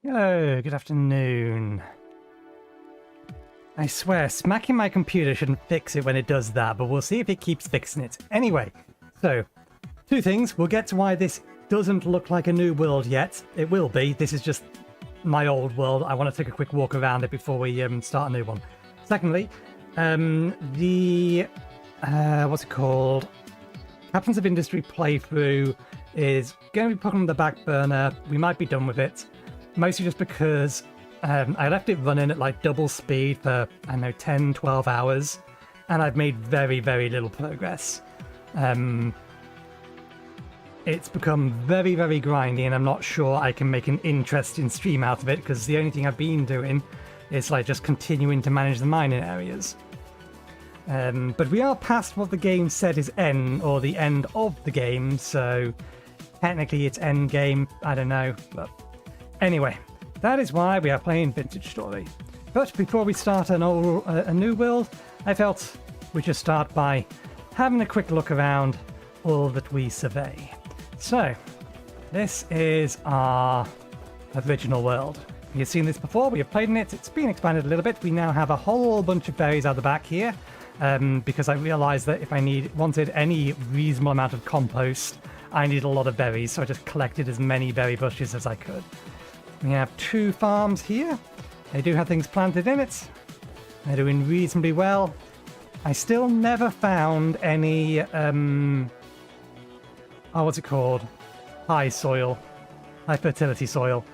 Hello, good afternoon. I swear, smacking my computer shouldn't fix it when it does that, but we'll see if it keeps fixing it. Anyway, so, two things. We'll get to why this doesn't look like a new world yet. It will be. This is just my old world. I want to take a quick walk around it before we start a new one. Secondly, what's it called? Captains of Industry playthrough is going to be put on the back burner. We might be done with it. Mostly just because I left it running at like double speed for, I don't know, 10, 12 hours, and I've made very, very little progress. It's become very, very grindy, and I'm not sure I can make an interesting stream out of it, because the only thing I've been doing is like just continuing to manage the mining areas. But we are past what the game said is end, or the end of the game, so technically it's end game, I don't know, but anyway, that is why we are playing VintageStory. But before we start a new world, I felt we'd just start by having a quick look around all that we survey. So, this is our original world. You've seen this before, we have played in it, it's been expanded a little bit. We now have a whole bunch of berries out the back here, because I realised that if I wanted any reasonable amount of compost, I needed a lot of berries, so I just collected as many berry bushes as I could. We have 2 farms here. They do have things planted in it. They're doing reasonably well. I still never found any, what's it called? high soil, high fertility soil.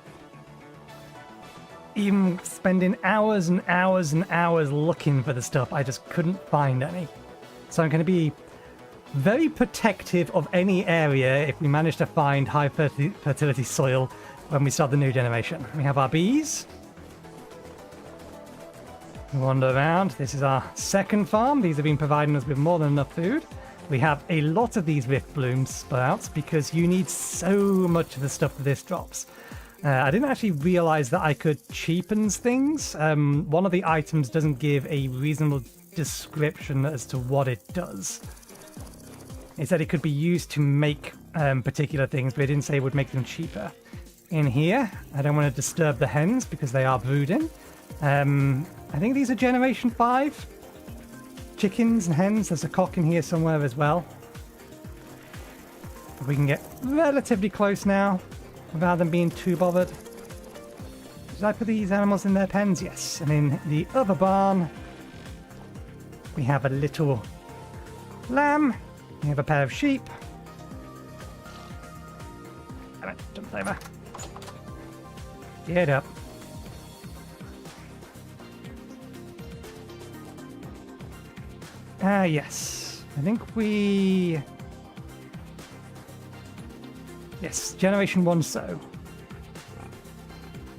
Even spending hours and hours and hours looking for the stuff, I just couldn't find any. So I'm going to be very protective of any area if we manage to find high fertility soil when we start the new generation. We have our bees. We wander around. This is our second farm. These have been providing us with more than enough food. We have a lot of these rift bloom sprouts because you need so much of the stuff that this drops. I didn't actually realize that I could cheapen things. One of the items doesn't give a reasonable description as to what it does. It said it could be used to make particular things, but it didn't say it would make them cheaper. In here, I don't want to disturb the hens because they are brooding. I think these are generation 5 chickens and hens. There's a cock in here somewhere as well. We can get relatively close now without them being too bothered. Did I put these animals in their pens? Yes. And in the other barn, we have a little lamb. We have a pair of sheep. Damn it, jumped over. Get up. Yes. I think we... Yes, generation 1 sow.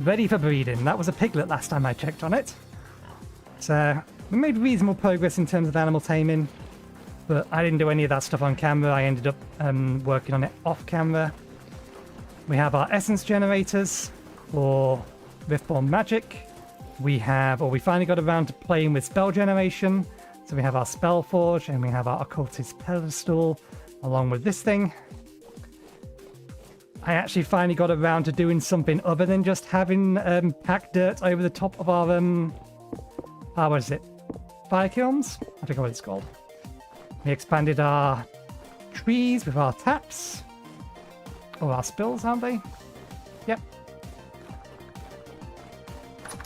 Ready for breeding. That was a piglet last time I checked on it. So, we made reasonable progress in terms of animal taming, but I didn't do any of that stuff on camera. I ended up working on it off camera. We have our essence generators for Riftborn Magic. We finally got around to playing with spell generation. So we have our Spell Forge and we have our Occultist Pedestal along with this thing. I actually finally got around to doing something other than just having packed dirt over the top of our what is it? Fire kilns? I forget what it's called. We expanded our trees with our taps. Or our spills, aren't they? Yep.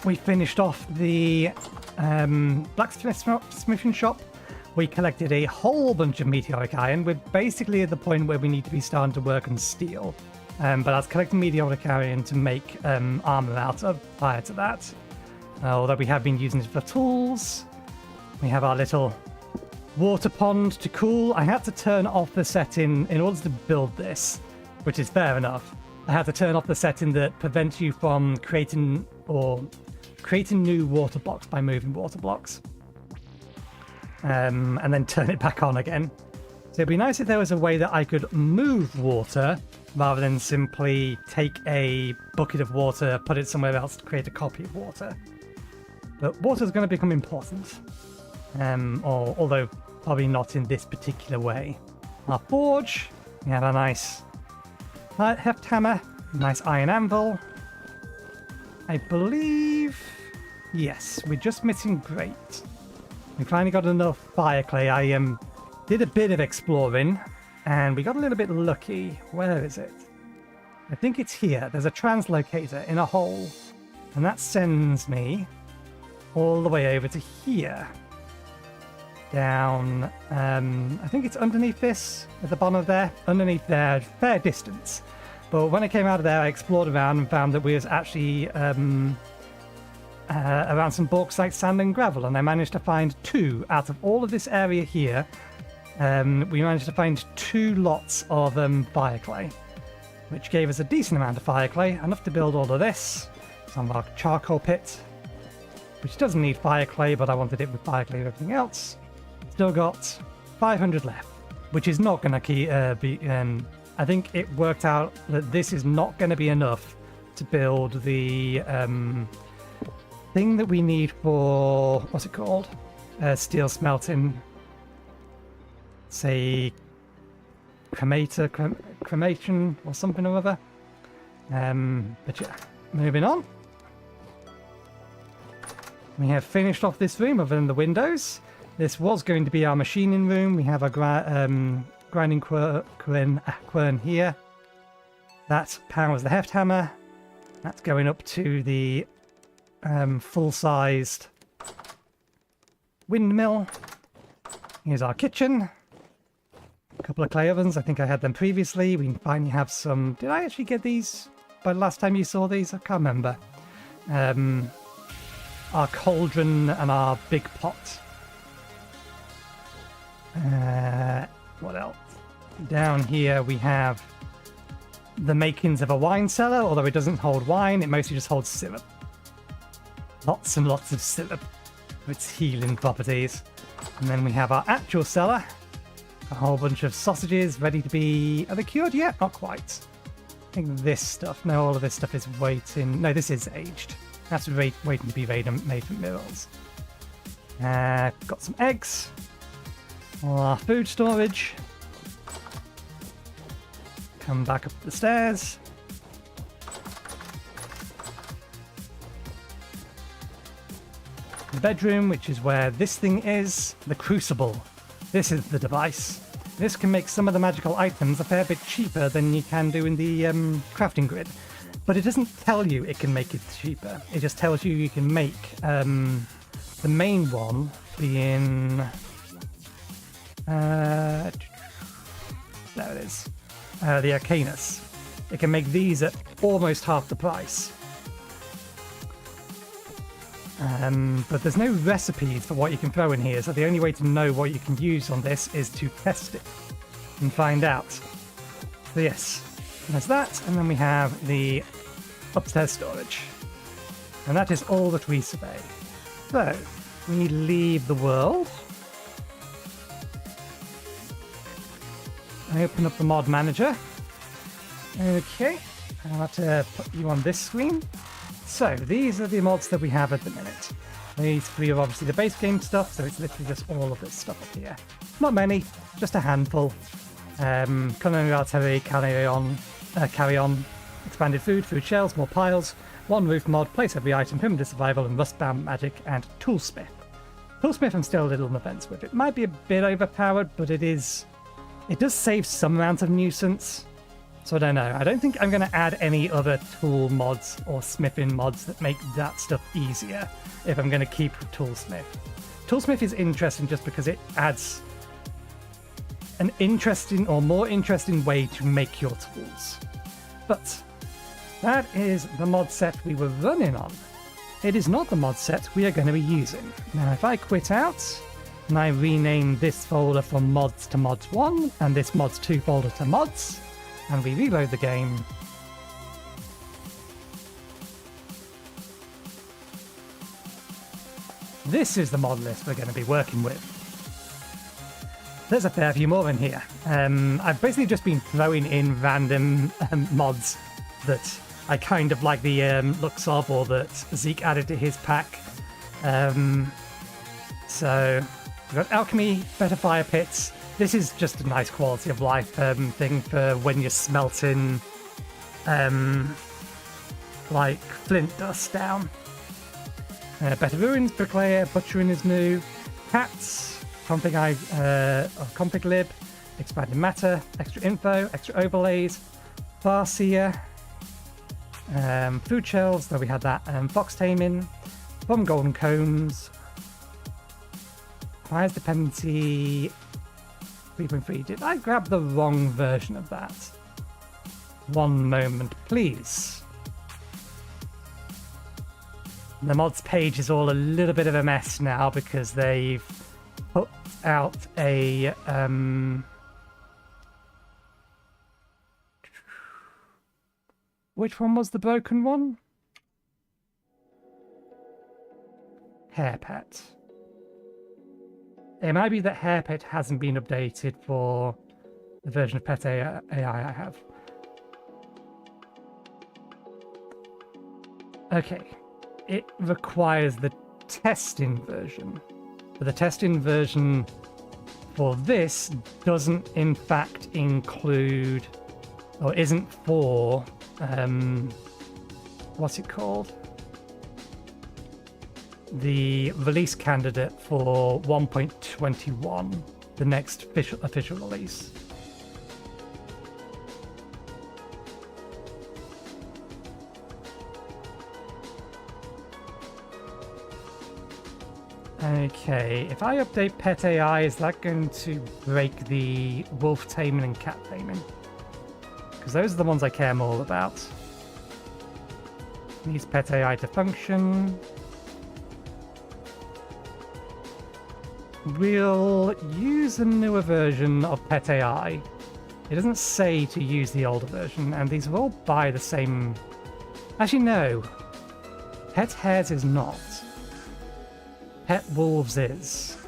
We finished off the blacksmithing shop. We collected a whole bunch of meteoric iron. We're basically at the point where we need to be starting to work on steel. But I was collecting meteoric iron to make armor out of prior to that. Although we have been using it for tools. We have our little water pond to cool. I had to turn off the setting in order to build this, which is fair enough. I had to turn off the setting that prevents you from creating new water blocks by moving water blocks. And then turn it back on again. So it'd be nice if there was a way that I could move water rather than simply take a bucket of water, put it somewhere else to create a copy of water. But water's going to become important. Although probably not in this particular way. Our forge, we have a nice heft hammer, nice iron anvil. I believe, yes, we're just missing grate. We finally got enough fire clay. I did a bit of exploring and we got a little bit lucky. Where is it? I think it's here. There's a translocator in a hole and that sends me all the way over to here. Down, I think it's underneath this, at the bottom of there, underneath there, fair distance. But when I came out of there, I explored around and found that we was actually around some bauxite, sand and gravel, and I managed to find 2 out of all of this area here. We managed to find 2 lots of fire clay, which gave us a decent amount of fire clay, enough to build all of this. Some of our charcoal pit, which doesn't need fire clay, but I wanted it with fire clay and everything else. Still got 500 left, which is not going to be... I think it worked out that this is not going to be enough to build the thing that we need for... What's it called? Steel smelting. Say... cremation or something or other. But yeah, moving on. We have finished off this room other than the windows. This was going to be our machining room. We have a grinding quern here. That powers the heft hammer. That's going up to the full-sized windmill. Here's our kitchen. couple of clay ovens. I think I had them previously. We finally have some... Did I actually get these by the last time you saw these? I can't remember. Our cauldron and our big pot. What else? Down here we have the makings of a wine cellar, although it doesn't hold wine, it mostly just holds syrup. Lots and lots of syrup with its healing properties. And then we have our actual cellar. A whole bunch of sausages ready to be... Are they cured yet? Not quite. I think this stuff... No, all of this stuff is waiting... No, this is aged. That's waiting to be made from mirrors. Got some eggs. All our food storage. Come back up the stairs. The bedroom, which is where this thing is. The crucible. This is the device. This can make some of the magical items a fair bit cheaper than you can do in the crafting grid. But it doesn't tell you it can make it cheaper. It just tells you can make the main one being... there it is. The Arcanus. It can make these at almost half the price. But there's no recipes for what you can throw in here, so the only way to know what you can use on this is to test it and find out. So yes, there's that, and then we have the upstairs storage. And that is all that we survey. So, we leave the world. I open up the mod manager. Okay, I'll have to put you on this screen. So, these are the mods that we have at the minute. These three are obviously the base game stuff, so it's literally just all of this stuff up here. Not many, just a handful. Culinary artillery, carry on, expanded food, food shells, more piles, one roof mod, place every item, primitive survival, and rustbound magic, and toolsmith. Toolsmith I'm still a little on the fence with. It might be a bit overpowered, but it does save some amount of nuisance. So I don't know. I don't think I'm going to add any other tool mods or smithing mods that make that stuff easier if I'm going to keep Toolsmith. Toolsmith is interesting just because it adds an interesting or more interesting way to make your tools. But that is the mod set we were running on. It is not the mod set we are going to be using. Now if I quit out and I rename this folder from mods to mods 1 and this mods 2 folder to mods, and we reload the game, this is the mod list we're going to be working with. There's a fair few more in here. I've basically just been throwing in random mods that I kind of like the looks of, or that Zeke added to his pack. So we've got alchemy, better fire pits. This is just a nice quality of life thing for when you're smelting like flint dust down. Better ruins, bricklayer, butchering is new. Cats, config lib, expanded matter, extra info, extra overlays, farseer, food shelves, though we had that, fox taming, bomb golden combs, fires dependency 3.3. Did I grab the wrong version of that? One moment, please. The mods page is all a little bit of a mess now because they've put out a which one was the broken one? Hair pet. It might be that Hair Pet hasn't been updated for the version of Pet AI I have. Okay, it requires the testing version. But the testing version for this doesn't in fact include, or isn't for, what's it called? The release candidate for 1.21, the next official release. Okay, if I update pet AI, is that going to break the wolf taming and cat taming? Because those are the ones I care more about. Needs pet AI to function. We'll use a newer version of pet AI. It doesn't say to use the older version, and these are all by the same... Actually, no. Pet hares is not. Pet wolves is.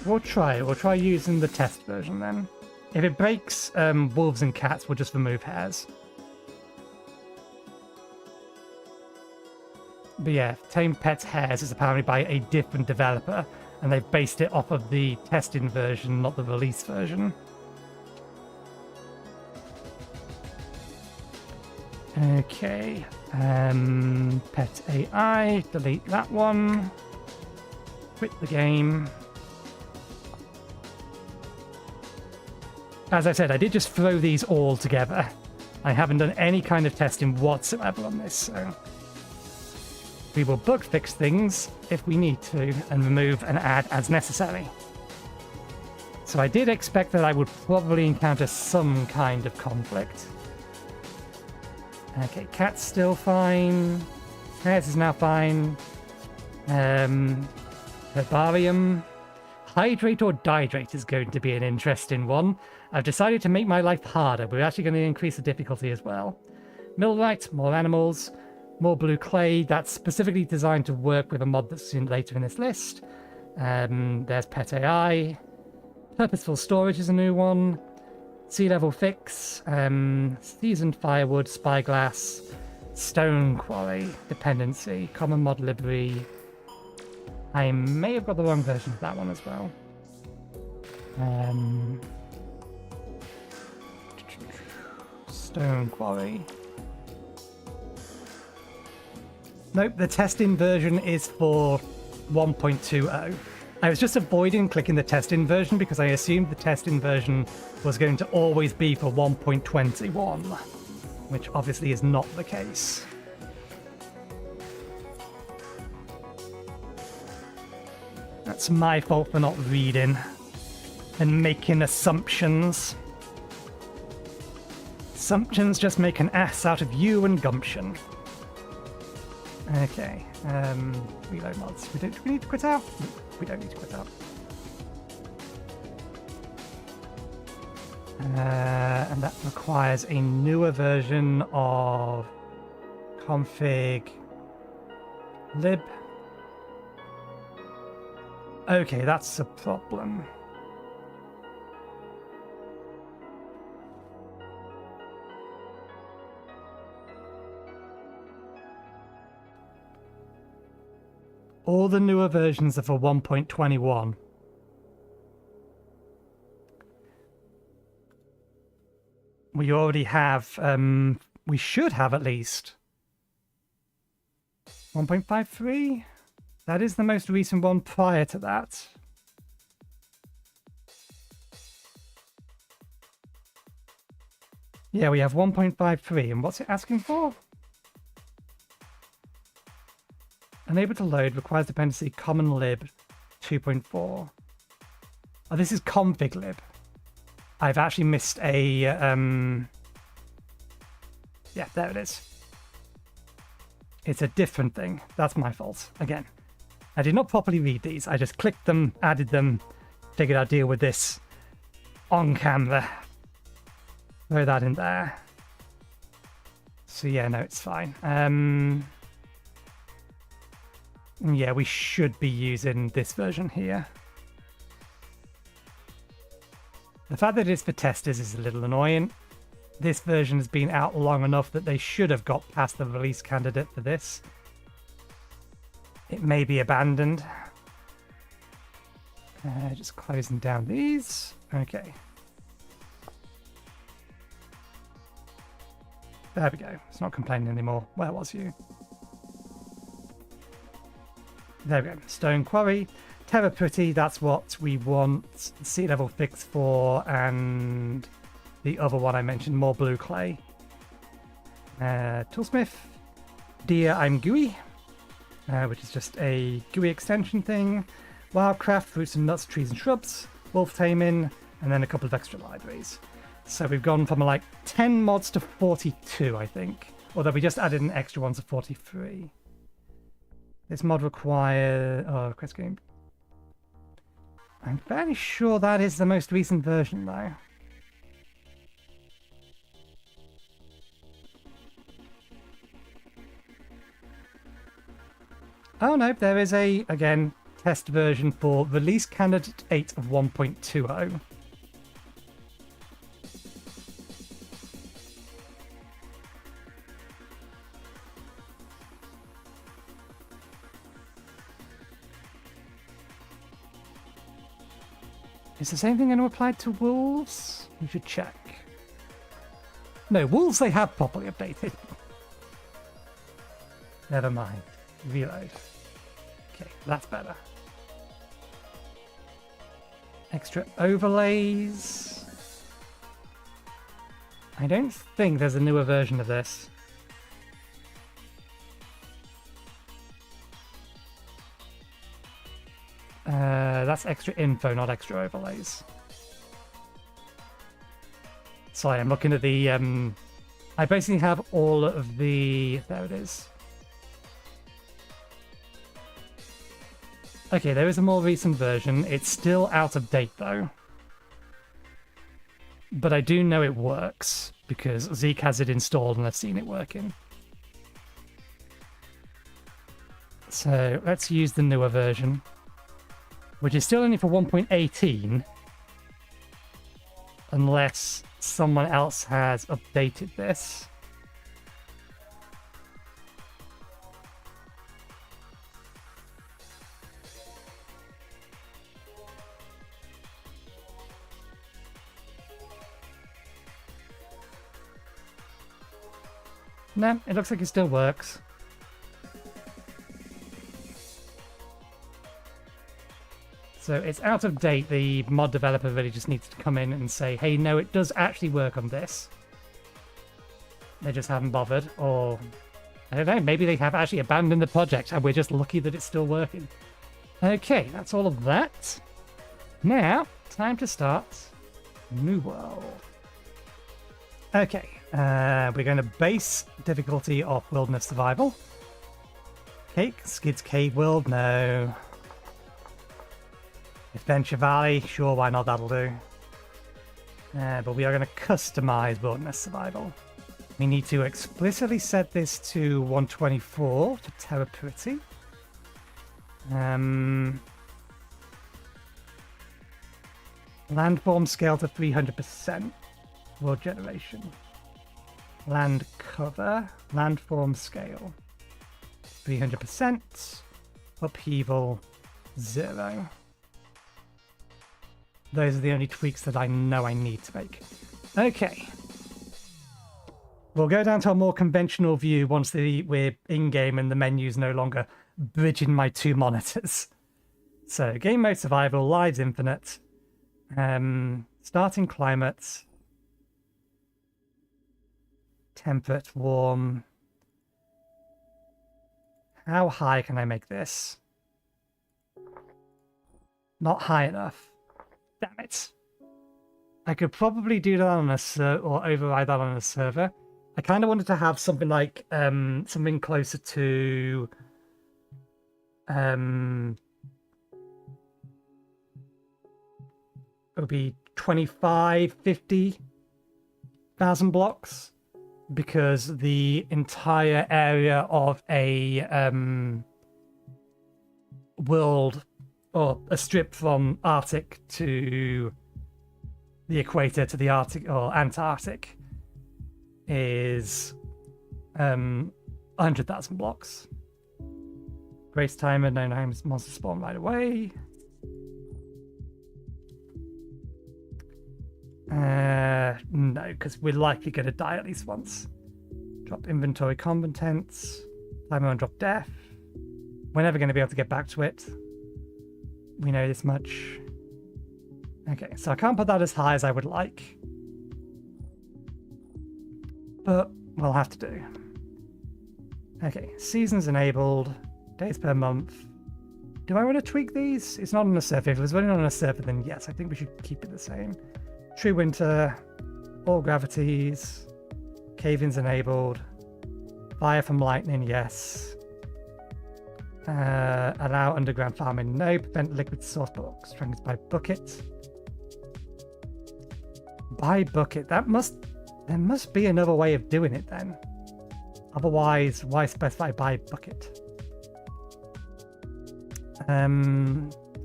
We'll try it. We'll try using the test version then. If it breaks wolves and cats, we'll just remove hares. But yeah, Tame Pets Hares is apparently by a different developer, and they've based it off of the testing version, not the release version. Okay, Pet AI, delete that one. Quit the game. As I said, I did just throw these all together. I haven't done any kind of testing whatsoever on this, so... We will bug fix things if we need to and remove and add as necessary. So I did expect that I would probably encounter some kind of conflict. Okay, cat's still fine. Hares is now fine. Herbarium. Hydrate or dihydrate is going to be an interesting one. I've decided to make my life harder. We're actually going to increase the difficulty as well. Millwright, more animals. More blue clay. That's specifically designed to work with a mod that's seen later in this list. There's Pet AI. Purposeful storage is a new one. Sea level fix. Seasoned firewood, spyglass. Stone quarry, dependency. Common mod library. I may have got the wrong version of that one as well. Stone quarry. Nope, the testing version is for 1.20. I was just avoiding clicking the testing version because I assumed the testing version was going to always be for 1.21, which obviously is not the case. That's my fault for not reading and making assumptions. Assumptions just make an ass out of you and gumption. Okay, reload mods. Do we need to quit out? We don't need to quit out. And that requires a newer version of config lib. Okay, that's a problem. All the newer versions are for 1.21. We already have, we should have at least 1.53? That is the most recent one prior to that. Yeah, we have 1.53, and what's it asking for? Unable to load, requires dependency common lib 2.4. Oh, this is config lib. I've actually missed a... yeah, there it is. It's a different thing. That's my fault. Again, I did not properly read these. I just clicked them, added them, figured I'd deal with this on camera. Throw that in there. So yeah, no, it's fine. Yeah, we should be using this version here. The fact that it's for testers is a little annoying. This version has been out long enough that they should have got past the release candidate for this. It may be abandoned. Just closing down these. Okay. There we go. It's not complaining anymore. Where was you? There we go. Stone quarry. Terra Pretty, that's what we want sea level fix for, and the other one I mentioned, more blue clay. Toolsmith. Deer, I'm gooey, which is just a gooey extension thing. Wildcraft, fruits and nuts, trees and shrubs. Wolf taming, and then a couple of extra libraries. So we've gone from like 10 mods to 42, I think. Although we just added an extra one to 43. This mod requires... Oh, request game. I'm fairly sure that is the most recent version, though. Oh no, there is a, again, test version for release candidate 8 of 1.20. Is the same thing going to apply to wolves? We should check. No, wolves they have properly updated. Never mind. Reload. Okay, that's better. Extra overlays. I don't think there's a newer version of this. That's extra info, not extra overlays. Sorry, I'm looking at the... I basically have all of the... There it is. Okay, there is a more recent version. It's still out of date, though. But I do know it works, because Zeke has it installed and I've seen it working. So, let's use the newer version. Which is still only for 1.18. Unless someone else has updated this. No, it looks like it still works. So it's out of date. The mod developer really just needs to come in and say, hey, no, it does actually work on this. They just haven't bothered, or I don't know, maybe they have actually abandoned the project and we're just lucky that it's still working. Okay, that's all of that. Now, time to start New World. Okay, we're going to base difficulty off Wilderness Survival. Cake, Skids Cave World, no. Adventure Valley, sure, why not, that'll do. But we are going to customize Wilderness Survival. We need to explicitly set this to 124 to Terra Pretty. Landform scale to 300%. World generation. Land cover. Landform scale. 300%. Upheaval 0. Those are the only tweaks that I know I need to make. Okay. We'll go down to a more conventional view once we're in-game and the menu's no longer bridging my two monitors. So, game mode survival, lives infinite. Starting climate. Temperate, warm. How high can I make this? Not high enough. Damn it. I could probably do that on a server, or override that on a server. I kind of wanted to have something like, something closer to, it would be 50,000 blocks, because the entire area of a, world, or a strip from Arctic to the equator to the Arctic or Antarctic is 100,000 blocks. Grace timer, no names, monster spawn right away. No, because we're likely going to die at least once. Drop inventory contents. Timer on drop death. We're never going to be able to get back to it. We know this much. Okay, so I can't put that as high as I would like. But we'll have to do. Okay, seasons enabled, days per month. Do I want to tweak these? It's not on a server. If it was running on a server, then yes, I think we should keep it the same. True winter, all gravities, cave-ins enabled, fire from lightning, yes. Allow underground farming, no. Prevent liquid source blocks, strengths by bucket. By bucket, there must be another way of doing it then. Otherwise, why specify by bucket?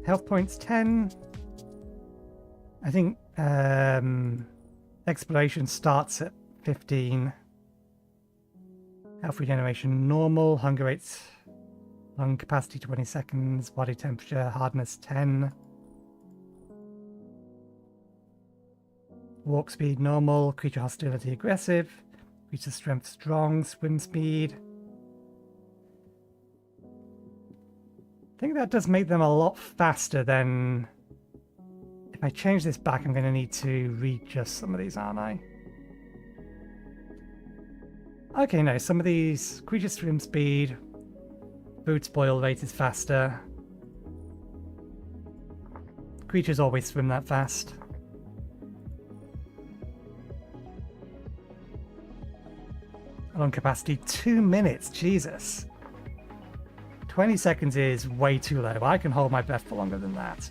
Health points 10. I think exploration starts at 15. Health regeneration normal. Hunger rates, lung capacity 20 seconds. Body temperature, hardness 10. Walk speed normal. Creature hostility aggressive. Creature strength strong. Swim speed. I think that does make them a lot faster than... If I change this back, I'm going to need to readjust some of these, aren't I? Okay, no, some of these... Creature swim speed, food spoil rate is faster. Creatures always swim that fast. Lung capacity, 2 minutes, Jesus. 20 seconds is way too low. I can hold my breath for longer than that.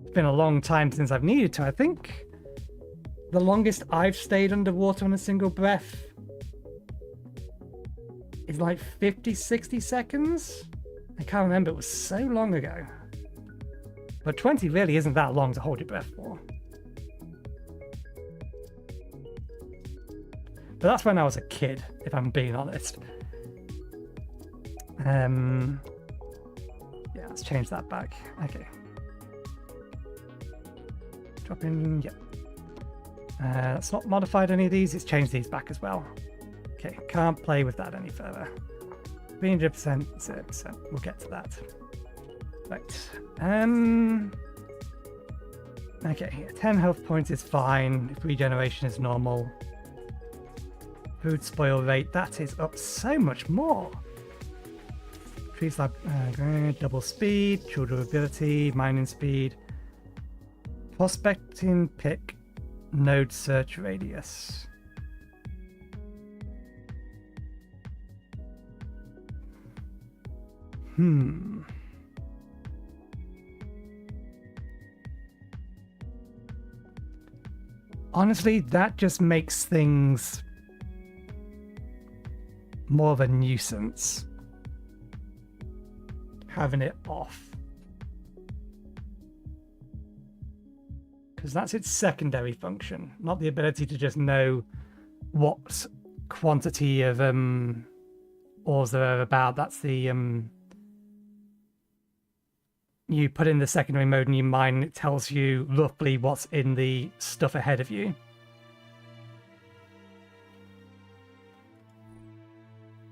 It's been a long time since I've needed to. I think the longest I've stayed underwater on a single breath is like 50, 60 seconds. I can't remember. It was so long ago. But 20 really isn't that long to hold your breath for. But that's when I was a kid, if I'm being honest. Yeah, let's change that back. Okay. Drop in, yep. It's not modified any of these, it's changed these back as well. Okay, can't play with that any further. 300%, 0%, we'll get to that. Right. Okay, 10 health points is fine, if regeneration is normal. Food spoil rate, that is up so much more. Trees like double speed, true durability, mining speed, prospecting pick, node search radius. Honestly, that just makes things more of a nuisance having it off, because that's its secondary function, not the ability to just know what quantity of ores there are about. That's the you put in the secondary mode and you mine, and it tells you roughly what's in the stuff ahead of you.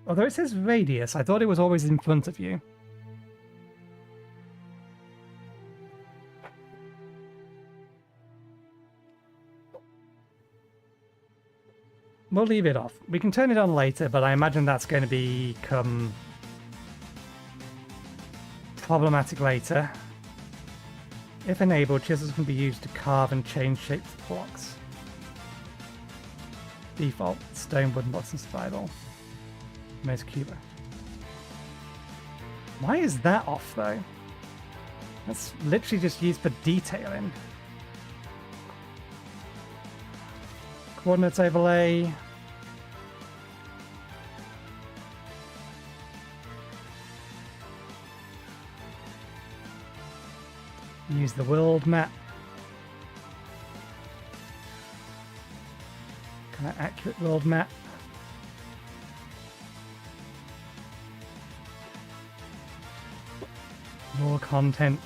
Although it says radius, I thought it was always in front of you. We'll leave it off. We can turn it on later, but I imagine that's going to become problematic later. If enabled, chisels can be used to carve and change shapes of blocks. Default, stone, wooden blocks, and survival. Most Cuba. Why is that off though? That's literally just used for detailing. Coordinates overlay. Use the world map. Kind of accurate world map. More content.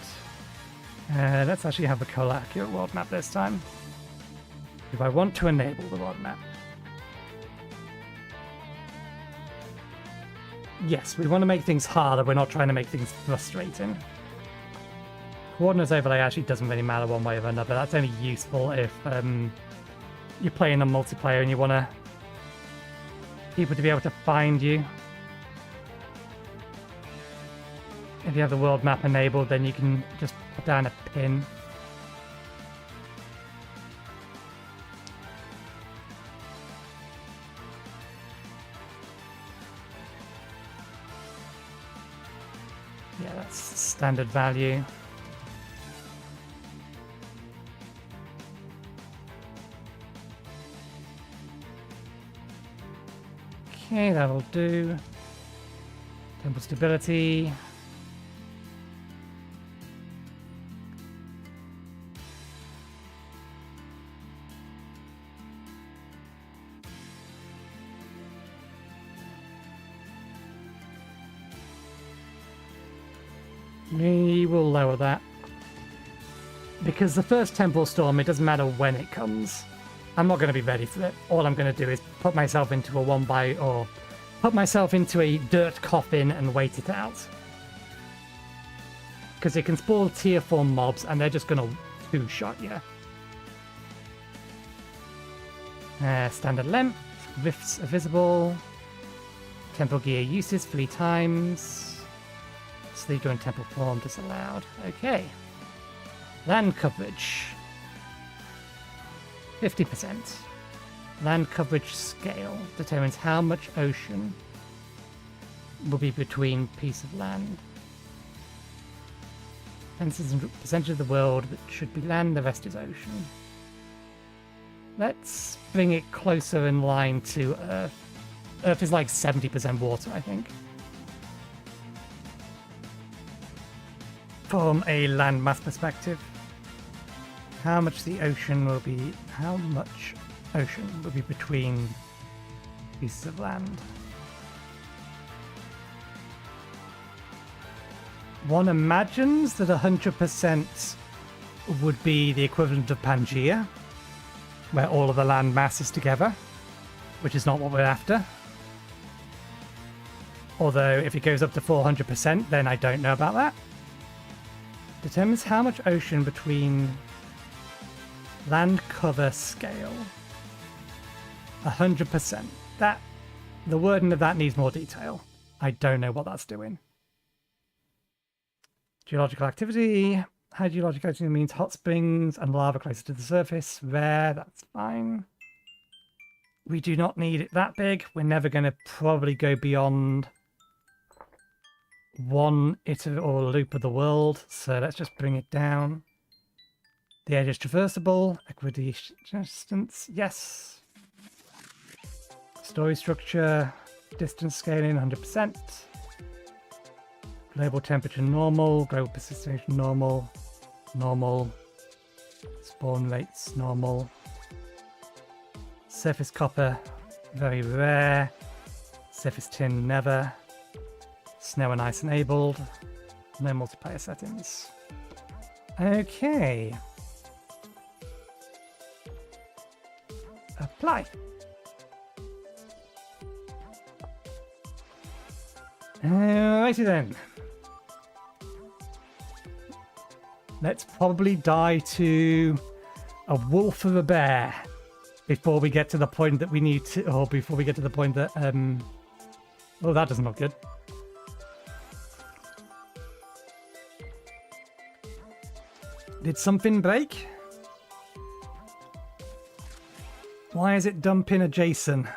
Let's actually have the color accurate world map this time. If I want to enable the world map. Yes, we want to make things harder. We're not trying to make things frustrating. Coordinates overlay actually doesn't really matter one way or another. That's only useful if you're playing on multiplayer and you want people to be able to find you. If you have the world map enabled, then you can just put down a pin. Yeah, that's standard value. Okay, that'll do. Temple stability. We will lower that. Because the first Temple Storm, it doesn't matter when it comes. I'm not going to be ready for it. All I'm going to do is put myself into or put myself into a dirt coffin and wait it out. Because it can spawn tier 4 mobs and they're just going to two-shot you. Standard length. Rifts are visible. Temple gear uses 3 times. Sleep during temple form disallowed. Okay. Land coverage. 50%. Land coverage scale determines how much ocean will be between piece of land. Percentage of the world that should be land, the rest is ocean. Let's bring it closer in line to Earth. Earth is like 70% water, I think. From a landmass perspective, how much ocean will be between pieces of land? One imagines that 100% would be the equivalent of Pangaea, where all of the land mass is together, which is not what we're after. Although if it goes up to 400%, then I don't know about that. Determines how much ocean between land cover scale. 100%. The wording of that needs more detail. I don't know what that's doing. Geological activity. High geological activity means hot springs and lava closer to the surface. Rare, that's fine. We do not need it that big. We're never going to probably go beyond one or loop of the world, so let's just bring it down. The edge is traversable. Equidistance, yes. Story structure, distance scaling 100%. Global temperature normal, global precipitation normal, normal. Spawn rates normal. Surface copper very rare. Surface tin never. Snow and ice enabled. No multiplayer settings. Okay. Apply. Alrighty then. Let's probably die to a wolf or a bear before we get to the point that we need to, or before we get to the point that, oh, that doesn't look good. Did something break? Why is it dumping a JSON?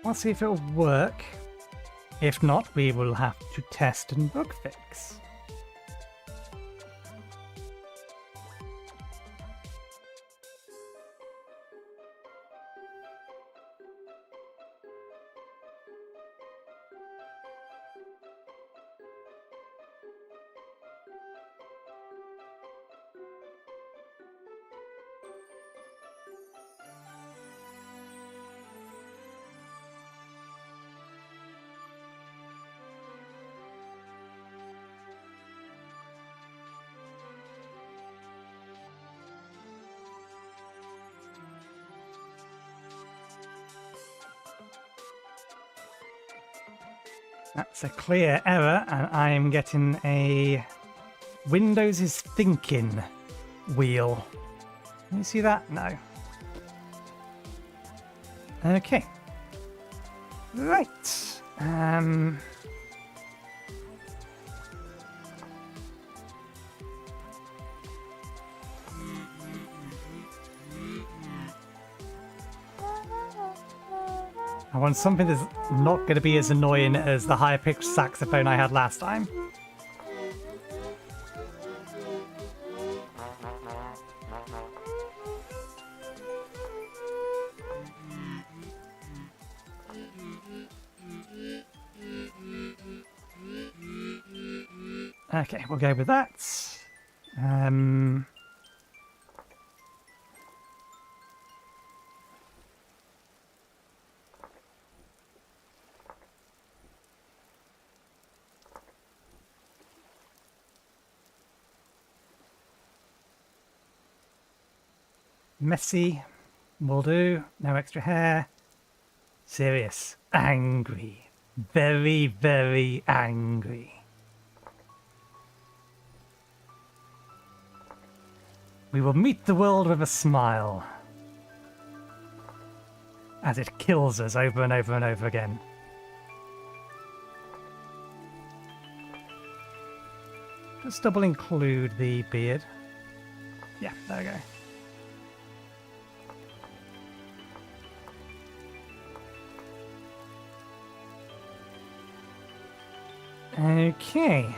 I'll see if it'll work. If not, we will have to test and bug fix. That's a clear error, and I am getting a Windows is thinking wheel. Can you see that? No. Okay. Right. I want something that's not going to be as annoying as the high-pitched saxophone I had last time. Okay, we'll go with that. Messy will do. No extra hair. Serious. Angry. Very, very angry. We will meet the world with a smile. As it kills us over and over and over again. Just double include the beard. Yeah, there we go. Okay.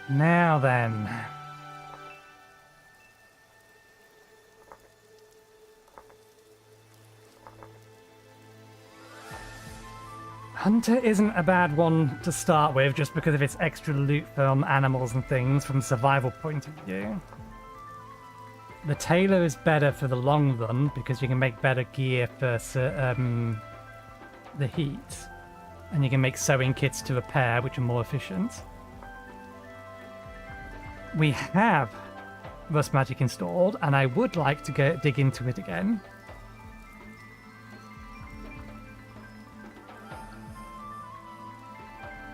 Now then. Hunter isn't a bad one to start with just because of its extra loot from animals and things from a survival point of view. The tailor is better for the long run because you can make better gear for the heat. And you can make sewing kits to repair, which are more efficient. We have Rust Magic installed, and I would like to dig into it again.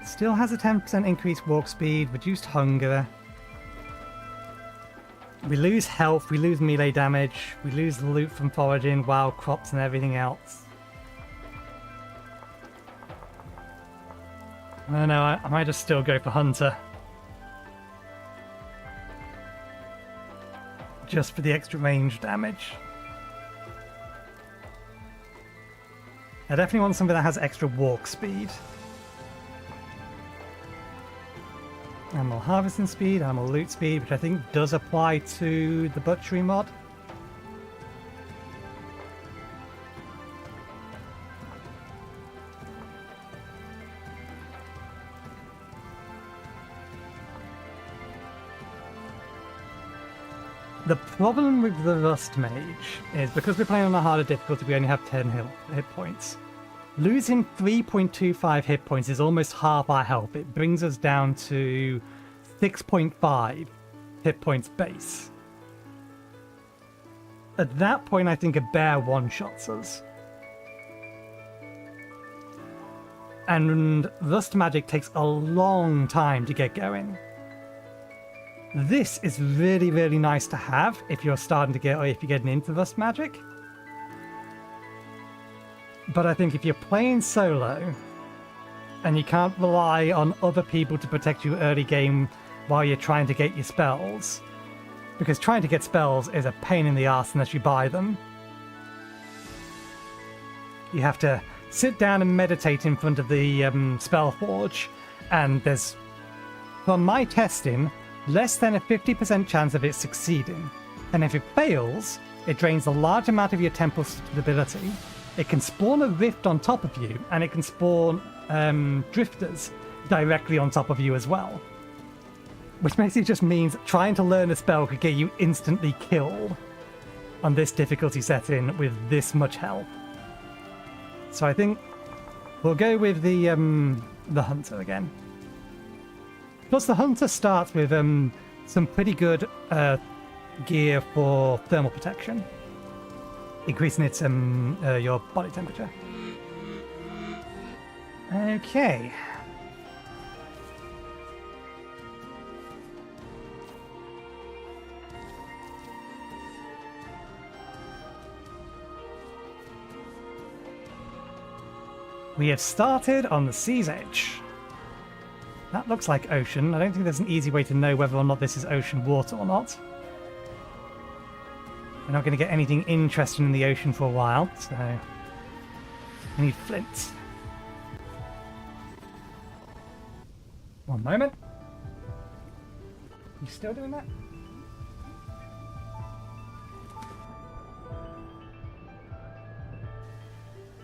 Still has a 10% increased walk speed, reduced hunger. We lose health, we lose melee damage, we lose the loot from foraging, wild crops and everything else. I don't know, I might just still go for Hunter. Just for the extra range damage. I definitely want something that has extra walk speed. Animal harvesting speed, animal loot speed, which I think does apply to the butchery mod. The problem with the Rust Mage is because we're playing on a harder difficulty, we only have 10 hit points. Losing 3.25 hit points is almost half our health. It brings us down to 6.5 hit points base. At that point, I think a bear one-shots us. And Rust Magic takes a long time to get going. This is really, really nice to have if you're starting to get, or if you're getting into Rust Magic. But I think if you're playing solo and you can't rely on other people to protect you early game while you're trying to get your spells, because trying to get spells is a pain in the arse unless you buy them. You have to sit down and meditate in front of the Spellforge, and there's, from my testing, less than a 50% chance of it succeeding. And if it fails, it drains a large amount of your temple stability. It can spawn a rift on top of you, and it can spawn drifters directly on top of you as well. Which basically just means trying to learn a spell could get you instantly killed on this difficulty setting with this much health. So I think we'll go with the Hunter again. Plus the Hunter starts with some pretty good gear for thermal protection, increasing its your body temperature. Okay. We have started on the sea's edge. That looks like ocean. I don't think there's an easy way to know whether or not this is ocean water or not. We're not going to get anything interesting in the ocean for a while, so we need flint. One moment. You still doing that?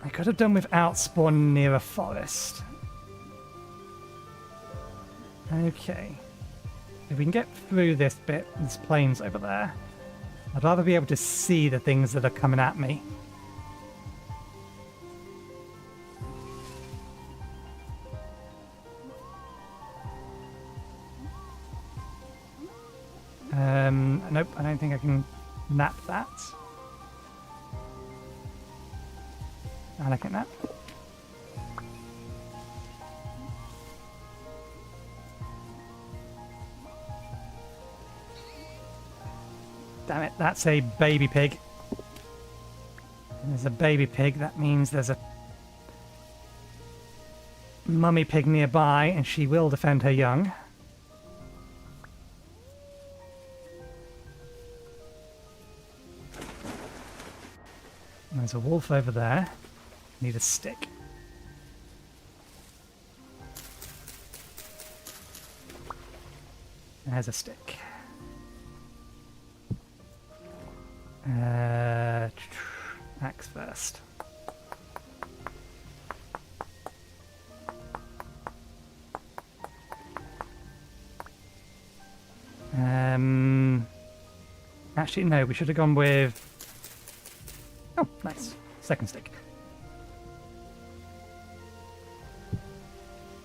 I could have done without spawning near a forest. Okay. If we can get through this bit, this plains over there, I'd rather be able to see the things that are coming at me. Nope, I don't think I can nap that. And I can nap. Damn it, that's a baby pig. And there's a baby pig, that means there's a mummy pig nearby, and she will defend her young. And there's a wolf over there. Need a stick. There's a stick. Axe first. Actually, no, we should have gone with... Oh, nice. Second stick.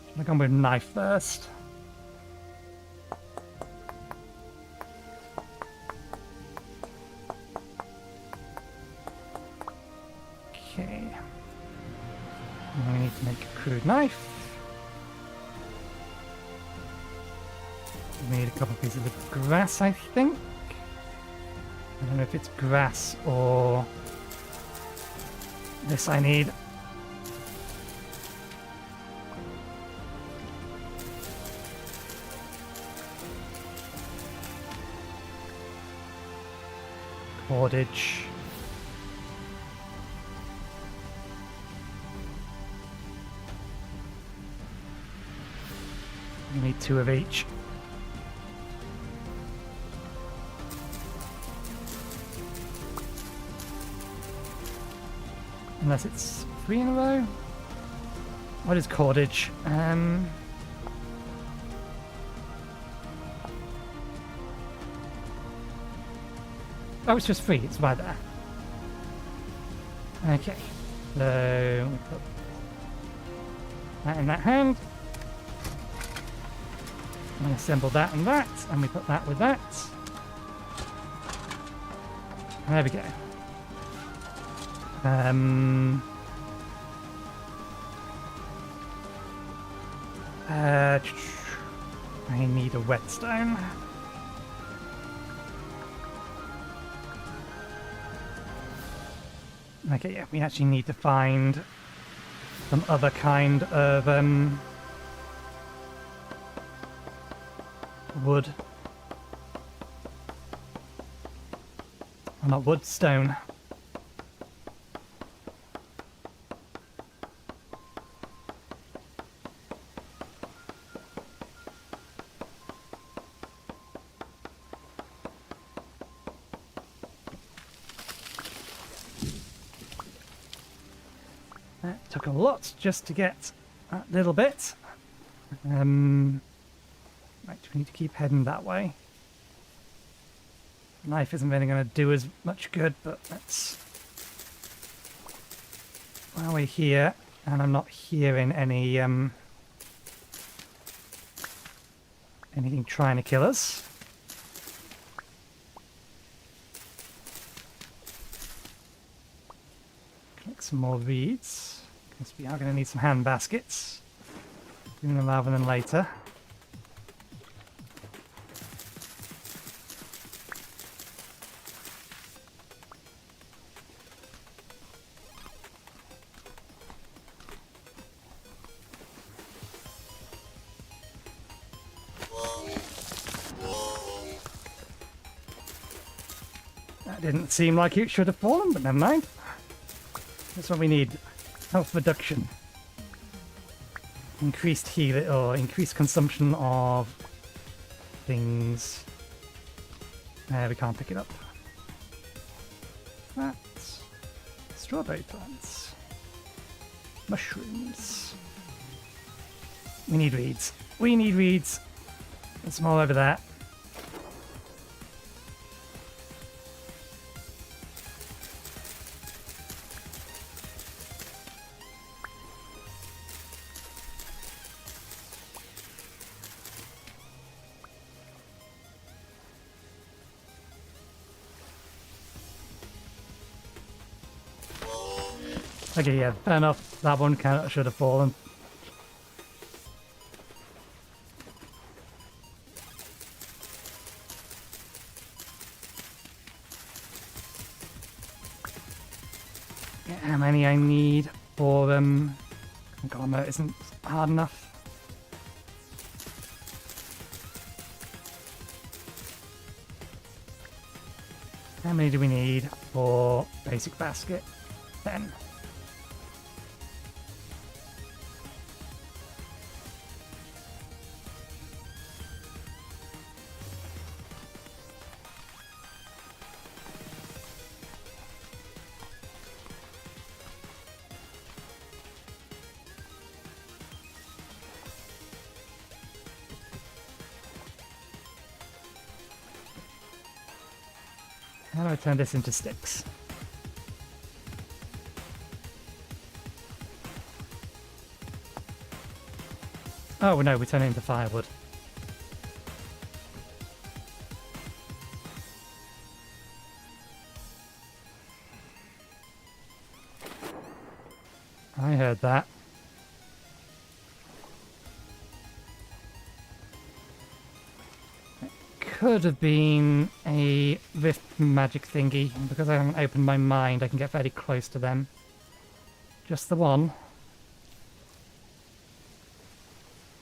Should have gone with knife first. Okay. Now we need to make a crude knife. We need a couple of pieces of grass, I think. I don't know if it's grass or this I need. Cordage. We need 2 of each. Unless it's 3 in a row. What is cordage? Oh, it's just 3. It's right there. Okay. So we put that in that hand. And assemble that and that, and we put that with that. There we go. I need a whetstone. Okay, yeah, we actually need to find some other kind of wood. Well, not wood, stone. That took a lot just to get that little bit. Right, we need to keep heading that way. Knife isn't really going to do as much good, but let's... While we're here, and I'm not hearing any anything trying to kill us. Make some more reeds, because we are going to need some hand baskets. Sooner rather than later. That didn't seem like it should have fallen, but never mind. That's what we need. Health reduction. Increased heal or increased consumption of things. We can't pick it up. That's strawberry plants. Mushrooms. We need reeds. We need reeds. There's some all over there. Okay, yeah, fair enough. That one should have fallen. How many I need for them? God, no, it isn't hard enough. How many do we need for basic basket? 10. How do I turn this into sticks? Oh no, we turn it into firewood. I heard that. Could have been a rift magic thingy, and because I haven't opened my mind I can get fairly close to them. Just the one.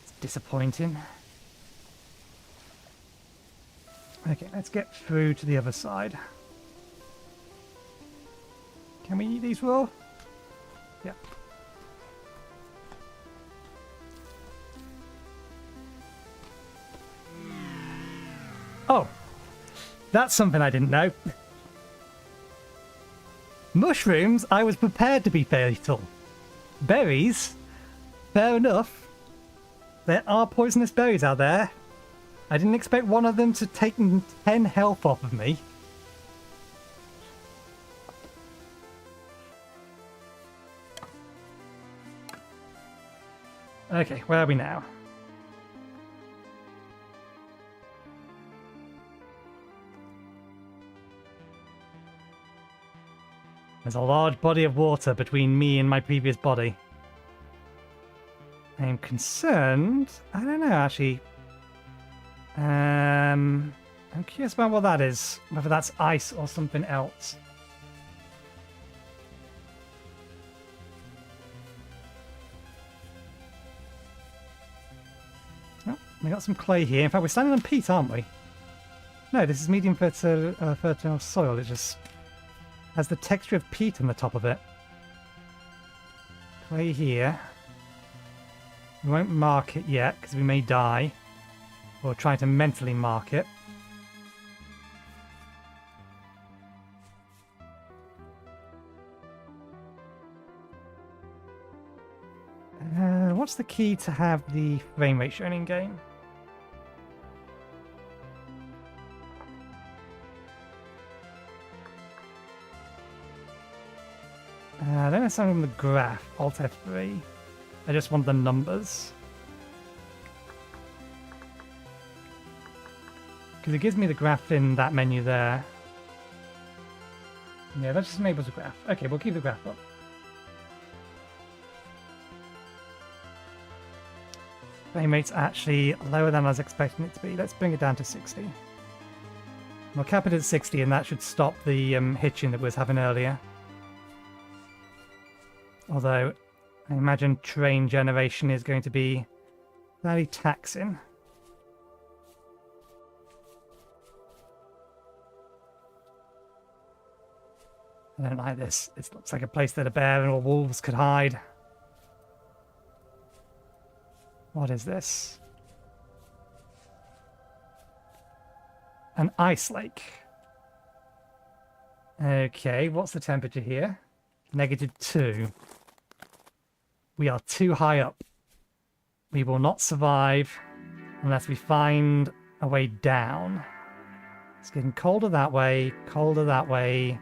It's disappointing. Okay, let's get through to the other side. Can we eat these raw? Yeah. Oh, that's something I didn't know. Mushrooms, I was prepared to be fatal. Berries, fair enough. There are poisonous berries out there. I didn't expect one of them to take 10 health off of me. Okay, where are we now? There's a large body of water between me and my previous body. I am concerned. I don't know, actually. I'm curious about what that is. Whether that's ice or something else. Oh, we got some clay here. In fact, we're standing on peat, aren't we? No, this is medium fertile soil. It just has the texture of peat on the top of it. Clay here. We won't mark it yet because we may die. Or try to mentally mark it. What's the key to have the frame rate shown in game? I don't know something on the graph. Alt F3. I just want the numbers. Because it gives me the graph in that menu there. Yeah, that just enables a graph. Okay, we'll keep the graph up. Frame rate's actually lower than I was expecting it to be. Let's bring it down to 60. We'll cap it at 60 and that should stop the hitching that we was having earlier. Although, I imagine train generation is going to be fairly taxing. I don't like this. It looks like a place that a bear or wolves could hide. What is this? An ice lake. Okay, what's the temperature here? -2. We are too high up. We will not survive unless we find a way down. It's getting colder that way, colder that way.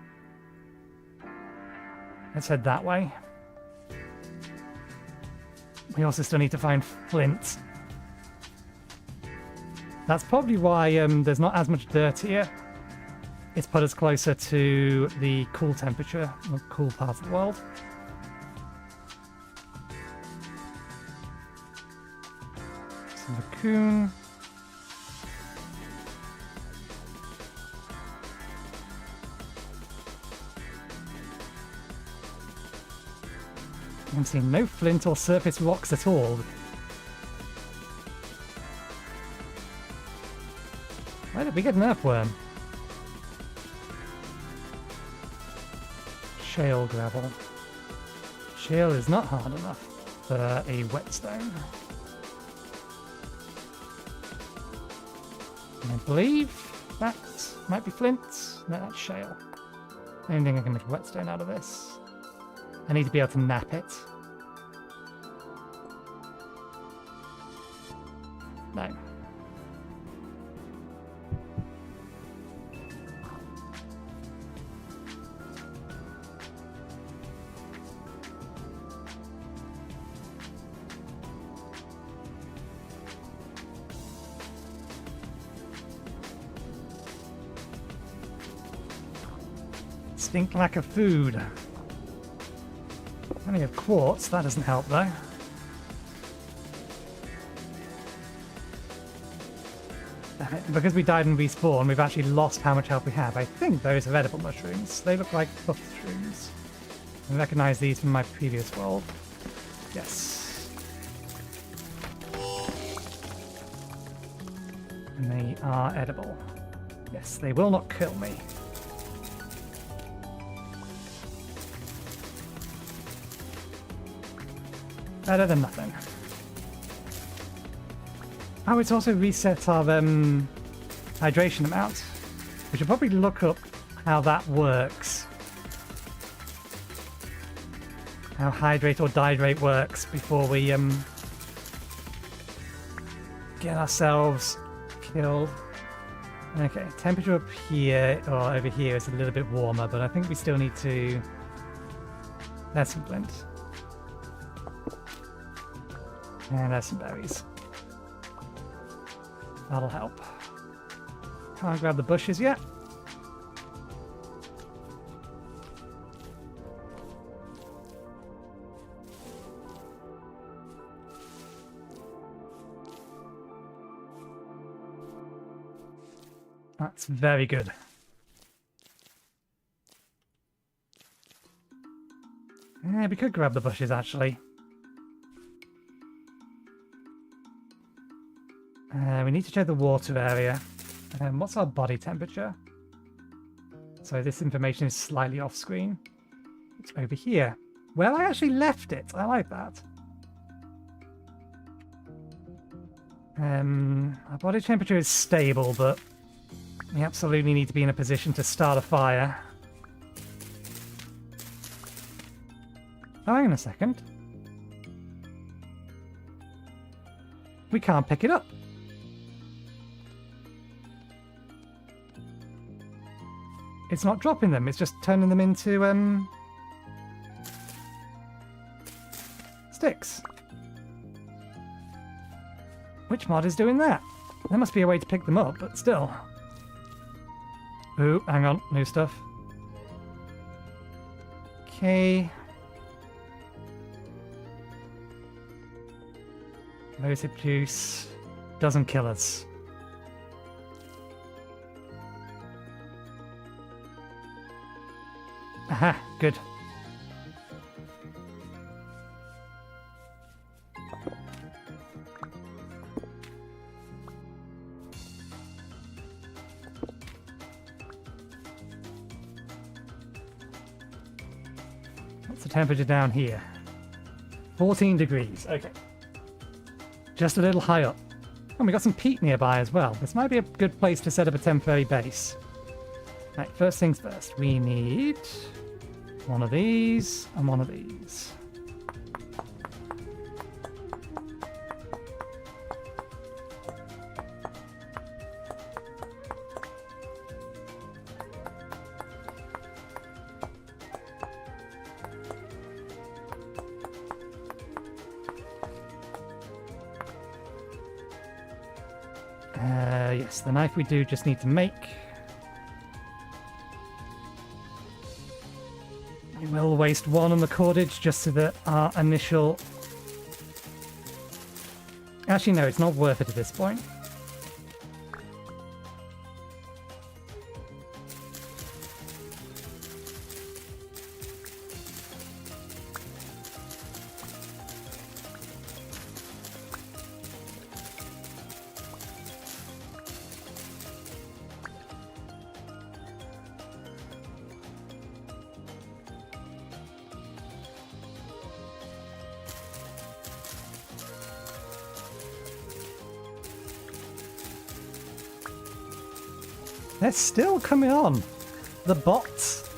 Let's head that way. We also still need to find flint. That's probably why there's not as much dirt here. It's put us closer to the cool temperature, or cool part of the world. Some raccoon. I'm seeing no flint or surface rocks at all. Where did we get an earthworm? Shale gravel. Shale is not hard enough for a whetstone. I believe that might be flint. No, that's shale. I don't think I can make a whetstone out of this. I need to be able to nap it. No. Stink lack of food. Only have quartz, that doesn't help though. Because we died and respawned, we've actually lost how much health we have. I think those are edible mushrooms. They look like buff shrooms. I recognise these from my previous world. Yes. And they are edible. Yes, they will not kill me. Better than nothing. Oh, it's also reset our hydration amount. We should probably look up how that works. How hydrate or dehydrate works before we get ourselves killed. Okay, temperature up here or over here is a little bit warmer, but I think we still need to... There's some flint. And there's some berries. That'll help. Can't grab the bushes yet. That's very good. Yeah, we could grab the bushes actually. We need to check the water area. What's our body temperature? So this information is slightly off screen. It's over here. Well, I actually left it. I like that. Our body temperature is stable, but we absolutely need to be in a position to start a fire. Oh, hang on a second. We can't pick it up. It's not dropping them, it's just turning them into, sticks. Which mod is doing that? There must be a way to pick them up, but still. Ooh, hang on, new stuff. Okay. Rosehip juice doesn't kill us. Aha, good. What's the temperature down here? 14 degrees, okay. Just a little high up. And we got some peat nearby as well. This might be a good place to set up a temporary base. Right, first things first. We need one of these and one of these. Yes, the knife we do just need to make. We will waste one on the cordage just so that our initial... Actually, no, it's not worth it at this point. They're still coming on. The bots.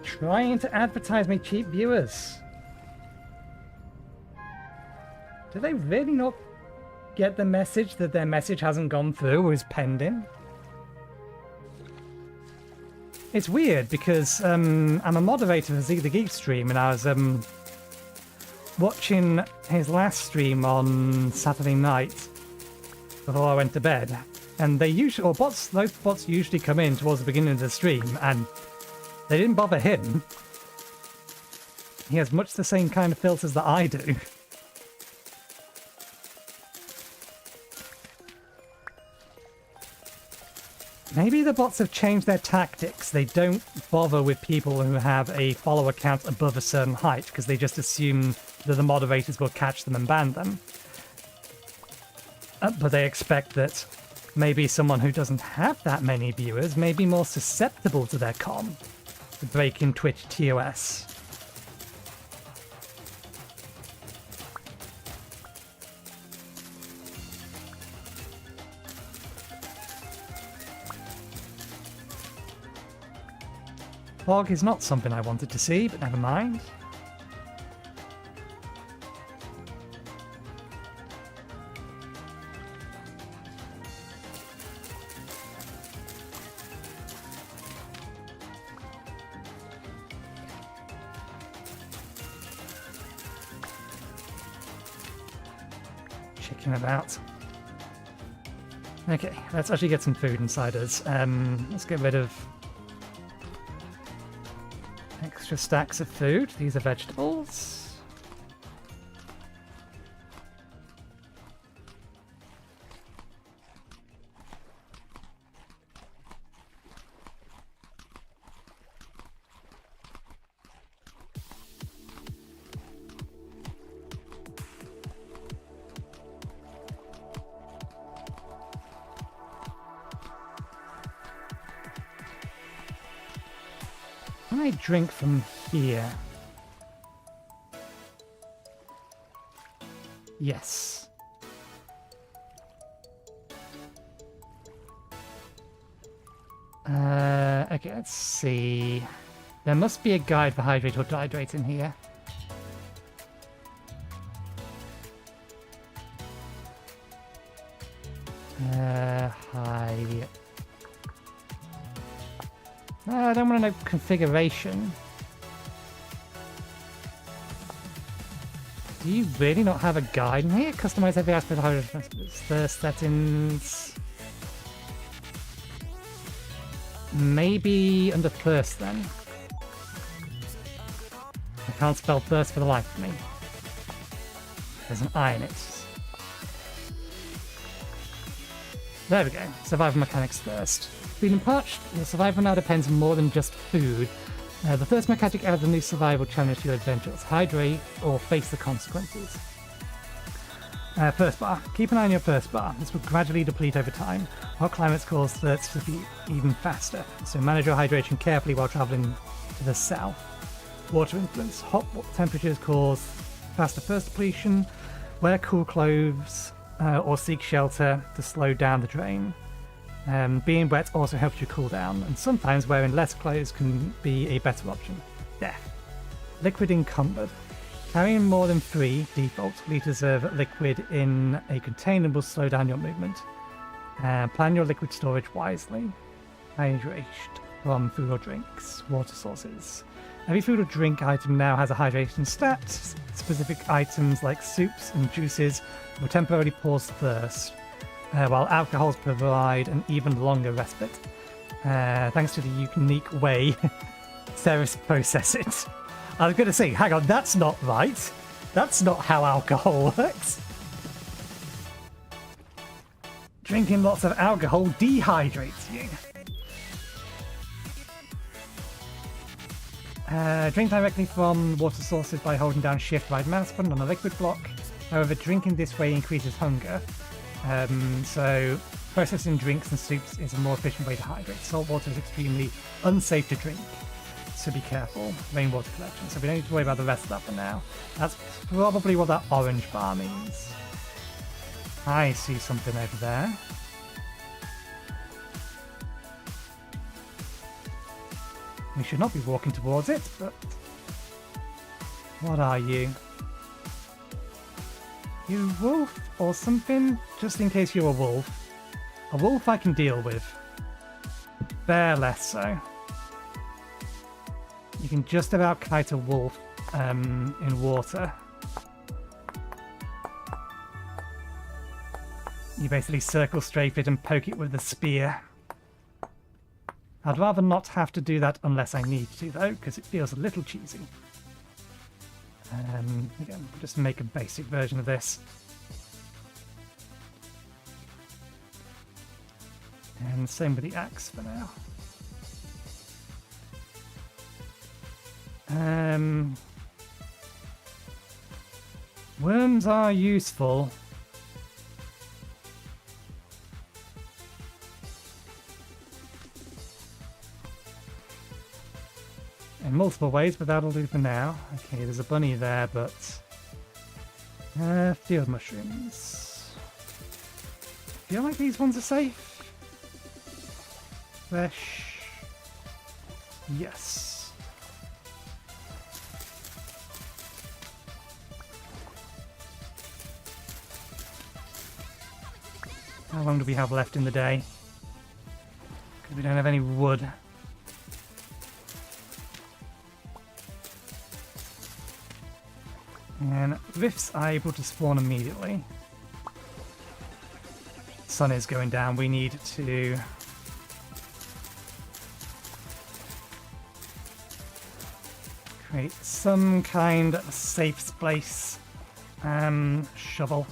Trying to advertise me cheap viewers. Do they really not get the message that their message hasn't gone through or is pending? It's weird because I'm a moderator for Zeke the Geek stream and I was watching his last stream on Saturday night before I went to bed. And they usually, or those bots usually come in towards the beginning of the stream, and they didn't bother him. He has much the same kind of filters that I do. Maybe the bots have changed their tactics. They don't bother with people who have a follower count above a certain height, because they just assume that the moderators will catch them and ban them. But they expect that maybe someone who doesn't have that many viewers may be more susceptible to their comm, to breaking Twitch TOS. Fog is not something I wanted to see, but never mind. About. Okay, let's actually get some food inside us. Let's get rid of extra stacks of food. These are vegetables. Can I drink from here? Yes. Okay, let's see. There must be a guide for hydrate or dehydrate in here. Hi. I don't want to know configuration. Do you really not have a guide in here? Customize every aspect of hydrate first settings. Maybe under thirst then. I can't spell thirst for the life of me. There's an I in it. There we go. Survival mechanics first. Feeling parched? Your survival now depends on more than just food. The first mechanic adds a new survival challenge to your adventures. Hydrate or face the consequences. First bar. Keep an eye on your first bar. This will gradually deplete over time. Hot climates cause thirst to be even faster, so manage your hydration carefully while travelling to the south. Water influence. Hot temperatures cause faster thirst depletion. Wear cool clothes or seek shelter to slow down the drain. Being wet also helps you cool down, and sometimes wearing less clothes can be a better option. Death. Liquid encumbered. Carrying more than 3 default litres of liquid in a container will slow down your movement. Plan your liquid storage wisely. Hydration from food or drinks. Water sources. Every food or drink item now has a hydration stat. Specific items like soups and juices will temporarily pause thirst, while alcohols provide an even longer respite, thanks to the unique way therapists process it. I was going to say, hang on, that's not right. That's not how alcohol works. Drinking lots of alcohol dehydrates you. Drink directly from water sources by holding down shift right mouse button on the liquid block. However, drinking this way increases hunger. So processing drinks and soups is a more efficient way to hydrate. Salt water is extremely unsafe to drink, so be careful. Rainwater collection, so we don't need to worry about the rest of that for now. That's probably what that orange bar means. I see something over there. We should not be walking towards it, but what are you? You a wolf or something? Just in case you're a wolf. A wolf I can deal with. Bear less so. You can just about kite a wolf in water. You basically circle strafe it and poke it with a spear. I'd rather not have to do that unless I need to, though, because it feels a little cheesy. Again, just make a basic version of this. And same with the axe for now. Worms are useful. In multiple ways, but that'll do for now. Okay, there's a bunny there, but field mushrooms. Feel like these ones are safe? Fresh. Yes. How long do we have left in the day? Because we don't have any wood. And rifts are able to spawn immediately. Sun is going down. We need to create some kind of safe space. Shovel.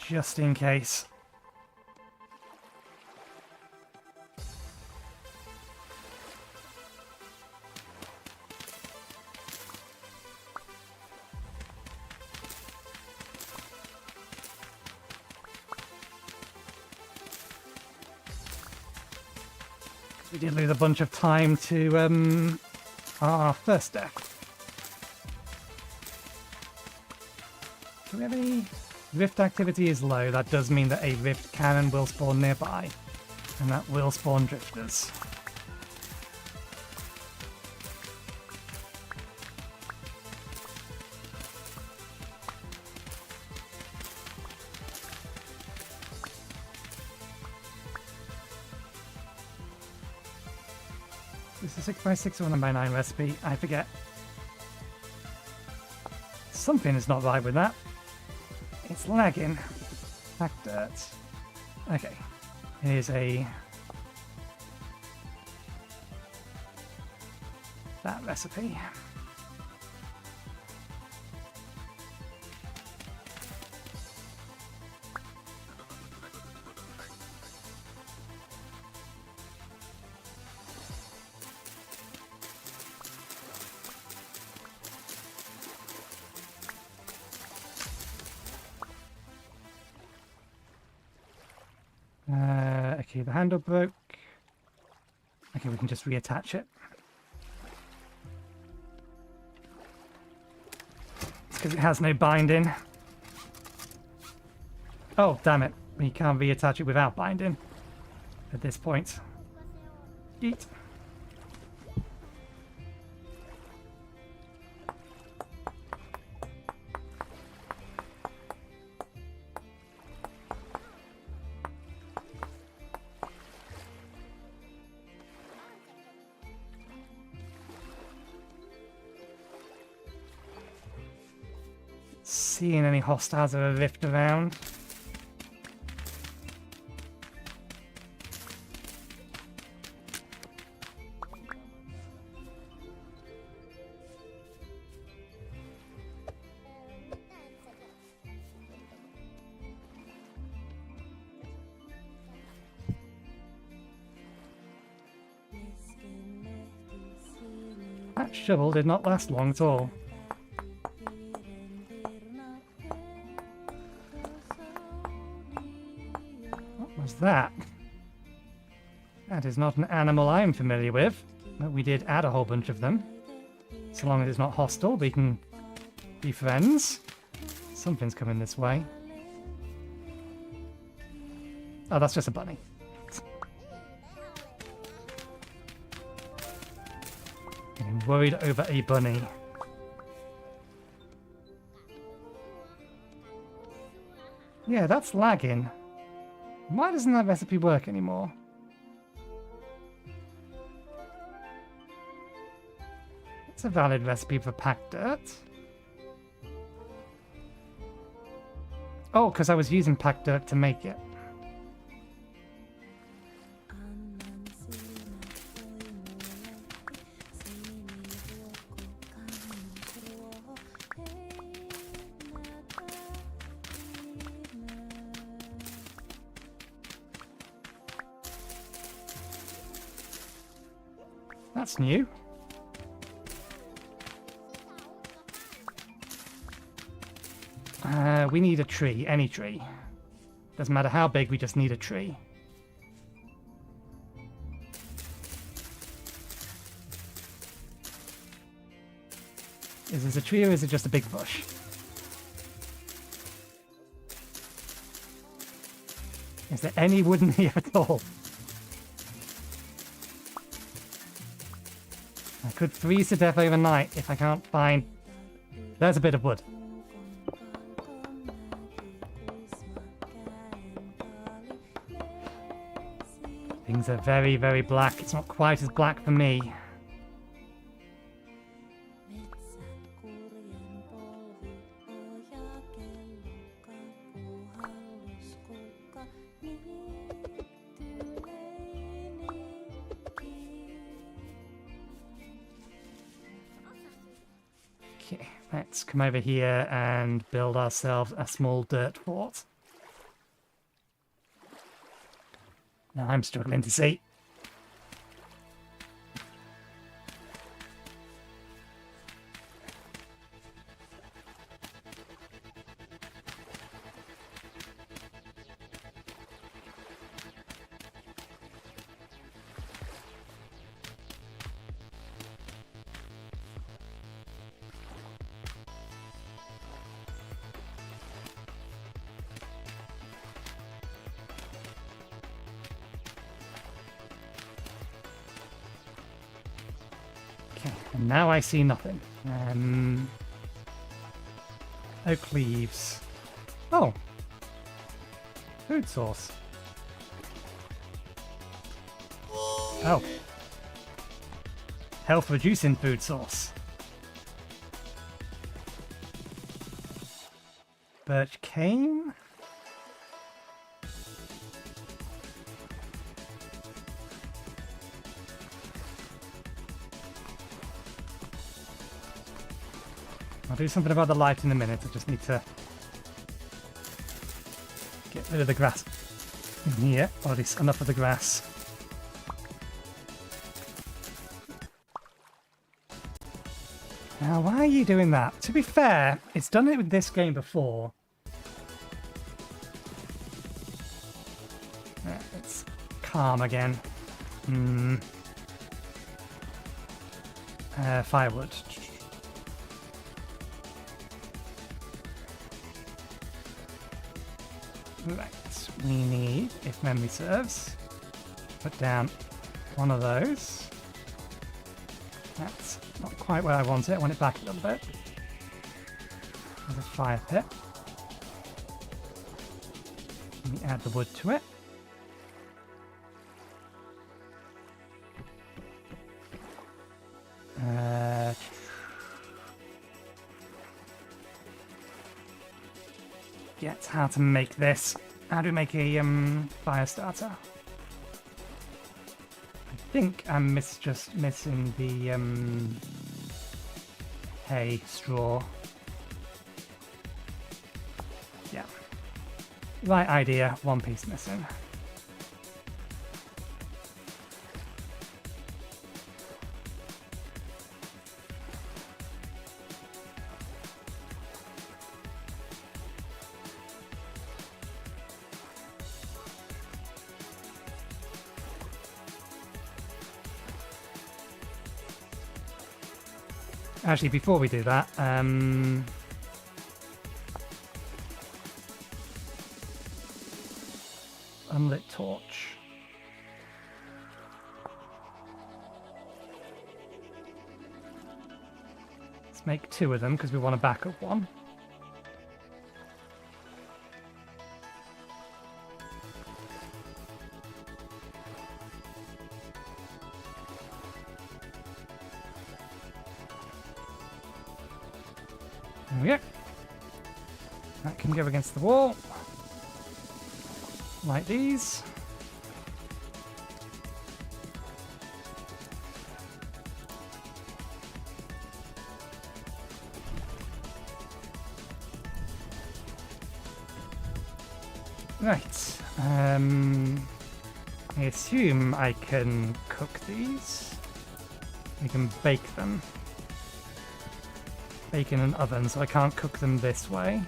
Just in case. We did lose a bunch of time to our first death. Do we have any... Rift activity is low. That does mean that a rift can and will spawn nearby. And that will spawn drifters. This is a 6x6 or 9x9 recipe. I forget. Something is not right with that. It's lagging. Black dirt. Okay. Here's a... that recipe. Okay, the handle broke. Okay, we can just reattach it. It's because it has no binding. Oh, damn it. We can't reattach it without binding at this point. Eat. Seeing any hostiles of a rift around. That shovel did not last long at all. That is not an animal I'm familiar with, but we did add a whole bunch of them. So long as it's not hostile, we can be friends. Something's coming this way. Oh, that's just a bunny. Getting worried over a bunny. Yeah, that's lagging. Why doesn't that recipe work anymore? It's a valid recipe for packed dirt. Oh, because I was using packed dirt to make it. That's new. We need a tree, any tree. Doesn't matter how big, we just need a tree. Is this a tree or is it just a big bush? Is there any wood in here at all? I could freeze to death overnight if I can't find... There's a bit of wood. Things are very, very black. It's not quite as black for me. Okay, let's come over here and build ourselves a small dirt fort. Now I'm struggling to see. Now I see nothing. Oak leaves. Oh! Food source. Oh. Health reducing food source. Birch cane? I'll do something about the light in a minute. I just need to get rid of the grass in here, or at least enough of the grass. Now, why are you doing that? To be fair, it's done it with this game before. It's calm again. Firewood. Right, we need, if memory serves, put down one of those. That's not quite where I want it. I want it back a little bit. There's a fire pit. Let me add the wood to it. Get how to make this. How do we make a fire starter? I think I'm just missing the hay, straw. Yeah. Right idea, one piece missing. Actually, before we do that, unlit torch. Let's make 2 of them because we want a backup one. There we go. That can go against the wall. Like these. Right. I assume I can cook these. I can bake them. Bake in an oven, so I can't cook them this way.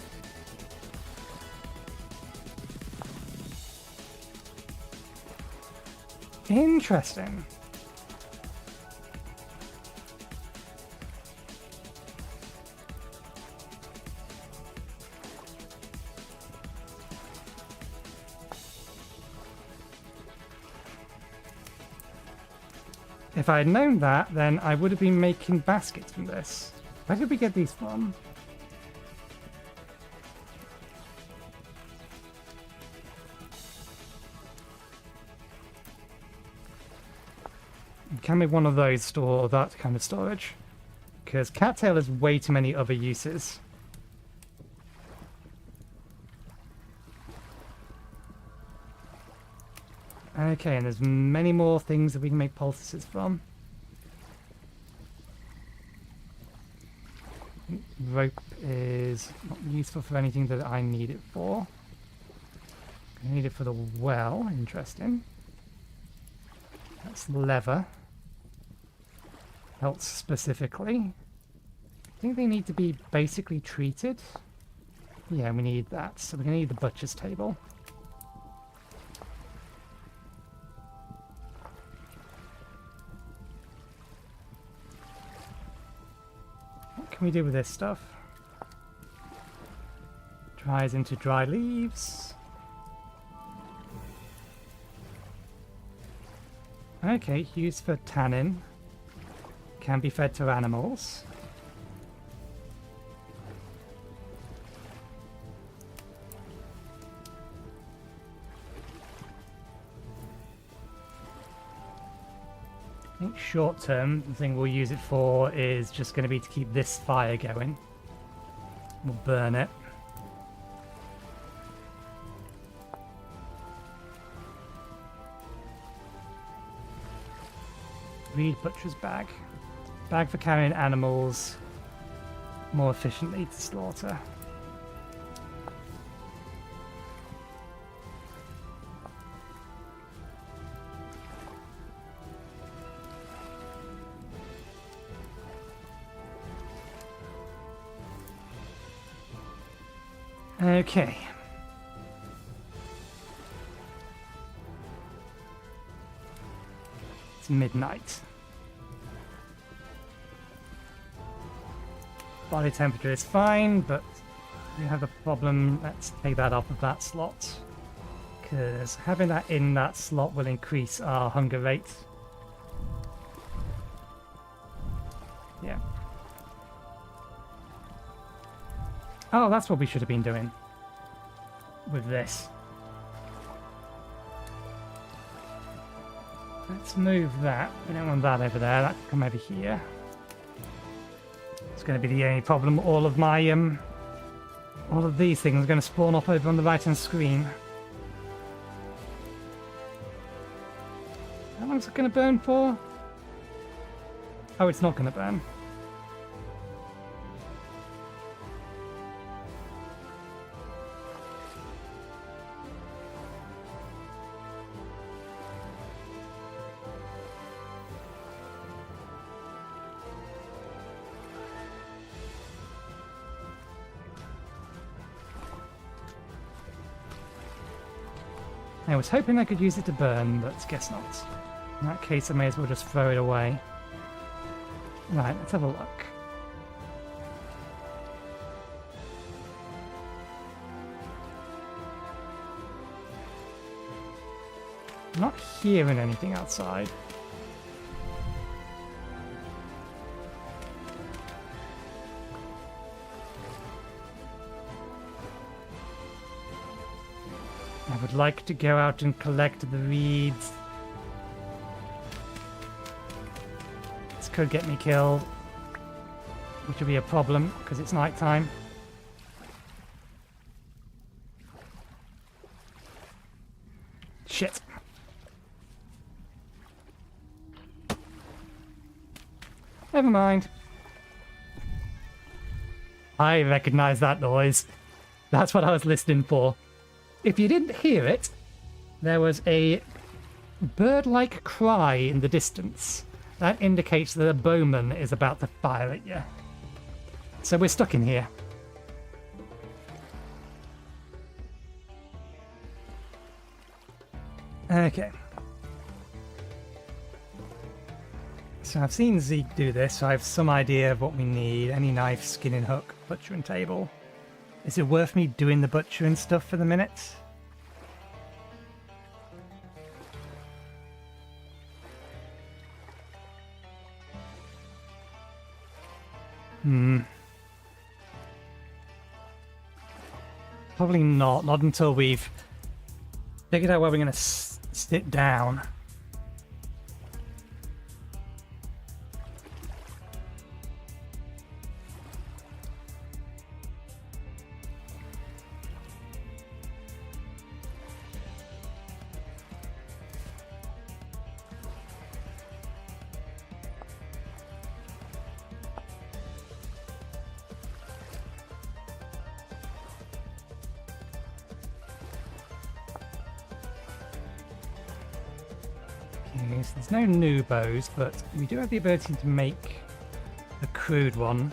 Interesting. If I had known that, then I would have been making baskets from this. Where did we get these from? Can make one of those store that kind of storage? Because cattail has way too many other uses. Okay, and there's many more things that we can make poultices from. Rope is not useful for anything that I need it for. I need it for the well, interesting. That's leather. Health specifically. I think they need to be basically treated. Yeah, we need that. So we're going to need the butcher's table. What can we do with this stuff? Dries into dry leaves. Okay, used for tannin. Can be fed to animals. I think short term, the thing we'll use it for is just going to be to keep this fire going. We'll burn it. Reed butcher's bag. Bag for carrying animals. more efficiently to slaughter. Okay. It's midnight. Body temperature is fine, but we have the problem. Let's take that off of that slot, because having that in that slot will increase our hunger rate. Yeah. Oh, that's what we should have been doing with this. Let's move that. We don't want that over there. That can come over here. It's going to be the only problem. All of these things are going to spawn up over on the right-hand screen. How long is it going to burn for? Oh, it's not going to burn. I was hoping I could use it to burn, but guess not. In that case, I may as well just throw it away. Right, let's have a look. I'm not hearing anything outside. I would like to go out and collect the reeds. This could get me killed, which will be a problem because it's night time. Shit. Never mind. I recognize that noise. That's what I was listening for. If you didn't hear it, there was a bird-like cry in the distance. That indicates that a bowman is about to fire at you. So we're stuck in here. Okay. So I've seen Zeke do this, so I have some idea of what we need. Any knife, skinning hook, butchering table. Is it worth me doing the butchering stuff for the minute? Probably not. Not until we've figured out where we're going to sit down. So there's no new bows, but we do have the ability to make a crude one.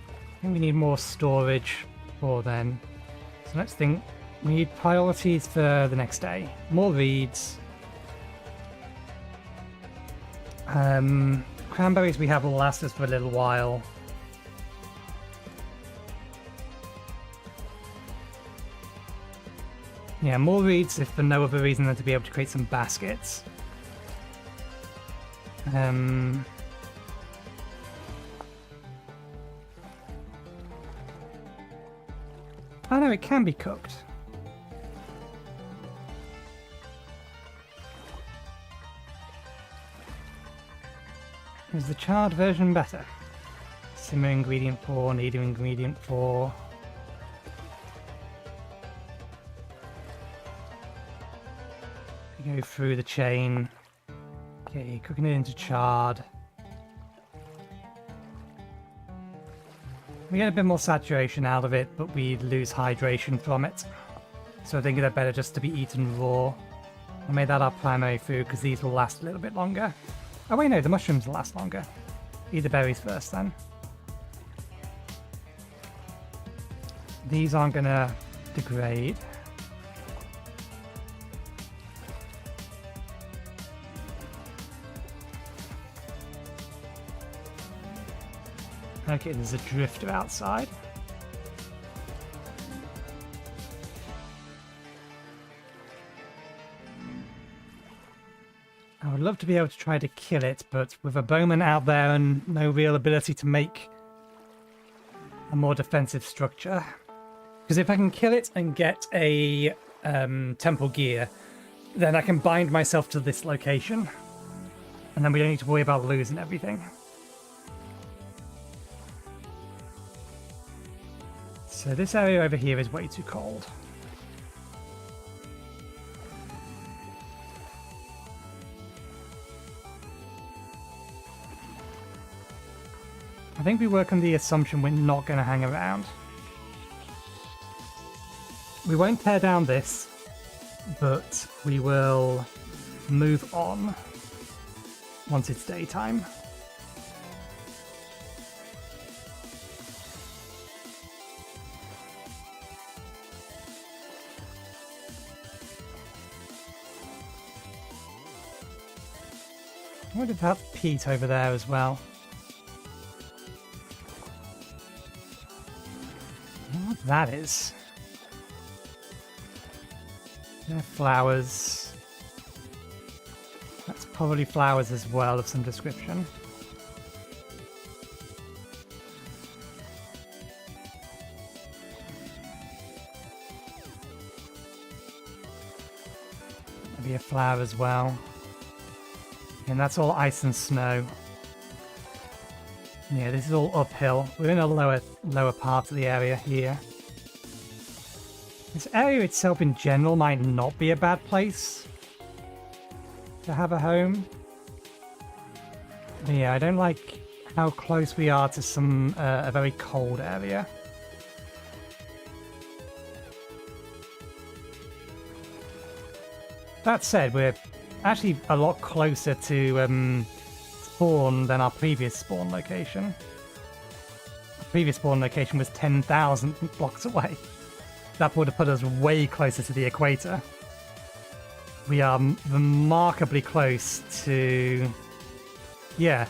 I think we need more storage for then. So let's think. We need priorities for the next day. More reeds. Cranberries we have will last us for a little while. Yeah, more reeds if for no other reason than to be able to create some baskets. Oh no, it can be cooked. Is the charred version better? Simmer ingredient 4, kneading ingredient 4. Go through the chain. Okay, cooking it into charred. We get a bit more saturation out of it, but we lose hydration from it. So I think they're better just to be eaten raw. I made that our primary food because these will last a little bit longer. Oh wait, no, the mushrooms will last longer. Eat the berries first then. These aren't gonna degrade. Okay, there's a drifter outside. I would love to be able to try to kill it, but with a bowman out there and no real ability to make a more defensive structure. Because if I can kill it and get a temple gear, then I can bind myself to this location. And then we don't need to worry about losing everything. So this area over here is way too cold. I think we work on the assumption we're not going to hang around. We won't tear down this, but we will move on once it's daytime. I wonder if that's peat over there as well. I don't know what that is. They're flowers. That's probably flowers as well of some description. Maybe a flower as well. And that's all ice and snow. Yeah, this is all uphill. We're in a lower part of the area here. This area itself in general might not be a bad place to have a home. But yeah, I don't like how close we are to some a very cold area. That said, we're actually a lot closer to spawn than our previous spawn location. Our previous spawn location was 10,000 blocks away. That would have put us way closer to the equator. We are remarkably close to... Yeah.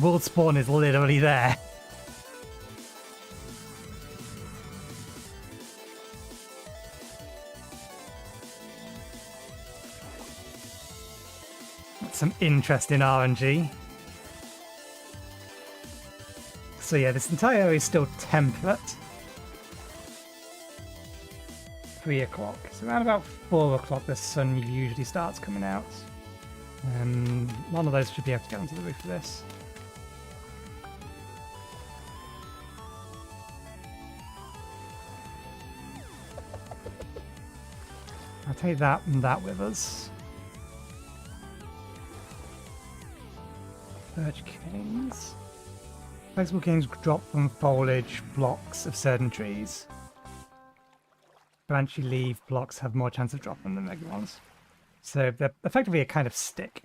World spawn is literally there. Some interesting RNG. So yeah, this entire area is still temperate. 3 o'clock. So around about 4 o'clock the sun usually starts coming out. None of those should be able to get onto the roof of this. I'll take that and that with us. Birch canes. Flexible canes drop from foliage blocks of certain trees. Branchy leaf blocks have more chance of dropping than regular ones. So they're effectively a kind of stick.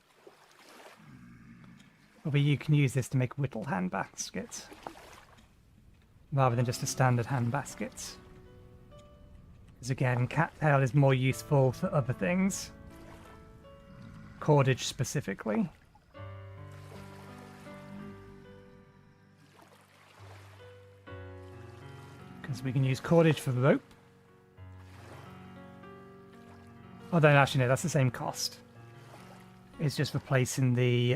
But you can use this to make whittled hand baskets. Rather than just a standard hand basket. Because again, cattail is more useful for other things. Cordage specifically. Because we can use cordage for rope. Although, actually, no, that's the same cost. It's just replacing the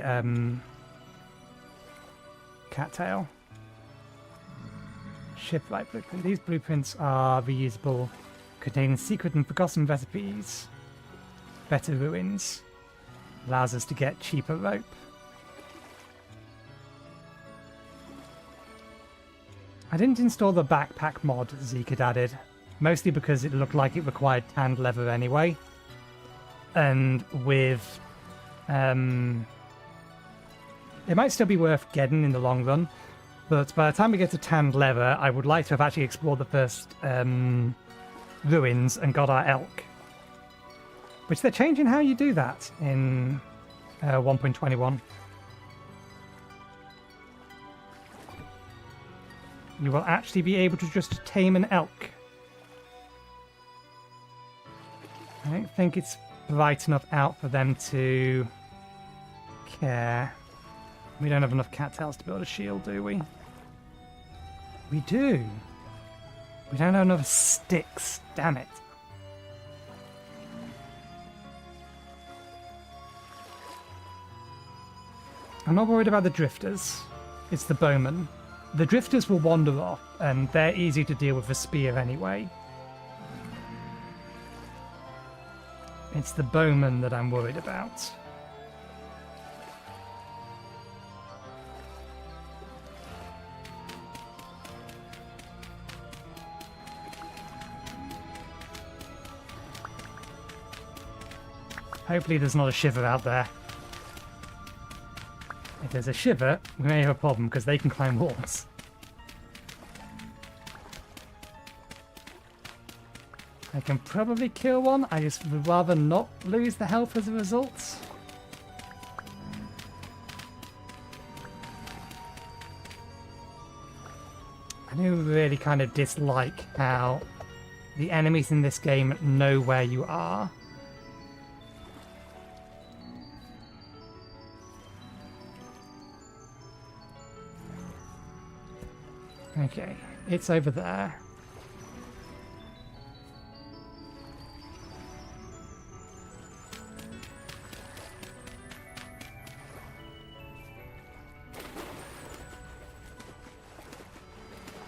cattail. Shipwright blueprint. These blueprints are reusable, containing secret and forgotten recipes. Better ruins. Allows us to get cheaper rope. I didn't install the backpack mod Zeke had added, mostly because it looked like it required tanned leather anyway. And with... it might still be worth getting in the long run, But by the time we get to Tanned Leather, I would like to have actually explored the first ruins and got our elk. Which they're changing how you do that in 1.21. You will actually be able to just tame an elk. I don't think it's bright enough out for them to care. We don't have enough cattails to build a shield, do we? We do. We don't have enough sticks. Damn it. I'm not worried about the drifters. It's the bowmen. The drifters will wander off, and they're easy to deal with a spear anyway. It's the bowmen that I'm worried about. Hopefully there's not a shiver out there. If there's a shiver, we may have a problem because they can climb walls. I can probably kill one, I just would rather not lose the health as a result. I do really kind of dislike how the enemies in this game know where you are. Okay, it's over there.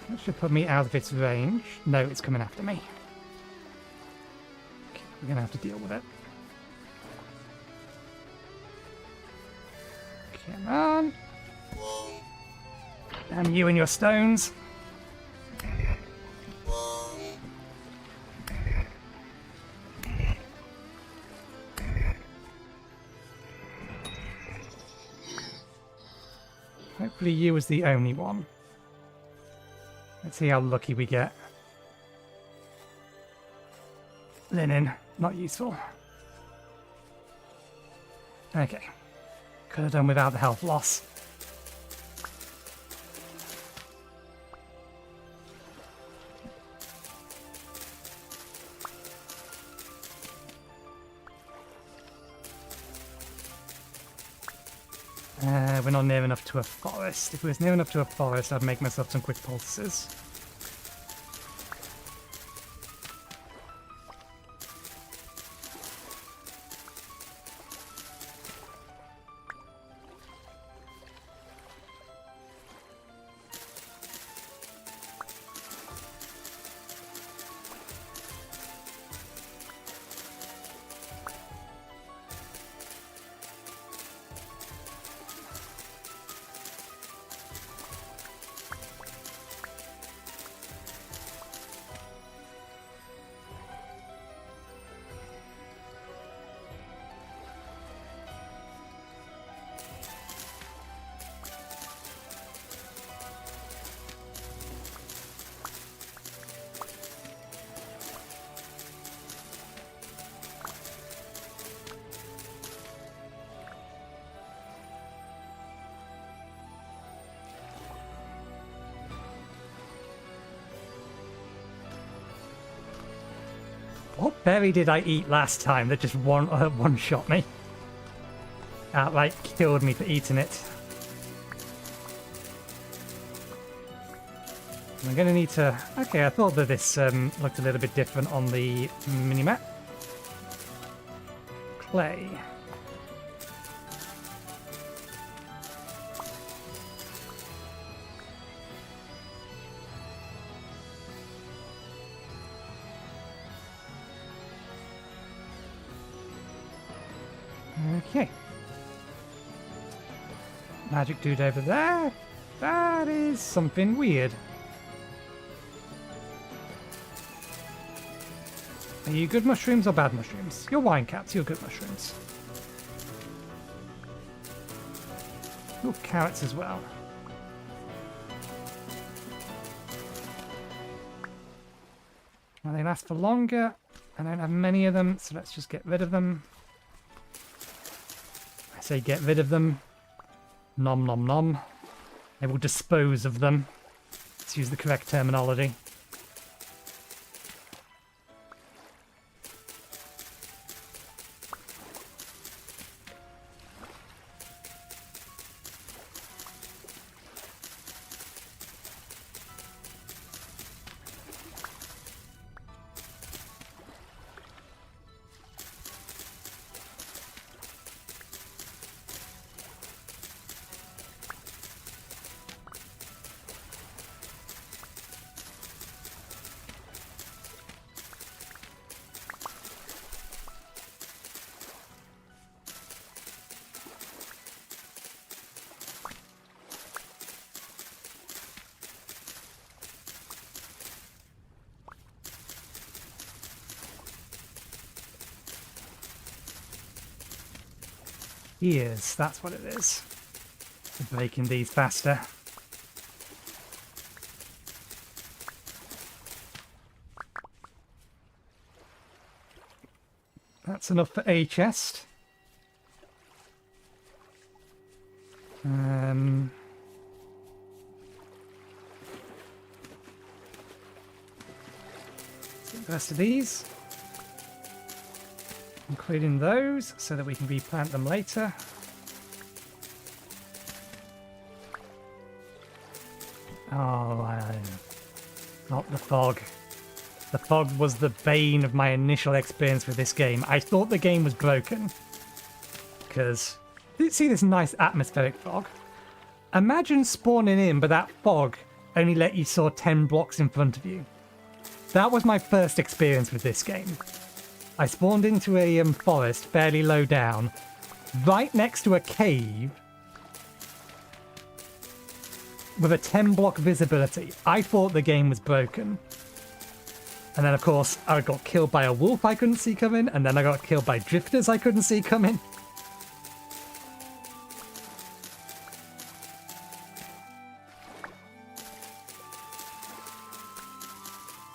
That should put me out of its range. No, it's coming after me. Okay, we're gonna have to deal with it. Come on. Damn you and your stones. Hopefully you was the only one. Let's see how lucky we get. Linen, not useful. Okay. Could have done without the health loss. We're not near enough to a forest. If we was near enough to a forest, I'd make myself some quick pulses. What berry did I eat last time that just one-shot me? Outright killed me for eating it. I'm going to need to... Okay, I thought that this looked a little bit different on the minimap. Clay. Okay. Magic dude over there. That is something weird. Are you good mushrooms or bad mushrooms? You're wine caps, you're good mushrooms. Ooh, carrots as well. Now they last for longer. I don't have many of them, so let's just get rid of them. I say get rid of them. Nom nom nom. I will dispose of them. Let's use the correct terminology. Gears, that's what it is. For breaking these faster. That's enough for a chest. Take the rest of these. Including those, so that we can replant them later. Oh, not the fog. The fog was the bane of my initial experience with this game. I thought the game was broken. Because, see this nice atmospheric fog? Imagine spawning in, but that fog only let you saw 10 blocks in front of you. That was my first experience with this game. I spawned into a forest fairly low down, right next to a cave with a 10-block visibility. I thought the game was broken. And then, of course, I got killed by a wolf I couldn't see coming, and then I got killed by drifters I couldn't see coming.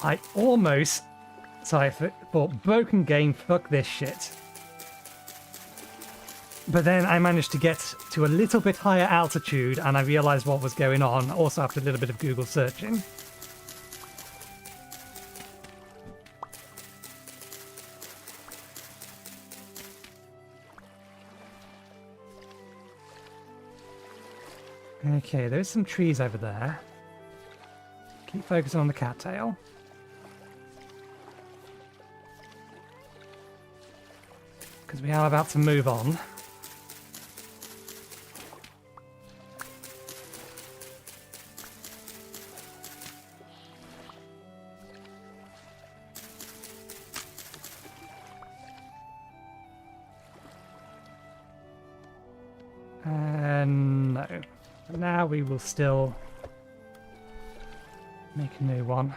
I almost... So I thought, broken game, fuck this shit. But then I managed to get to a little bit higher altitude and I realised what was going on, also after a little bit of Google searching. Okay, there's some trees over there. Keep focusing on the cattail. Because we are about to move on. No. Now we will still make a new one.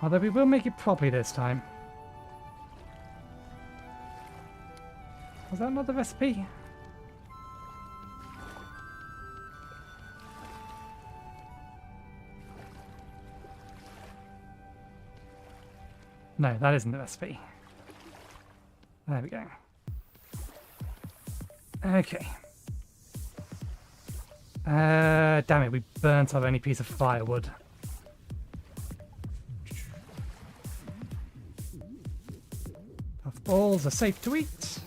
Although we will make it properly this time. Was that another recipe? No, that isn't the recipe. There we go. Okay. Damn it, we burnt our only piece of firewood. Puffballs are safe to eat.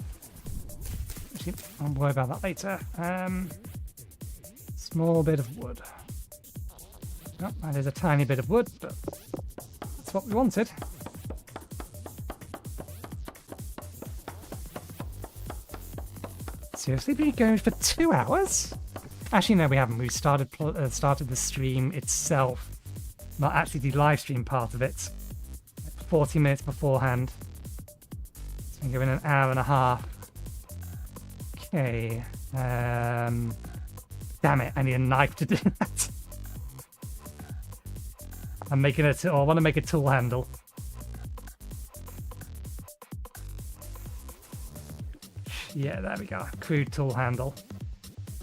Actually, I'll worry about that later. Small bit of wood. Oh, that is a tiny bit of wood, but that's what we wanted. Seriously, been going for 2 hours? Actually, no, we haven't. We started the stream itself, not actually the live stream part of it, 40 minutes beforehand. So we're going an hour and a half. Okay. Damn it! I need a knife to do that. I'm making it. I want to make a tool handle. Yeah, there we go. Crude tool handle.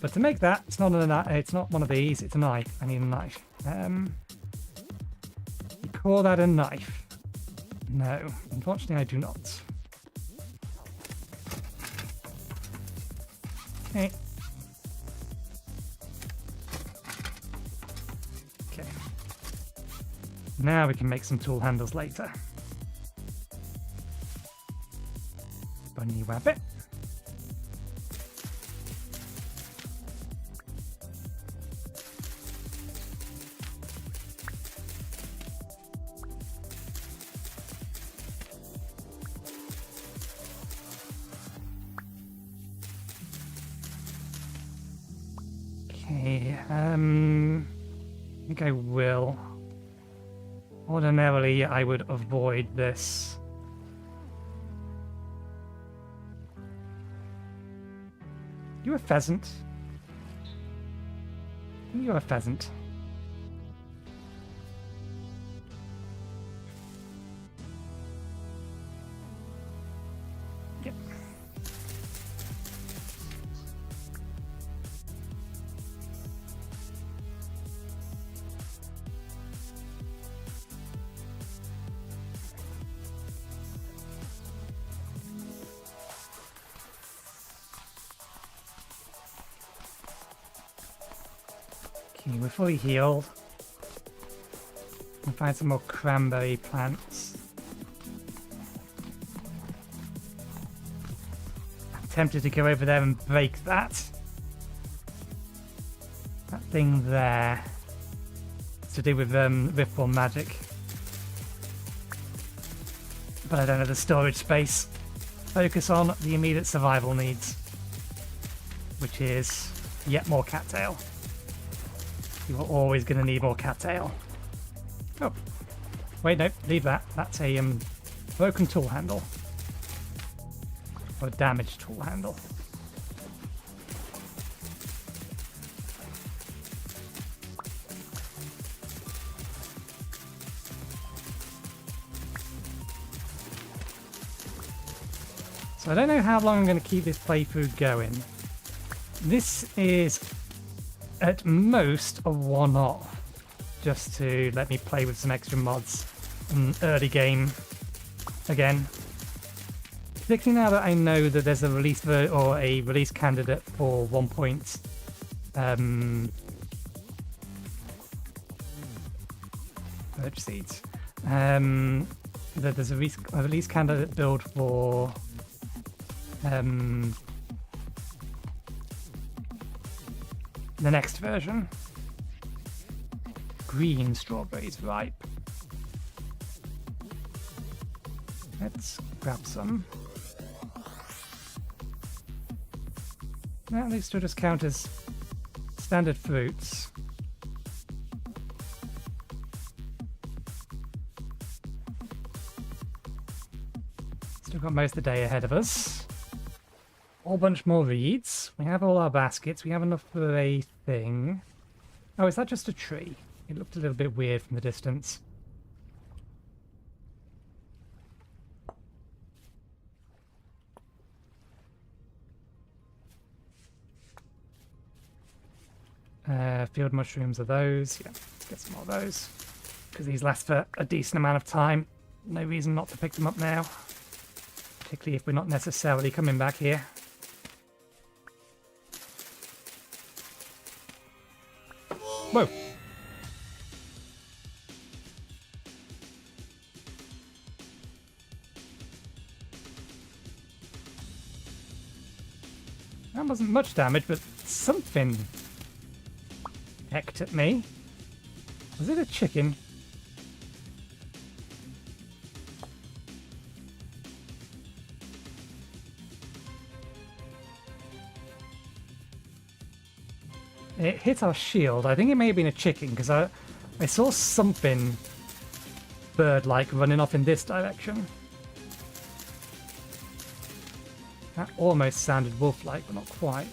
But to make that, it's not one of these. It's a knife. I need a knife. You call that a knife? No, unfortunately, I do not. Okay. Okay. Now we can make some tool handles later. Bunny rabbit. Okay, I think I will. Ordinarily, I would avoid this. You a pheasant? You're a pheasant. Yep. Okay, we're fully healed. We'll find some more cranberry plants. I'm tempted to go over there and break that. That thing there. It's to do with Riftborn magic. But I don't have the storage space. Focus on the immediate survival needs. Which is yet more cattail. You are always going to need more cattail. Oh, wait, no, leave that. That's a broken tool handle. Or a damaged tool handle. So I don't know how long I'm going to keep this playthrough going. This is at most a one-off, just to let me play with some extra mods in early game again. Particularly now that I know that there's a release or a release candidate for 1. Birch seeds. That there's a release candidate build for the next version. Green strawberries ripe. Let's grab some. Well, these still just count as standard fruits. Still got most of the day ahead of us. Whole bunch more reeds. We have all our baskets. We have enough for a thing. Oh, is that just a tree? It looked a little bit weird from the distance. Field mushrooms are those. Yeah, let's get some more of those. Because these last for a decent amount of time. No reason not to pick them up now. Particularly if we're not necessarily coming back here. Whoa! That wasn't much damage, but something hecked at me. Was it a chicken? It hit our shield. I think it may have been a chicken, because I saw something bird-like running off in this direction. That almost sounded wolf-like, but not quite.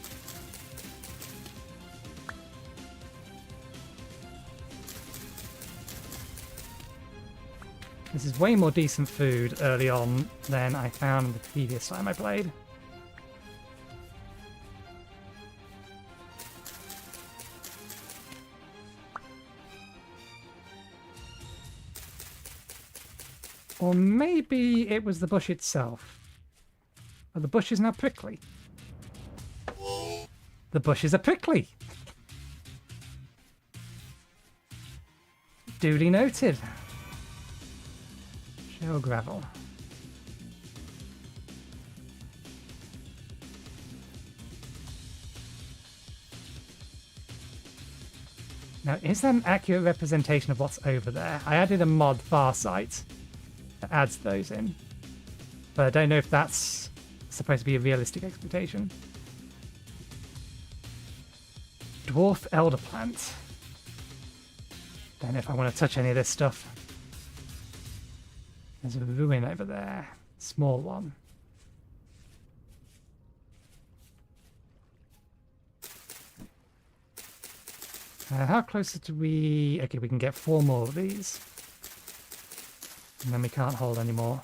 This is way more decent food early on than I found the previous time I played. Or maybe it was the bush itself. But the bush is now prickly. The bushes are prickly. Duly noted. Shell gravel. Now, is that an accurate representation of what's over there? I added a mod Farsight that adds those in. But I don't know if that's supposed to be a realistic expectation. Dwarf elder plant. Don't know if I want to touch any of this stuff. There's a ruin over there. Small one. How close do we... Okay, we can get 4 more of these. And then we can't hold any more.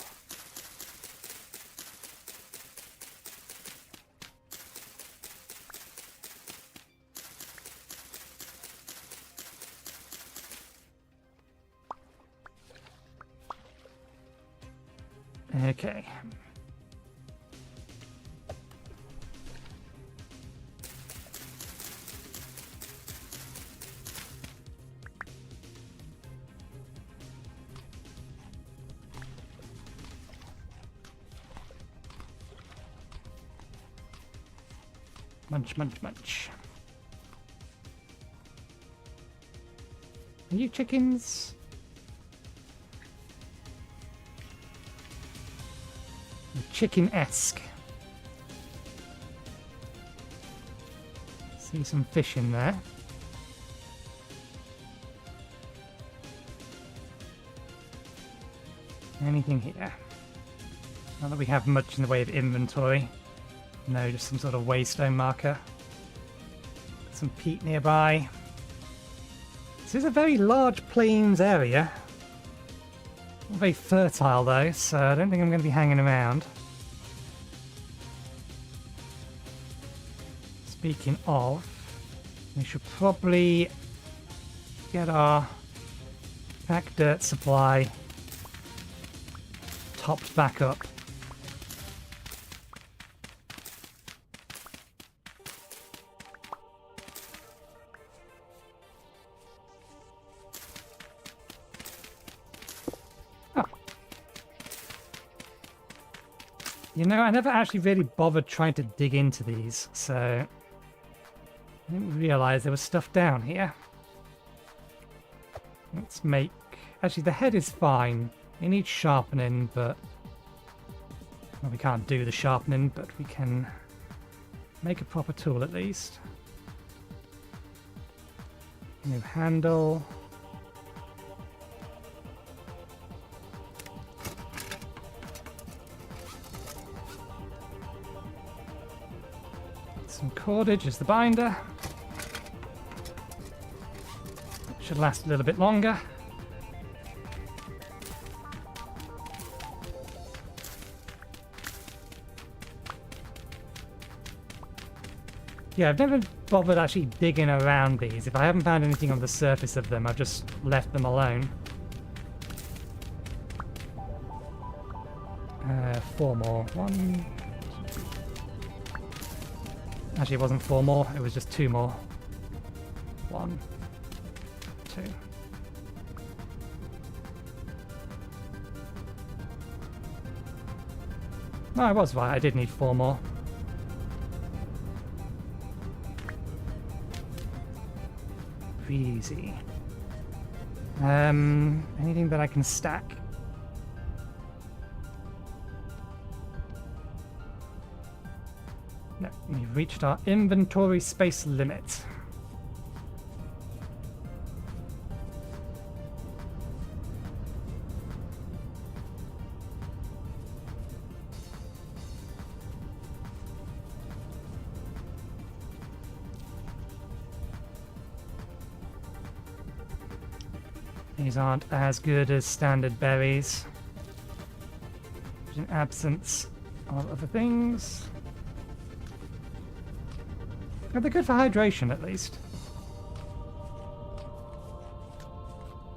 Okay. Munch, munch, munch. Are you chickens? Chicken-esque. See some fish in there. Anything here? Not that we have much in the way of inventory. No, just some sort of waystone marker. Some peat nearby. This is a very large plains area. Not very fertile though, so I don't think I'm going to be hanging around. Speaking of, we should probably get our pack dirt supply topped back up. You know, I never actually really bothered trying to dig into these, so I didn't realise there was stuff down here. Let's make... Actually, the head is fine. It needs sharpening, but... Well, we can't do the sharpening, but we can make a proper tool at least. New handle. Some cordage as the binder. Should last a little bit longer. Yeah, I've never bothered actually digging around these. If I haven't found anything on the surface of them, I've just left them alone. 4 more. 1... Actually, it wasn't 4 more, it was just 2 more. 1, 2. No, I was right, I did need 4 more. Easy. Anything that I can stack? No, we've reached our inventory space limit. These aren't as good as standard berries. In absence of other things. But they're good for hydration, at least.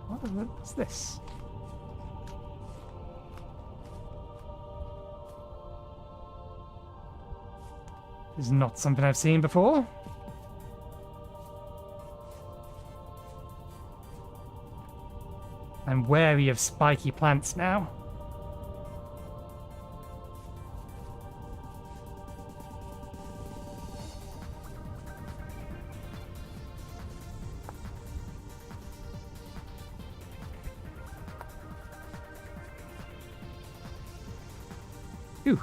What's this? This is not something I've seen before. I'm wary of spiky plants now. Ooh.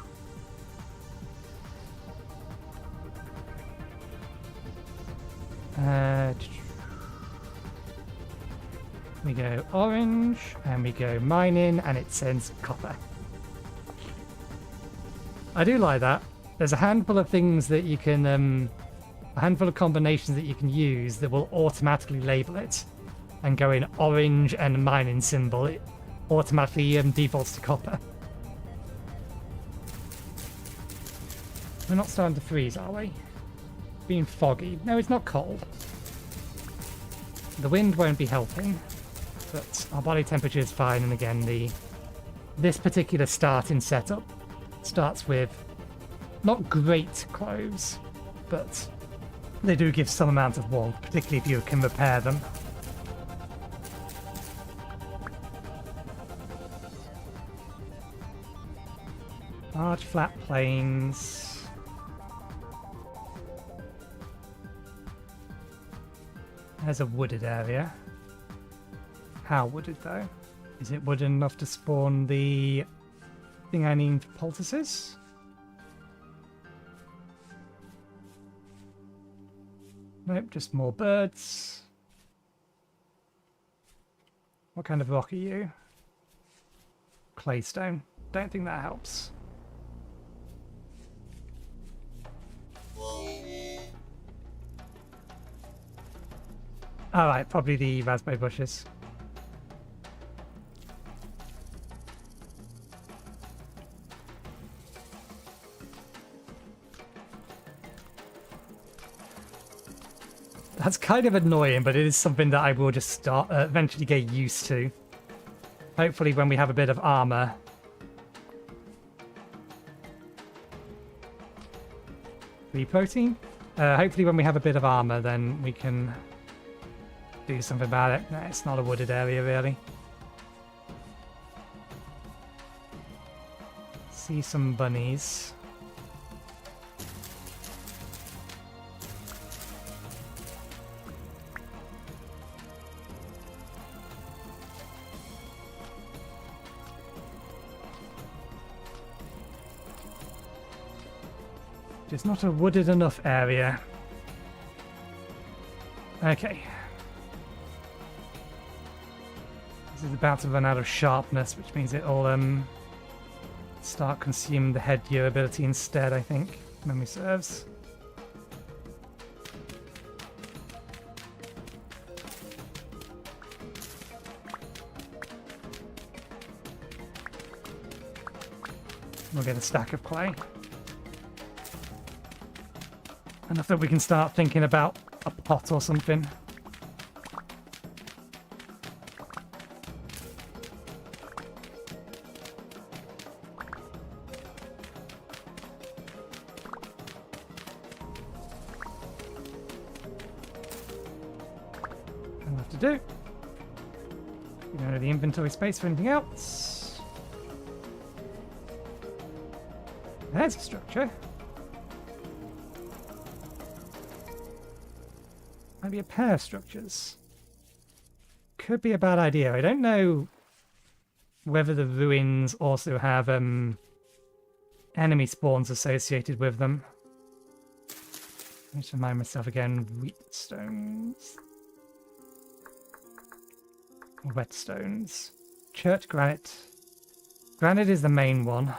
We go orange, and we go mining, and it sends copper. I do like that. There's a handful of things that you can, a handful of combinations that you can use that will automatically label it. And go in orange and mining symbol, it automatically defaults to copper. We're not starting to freeze, are we? Being foggy. No, it's not cold. The wind won't be helping, but our body temperature is fine. And again, this particular starting setup starts with not great clothes, but they do give some amount of warmth, particularly if you can repair them. Large flat plains. There's a wooded area. How wooded though? Is it wooded enough to spawn the thing I need for poultices? Nope, just more birds. What kind of rock are you? Claystone. Don't think that helps. Alright, probably the raspberry bushes. That's kind of annoying, but it is something that I will just eventually get used to. Hopefully when we have a bit of armor. Free protein? Hopefully when we have a bit of armor, then we can do something about it. No, it's not a wooded area, really. See some bunnies. Just not a wooded enough area. Okay. This is about to run out of sharpness, which means it'll start consuming the headgear ability instead, I think. Memory serves. We'll get a stack of clay. Enough that we can start thinking about a pot or something. Enough to do. We don't have the inventory space for anything else. There's a structure. Might be a pair of structures. Could be a bad idea. I don't know whether the ruins also have enemy spawns associated with them. Let me just remind myself again. Wheatstones. Whetstones. Church granite. Granite is the main one.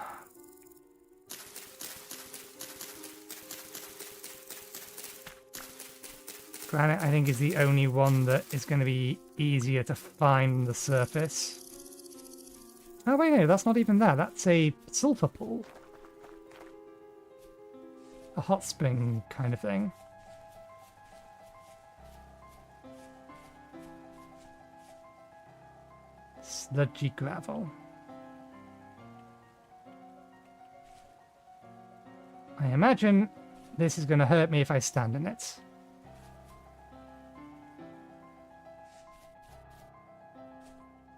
Granite, I think, is the only one that is going to be easier to find on the surface. Oh, wait, no, that's not even that. That's a sulfur pool. A hot spring kind of thing. Sludgy gravel. I imagine this is going to hurt me if I stand in it.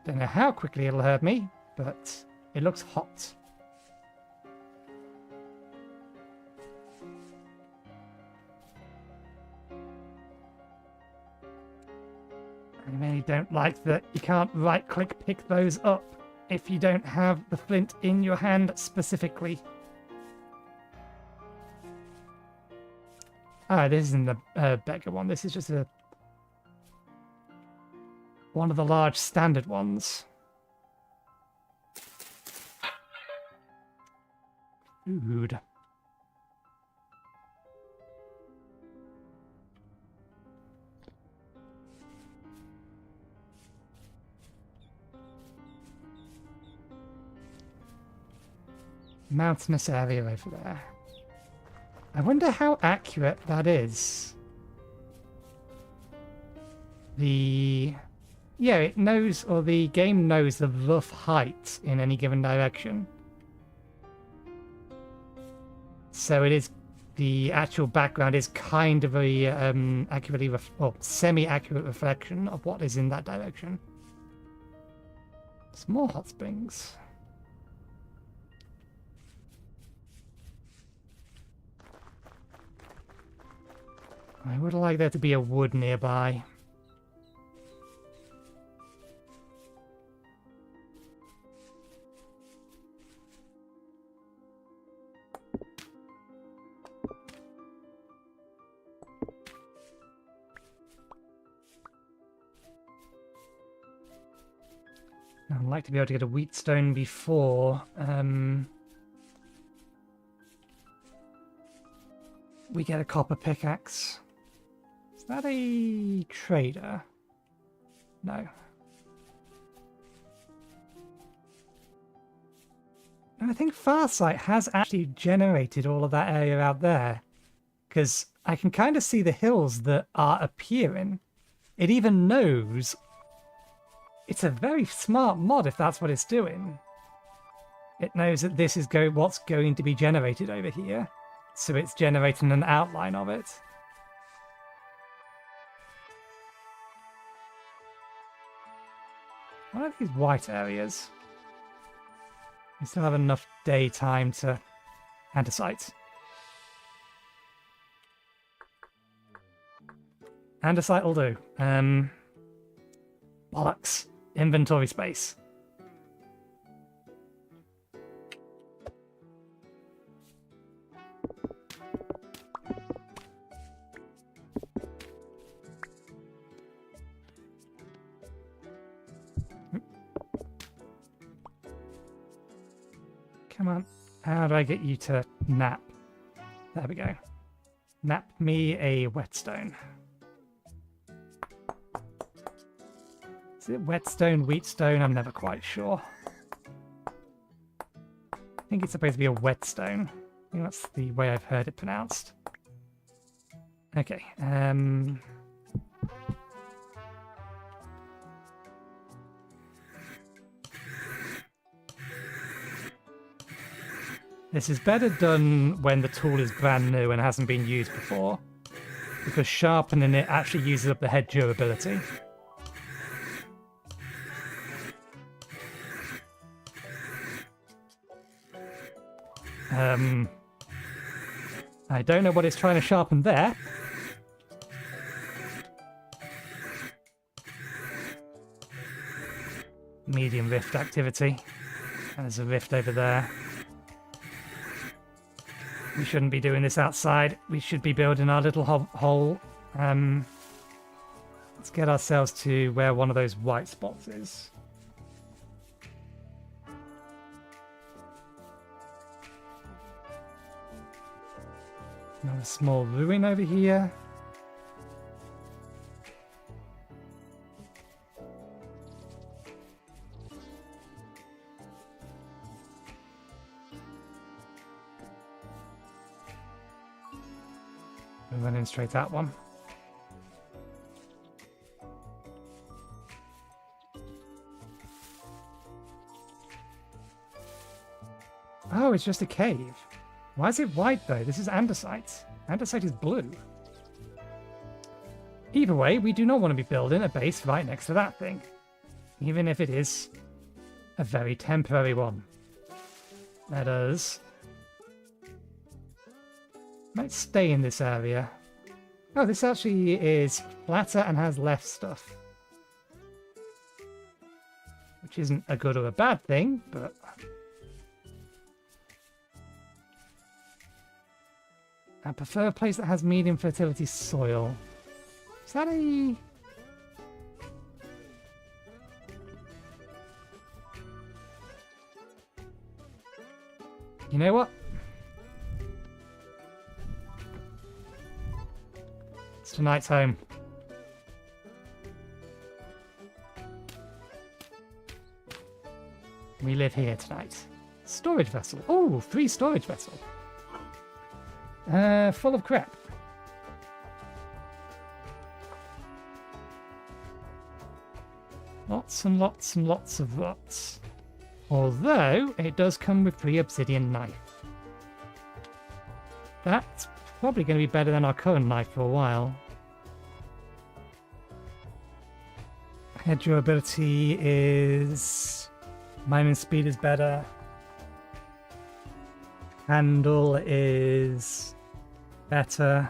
Don't know how quickly it'll hurt me, but it looks hot. I really don't like that you can't right-click pick those up if you don't have the flint in your hand specifically. Ah, this isn't the beggar one. This is just one of the large standard ones. Food. Mountainous area over there. I wonder how accurate that is. Yeah, it knows, or the game knows the rough height in any given direction. So it is, the actual background is kind of a accurately, or semi-accurate reflection of what is in that direction. Some more hot springs. I would like there to be a wood nearby. I'd like to be able to get a wheatstone before we get a copper pickaxe. Is that a trader? No. And I think Farsight has actually generated all of that area out there, because I can kind of see the hills that are appearing. It even knows. It's a very smart mod if that's what it's doing. It knows that this is what's going to be generated over here, so it's generating an outline of it. What are these white areas? We still have enough daytime to andesite. Andesite will do. Bollocks. Inventory space. Come on. How do I get you to nap? There we go. Nap me a whetstone. Is it whetstone, wheatstone? I'm never quite sure. I think it's supposed to be a whetstone. I think that's the way I've heard it pronounced. Okay. This is better done when the tool is brand new and hasn't been used before, because sharpening it actually uses up the head durability. I don't know what it's trying to sharpen there. Medium rift activity. And there's a rift over there. We shouldn't be doing this outside. We should be building our little hole. Let's get ourselves to where one of those white spots is. Another small ruin over here. We're running straight at one. Oh, it's just a cave. Why is it white though? This is andesite. Andesite is blue. Either way, we do not want to be building a base right next to that thing, even if it is a very temporary one. Let us... Let's stay in this area. Oh, this actually is flatter and has less stuff. Which isn't a good or a bad thing, but... I prefer a place that has medium fertility soil. Is that a... You know what? It's tonight's home. We live here tonight. Storage vessel. Oh, 3 storage vessel. Full of crap. Lots and lots and lots of rots. Although, it does come with 3 obsidian knife. That's probably going to be better than our current knife for a while. Head durability is... Mining speed is better. Handle is better.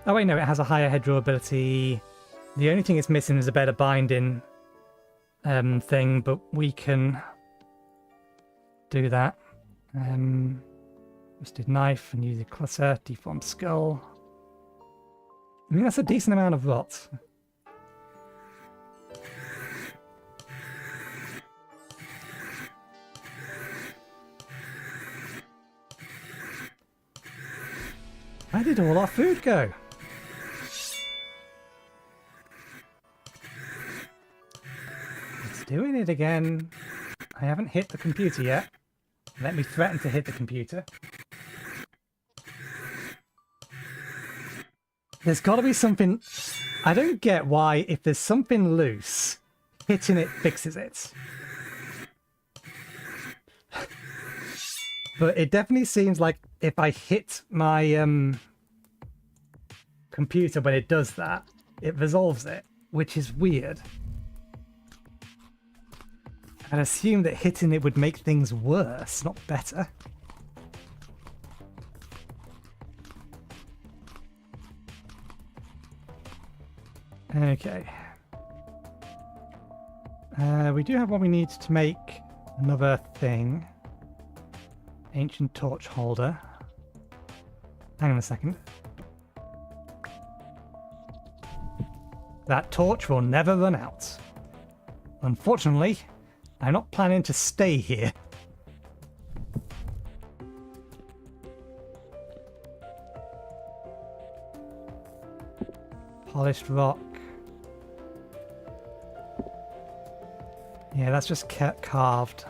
Oh wait, no, it has a higher head durability. The only thing it's missing is a better binding thing, but we can do that. Rusted knife and use a clutter, deformed skull. I mean, that's a decent amount of rot. Where did all our food go? It's doing it again. I haven't hit the computer yet. Let me threaten to hit the computer. There's got to be something... I don't get why, if there's something loose, hitting it fixes it. But it definitely seems like if I hit my computer when it does that, it resolves it, which is weird. I'd assume that hitting it would make things worse, not better. Okay. We do have what we need to make another thing. Ancient torch holder. Hang on a second. That torch will never run out. Unfortunately, I'm not planning to stay here. Polished rock. Yeah, that's just carved.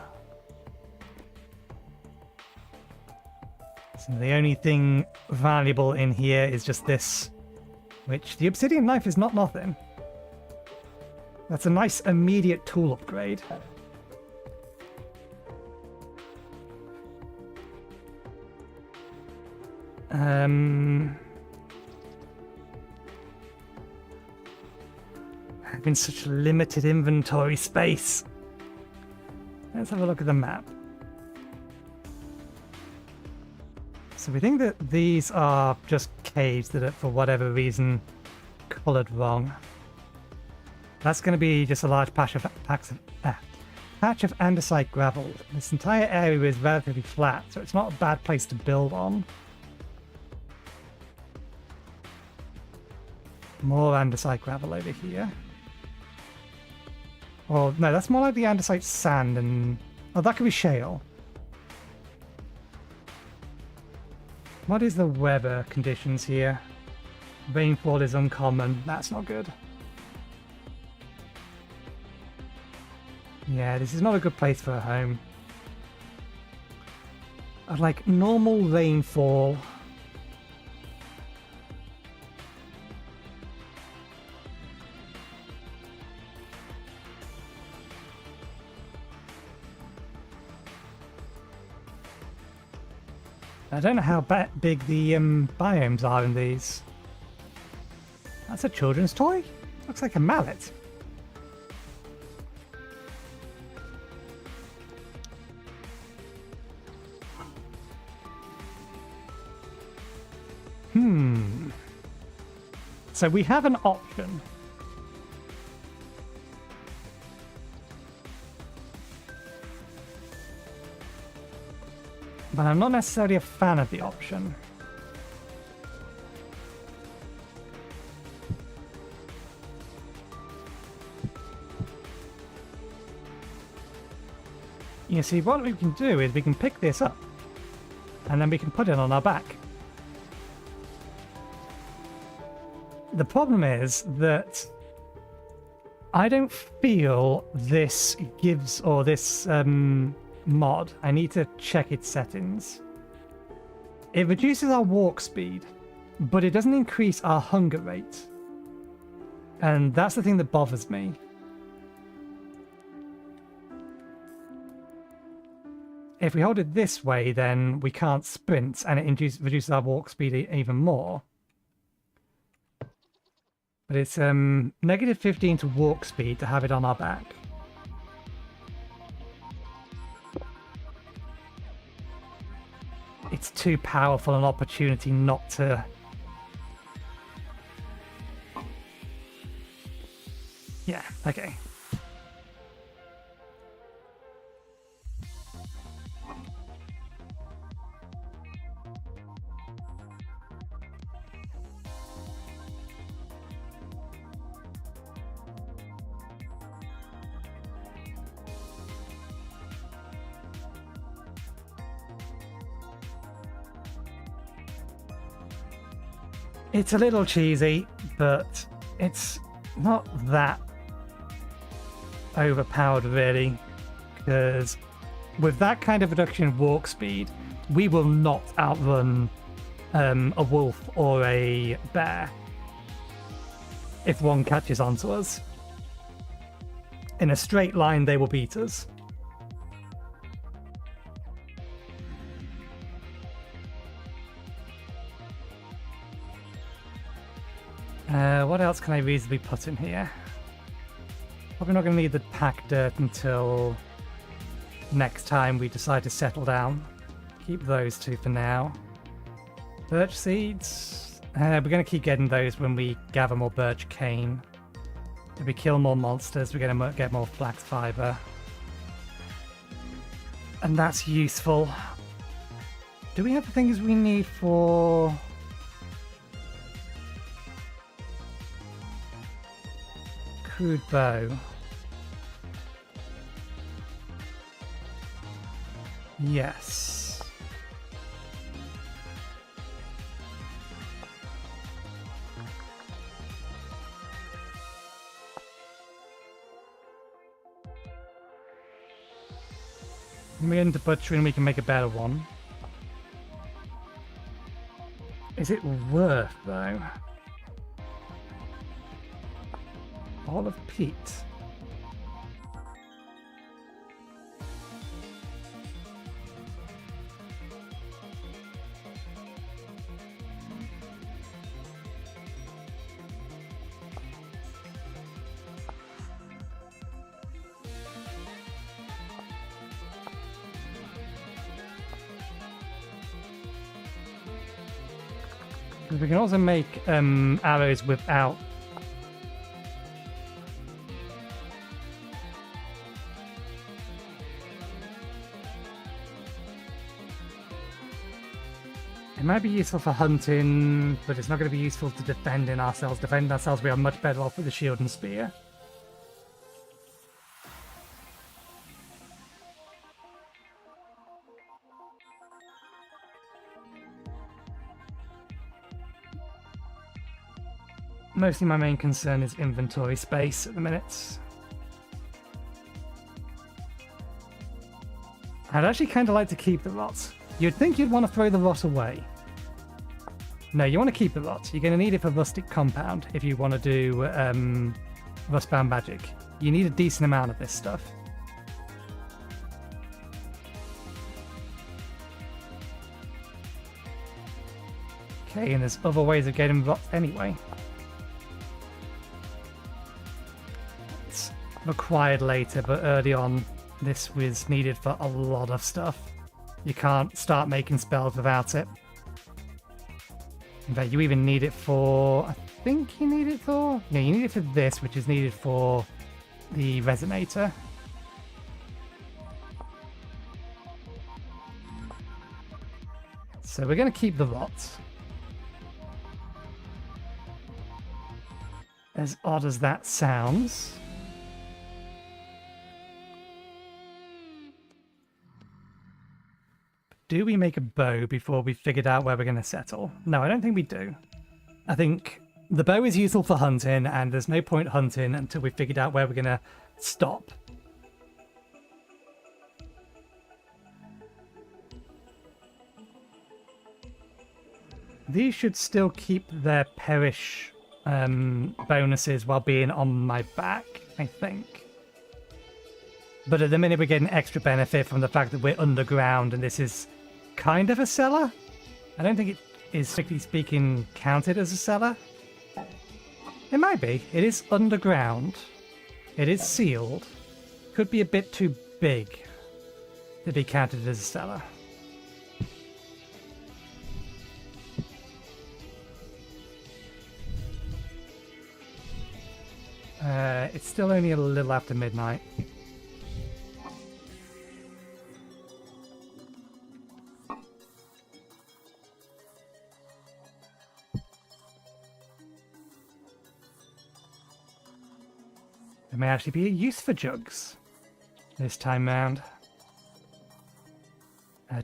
So the only thing valuable in here is just this, which the obsidian knife is not nothing. That's a nice immediate tool upgrade. Having such limited inventory space. Let's have a look at the map. So we think that these are just caves that are, for whatever reason, coloured wrong. That's going to be just a large patch of andesite gravel. This entire area is relatively flat, so it's not a bad place to build on. More andesite gravel over here. Or no, that's more like the andesite sand, and oh, that could be shale. What is the weather conditions here? Rainfall is uncommon. That's not good. Yeah, this is not a good place for a home. I'd like normal rainfall. I don't know how big the biomes are in these. That's a children's toy? Looks like a mallet. So we have an option. But I'm not necessarily a fan of the option. You see, what we can do is we can pick this up and then we can put it on our back. The problem is that I don't feel this gives, or this mod, I need to check its settings. It reduces our walk speed, but it doesn't increase our hunger rate. And that's the thing that bothers me. If we hold it this way, then we can't sprint, and it reduces our walk speed even more. But it's negative 15 to walk speed to have it on our back. It's too powerful an opportunity not to... Yeah, okay. It's a little cheesy, but it's not that overpowered really, because with that kind of reduction in walk speed, we will not outrun a wolf or a bear if one catches onto us. In a straight line, they will beat us. What else can I reasonably put in here? Probably not going to need the pack dirt until next time we decide to settle down. Keep those two for now. Birch seeds. We're going to keep getting those when we gather more birch cane. If we kill more monsters, we're going to get more flax fiber. And that's useful. Do we have the things we need for... crude bow? Yes. When we get into butchering, we can make a better one. Is it worth, though? All of peat. We can also make arrows without it might be useful for hunting, but it's not going to be useful to defending ourselves. Defending ourselves, we are much better off with the shield and spear. Mostly my main concern is inventory space at the minute. I'd actually kind of like to keep the rot. You'd think you'd want to throw the rot away. No, you want to keep the rot. You're going to need it for rustic compound if you want to do rustbound magic. You need a decent amount of this stuff. Okay, and there's other ways of getting rocks anyway. It's required later, but early on this was needed for a lot of stuff. You can't start making spells without it. In fact, you even need it for... I think you need it for... Yeah, you need it for this, which is needed for the resonator. So we're going to keep the rot. As odd as that sounds. Do we make a bow before we figured out where we're going to settle? No, I don't think we do. I think the bow is useful for hunting, and there's no point hunting until we figured out where we're going to stop. These should still keep their perish bonuses while being on my back, I think. But at the minute we're getting extra benefit from the fact that we're underground and this is kind of a cellar. I don't think it is, strictly speaking, counted as a cellar. It might be. It is underground. It is sealed. Could be a bit too big to be counted as a cellar. It's still only a little after midnight. There may actually be a use for jugs this time round.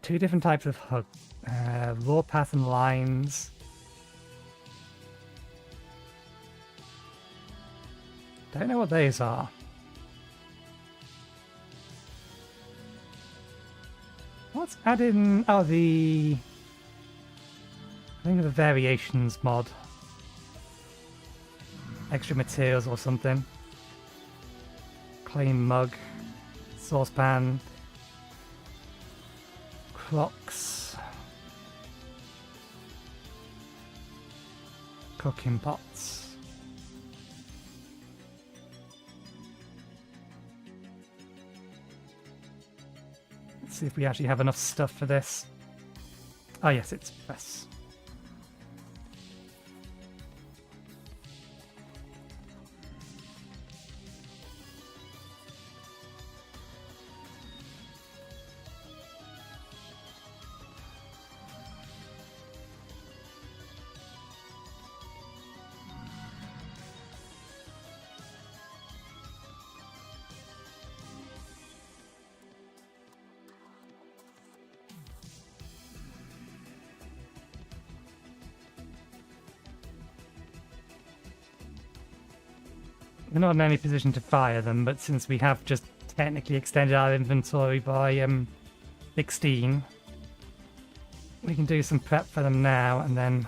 Two different types of hug. Raw path and lines. Don't know what these are. What's adding... Oh, I think the variations mod. Extra materials or something. Clay mug. Saucepan. Crocs. Cooking pots. See if we actually have enough stuff for this. Oh yes, it's press. We're not in any position to fire them, but since we have just technically extended our inventory by 16, we can do some prep for them now and then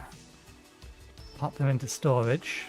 pop them into storage.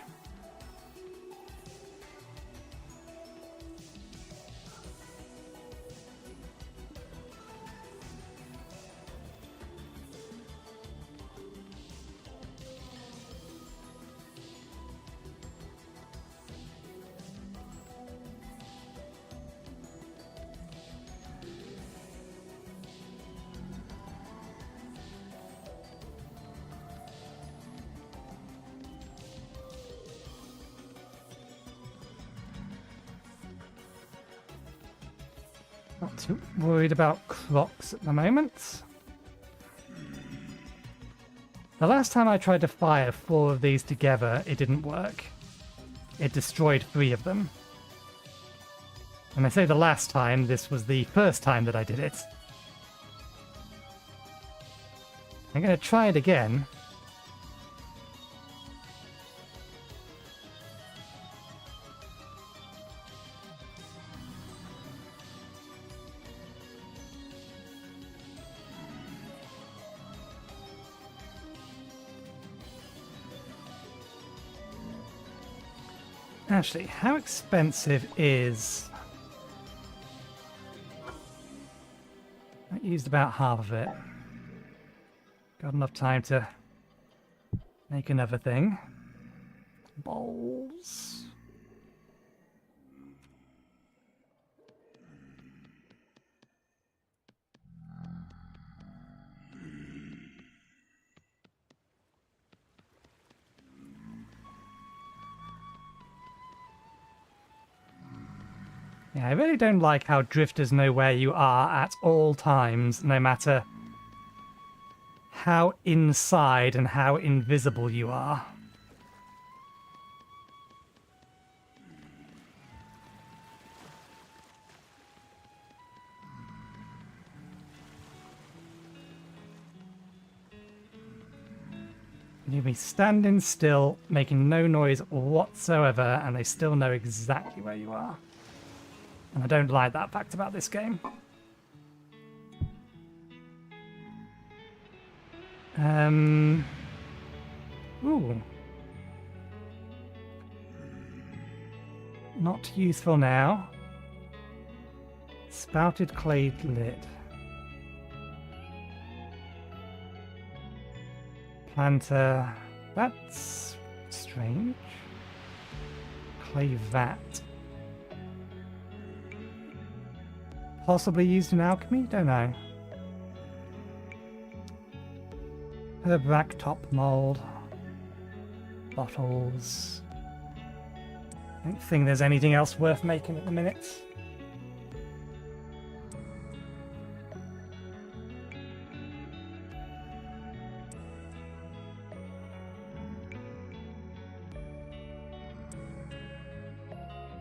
Not too worried about clocks at the moment. The last time I tried to fire 4 of these together, it didn't work. It destroyed 3 of them. And I say the last time, this was the first time that I did it. I'm going to try it again. Actually, how expensive is... I used about half of it. Got enough time to Make another thing. Bowls. Yeah, I really don't like how drifters know where you are at all times, no matter how inside and how invisible you are. You'll be standing still, making no noise whatsoever, and they still know exactly where you are. And I don't like that fact about this game. Ooh. Not useful now. Spouted clay lid. Planter. That's strange. Clay vat. Possibly used in alchemy? Don't know. Herb top mold. Bottles. I don't think there's anything else worth making at the minute.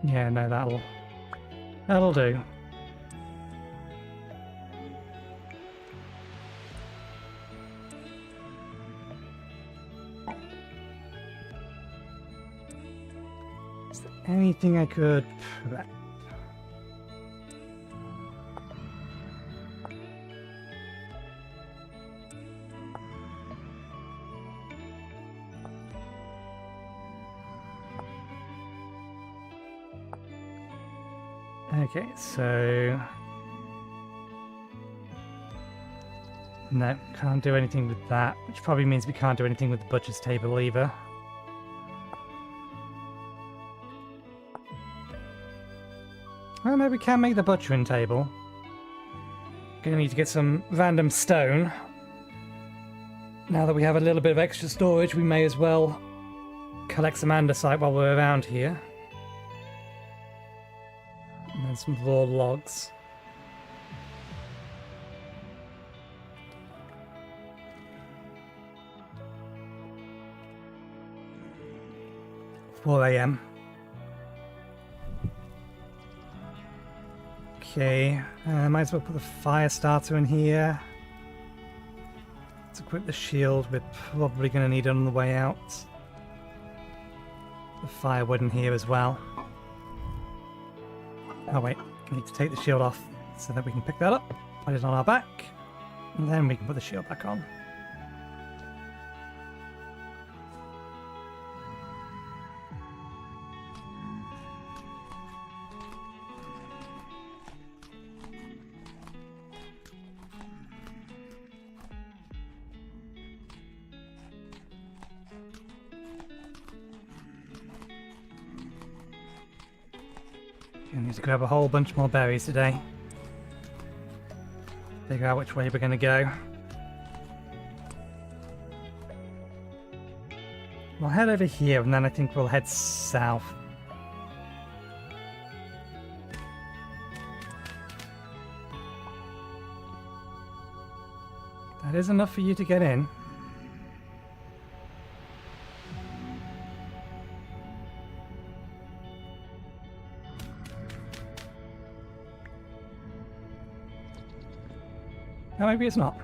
Yeah, no, that'll do. Is there anything I could prep? Okay, so... No, can't do anything with that, which probably means we can't do anything with the butcher's table either. Oh no, we can make the butchering table. Gonna need to get some random stone. Now that we have a little bit of extra storage, we may as well collect some andesite while we're around here. And then some raw logs. "4 AM. Okay, might as well put the fire starter in here. Let's equip the shield, we're probably going to need it on the way out. The firewood in here as well. Oh wait, we need to take the shield off so that we can pick that up, put it on our back, and then we can put the shield back on. I need to grab a whole bunch more berries today. Figure out which way we're going to go. We'll head over here and then I think we'll head south. That is enough for you to get in. No, maybe it's not.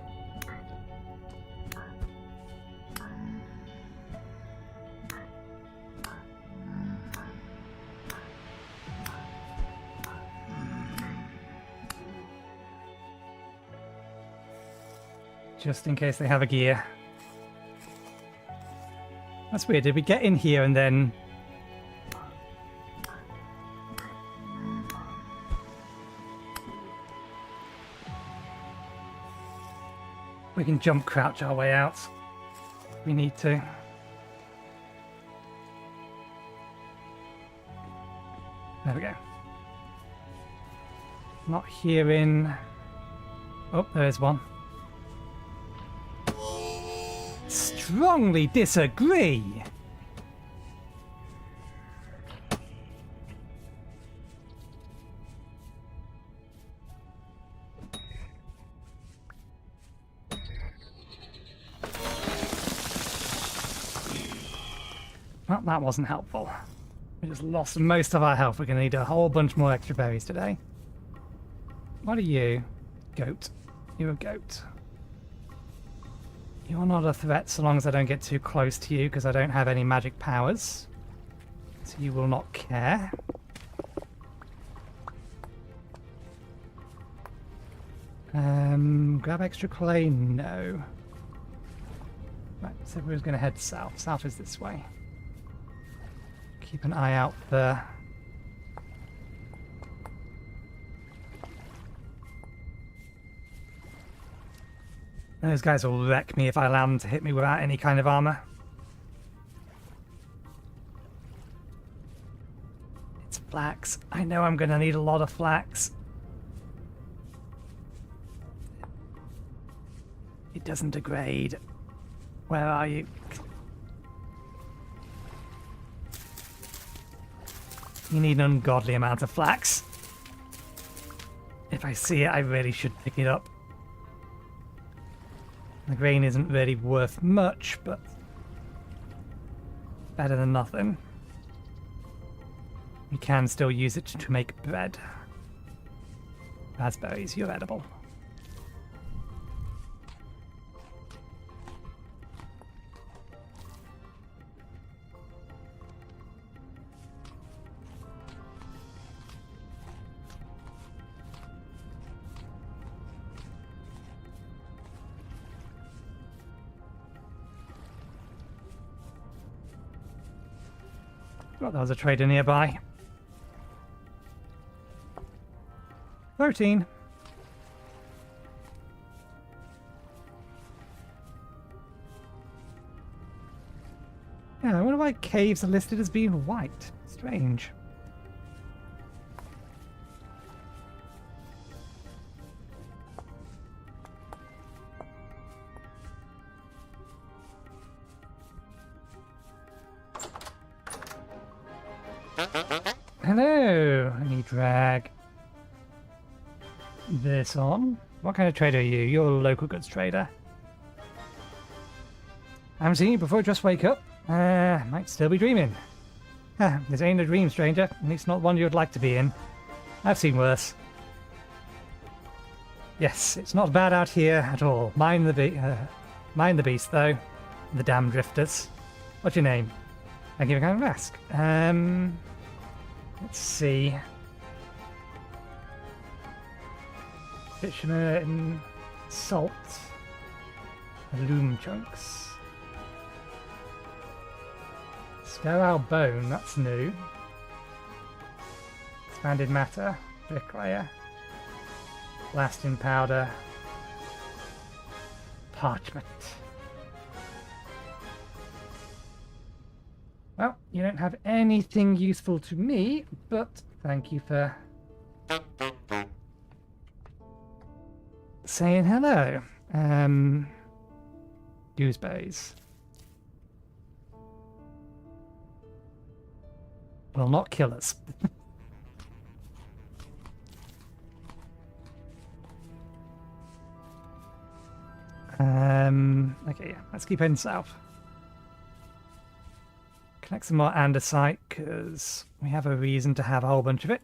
Just in case they have a gear. That's weird. Did we get in here and then... We can jump crouch our way out if we need to. There we go. Not hearing... Oh, there is one. Strongly disagree! Well, that wasn't helpful. We just lost most of our health. We're going to need a whole bunch more extra berries today. What are you? Goat. You're a goat. You're not a threat so long as I don't get too close to you, because I don't have any magic powers. So you will not care. Grab extra clay? No. Right, so we're going to head south. South is this way. Keep an eye out for... Those guys will wreck me if I allow them to hit me without any kind of armor. It's flax. I know I'm going to need a lot of flax. It doesn't degrade. Where are you? You need an ungodly amount of flax. If I see it, I really should pick it up. The grain isn't really worth much, but better than nothing. We can still use it to make bread. Raspberries, you're edible. Thought there was a trader nearby. 13. Yeah, I wonder why caves are listed as being white. Strange. Hello! Let me drag this on. What kind of trader are you? You're a local goods trader. I haven't seen you before, just wake up. Might still be dreaming. This ain't a dream, stranger. At least not one you'd like to be in. I've seen worse. Yes, it's not bad out here at all. Mind the beast, though. The damn drifters. What's your name? Thank you for coming to ask. Let's see. Bitumen, salt, loom chunks. Sterile bone, that's new. Expanded matter, bricklayer, blasting powder, parchment. Well, you don't have anything useful to me, but thank you for saying hello. Gooseberries. Will not kill us. Okay, yeah, let's keep heading south. Collect some more andesite, because we have a reason to have a whole bunch of it.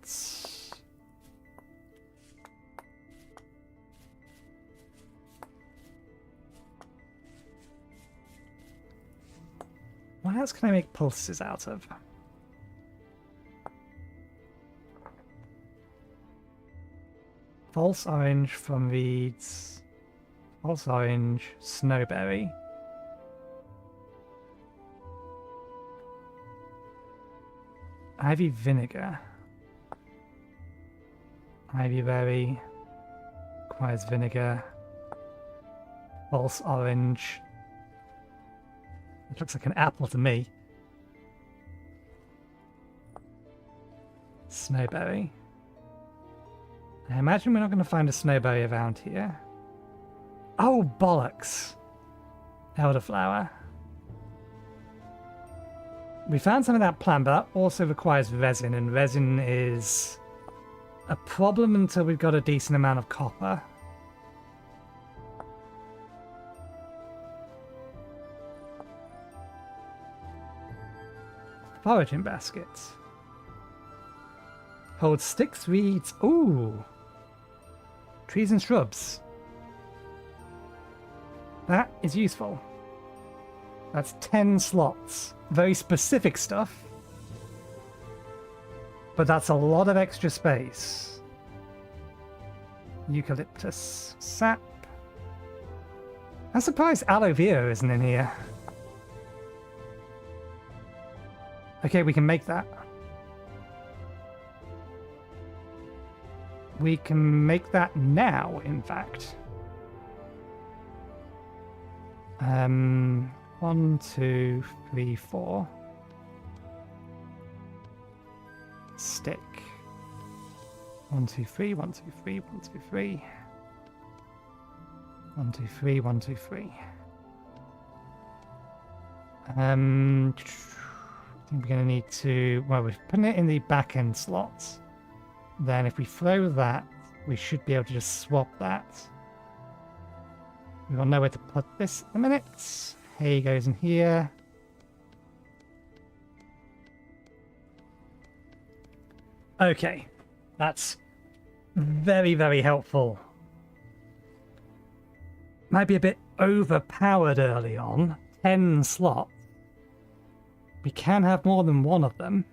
What else can I make pulses out of? False orange from reeds. False orange, snowberry. Ivy vinegar. Ivy berry. Requires vinegar. False orange. It looks like an apple to me. Snowberry. I imagine we're not going to find a snowberry around here. Oh, bollocks. Elderflower. We found some of that plant, but that also requires resin, and resin is a problem until we've got a decent amount of copper. Foraging baskets. Hold sticks, reeds. Ooh. Trees and shrubs. That is useful. That's 10 slots. Very specific stuff. But that's a lot of extra space. Eucalyptus sap. I'm surprised aloe vera isn't in here. Okay, we can make that. We can make that now, in fact. 1, 2, 3, 4. Stick. 1, 2, 3, 1, 2, 3, 1, 2, 3. 1, 2, 3, 1, 2, 3. I think we're going to need to... Well, we're putting it in the back end slots. Then if we throw that, we should be able to just swap that. We'll know where to put this in a minute. Hay goes in here. Okay, that's very, very helpful. Might be a bit overpowered early on. 10 slots. We can have more than one of them.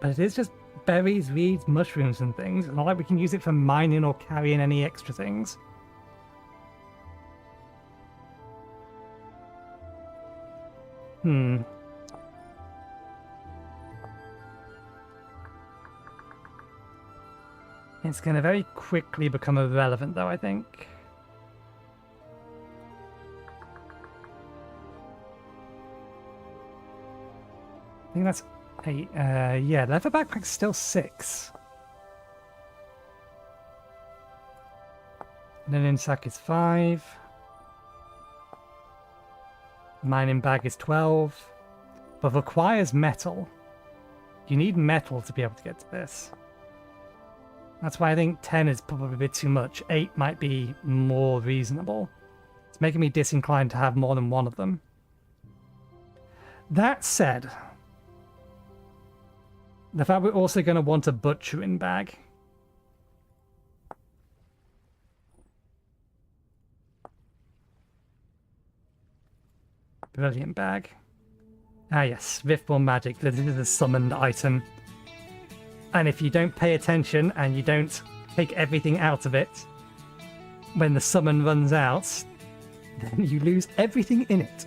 But it is just berries, reeds, mushrooms and things. It's not like we can use it for mining or carrying any extra things. It's going to very quickly become irrelevant though, I think. I think that's 8. Yeah, leather backpack's still 6. Linen sack is 5. Mining bag is 12. But requires metal. You need metal to be able to get to this. That's why I think 10 is probably a bit too much. 8 might be more reasonable. It's making me disinclined to have more than one of them. That said, the fact we're also going to want a butchering bag. Brilliant bag. Ah yes, Riftborn Magic. This is a summoned item. And if you don't pay attention and you don't take everything out of it, when the summon runs out, then you lose everything in it.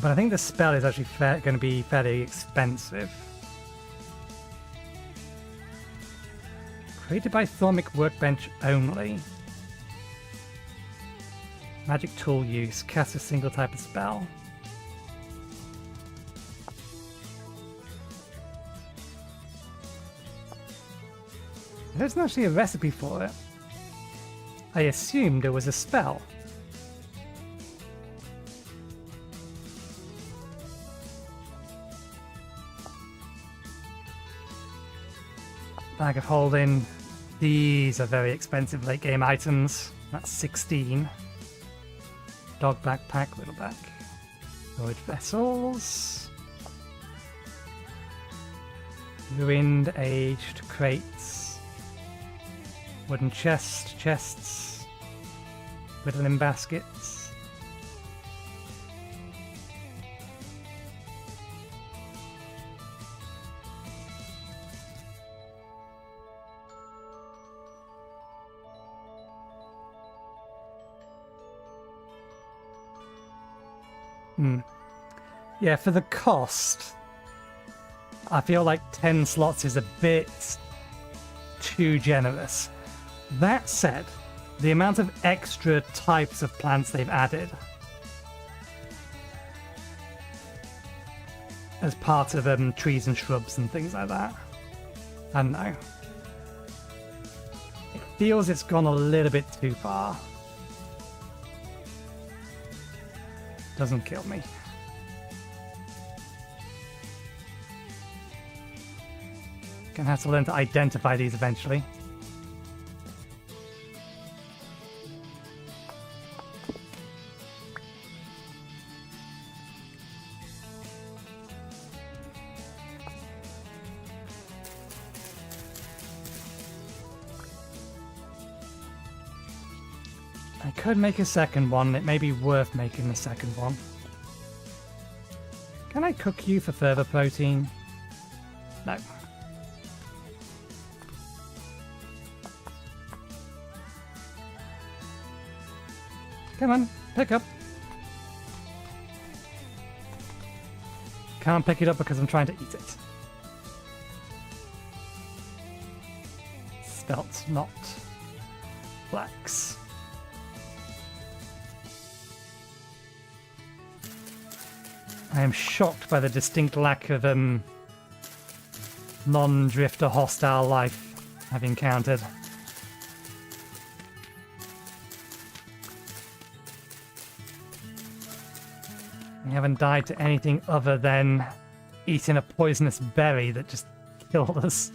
But I think the spell is actually going to be fairly expensive. Created by Thormic Workbench only. Magic tool use. Cast a single type of spell. There isn't actually a recipe for it. I assumed it was a spell. Bag of holding. These are very expensive late game items. That's 16. Dog backpack, little back. Void vessels. Ruined, aged crates. Wooden chests. Whittling baskets. Yeah, for the cost, I feel like 10 slots is a bit too generous. That said, The amount of extra types of plants they've added as part of trees and shrubs and things like that. I don't know. It feels it's gone a little bit too far. Doesn't kill me. Gonna have to learn to identify these eventually. I could make a second one. It may be worth making the second one. Can I cook you for further protein? No. Come on, pick up. Can't pick it up because I'm trying to eat it. Spelt not flax. I am shocked by the distinct lack of non-drifter hostile life I've encountered. We haven't died to anything other than eating a poisonous berry that just killed us.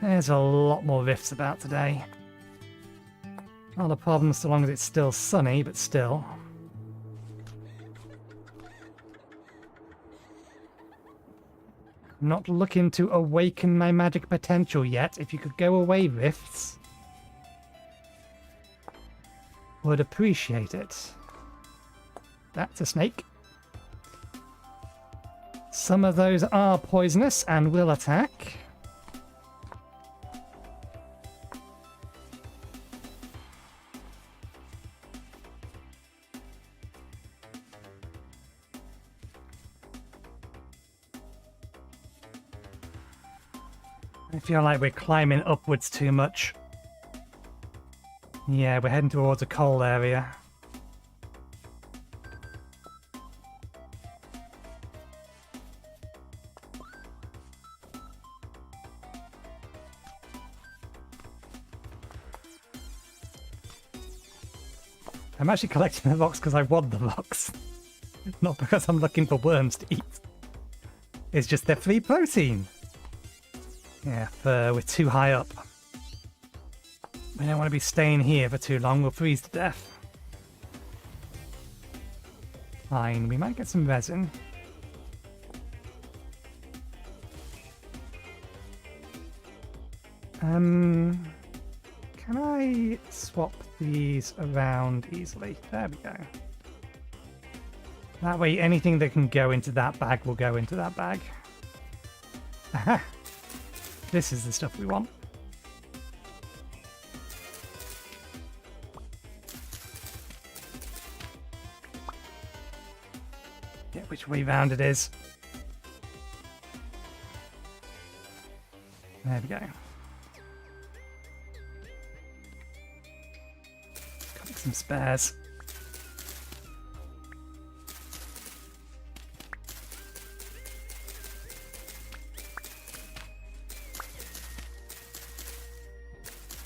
There's a lot more rifts about today. Not a problem so long as it's still sunny, but still. I'm not looking to awaken my magic potential yet. If you could go away, rifts. Would appreciate it. That's a snake. Some of those are poisonous and will attack. I feel like we're climbing upwards too much. Yeah, we're heading towards a coal area. I'm actually collecting the rocks because I want the rocks. Not because I'm looking for worms to eat. It's just they're free protein. Yeah, we're too high up. We don't want to be staying here for too long, we'll freeze to death. Fine, we might get some resin. Can I swap these around easily? There we go. That way anything that can go into that bag will go into that bag. Aha! This is the stuff we want. Yeah, which way round it is. There we go. Got some spares.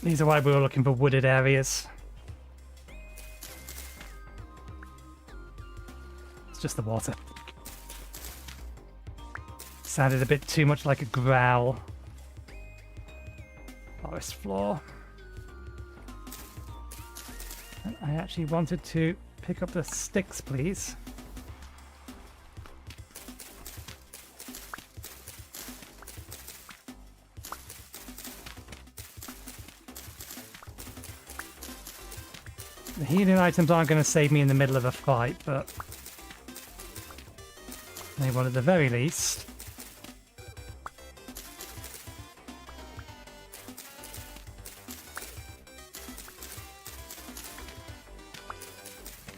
These are why we were looking for wooded areas. It's just the water. Sounded a bit too much like a growl. Forest floor. And I actually wanted to pick up the sticks, please. The healing items aren't going to save me in the middle of a fight, but they will at the very least.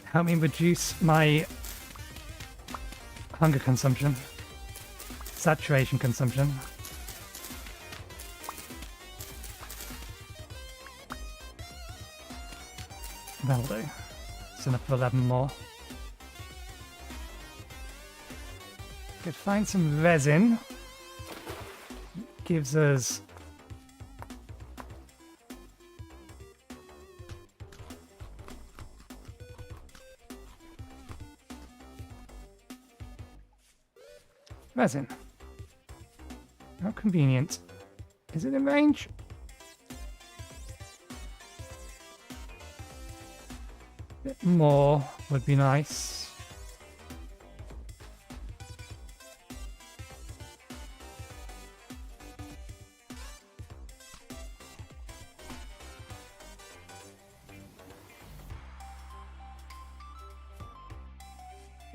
Help me reduce my hunger consumption, saturation consumption. That'll do. It's enough for 11 more. Could find some resin. Gives us resin. How convenient. Is it in range? A bit more would be nice.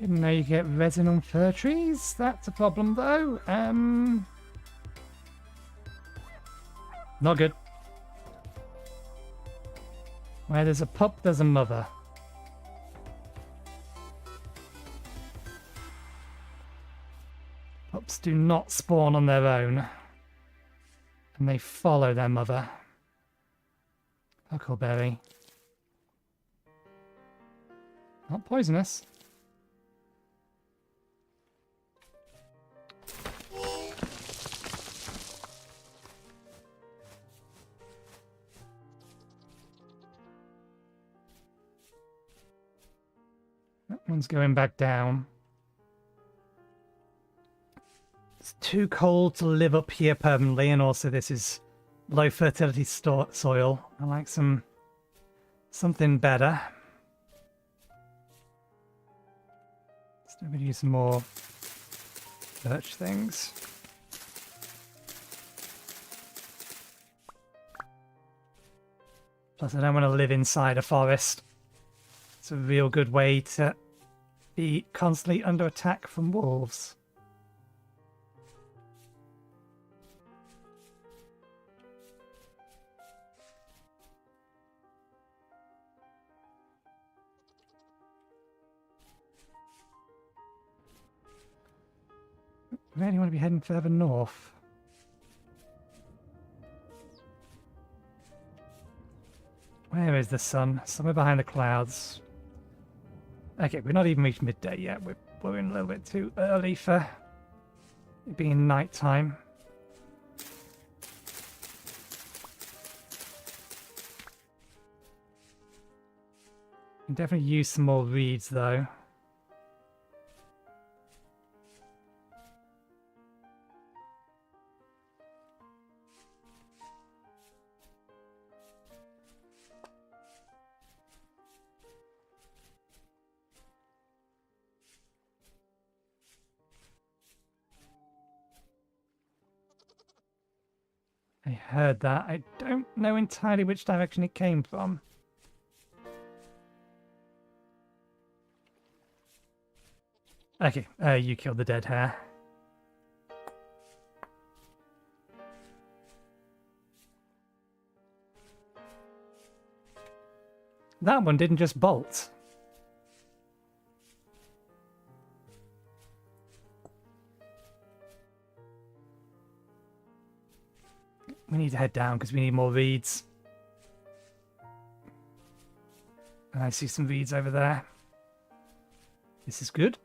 Didn't know you get resin on fir trees. That's a problem, though. Not good. Where there's a pup, there's a mother. Pups do not spawn on their own. And they follow their mother. Huckleberry. Not poisonous. That one's going back down. It's too cold to live up here permanently, and also this is low fertility soil. I like something better. Still gonna use some more birch things. Plus, I don't want to live inside a forest. It's a real good way to be constantly under attack from wolves. Really want to be heading further north. Where is the sun? Somewhere behind the clouds. Okay, we're not even reached midday yet. We're in a little bit too early for it being night time. Can definitely use some more reeds though. I heard that. I don't know entirely which direction it came from. Okay, you killed the dead hare. That one didn't just bolt. We need to head down because we need more reeds. And I see some reeds over there. This is good.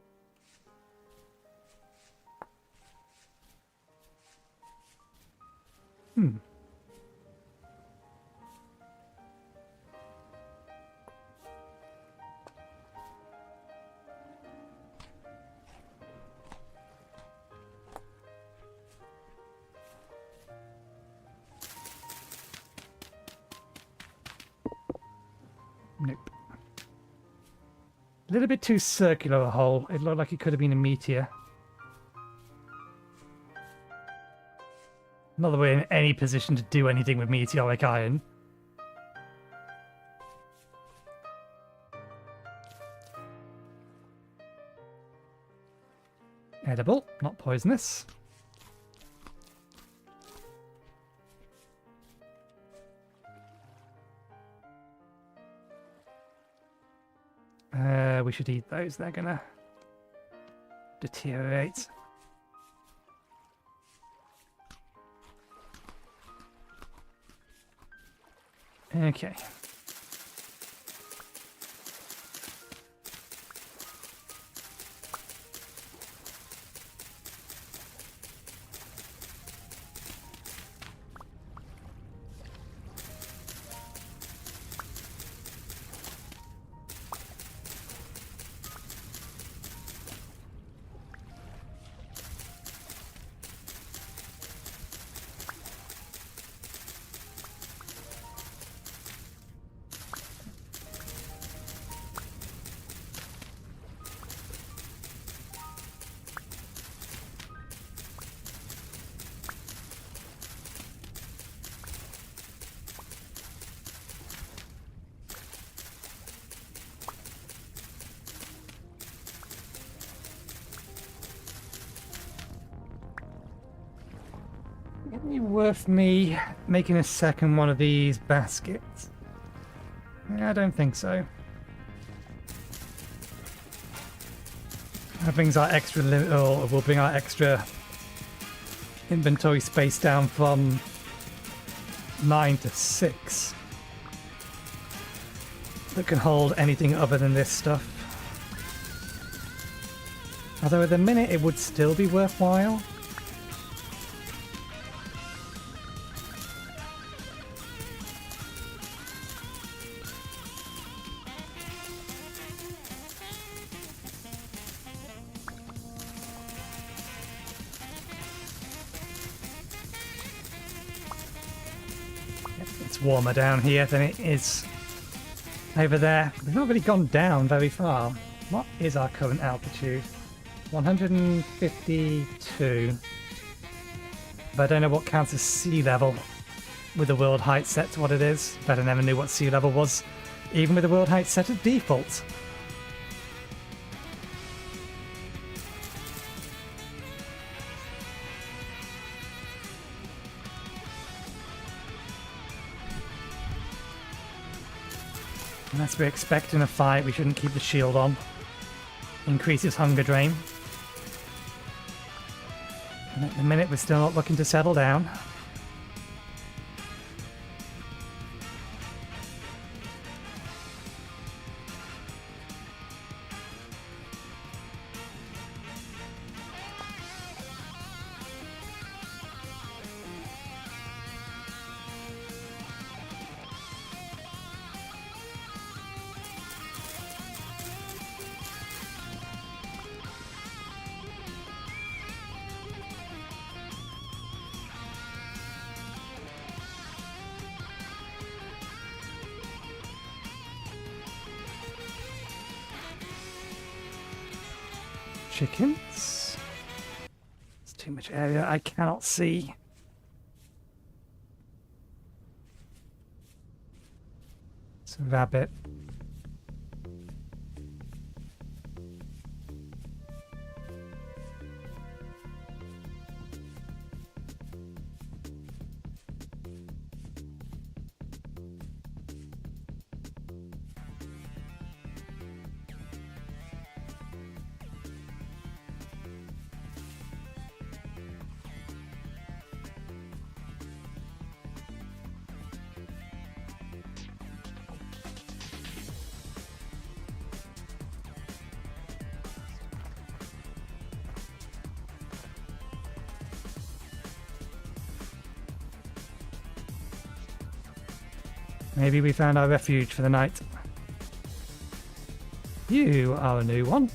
Nope. A little bit too circular a hole. It looked like it could have been a meteor. Not that we're in any position to do anything with meteoric iron. Edible, not poisonous. We should eat those. They're gonna deteriorate. Okay. worth me making a second one of these baskets? Yeah, I don't think so. That brings our extra limit, or will bring our extra inventory space down from 9 to 6. That can hold anything other than this stuff. Although at the minute it would still be worthwhile. It's warmer down here than it is over there. We've not really gone down very far. What is our current altitude? 152. But I don't know what counts as sea level with the world height set to what it is. But I never knew what sea level was, even with the world height set at default. Unless we're expecting a fight, we shouldn't keep the shield on. Increases hunger drain. And at the minute, we're still not looking to settle down. Chickens. It's too much area I cannot see. It's a rabbit. Maybe we found our refuge for the night. You are a new one.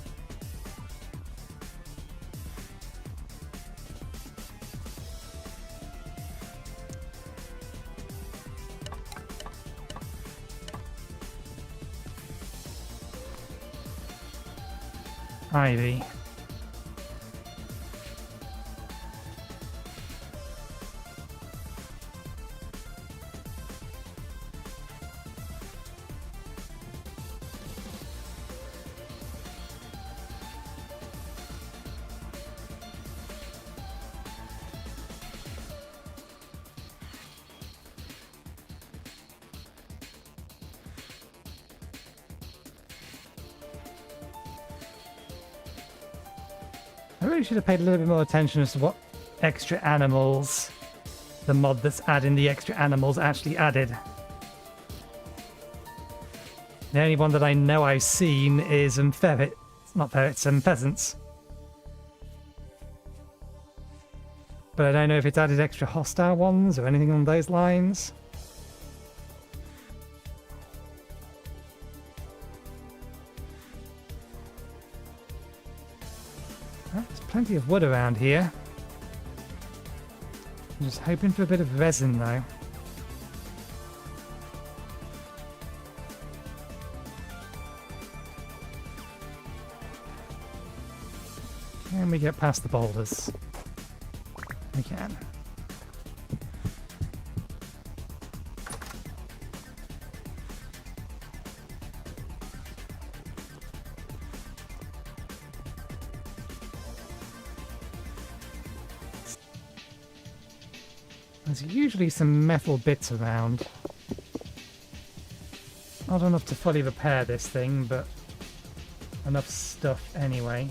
Ivy. I really should have paid a little bit more attention as to what extra animals the mod that's adding the extra animals actually added. The only one that I know I've seen is ferrets. Not ferrets, pheasants. But I don't know if it's added extra hostile ones or anything along those lines. There's plenty of wood around here. I'm just hoping for a bit of resin though. Can we get past the boulders? We can. There's usually some metal bits around. Not enough to fully repair this thing, but enough stuff anyway.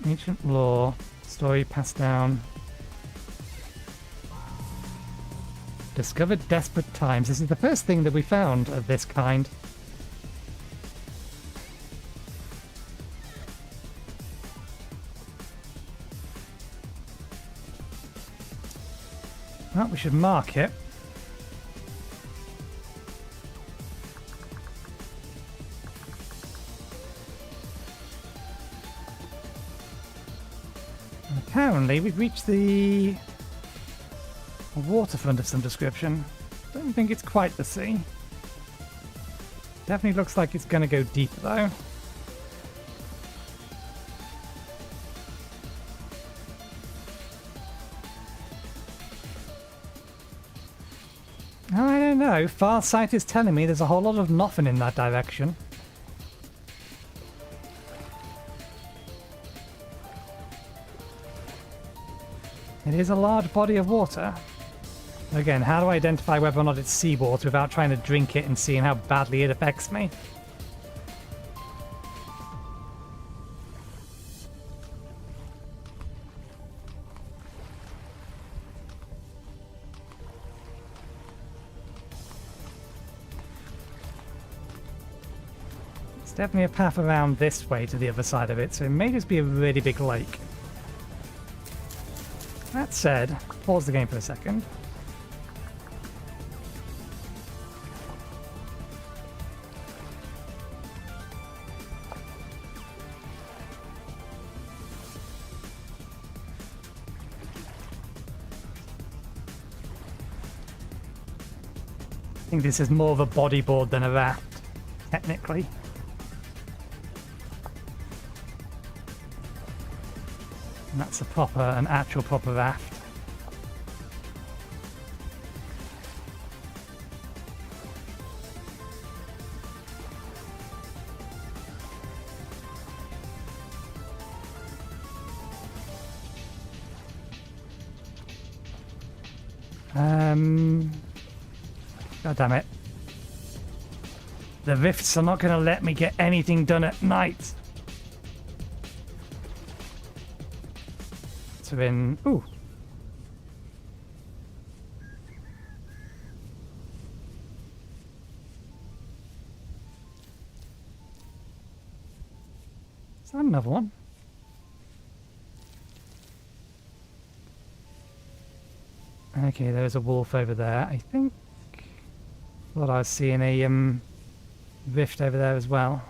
Ancient lore, story passed down. Discovered desperate times. This is the first thing that we found of this kind. Well, we should mark it. Apparently, we've reached the waterfront of some description. Don't think it's quite the sea. Definitely looks like it's going to go deeper, though. I don't know. Farsight is telling me there's a whole lot of nothing in that direction. It is a large body of water. Again, how do I identify whether or not it's seawater without trying to drink it and seeing how badly it affects me? It's definitely a path around this way to the other side of it, so it may just be a really big lake. That said, pause the game for a second. I think this is more of a bodyboard than a raft, technically. And that's an actual proper raft. God damn it. The rifts are not going to let me get anything done at night. So then, ooh. Is that another one? Okay, there's a wolf over there. I think thought I was seeing a rift over there as well.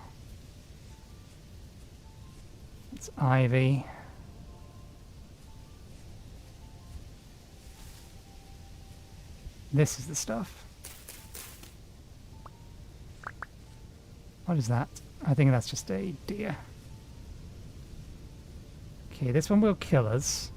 It's ivy. This is the stuff. What is that? I think that's just a deer. Okay, this one will kill us.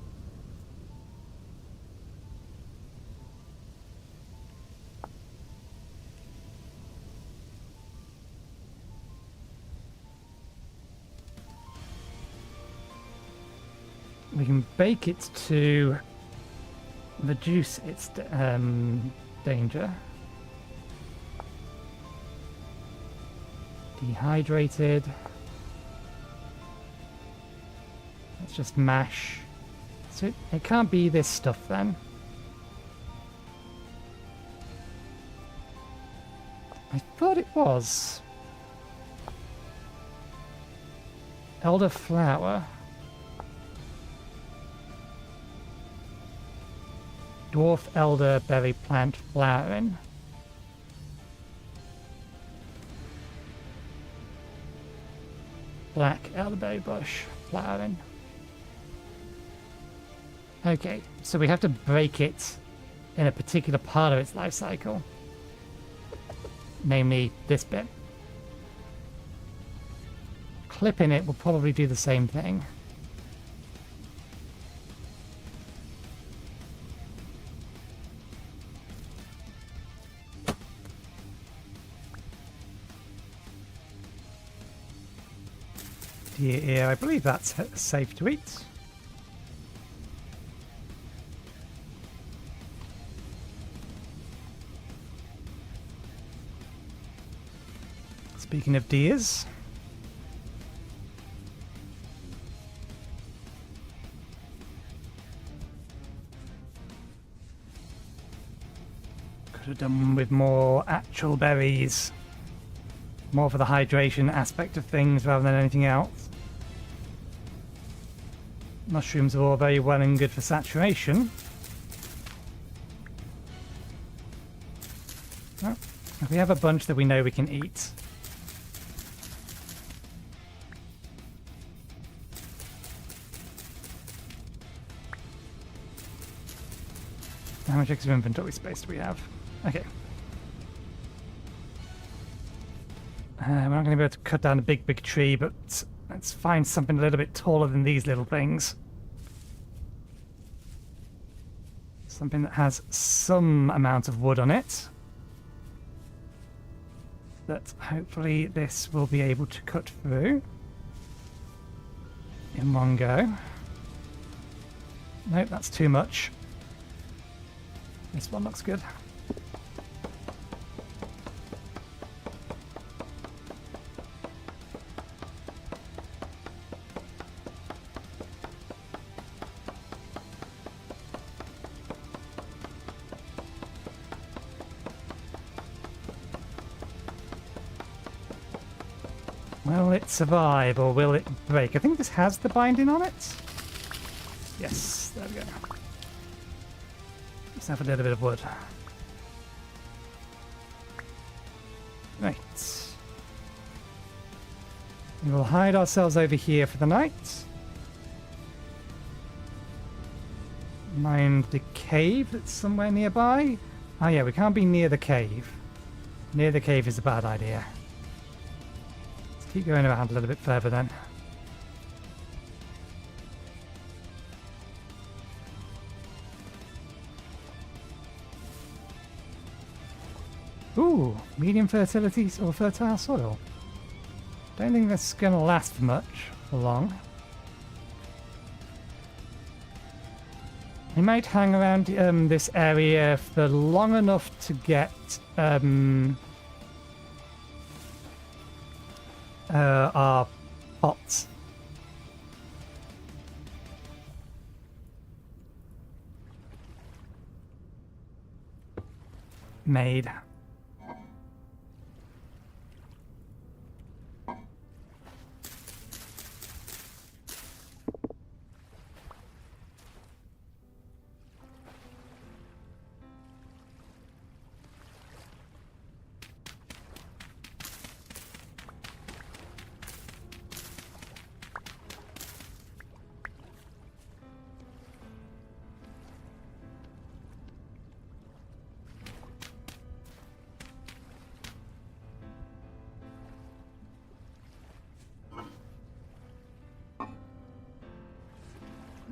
We can bake it to reduce its danger. Dehydrated. Let's just mash. So it can't be this stuff then. I thought it was. Elderflower. Dwarf elderberry plant flowering. Black elderberry bush flowering. Okay, so we have to break it in a particular part of its life cycle. Namely, this bit. Clipping it will probably do the same thing. deer ear. I believe that's safe to eat. Speaking of deers, could have done with more actual berries. More for the hydration aspect of things rather than anything else. Mushrooms are all very well and good for saturation. Oh, if we have a bunch that we know we can eat. How much extra inventory space do we have? Okay. We're not going to be able to cut down a big tree, but let's find something a little bit taller than these little things. Something that has some amount of wood on it. That hopefully this will be able to cut through in one go. Nope, that's too much. This one looks good. Will it survive or will it break? I think this has the binding on it. Yes, there we go. Let's have a little bit of wood. Right. We will hide ourselves over here for the night. Mind the cave that's somewhere nearby. Oh yeah, we can't be near the cave. Near the cave is a bad idea. Let's keep going around a little bit further then. Ooh, medium fertility or fertile soil. Don't think this is going to last much for long. We might hang around this area for long enough to get our pots. Made.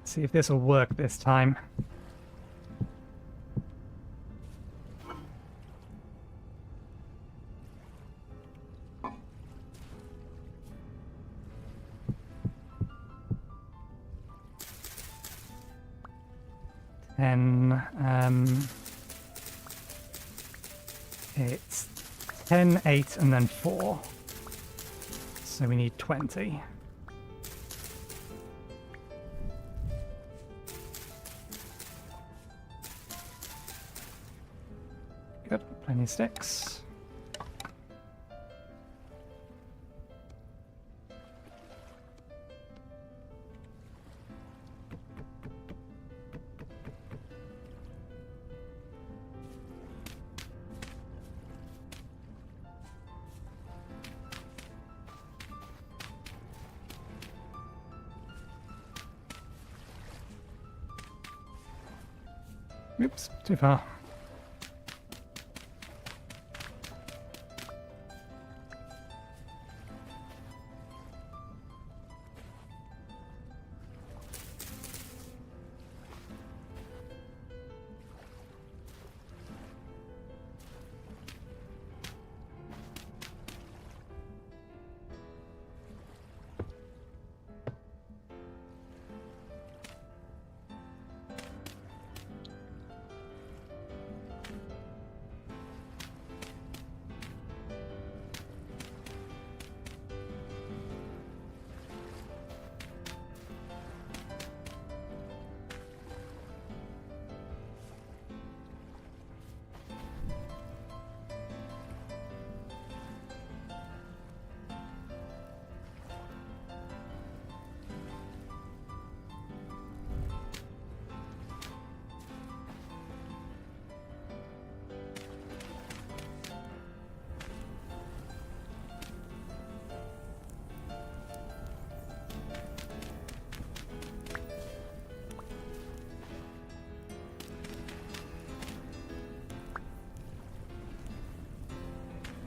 See if this will work this time. And it's 10, 8, and then 4. So we need 20. Good, plenty of sticks. Oops, too far.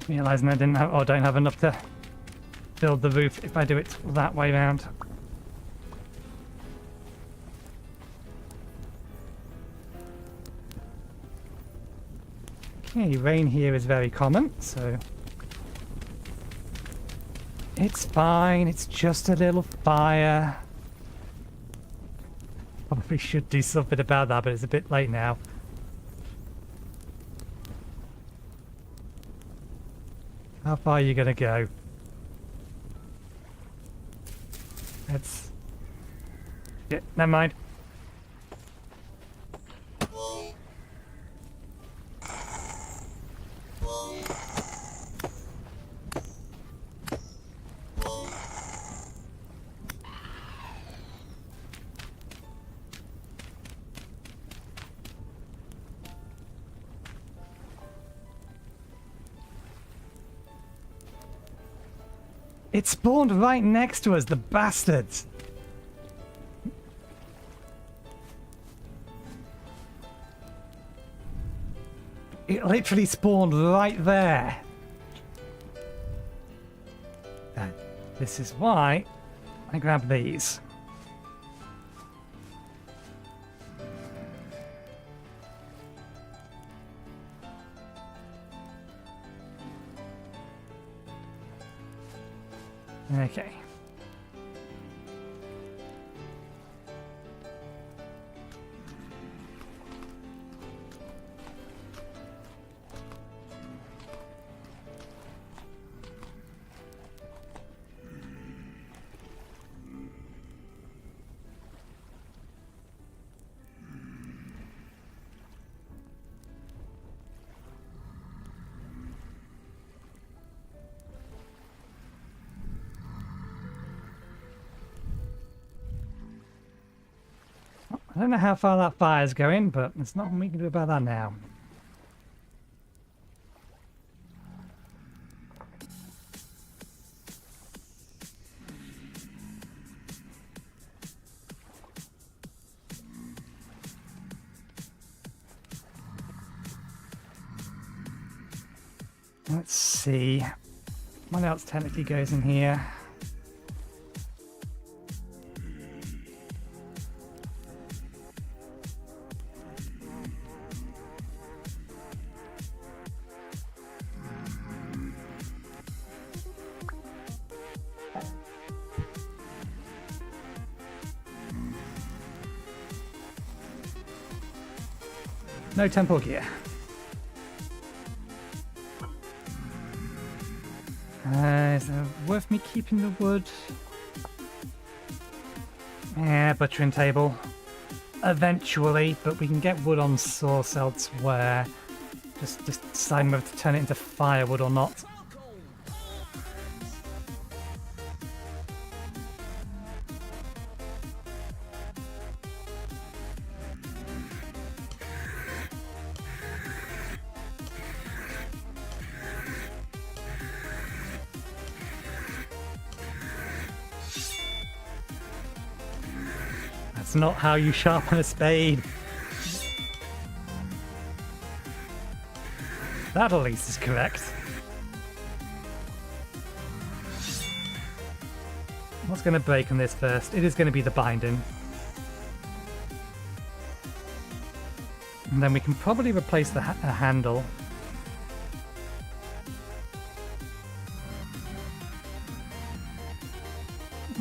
Realising I didn't have, or don't have enough to build the roof if I do it that way round. Okay, rain here is very common, so it's fine. It's just a little fire. Probably should do something about that, but it's a bit late now. How far are you gonna go? Let's... Yeah, never mind. It spawned right next to us, the bastards! It literally spawned right there. And this is why I grab these. Okay. I don't know how far that fire's going, but there's nothing we can do about that now. Let's see. What else technically goes in here? No temple gear. Is it worth me keeping the wood? Yeah, butchering table. Eventually, but we can get wood on source elsewhere. Just deciding whether to turn it into firewood or not. That's not how you sharpen a spade. That at least is correct. What's going to break on this first? It is going to be the binding. And then we can probably replace the handle.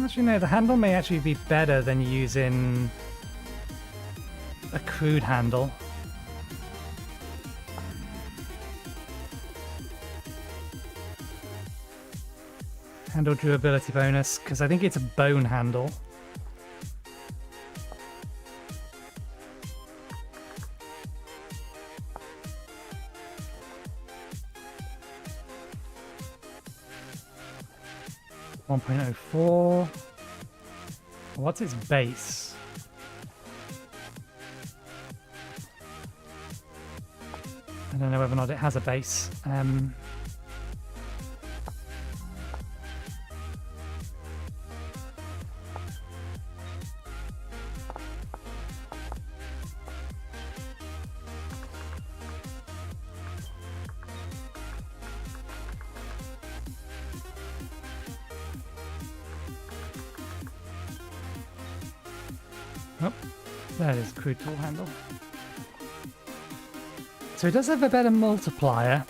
Actually, no, the handle may actually be better than using a crude handle. Handle durability bonus, because I think it's a bone handle. .04. What's its base? I don't know whether or not it has a base. Oh, there is crude tool handle. So it does have a better multiplier,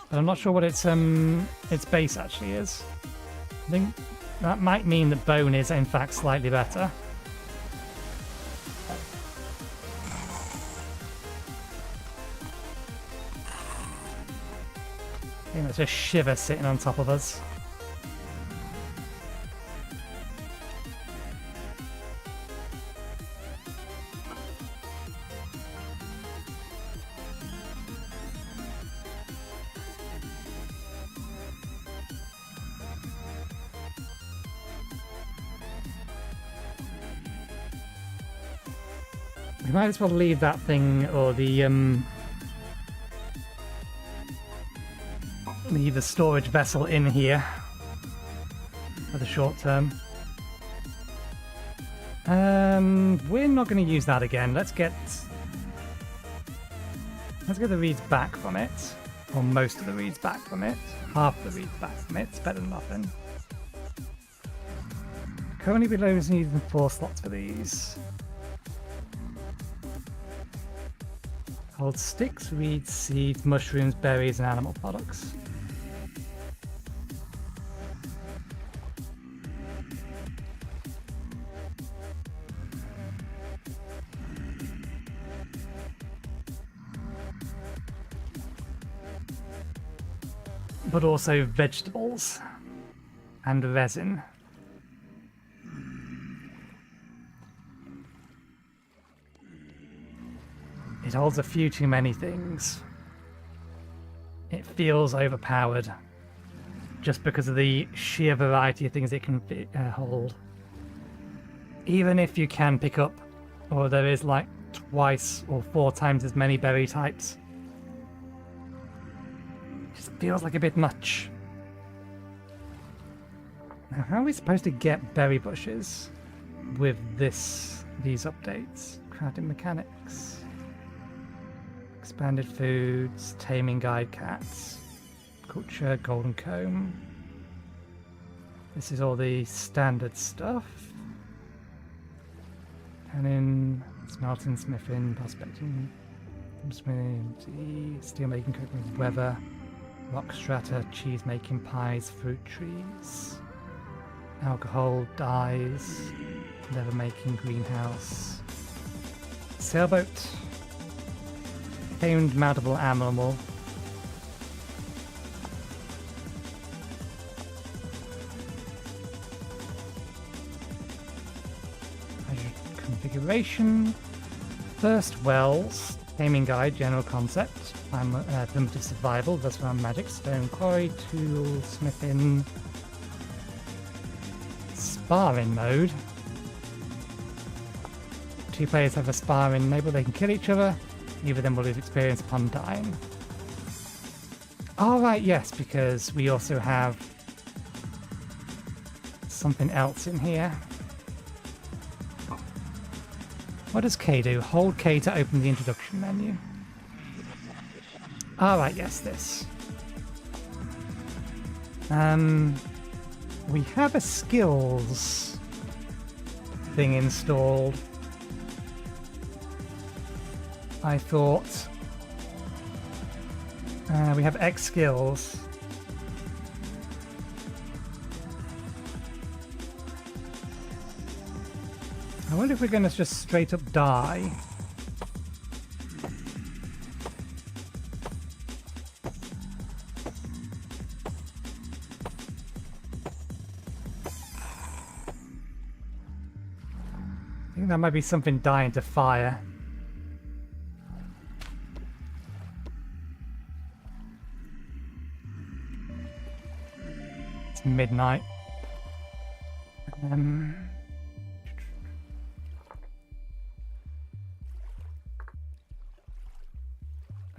but I'm not sure what its base actually is. I think that might mean that bone is in fact slightly better. I think that's just Shiver sitting on top of us. We might as well leave that thing, or the storage vessel in here for the short term. We're not going to use that again. Let's get the reeds back from it, or most of the reeds back from it. Half the reeds back from it. It's better than nothing. Currently below is needing 4 slots for these. Hold sticks, reeds, seeds, mushrooms, berries, and animal products. But also vegetables and resin. It holds a few too many things. It feels overpowered just because of the sheer variety of things it can hold. Even if you can pick up, or there is like twice or 4 times as many berry types, it just feels like a bit much. Now, how are we supposed to get berry bushes with these updates? Crafting mechanics. Expanded foods, taming guide cats, culture, golden comb. This is all the standard stuff. Canning, smelting, smithing, prospecting, steel making, cooking, weather, rock strata, cheese making, pies, fruit trees, alcohol, dyes, leather making, greenhouse, sailboat. Tamed mountable animal. Configuration. First wells. Taming guide. General concept. Primitive survival. Versatile magic. Stone quarry. Tools. Smithing. Sparring mode. 2 players have a sparring enable. They can kill each other. Either of them will lose experience upon dying. Oh, right, yes, because we also have something else in here. What does K do? Hold K to open the introduction menu. All right, yes, this. We have a skills thing installed. I thought we have X skills. I wonder if we're going to just straight up die. I think that might be something dying to fire. Midnight.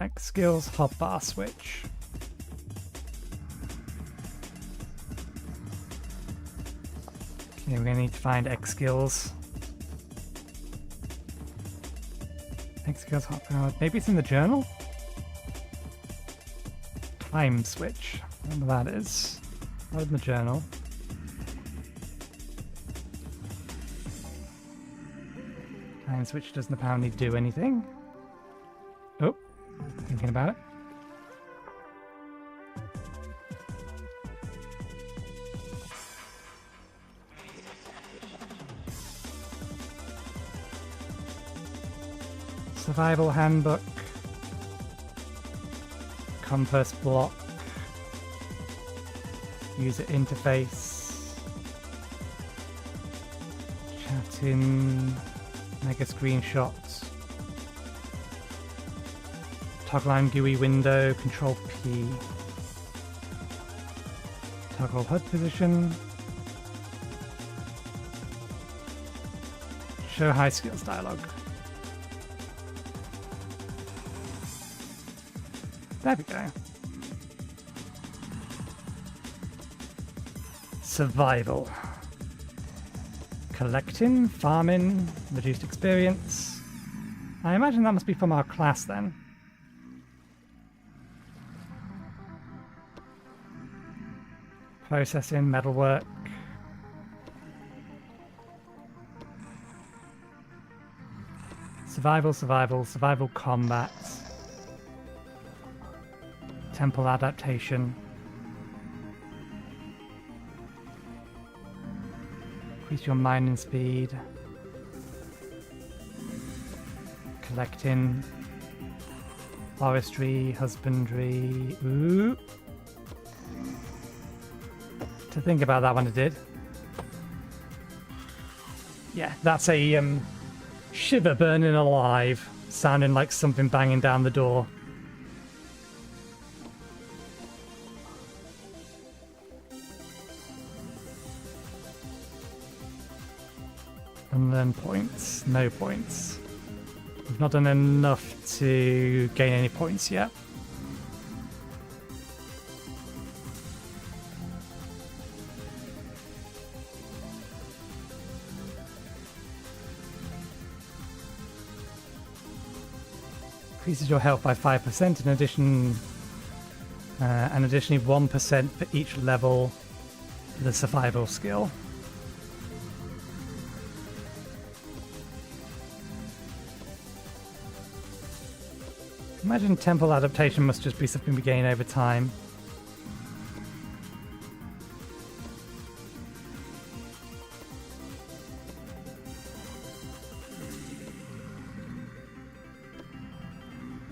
X skills hotbar switch. Okay, we're gonna need to find X skills. X skills hotbar. Maybe it's in the journal? Time switch. I don't know what that is. Not in the journal. Time switch doesn't apparently do anything. Oh, thinking about it. Survival handbook. Compass block. User interface. Chatting. Mega screenshots. Toggle line GUI window. Control P. Toggle HUD position. Show high skills dialog. There we go. Survival. Collecting, farming, reduced experience. I imagine that must be from our class then. Processing, metalwork. Survival, survival, survival combat. Temple adaptation. Increase your mining speed. Collecting. Forestry, husbandry. Ooh. To think about that one, it did. Yeah, that's a shiver burning alive, sounding like something banging down the door. Unlearn points. No points. We've not done enough to gain any points yet. Increases your health by 5% in addition, and additionally 1% for each level of the survival skill. Imagine temple adaptation must just be something we gain over time.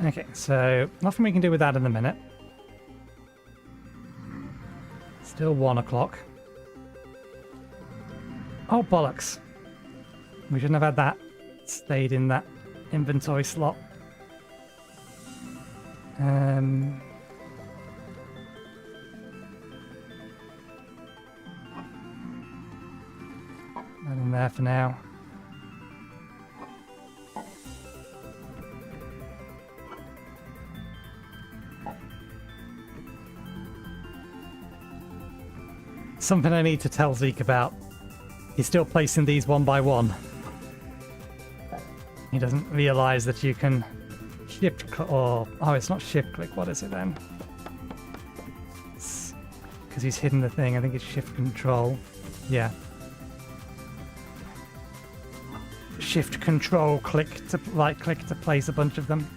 Okay, so nothing we can do with that in a minute. Still 1 o'clock. Oh, bollocks. We shouldn't have had that stayed in that inventory slot. That in there for now. Something I need to tell Zeke about. He's still placing these one by one. He doesn't realize that you can shift or... Oh, it's not shift click. What is it then? Because he's hidden the thing. I think it's shift control. Yeah. Shift control click to right click to place a bunch of them.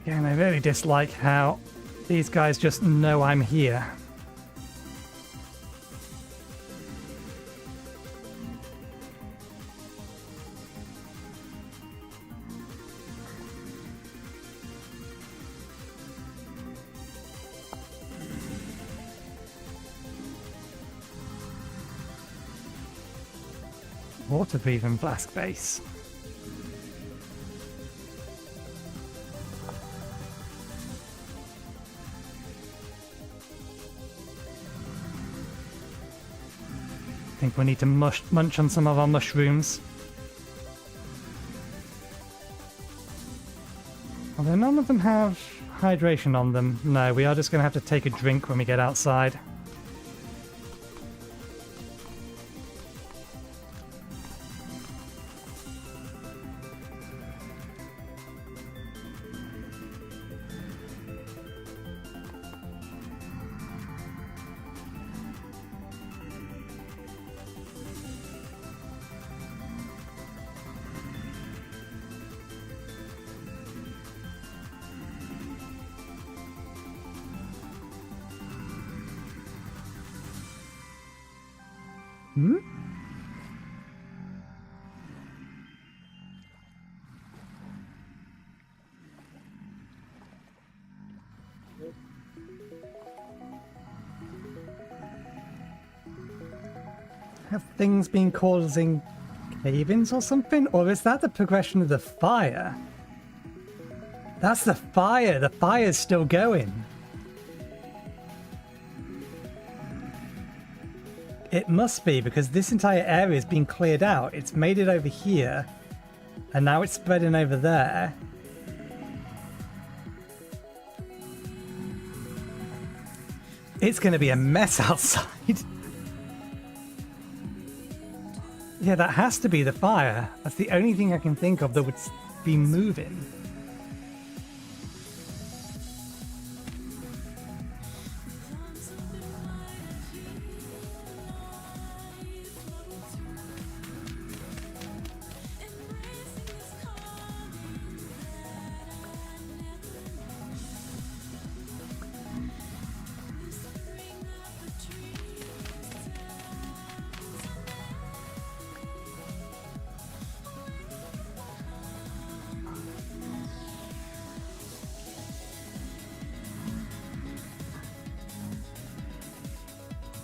Again, I really dislike how these guys just know I'm here. Water breathing flask base. I think we need to munch on some of our mushrooms. Although none of them have hydration on them. No, we are just going to have to take a drink when we get outside. Hmm? Have things been causing cave-ins or something? Or is that the progression of the fire? That's the fire! The fire's still going! It must be, because this entire area has been cleared out. It's made it over here, and now it's spreading over there. It's going to be a mess outside. Yeah, that has to be the fire. That's the only thing I can think of that would be moving.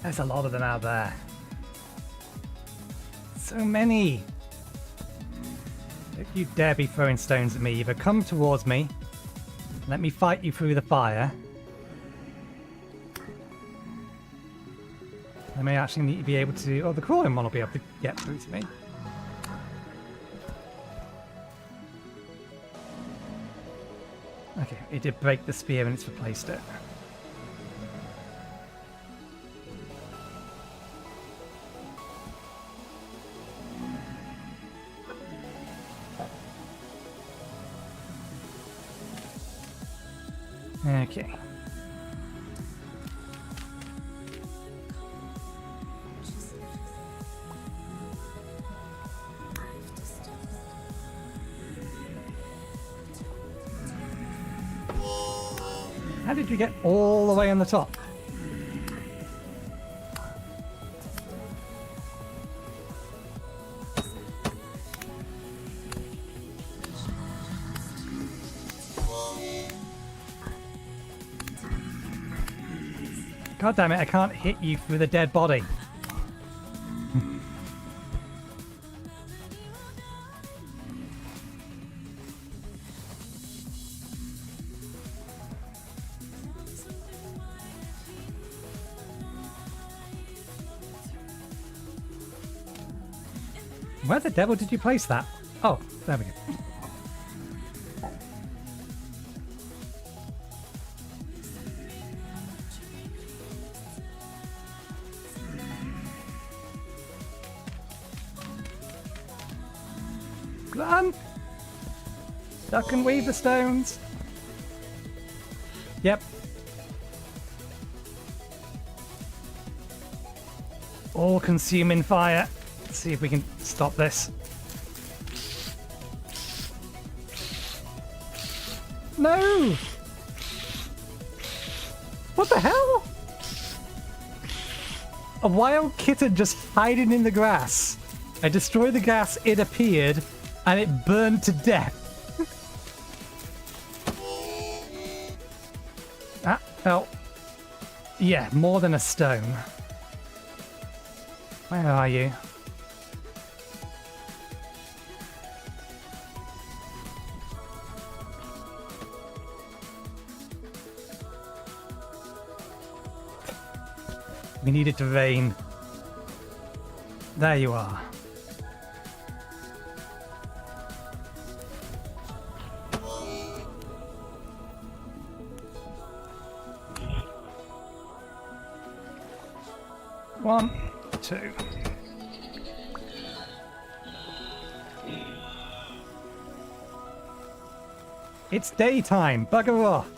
There's a lot of them out there. So many! Don't you dare be throwing stones at me. Either come towards me, let me fight you through the fire. I may actually need to be able to... Oh, the crawling one will be able to get through to me. Okay, it did break the spear and it's replaced it. Okay. How did you get all the way on the top? God damn it, I can't hit you through the dead body. Where the devil did you place that? Oh, there we go. Run! Duck and weave the stones. Yep. All-consuming fire. Let's see if we can stop this. No! What the hell? A wild kitten just hiding in the grass. I destroyed the gas, it appeared, and it burned to death. That felt... yeah, more than a stone. Where are you? We need it to rain. There you are. One, two. It's daytime. Bugger off.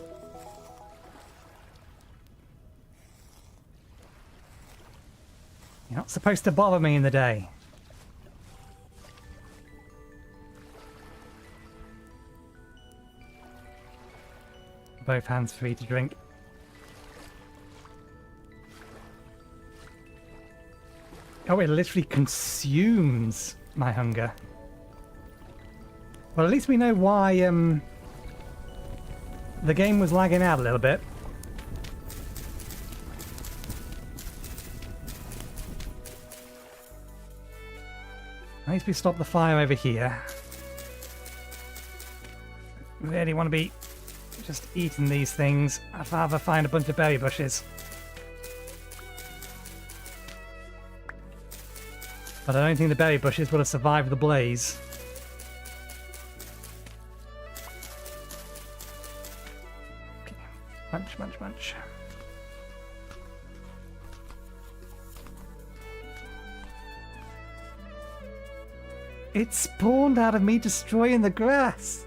You're not supposed to bother me in the day. Both hands free to drink. Oh, it literally consumes my hunger. Well, at least we know why the game was lagging out a little bit. At least we stopped the fire over here. Really want to be just eating these things. I'd rather find a bunch of berry bushes. But I don't think the berry bushes would have survived the blaze. Okay. Munch, munch, munch. It spawned out of me destroying the grass.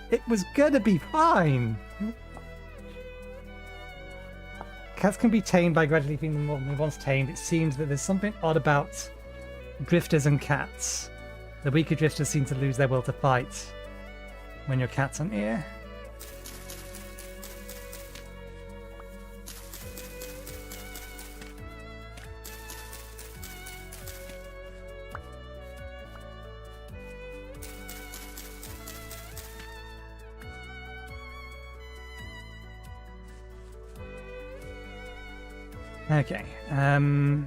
It was gonna be fine. Cats can be tamed by gradually feeding them more than once tamed. It seems that there's something odd about drifters and cats. The weaker drifters seem to lose their will to fight when your cats aren't here. Okay, well,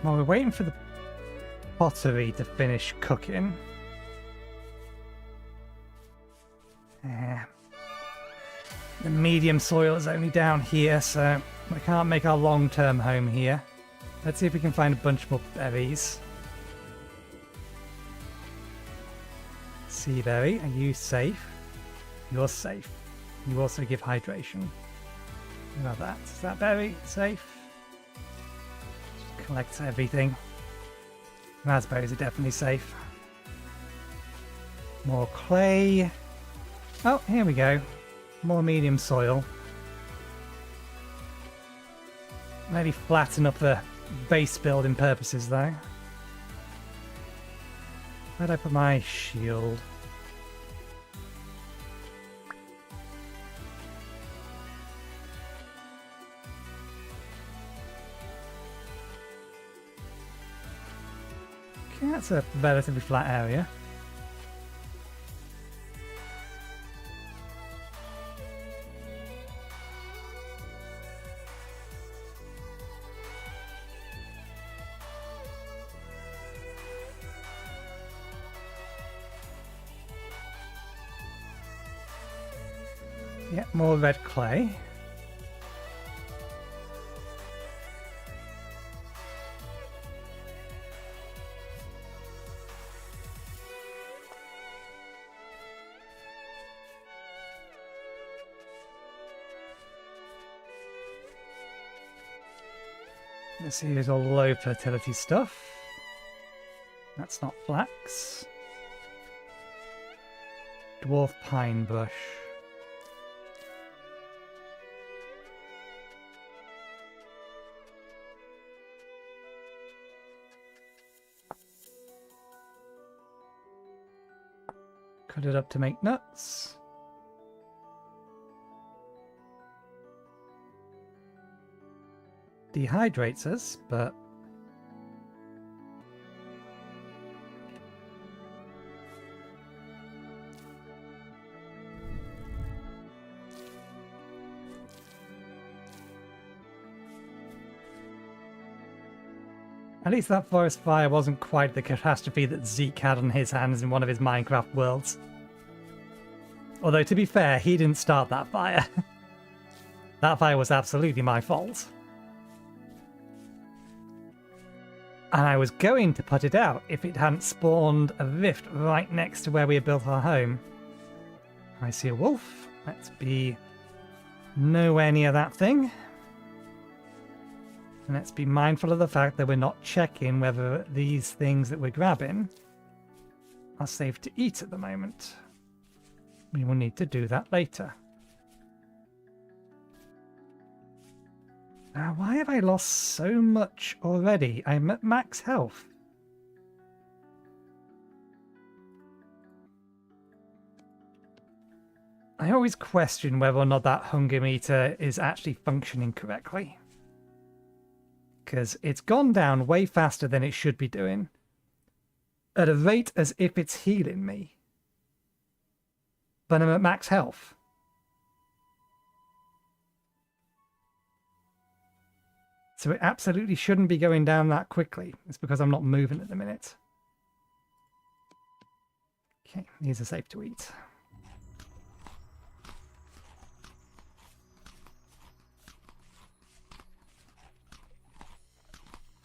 we're waiting for the pottery to finish cooking. The medium soil is only down here, so we can't make our long-term home here. Let's see if we can find a bunch more berries. Sea berry, are you safe? You're safe. You also give hydration. What about that? Is that berry safe? Just collect everything. Raspberries are definitely safe. More clay. Oh, here we go. More medium soil. Maybe flatten up the base building purposes though. Where'd I put my shield? Okay, that's a relatively flat area. Yeah, more red clay. Let's see, here's all low fertility stuff. That's not flax. Dwarf pine bush. Cut it up to make nuts. Dehydrates us, but at least that forest fire wasn't quite the catastrophe that Zeke had on his hands in one of his Minecraft worlds. Although, to be fair, he didn't start that fire. That fire was absolutely my fault. And I was going to put it out if it hadn't spawned a rift right next to where we had built our home. I see a wolf. Let's be nowhere near that thing. And let's be mindful of the fact that we're not checking whether these things that we're grabbing are safe to eat at the moment. We will need to do that later. Why have I lost so much already? I'm at max health. I always question whether or not that hunger meter is actually functioning correctly. Because it's gone down way faster than it should be doing. At a rate as if it's healing me. But I'm at max health. So it absolutely shouldn't be going down that quickly. It's because I'm not moving at the minute. Okay, these are safe to eat.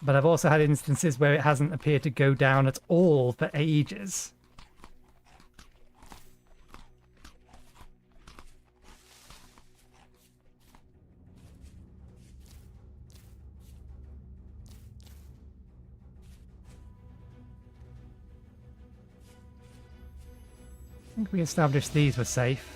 But I've also had instances where it hasn't appeared to go down at all for ages. I think we established these were safe.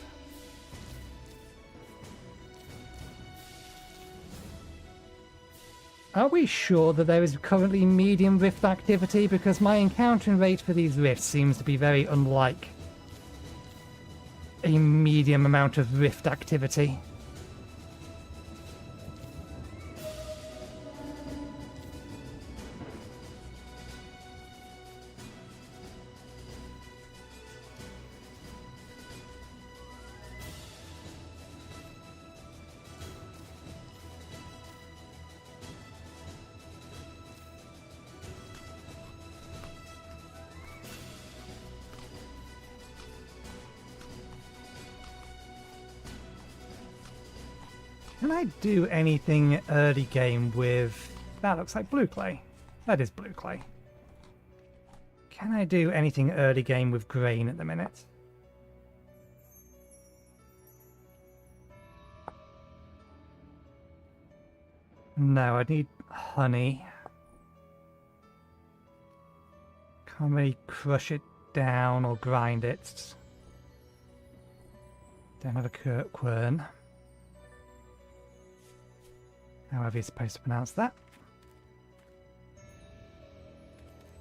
Are we sure that there is currently medium rift activity? Because my encountering rate for these rifts seems to be very unlike a medium amount of rift activity. Can I do anything early game with... That looks like blue clay. That is blue clay. Can I do anything early game with grain at the minute? No, I need honey. Can't really crush it down or grind it. Don't have a quern. However you're supposed to pronounce that.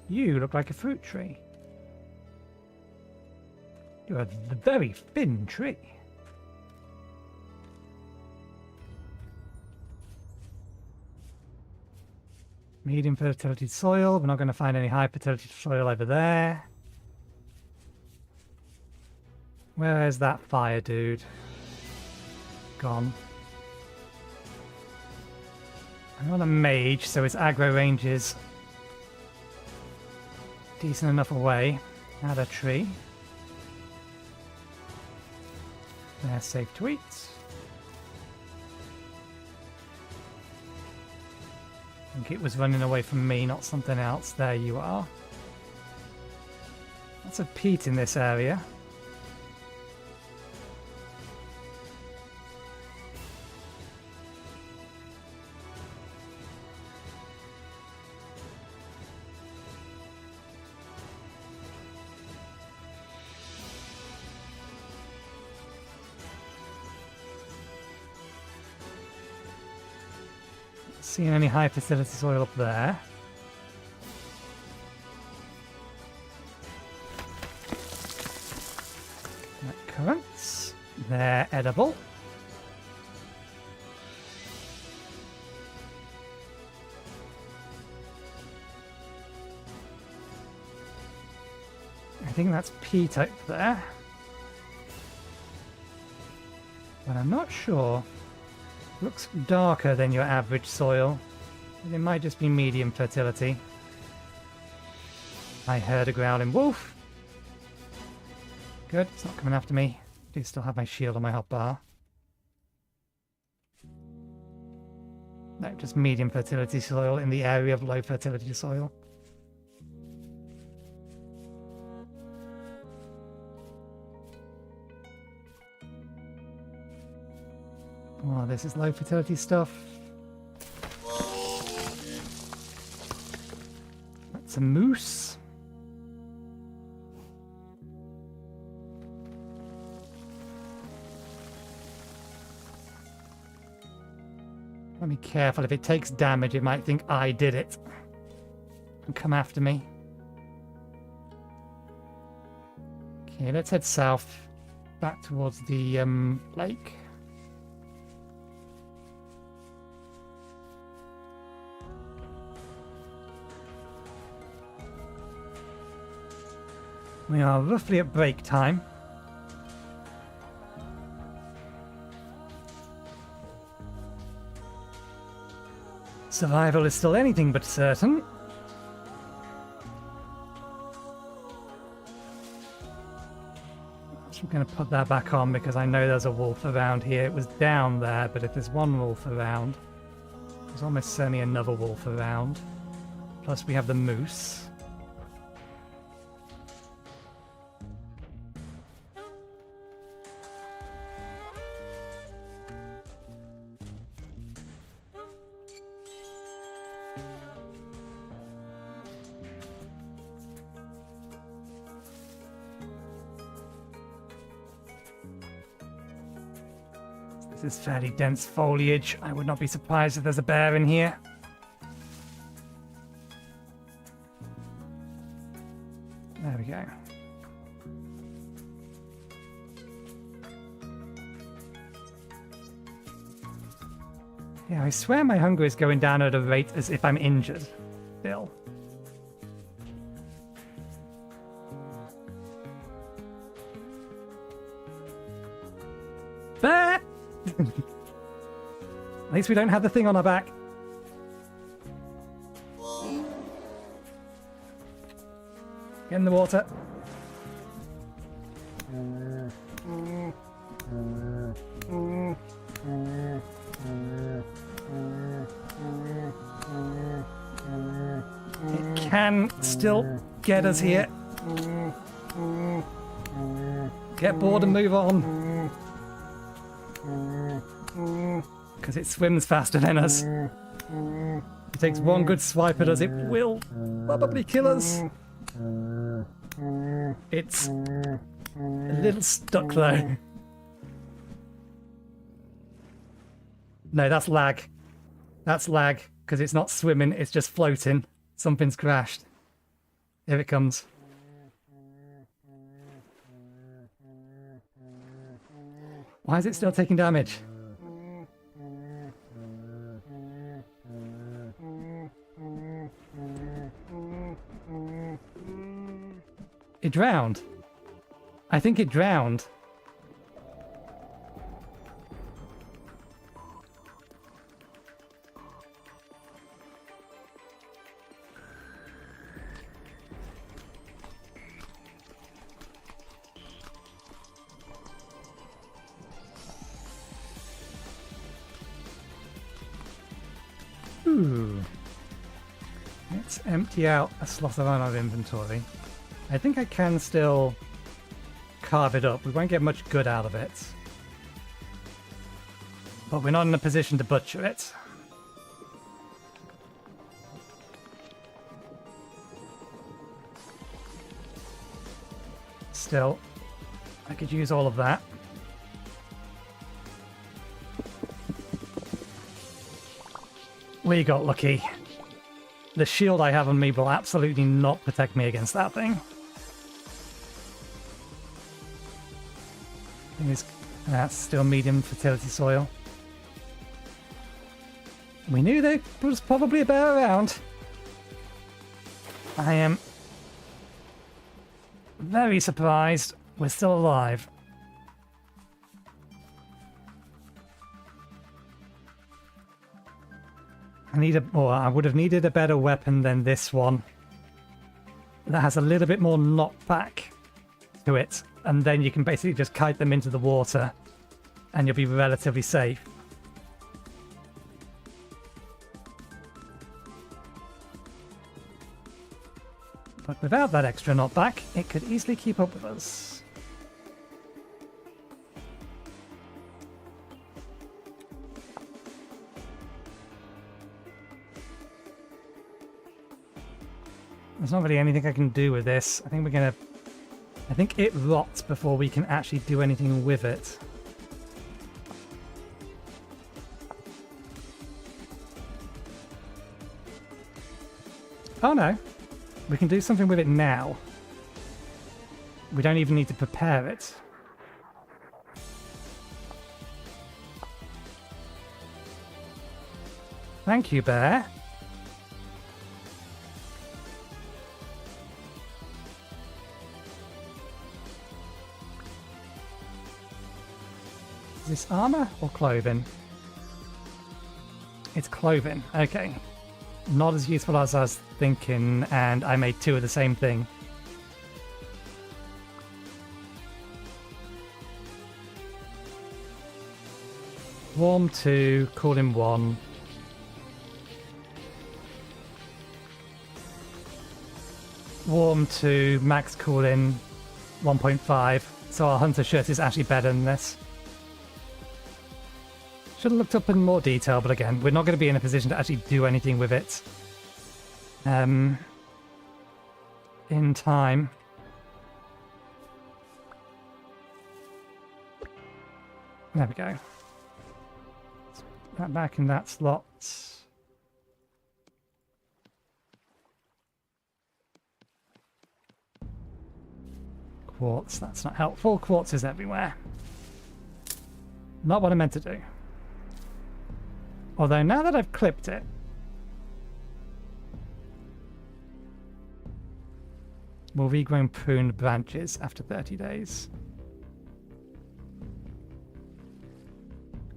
You look like a fruit tree. You're a very thin tree. Medium fertility soil. We're not going to find any high fertility soil over there. Where is that fire dude? Gone. I'm not a mage, so his aggro range is decent enough away. Add a tree. They're safe to eat. I think it was running away from me, not something else. There you are. Lots of peat in this area. Seeing any high fertility soil up there. Currants. They're edible. I think that's peat up there. But I'm not sure. Looks darker than your average soil. It might just be medium fertility. I heard a growling wolf. Good, it's not coming after me. I do still have my shield on my hot bar. No, just medium fertility soil in the area of low fertility soil. Oh, this is low fertility stuff. That's a moose. Let me be careful. If it takes damage, it might think I did it and come after me. Okay, let's head south back towards the lake. We are roughly at break time. Survival is still anything but certain. So I'm going to put that back on because I know there's a wolf around here. It was down there, but if there's one wolf around, there's almost certainly another wolf around. Plus we have the moose. This is fairly dense foliage. I would not be surprised if there's a bear in here. There we go. Yeah, I swear my hunger is going down at a rate as if I'm injured still. Bear! At least we don't have the thing on our back. Get in the water. It can still get us here. Get bored and move on. Because it swims faster than us. If it takes one good swipe at us, it will probably kill us. It's a little stuck though. No, that's lag. That's lag, because it's not swimming, it's just floating. Something's crashed. Here it comes. Why is it still taking damage? It drowned. I think it drowned. Ooh. Let's empty out a slot of our inventory. I think I can still carve it up. We won't get much good out of it. But we're not in a position to butcher it. Still, I could use all of that. We got lucky. The shield I have on me will absolutely not protect me against that thing. That's still medium fertility soil. We knew there was probably a bear around. I am very surprised we're still alive. I would have needed a better weapon than this one. That has a little bit more knockback to it, and then you can basically just kite them into the water and you'll be relatively safe. But without that extra knockback, it could easily keep up with us. There's not really anything I can do with this. I think it rots before we can actually do anything with it. Oh no, we can do something with it now. We don't even need to prepare it. Thank you, bear. Is this armor or clothing? It's clothing, okay. Not as useful as I was thinking, and I made two of the same thing. Warm 2, cooling 1. Warm 2, max cooling 1.5. So our hunter shirt is actually better than this. Should have looked up in more detail, but again, we're not going to be in a position to actually do anything with it in time. There we go. Let's put that back in that slot. Quartz, that's not helpful. Quartz is everywhere. Not what I meant to do. Although now that I've clipped it, will regrow pruned branches after 30 days.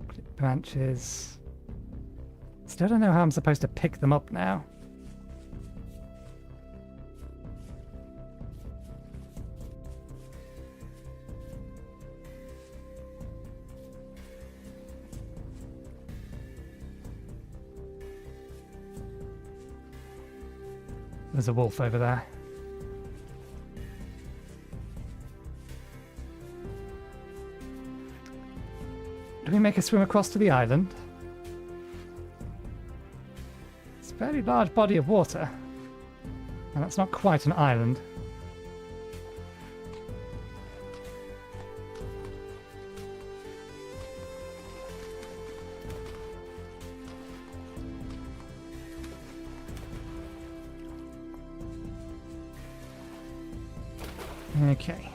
Clip branches. Still don't know how I'm supposed to pick them up now. There's a wolf over there. Do we make a swim across to the island? It's a fairly large body of water. And that's not quite an island. Okay.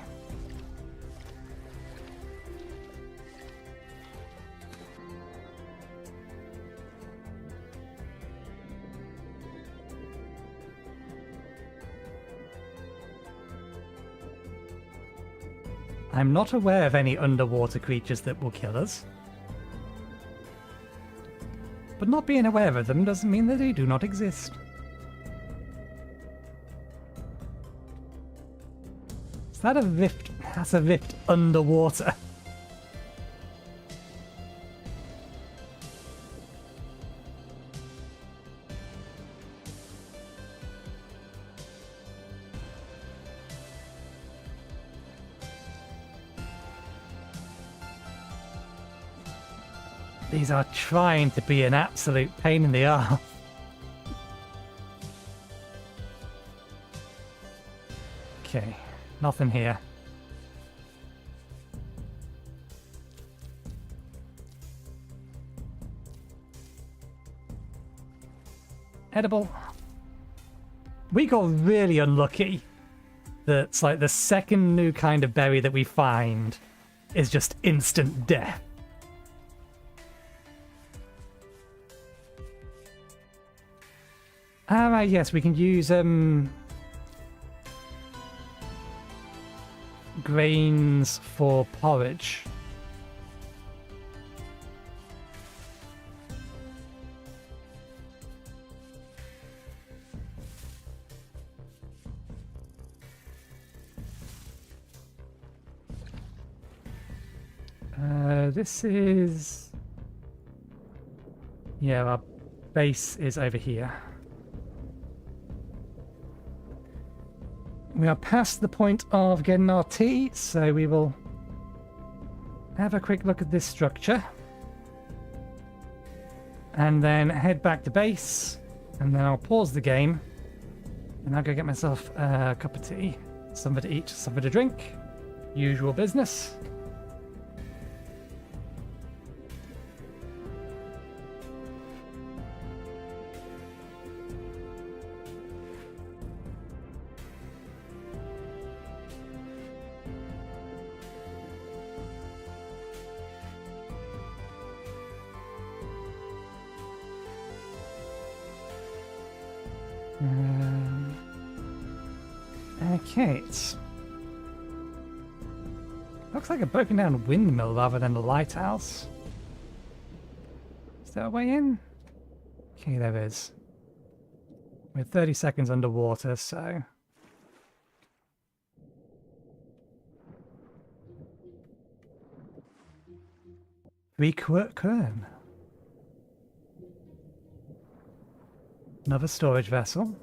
I'm not aware of any underwater creatures that will kill us. But not being aware of them doesn't mean that they do not exist. Is that a rift? That's a rift underwater. These are trying to be an absolute pain in the arse. Okay, nothing here. Edible. We got really unlucky. That's like the second new kind of berry that we find is just instant death. Alright, yes, we can use grains for porridge. This is... yeah, our base is over here. We are past the point of getting our tea, so we will have a quick look at this structure. And then head back to base, and then I'll pause the game, and I'll go get myself a cup of tea. Something to eat, something to drink. Usual business. Okay, it's... looks like a broken down windmill rather than a lighthouse. Is there a way in? Okay, there is. We're 30 seconds underwater, so... Quern. Another storage vessel.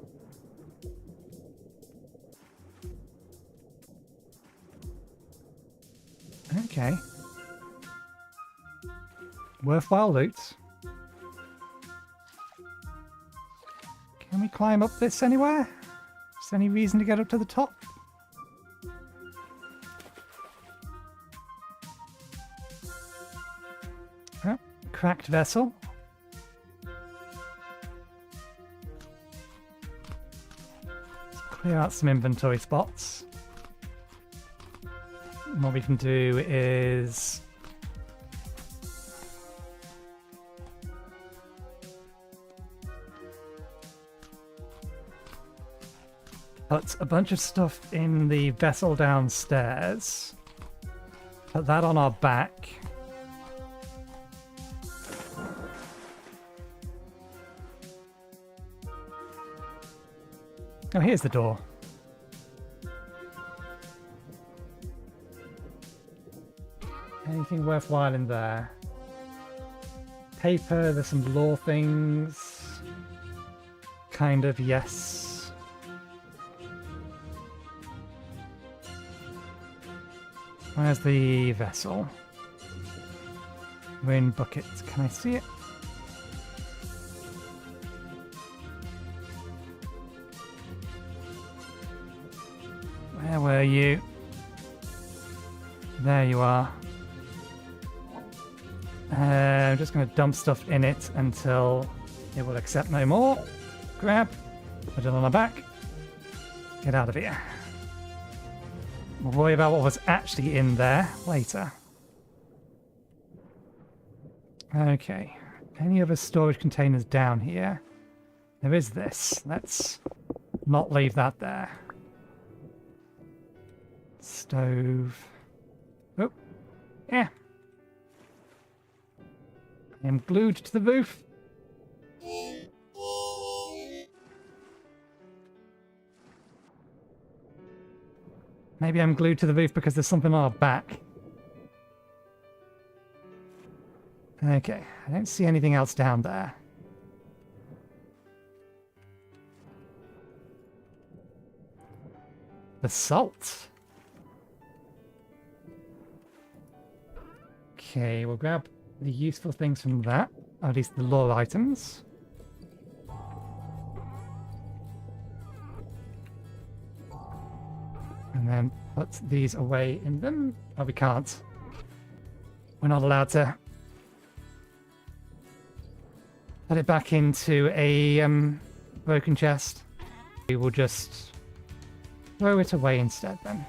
Okay. Worthwhile loot. Can we climb up this anywhere? Is there any reason to get up to the top? Oh, cracked vessel. Let's clear out some inventory spots. What we can do is put a bunch of stuff in the vessel downstairs, put that on our back, oh, here's the door. Anything worthwhile in there? Paper, there's some lore things. Kind of, yes. Where's the vessel? We're in buckets. Can I see it? Where were you? There you are. I'm just going to dump stuff in it until it will accept no more. Grab, put it on our back, get out of here. We'll worry about what was actually in there later. Okay, any other storage containers down here? There is this. Let's not leave that there. Stove. Oh, yeah. I am glued to the roof. Maybe I'm glued to the roof because there's something on our back. Okay, I don't see anything else down there. The salt. Okay, we'll grab the useful things from that, or at least the lore items. And then put these away in them. Oh, we can't. We're not allowed to put it back into a broken chest. We will just throw it away instead then.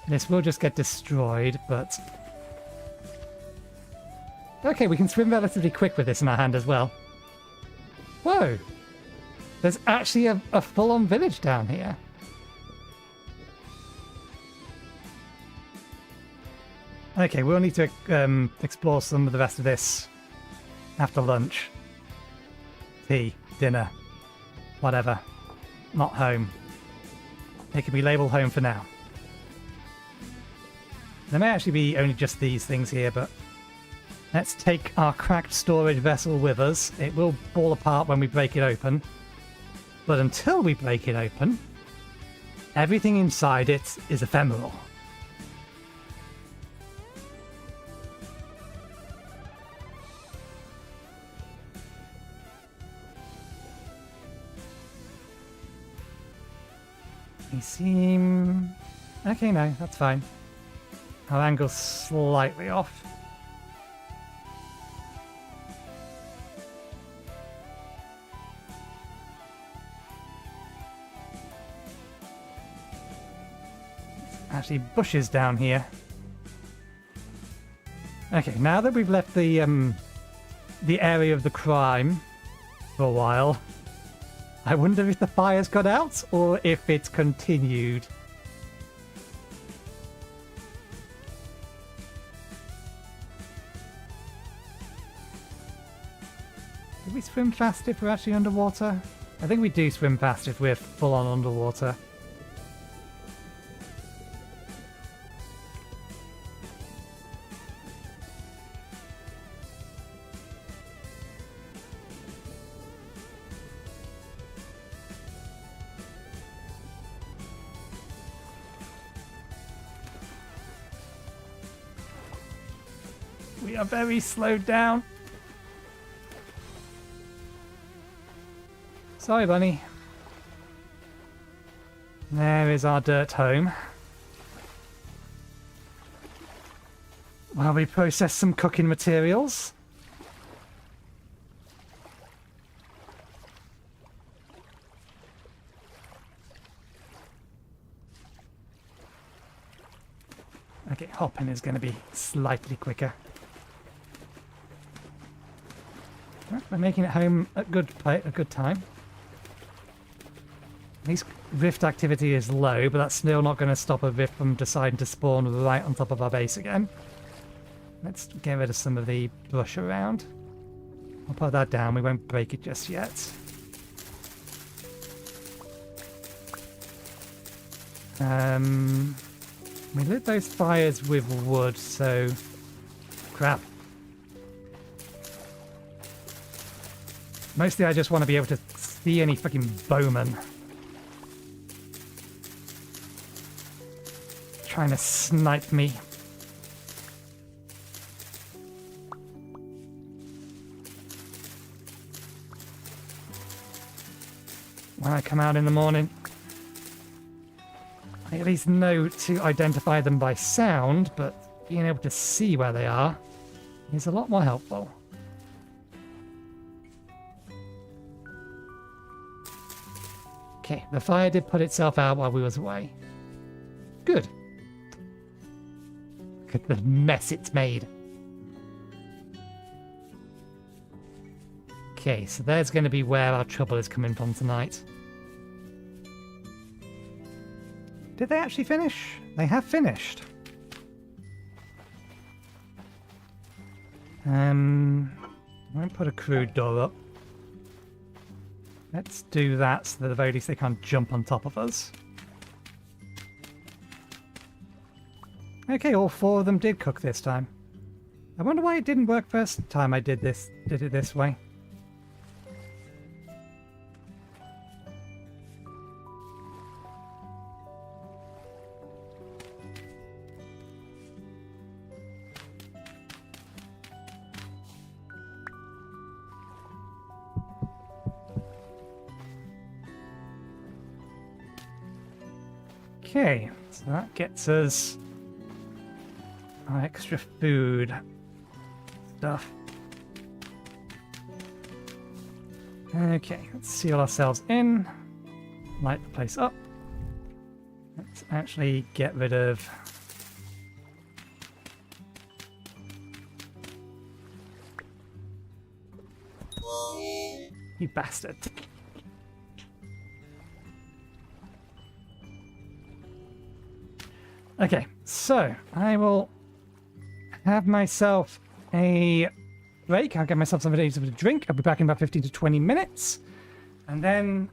This will just get destroyed, but... okay, we can swim relatively quick with this in our hand as well. Whoa! There's actually a full-on village down here. Okay, we'll need to explore some of the rest of this after lunch. Tea, dinner, whatever. Not home. It can be labelled home for now. There may actually be only just these things here, but let's take our cracked storage vessel with us. It will fall apart when we break it open. But until we break it open, everything inside it is ephemeral. We seem... Okay, no, that's fine. Our angle's slightly off. Actually, bushes down here. Okay, now that we've left the area of the crime for a while, I wonder if the fire's got out or if it's continued. Do we swim fast if we're actually underwater? I think we do swim fast if we're full on underwater. We are very slowed down. Sorry, bunny. There is our dirt home. While we process some cooking materials. Okay, hopping is going to be slightly quicker. We're making it home at a good time. At least rift activity is low, but that's still not going to stop a rift from deciding to spawn right on top of our base again. Let's get rid of some of the brush around. I'll put that down. We won't break it just yet. We lit those fires with wood, so... Crap. Mostly I just want to be able to see any fucking bowmen. Trying to snipe me. When I come out in the morning, I at least know to identify them by sound, but being able to see where they are is a lot more helpful. Okay, the fire did put itself out while we was away. Good. Look at the mess it's made. Okay, so there's going to be where our trouble is coming from tonight. Did they actually finish? They have finished. I won't put a crude door up. Let's do that so that at the very least they can't jump on top of us. Okay, all four of them did cook this time. I wonder why it didn't work first time I did it this way. Okay, so that gets us our extra food stuff. Okay, let's seal ourselves in, light the place up. Let's actually get rid of you bastard. Okay, so I will have myself a break. I'll get myself something to drink. I'll be back in about 15 to 20 minutes. And then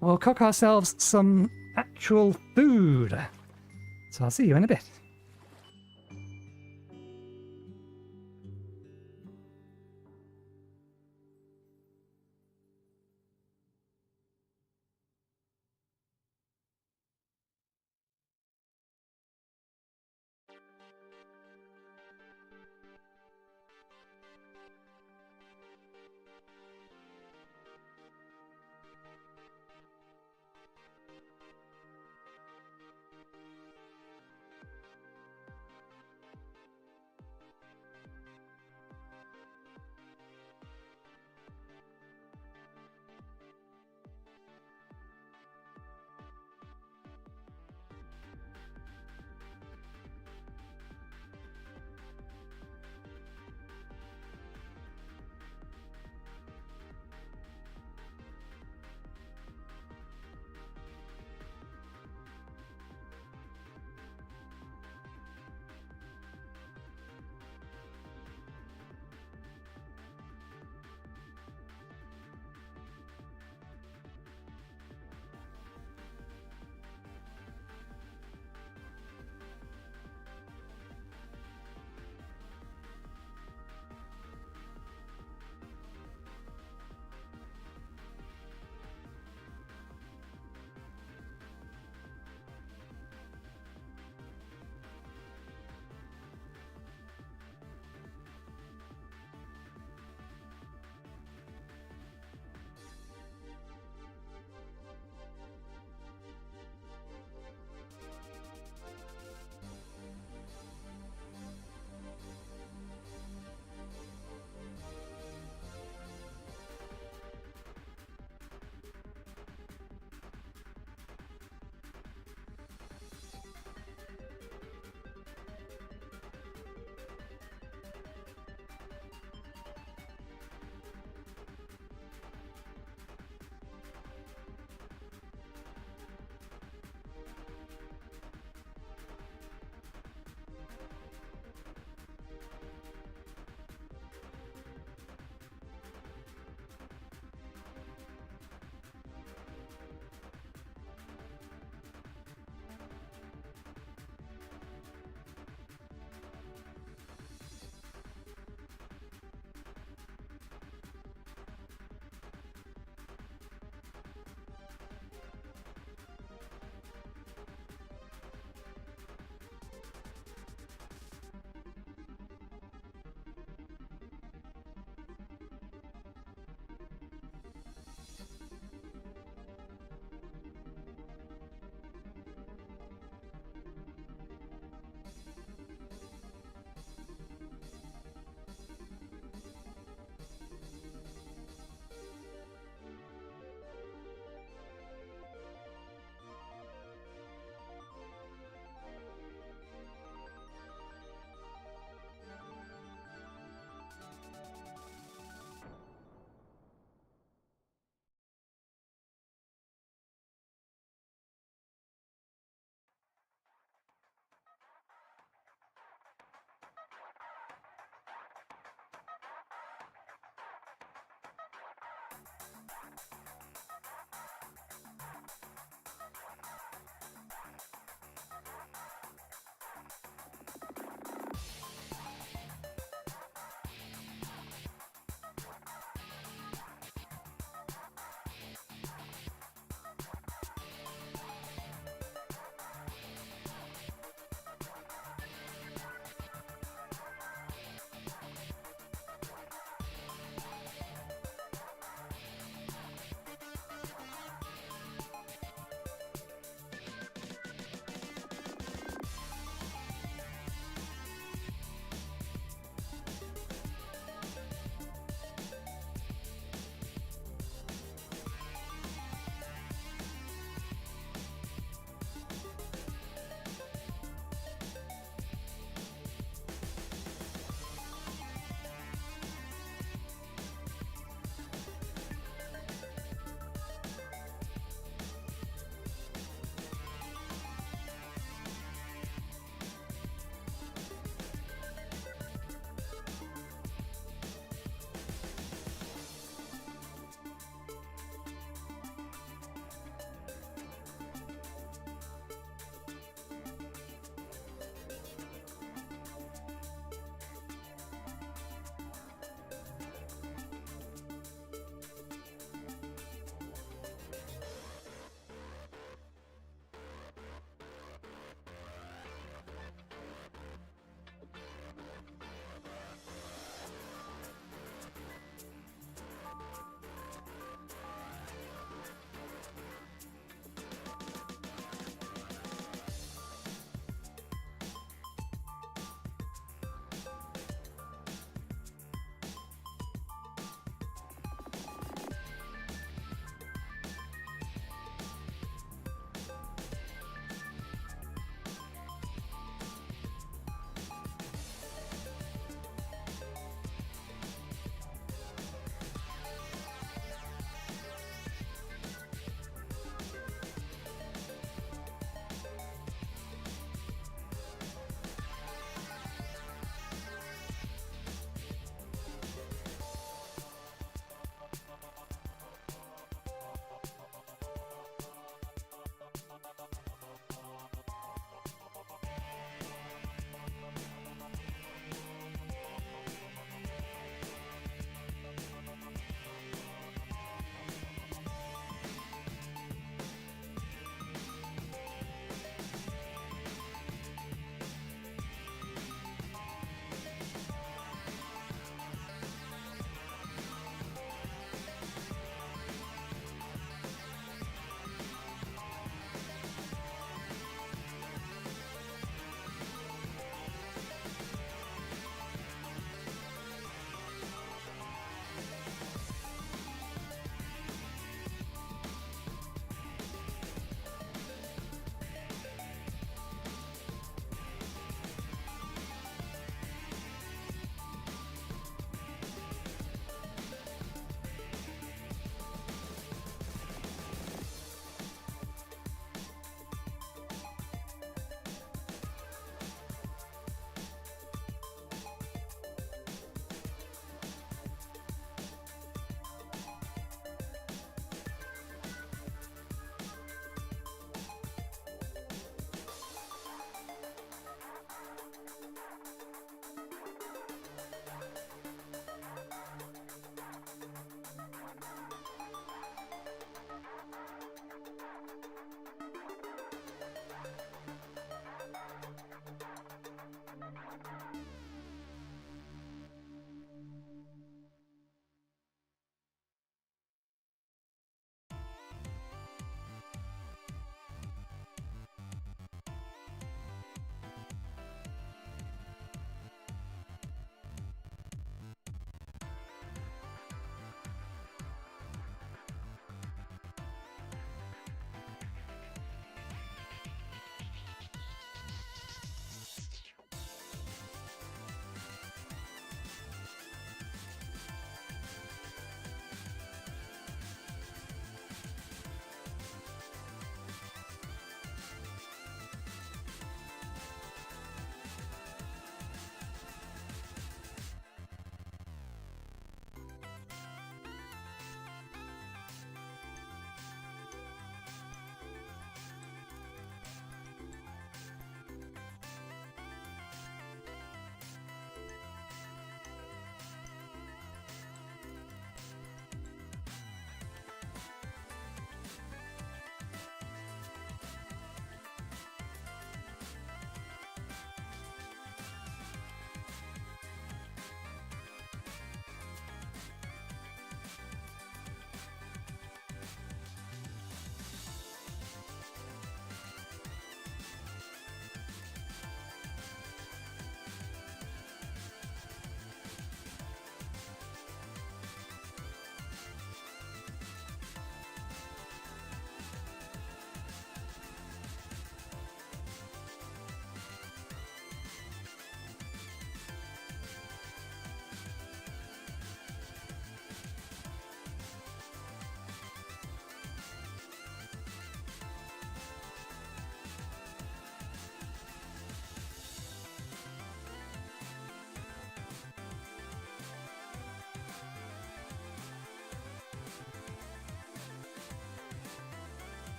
we'll cook ourselves some actual food. So I'll see you in a bit.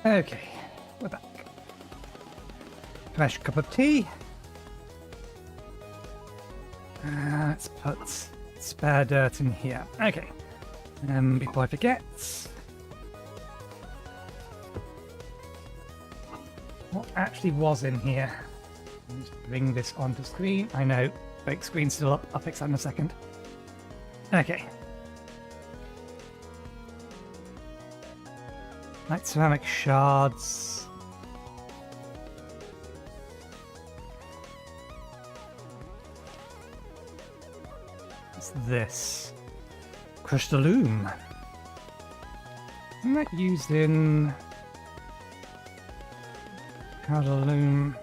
Okay, we're back. Fresh cup of tea. Let's put spare dirt in here. Okay. Before I forget, what actually was in here? Let's bring this onto screen. I know, fake screen's still up. I'll fix that in a second. Okay. Like ceramic shards. What's this? Crushed alum. Isn't that used in alum?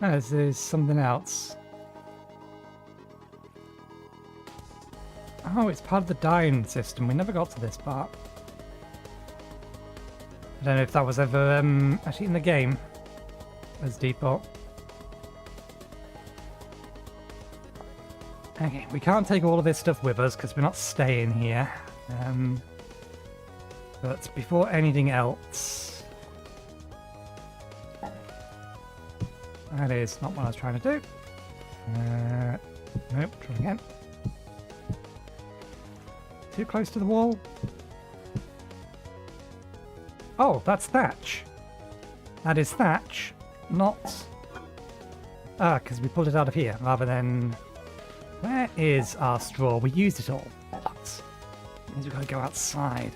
Oh, there's something else. Oh, it's part of the dyeing system. We never got to this part. I don't know if that was ever actually in the game as default. Okay, we can't take all of this stuff with us because we're not staying here. But before anything else... That is not what I was trying to do. Nope, try again. Too close to the wall. Oh, that's thatch. That is thatch, not... Ah, because we pulled it out of here, rather than... Where is our straw? We used it all. What? Means we've got to go outside.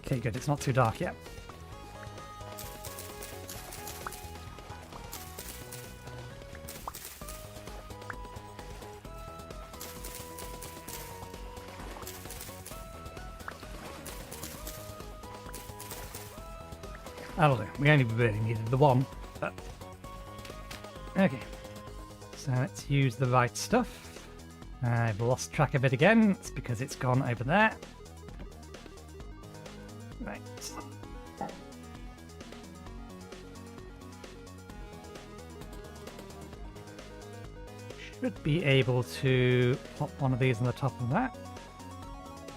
Okay, good. It's not too dark yet. That'll do. We only really needed the one, but... Okay. So let's use the right stuff. I've lost track of it again. It's because it's gone over there. Right. Should be able to pop one of these on the top of that.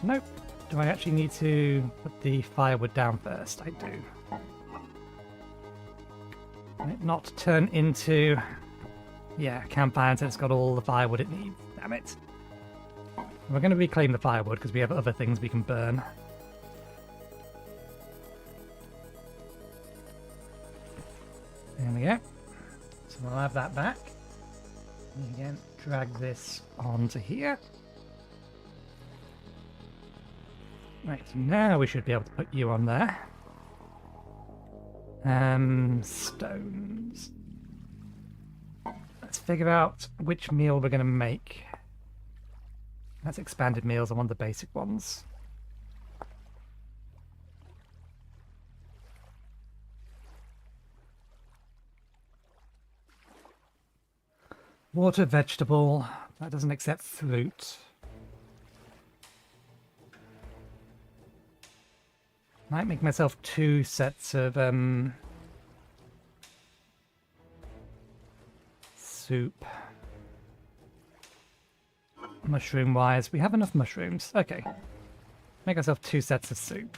Nope. Do I actually need to put the firewood down first? I do. Not turn into, yeah, campfire until it's got all the firewood it needs. Damn it. We're going to reclaim the firewood because we have other things we can burn. There we go. So we'll have that back. And again, drag this onto here. Right, now we should be able to put you on there. Stones. Let's figure out which meal we're going to make. That's expanded meals. I want the basic ones. Water, vegetable. That doesn't accept fruit. Might make myself 2 sets of soup. Mushroom wise, we have enough mushrooms. Okay. Make ourselves 2 sets of soup.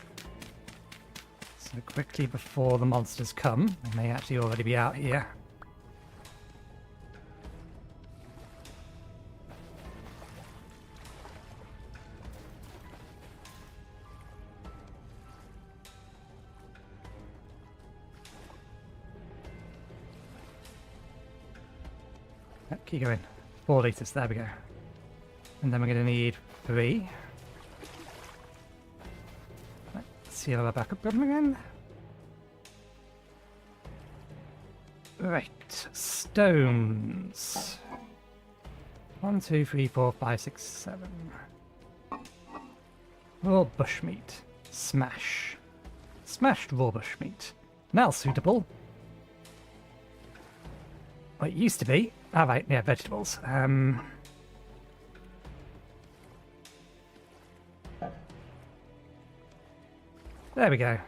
So quickly before the monsters come, they may actually already be out here. Keep going. 4 litres, there we go. And then we're going to need 3. Let's see our backup problem again. Right, stones. 1, 2, 3, 4, 5, 6, 7. Raw bushmeat. Smash. Smashed raw bushmeat. Now suitable. Well, it used to be. Ah, right, yeah, vegetables. There we go.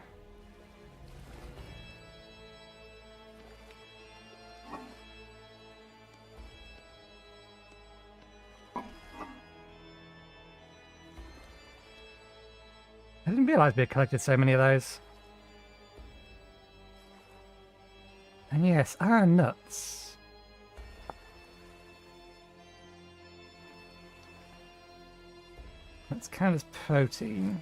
I didn't realise we had collected so many of those. And yes, nuts. That's count as protein.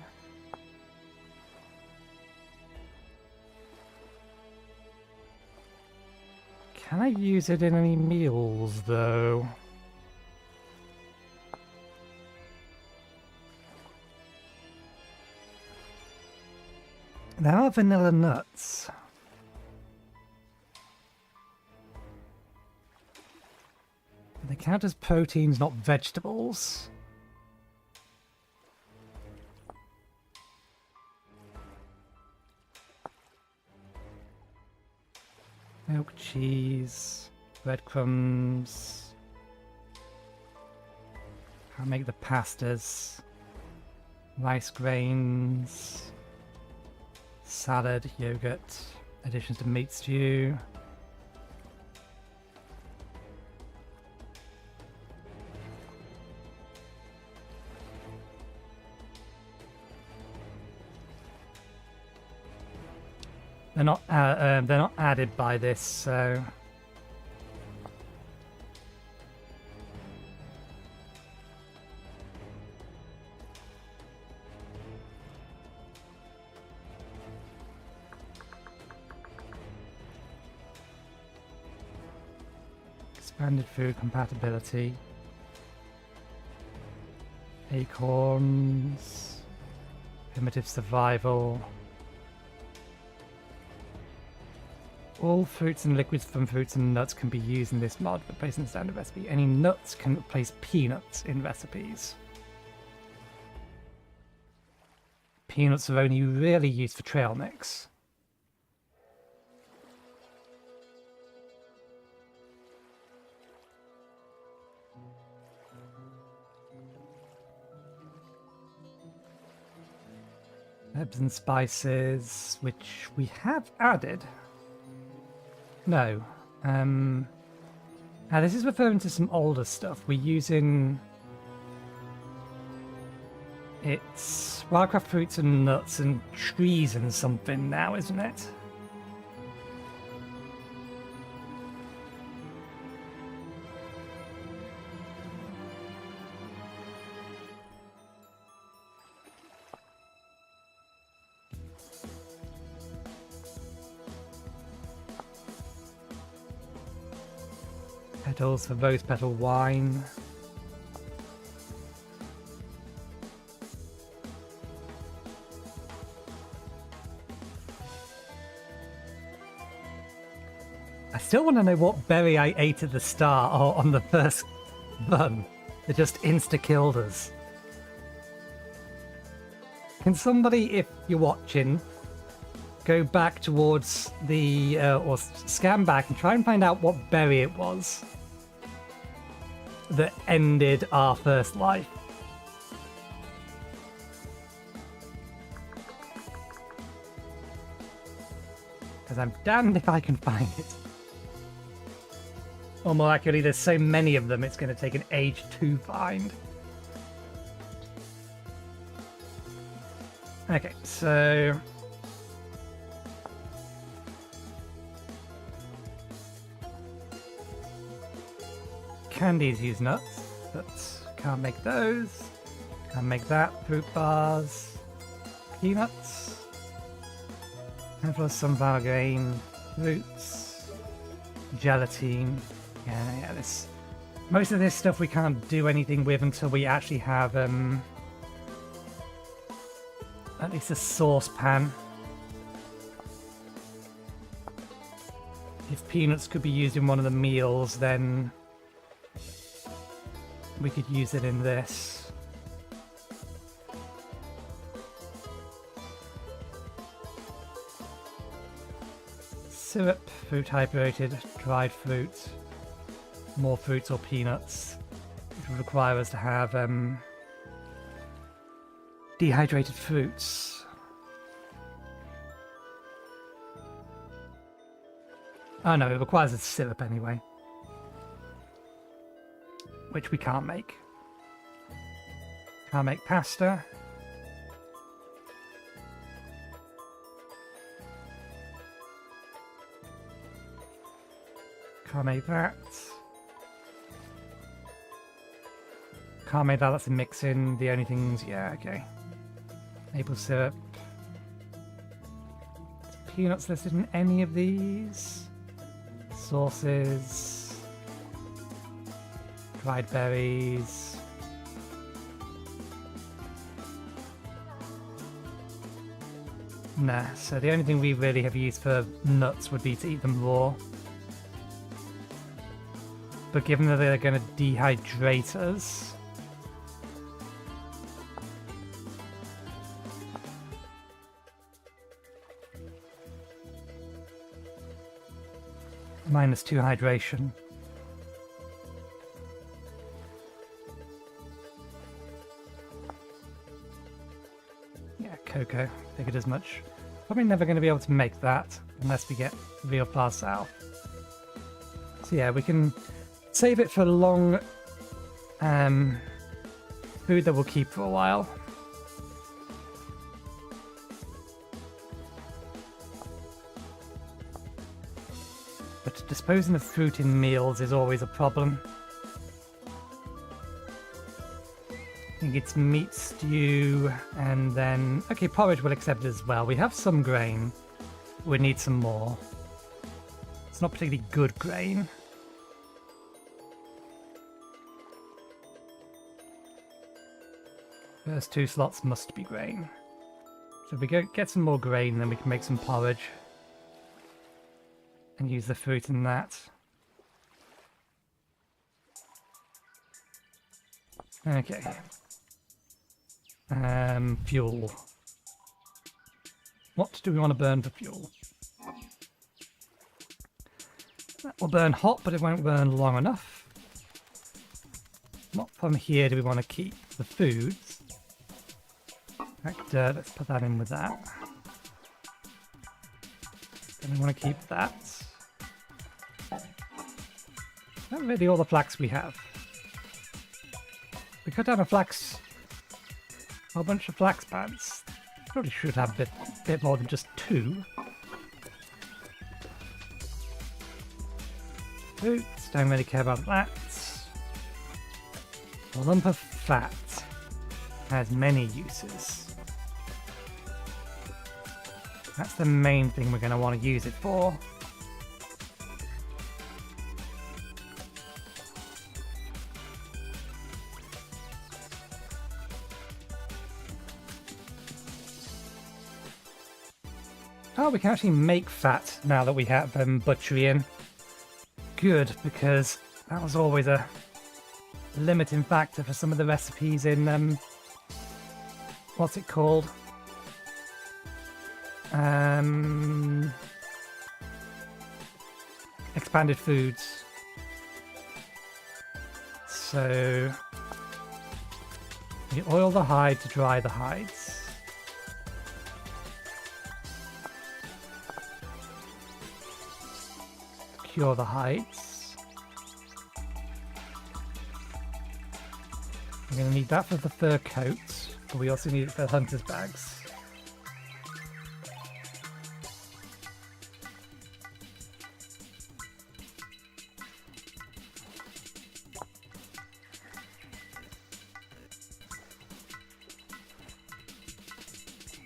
Can I use it in any meals, though? There are vanilla nuts. They count as proteins, not vegetables. Milk, cheese, breadcrumbs. I'll make the pastas. Rice grains. Salad, yogurt. Additions to meat stew. They're not added by this, so expanded food compatibility. Acorns, primitive survival. All fruits and liquids from fruits and nuts can be used in this mod, replacing the standard recipe. Any nuts can replace peanuts in recipes. Peanuts are only really used for trail mix. Herbs and spices, which we have added. No. Now this is referring to some older stuff. We're using... It's wildcraft fruits and nuts and trees and something now, isn't it? Petals for rose petal wine. I still want to know what berry I ate at the start or on the first run that just insta-killed us. Can somebody, if you're watching, go back towards the, or scan back and try and find out what berry it was that ended our first life? Because I'm damned if I can find it. Or more accurately, there's so many of them, it's going to take an age to find. Okay, so... Candies use nuts, but can't make those. Can't make that. Fruit bars. Peanuts. Handful of sunflower grain. Roots. Gelatine. Yeah, this... Most of this stuff we can't do anything with until we actually have, at least a saucepan. If peanuts could be used in one of the meals, then we could use it in this. Syrup, fruit hydrated, dried fruit, more fruits or peanuts, which would require us to have dehydrated fruits. Oh no, it requires a syrup anyway, which we can't make. Can't make pasta. Can't make that. Can't make that, that's a mix-in. The only things, yeah, okay. Maple syrup. Is peanuts listed in any of these? Sauces. Dried berries. Nah, so the only thing we really have used for nuts would be to eat them raw. But given that they're going to dehydrate us... -2 hydration. Yeah, cocoa. Figured as much. Probably never going to be able to make that unless we get real far south. So yeah, we can save it for long food that we'll keep for a while. But disposing of fruit in meals is always a problem. I think it's meat stew, and then... Okay, porridge will accept it as well. We have some grain. We need some more. It's not particularly good grain. First 2 slots must be grain. So if we get some more grain, then we can make some porridge. And use the fruit in that. Okay. Fuel. What do we want to burn for fuel? That will burn hot, but it won't burn long enough. What from here do we want to keep? The foods. Let's put that in with that. And we want to keep that. Not really all the flax we have. We cut down a whole bunch of flax plants. Probably should have a bit more than just 2. Oops, don't really care about that. A lump of fat has many uses. That's the main thing we're going to want to use it for. Oh, we can actually make fat now that we have butchery in. Good, because that was always a limiting factor for some of the recipes in, what's it called? Expanded foods. So you oil the hide to dry the hides. Cure the hides. We're going to need that for the fur coat, but we also need it for hunter's bags.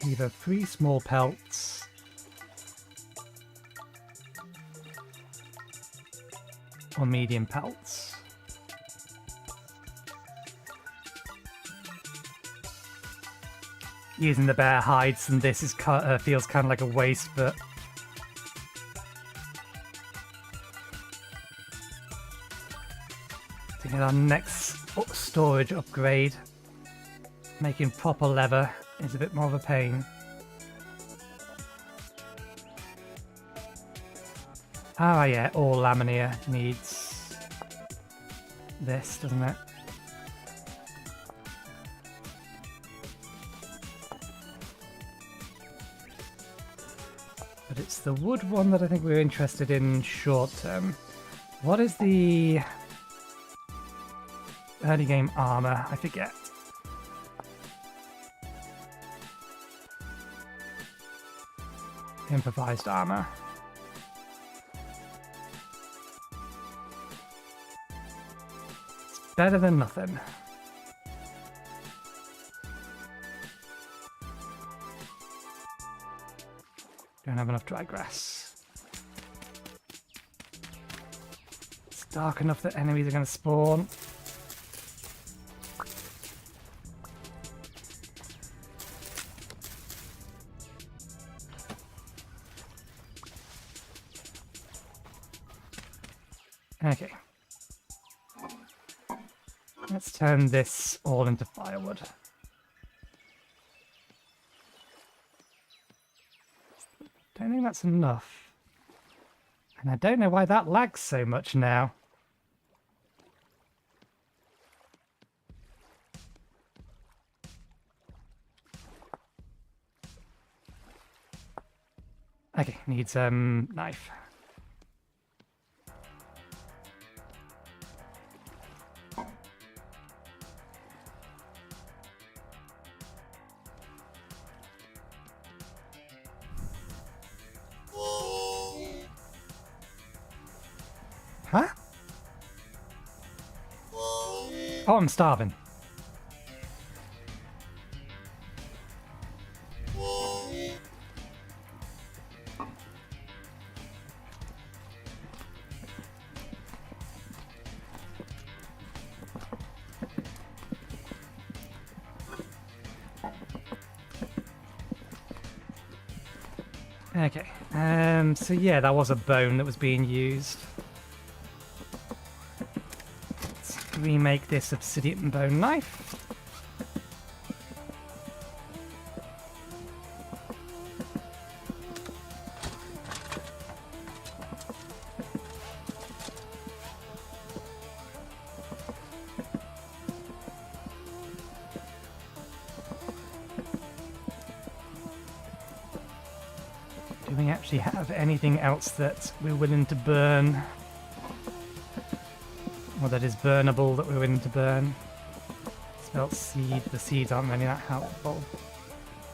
Either 3 small pelts or medium pelts. Using the bear hides and this is feels kind of like a waste, but to get our next storage upgrade, making proper leather is a bit more of a pain. Ah, yeah, all Laminia needs this, doesn't it? But it's the wood one that I think we're interested in short term. What is the early game armor? I forget. Improvised armor. better than nothing. Don't have enough dry grass. It's dark enough that enemies are going to spawn. Okay. Let's turn this all into firewood. Don't think that's enough. And I don't know why that lags so much now. Okay, needs knife. Huh? Oh, I'm starving. Okay, so yeah, that was a bone that was being used. Let's remake this obsidian bone knife. Do we actually have anything else that we're willing to burn? Or that is burnable that we're willing to burn? Spelt seed. The seeds aren't really that helpful.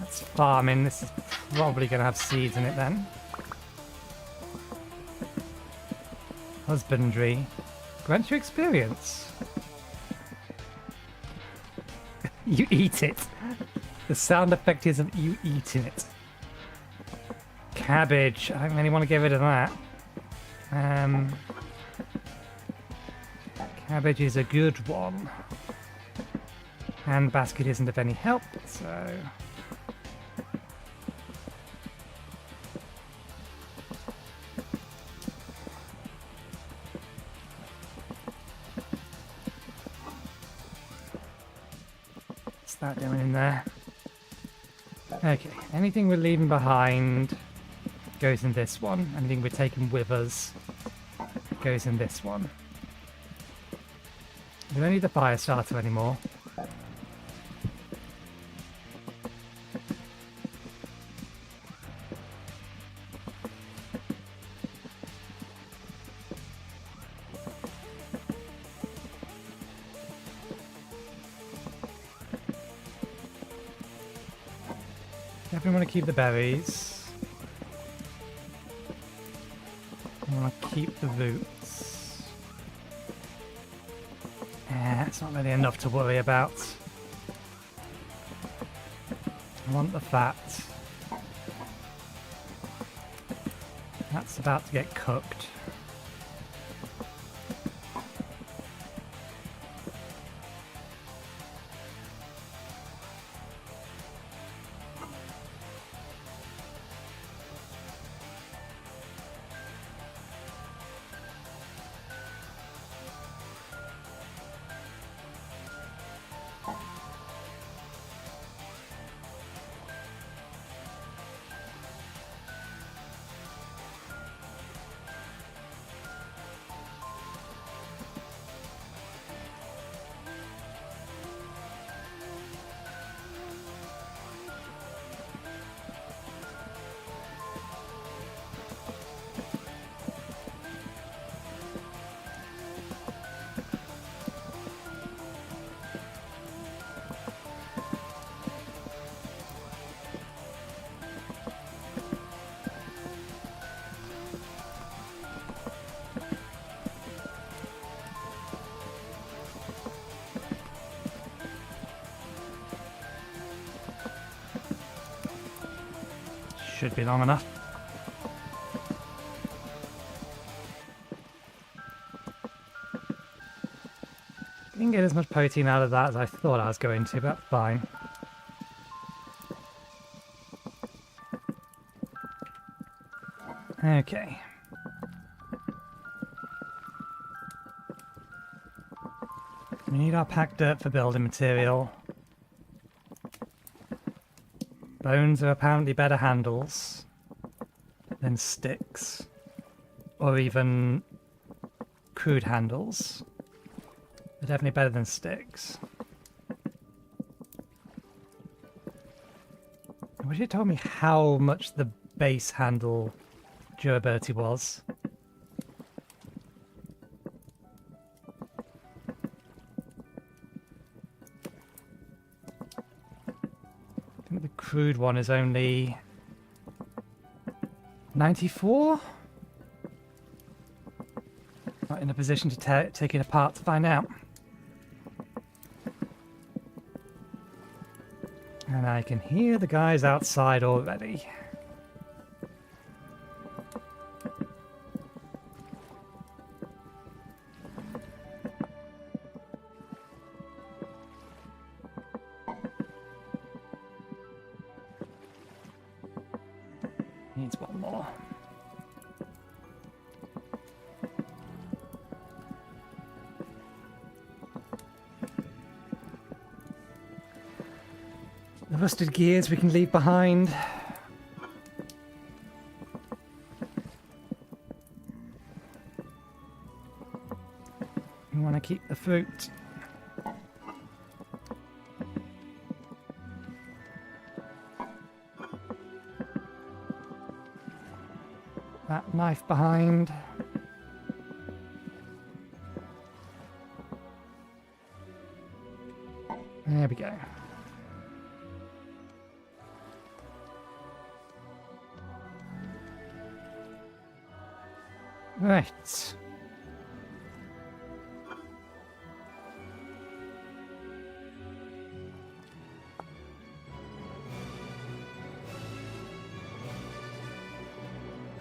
That's farming. This is probably going to have seeds in it then. Husbandry. Grants you experience. You eat it. The sound effect is of you eating it. Cabbage. I don't really want to get rid of that. Cabbage is a good one. And basket isn't of any help, so... What's that doing in there? Okay, anything we're leaving behind goes in this one. Anything we're taking with us goes in this one. We don't need the fire starter anymore. Definitely want to keep the berries. I want to keep the roots. It's not really enough to worry about. I want the fat. That's about to get cooked. should be long enough. Didn't get as much protein out of that as I thought I was going to, but fine. Okay. We need our packed dirt for building material. Bones are apparently better handles than sticks. Or even crude handles. They're definitely better than sticks. I wish it told me how much the base handle durability was. I think the crude one is only 94? Not in a position to take it apart to find out. And I can hear the guys outside already. Needs one more. The rusted gears we can leave behind. We want to keep the fruit. That knife behind. There we go. Right.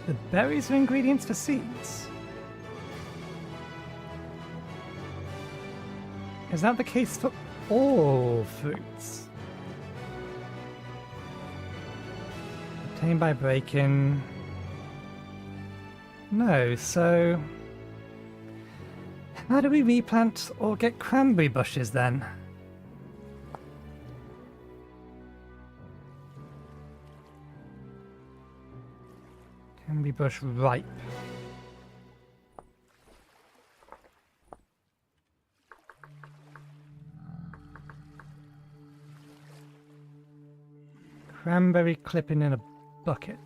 The berries are ingredients for seeds. Is that the case for all fruits? Obtained by breaking. No, so how do we replant or get cranberry bushes then? Cranberry bush ripe. Cranberry clipping in a bucket.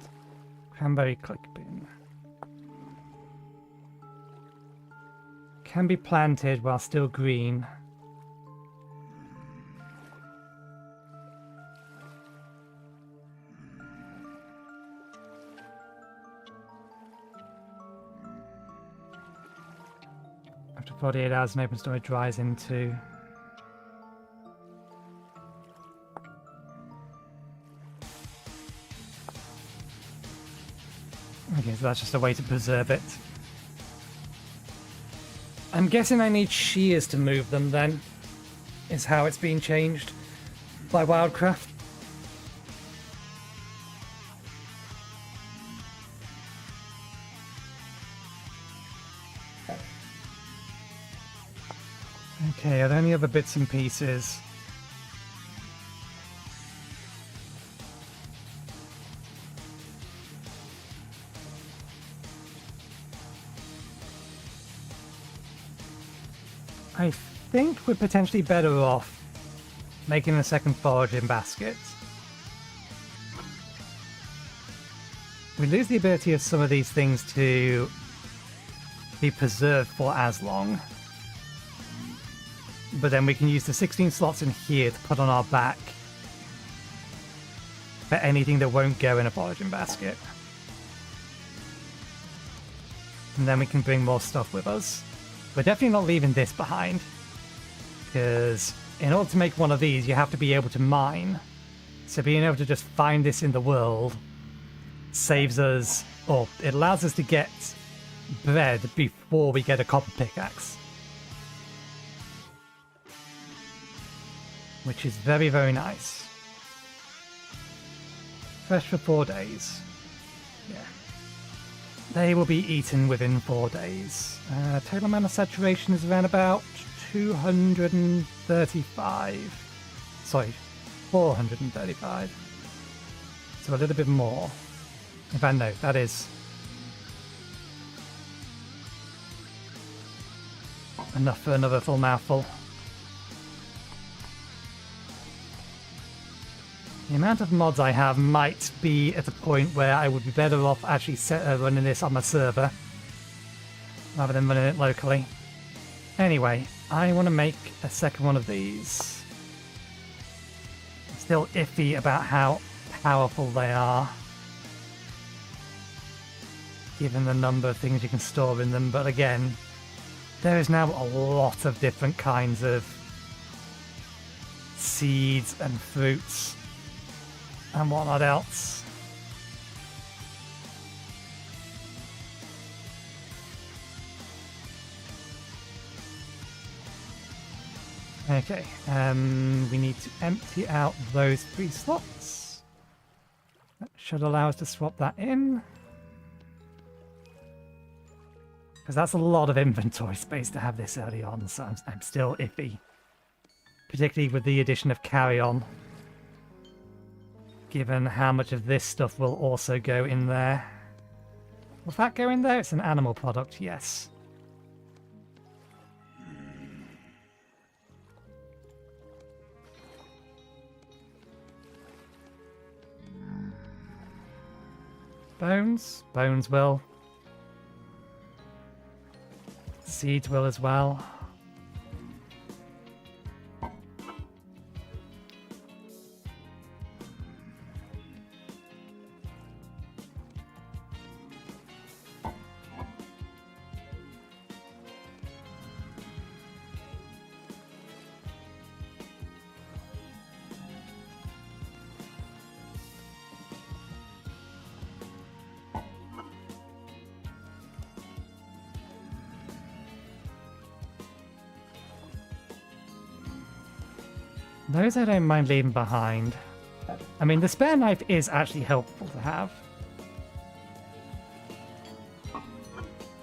Cranberry clipping. Can be planted while still green. After 48 hours, an open storage dries into. Okay, so that's just a way to preserve it. I'm guessing I need shears to move them then, is how it's being changed by Wildcraft. Okay, are there any other bits and pieces? I think we're potentially better off making a second foraging basket. We lose the ability of some of these things to be preserved for as long. But then we can use the 16 slots in here to put on our back for anything that won't go in a foraging basket. And then we can bring more stuff with us. We're definitely not leaving this behind, because in order to make one of these, you have to be able to mine. So being able to just find this in the world saves us, or it allows us to get bread before we get a copper pickaxe. Which is very, very nice. Fresh for 4 days. Yeah. They will be eaten within 4 days. Total amount of saturation is around about 235. Sorry, 435. So a little bit more. In fact, no, that is enough for another full mouthful. The amount of mods I have might be at a point where I would be better off actually running this on my server rather than running it locally. Anyway, I want to make a second one of these. I'm still iffy about how powerful they are, given the number of things you can store in them, but again, there is now a lot of different kinds of seeds and fruits and whatnot else. Okay, we need to empty out those 3 slots. That should allow us to swap that in. Because that's a lot of inventory space to have this early on, so I'm still iffy. Particularly with the addition of carry-on. Given how much of this stuff will also go in there. Will that go in there? It's an animal product, yes. Bones? Bones will. Seeds will as well. Those I don't mind leaving behind. I mean, the spare knife is actually helpful to have.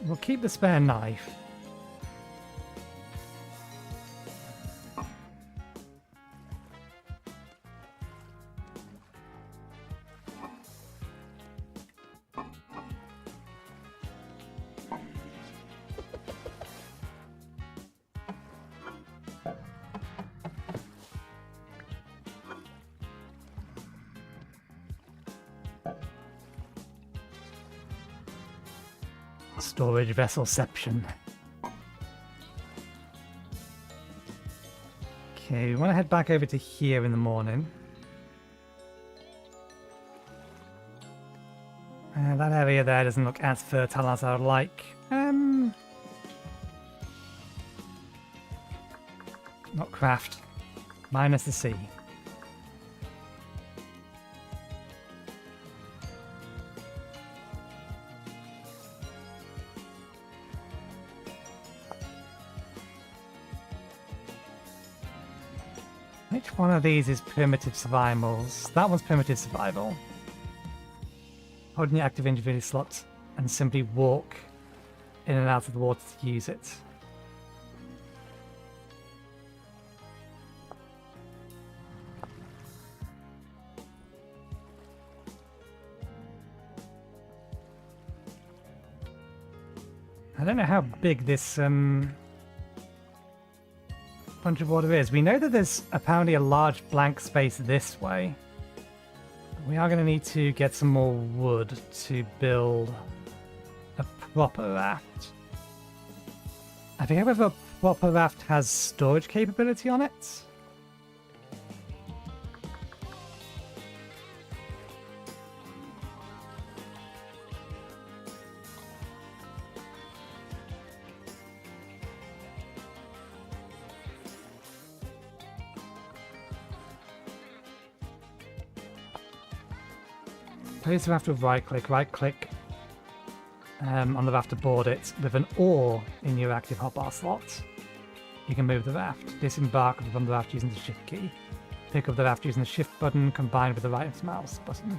We'll keep the spare knife. Storage vesselception. Okay, we want to head back over to here in the morning. That area there doesn't look as fertile as I would like. Not craft. Minus the sea. Which one of these is primitive survivals? That one's primitive survival. Holding the active inventory slot and simply walk in and out of the water to use it. I don't know how big this bunch of water is. We know that there's apparently a large blank space this way. We are going to need to get some more wood to build a proper raft. I think whether a proper raft has storage capability on it. Place the raft with right click on the raft to board it with an oar in your active hotbar slot. You can move the raft. Disembark from the raft using the shift key. Pick up the raft using the shift button combined with the right mouse button.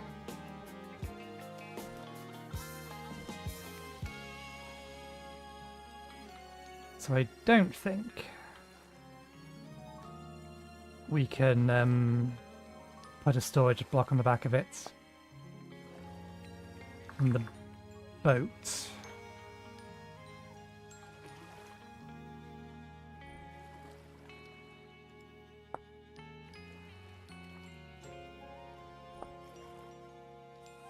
So I don't think we can put a storage block on the back of it. And the boat.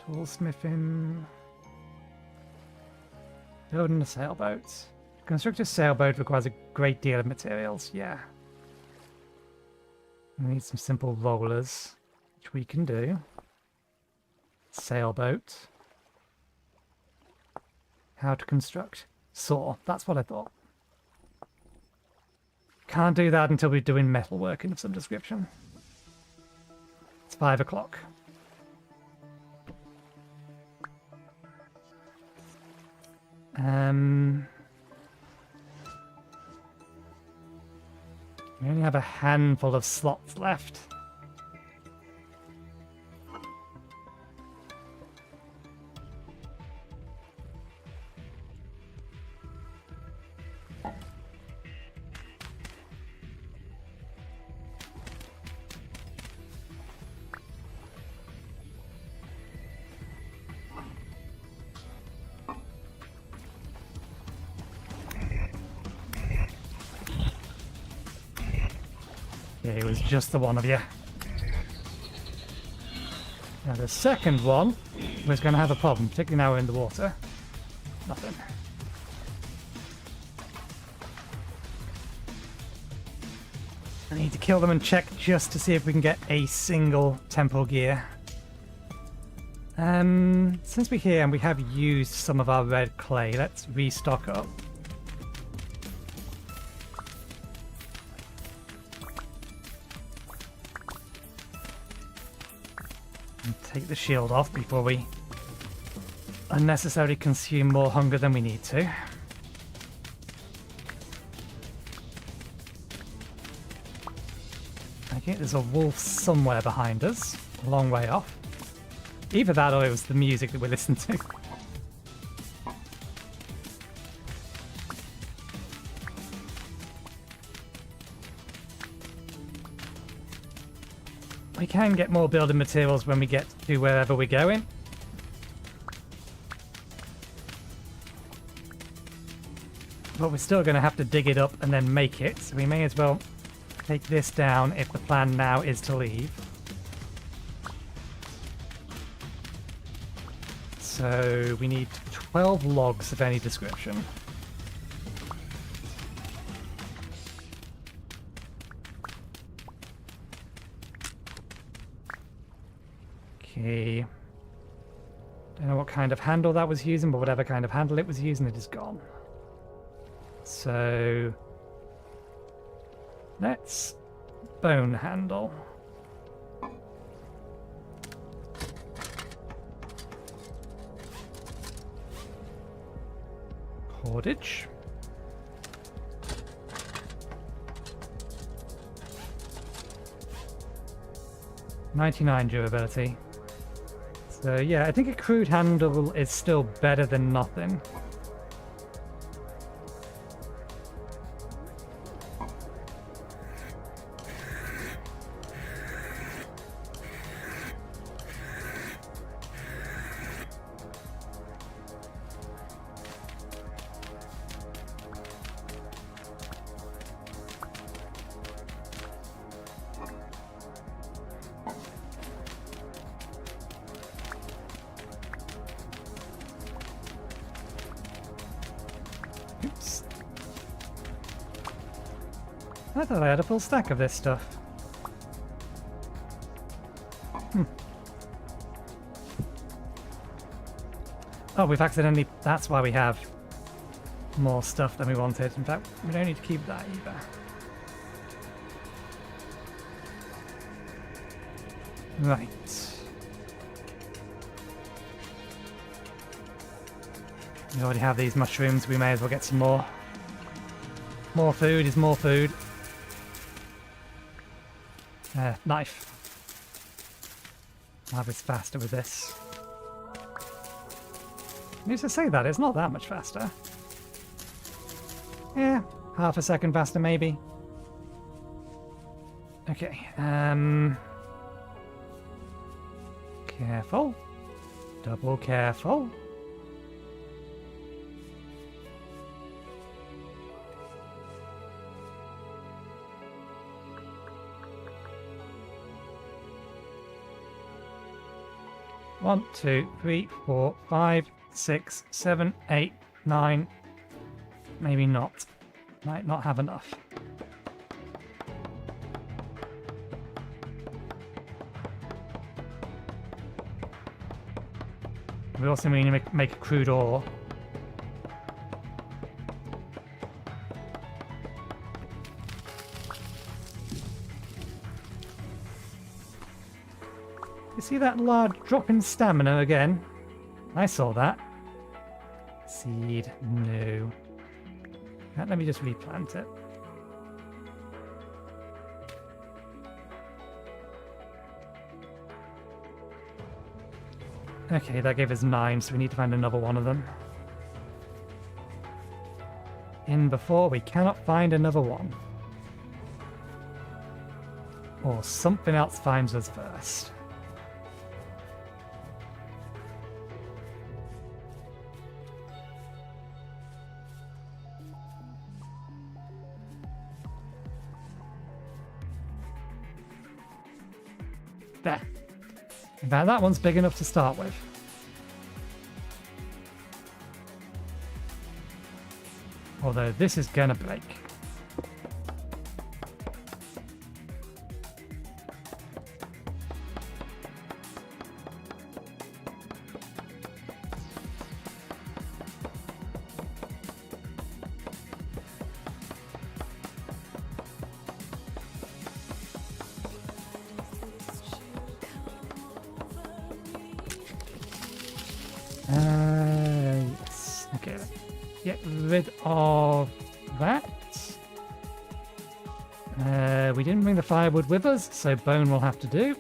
Toolsmithing. Building a sailboat. Construct a sailboat requires a great deal of materials, yeah. We need some simple rollers, which we can do. Sailboat. How to construct. Saw, that's what I thought. Can't do that until we're doing metalworking of some description. It's 5 o'clock. We only have a handful of slots left. Yeah, it was just the one of you. Now the second one was going to have a problem, particularly now we're in the water. Nothing. I need to kill them and check just to see if we can get a single temple gear. Since we're here and we have used some of our red clay, let's restock up. Take the shield off before we unnecessarily consume more hunger than we need to. Okay, there's a wolf somewhere behind us, a long way off. Either that or it was the music that we listened to. We can get more building materials when we get to wherever we're going. But we're still going to have to dig it up and then make it, so we may as well take this down if the plan now is to leave. So we need 12 logs of any description. Okay. Don't know what kind of handle that was using, but whatever kind of handle it was using, it is gone. So let's bone handle. Cordage. .99 durability. So yeah, I think a crude handle is still better than nothing. Oops. I thought I had a full stack of this stuff. Oh, we've accidentally... That's why we have more stuff than we wanted. In fact, we don't need to keep that either. Right. We already have these mushrooms, we may as well get some more. More food is more food. Knife. Harvest faster with this. I used to say that, it's not that much faster. Yeah, half a second faster maybe. Okay, careful. Double careful. One, 2, 3, 4, 5, 6, 7, 8, 9. Maybe not. Might not have enough. We also need to make a crude ore. You see that large drop in stamina again? I saw that. Seed, no. Let me just replant it. Okay, that gave us 9, so we need to find another one of them. In before, we cannot find another one. Or something else finds us first. There. In fact, that one's big enough to start with. Although this is gonna break. Yes. Okay. Get rid of that. We didn't bring the firewood with us, so bone will have to do.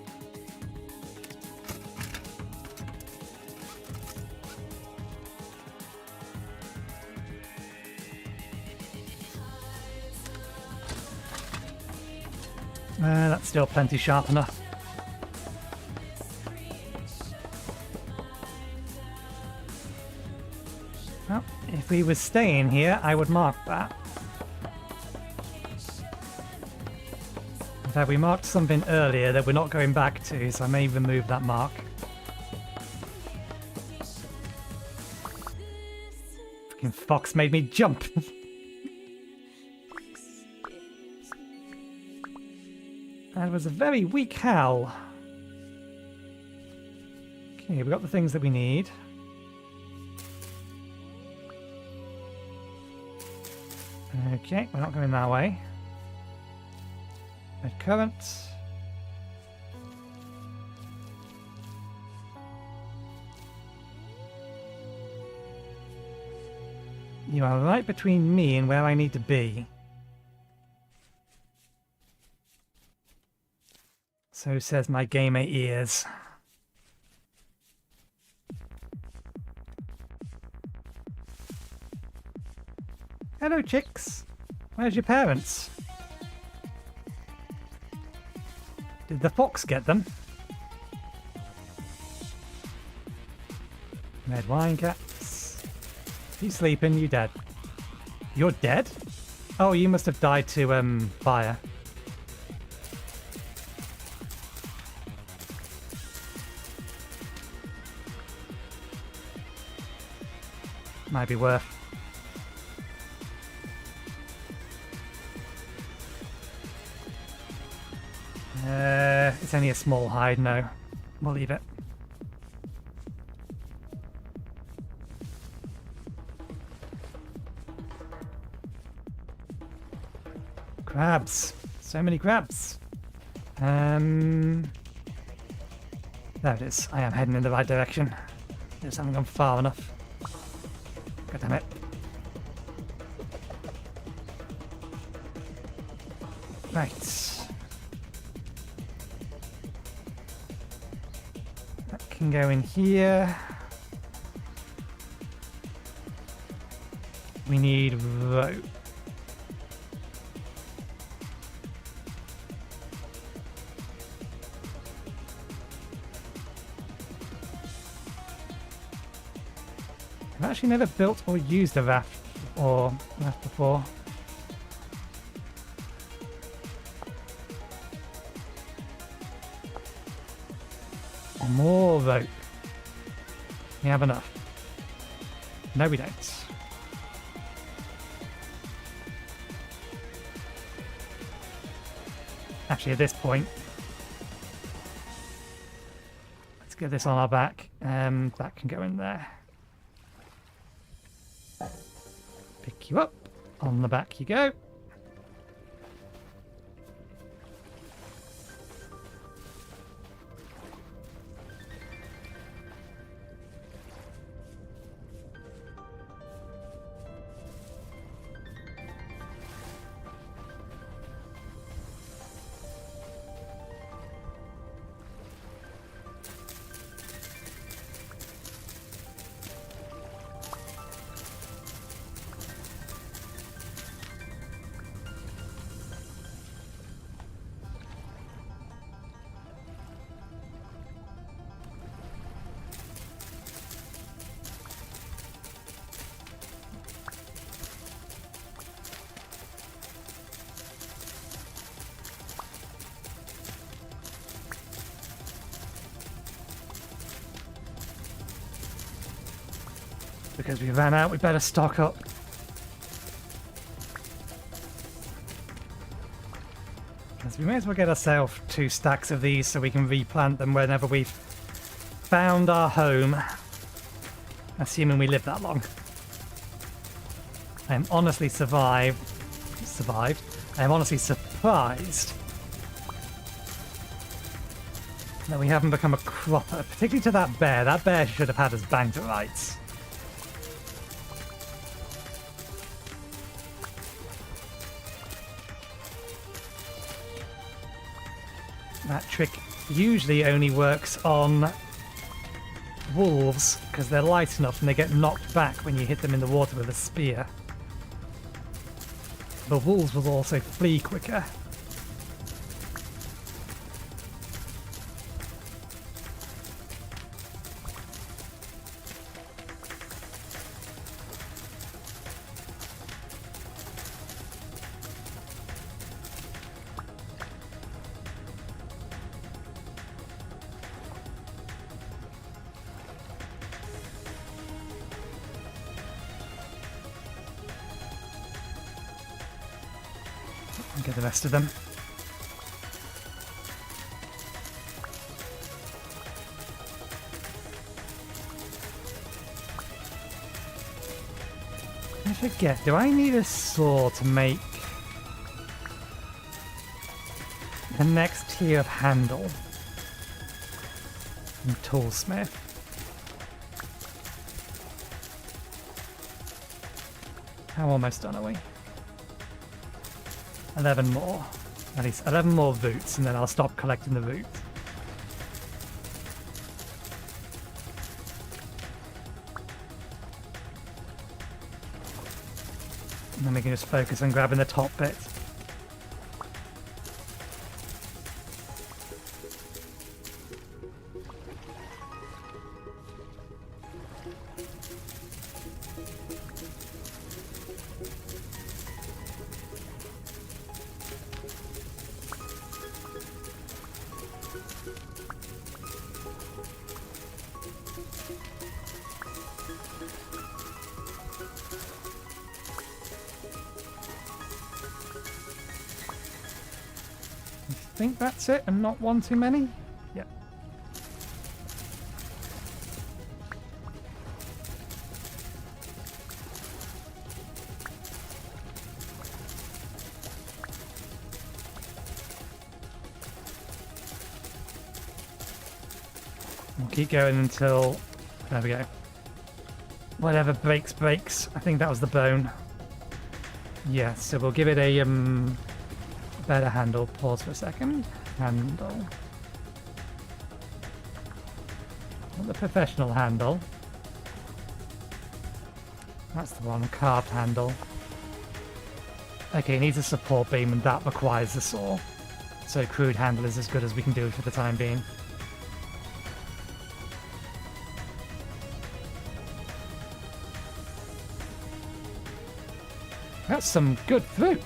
That's still plenty sharp enough. Well, if we were staying here, I would mark that. In fact, we marked something earlier that we're not going back to, so I may remove that mark. Fucking fox made me jump. That was a very weak howl. Okay, we got the things that we need. Okay, we're not going that way. Red current. You are right between me and where I need to be. So says my gamer ears. Hello, chicks. Where's your parents? Did the fox get them? Red wine caps. You sleeping? You dead? You're dead? Oh, you must have died to fire. Might be worth. It's only a small hide, no. We'll leave it. Crabs. So many crabs. There it is. I am heading in the right direction. Just haven't gone far enough. God damn it. Right. That can go in here. We need rope. I've actually never built or used a raft before. More rope. We have enough. No, we don't. Actually, at this point, let's get this on our back. That can go in there. Pick you up. On the back you go. Because we ran out, we better stock up. Because we may as well get ourselves 2 stacks of these so we can replant them whenever we've found our home. Assuming we live that long. I am honestly survived. I am honestly surprised that we haven't become a cropper, particularly to that bear. That bear should have had us banged to rights. That trick usually only works on wolves because they're light enough and they get knocked back when you hit them in the water with a spear. The wolves will also flee quicker. Get the rest of them. I forget, do I need a saw to make the next tier of handle from Toolsmith? How almost done are we? 11 more. At least 11 more roots, and then I'll stop collecting the roots. And then we can just focus on grabbing the top bit. I think that's it, and not one too many? Yep. We'll keep going until... There we go. Whatever breaks, breaks. I think that was the bone. Yeah, so we'll give it a better handle. Pause for a second. Handle. Not the professional handle. That's the one. Carved handle. Okay, it needs a support beam, and that requires the saw. So crude handle is as good as we can do for the time being. That's some good fruit.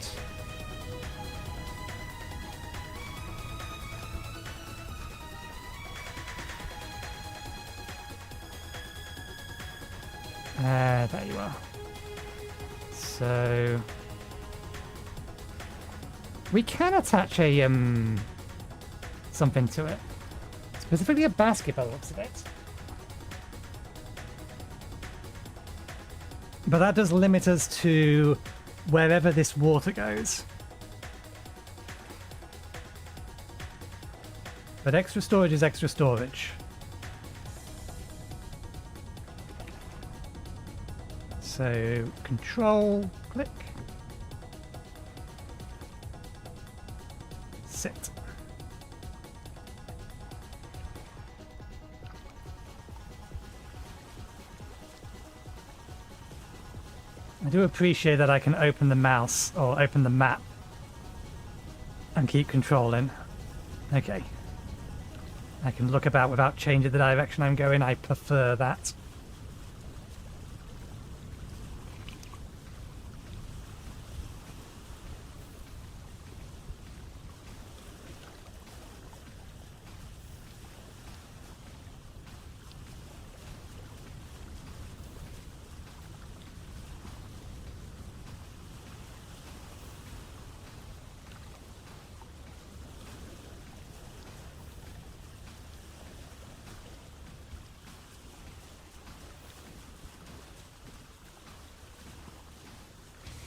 There you are. So we can attach a something to it. Specifically a basket by the looks of it. But that does limit us to wherever this water goes. But extra storage is extra storage. So, control, click. Sit. I do appreciate that I can open the mouse or open the map and keep controlling. Okay. I can look about without changing the direction I'm going. I prefer that.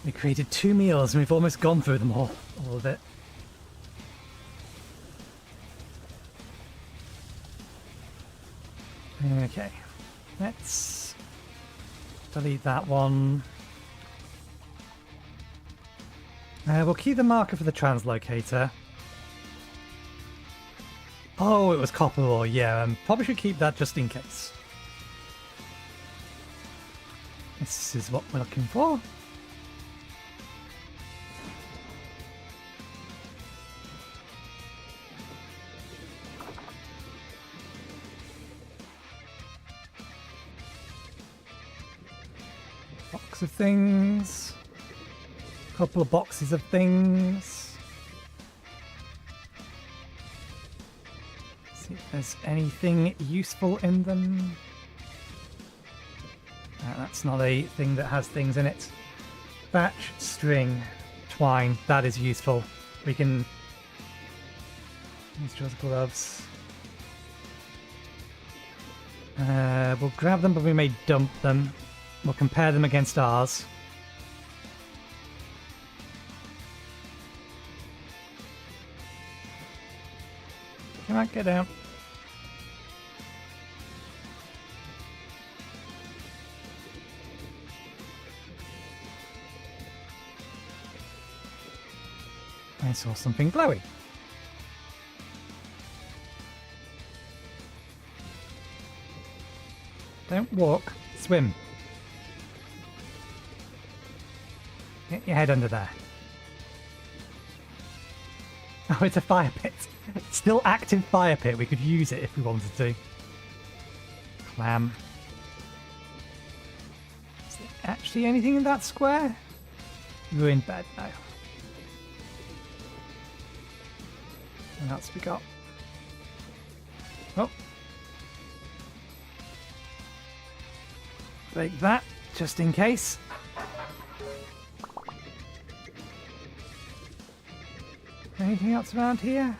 We created 2 meals and we've almost gone through them all of it. Okay, let's delete that one. We'll keep the marker for the translocator. Oh, it was copper ore, yeah, probably should keep that just in case. This is what we're looking for. Box of things. Couple of boxes of things. See if there's anything useful in them. That's not a thing that has things in it. Batch, string, twine. That is useful. We can use Jaws gloves. We'll grab them, but we may dump them. We'll compare them against ours. Come on, get out. I saw something glowy. Don't walk, swim. Get your head under there. Oh, it's a fire pit. Still active fire pit. We could use it if we wanted to. Clam. Is there actually anything in that square? Ruined bed, no. What else we got? Oh. Break that, just in case. Anything else around here?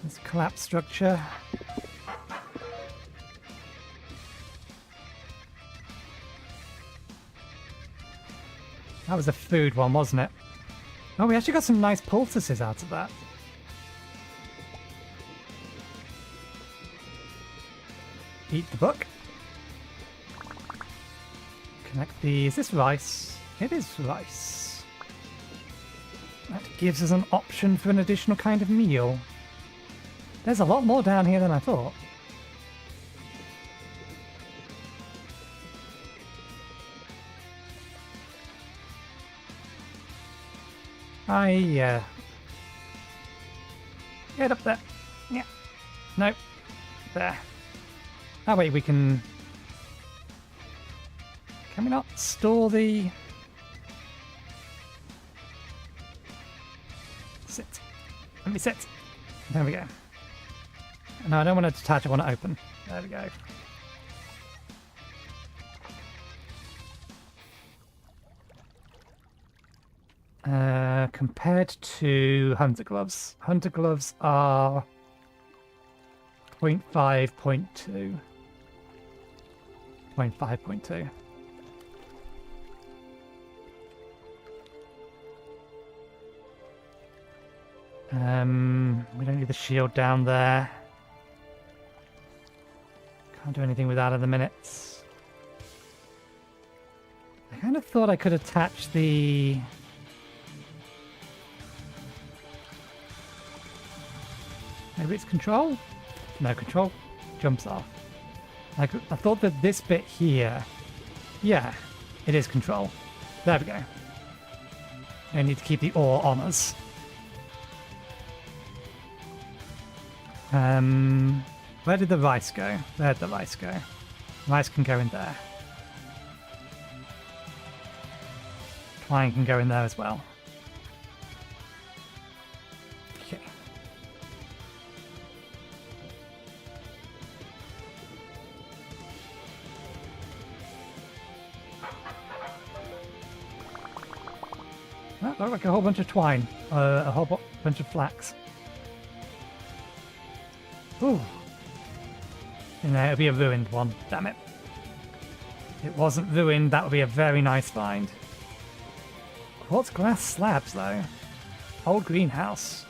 This collapsed structure. That was a food one, wasn't it? Oh, we actually got some nice poultices out of that. Eat the book. Connect the... Is this rice? It is rice. That gives us an option for an additional kind of meal. There's a lot more down here than I thought. Get up there. Yeah. Nope. There. Oh wait, we can... Can we not store the... Sit. Let me sit. There we go. No, I don't want to detach, I want to open. There we go. Compared to Hunter Gloves. Hunter Gloves are 0.5, 0.2. 0.5, 0.2. We don't need the shield down there. Can't do anything with that at the minute. I kind of thought I could attach the... Maybe it's control? No, control jumps off. I thought that this bit here... Yeah, it is control. There we go. I need to keep the ore on us. Where did the rice go? Where'd the rice go? Rice can go in there. Twine can go in there as well. Okay. That looked like a whole bunch of twine. A whole bunch of flax. Ooh. And it'll be a ruined one. Damn it. If it wasn't ruined, that would be a very nice find. Quartz glass slabs, though. Old greenhouse.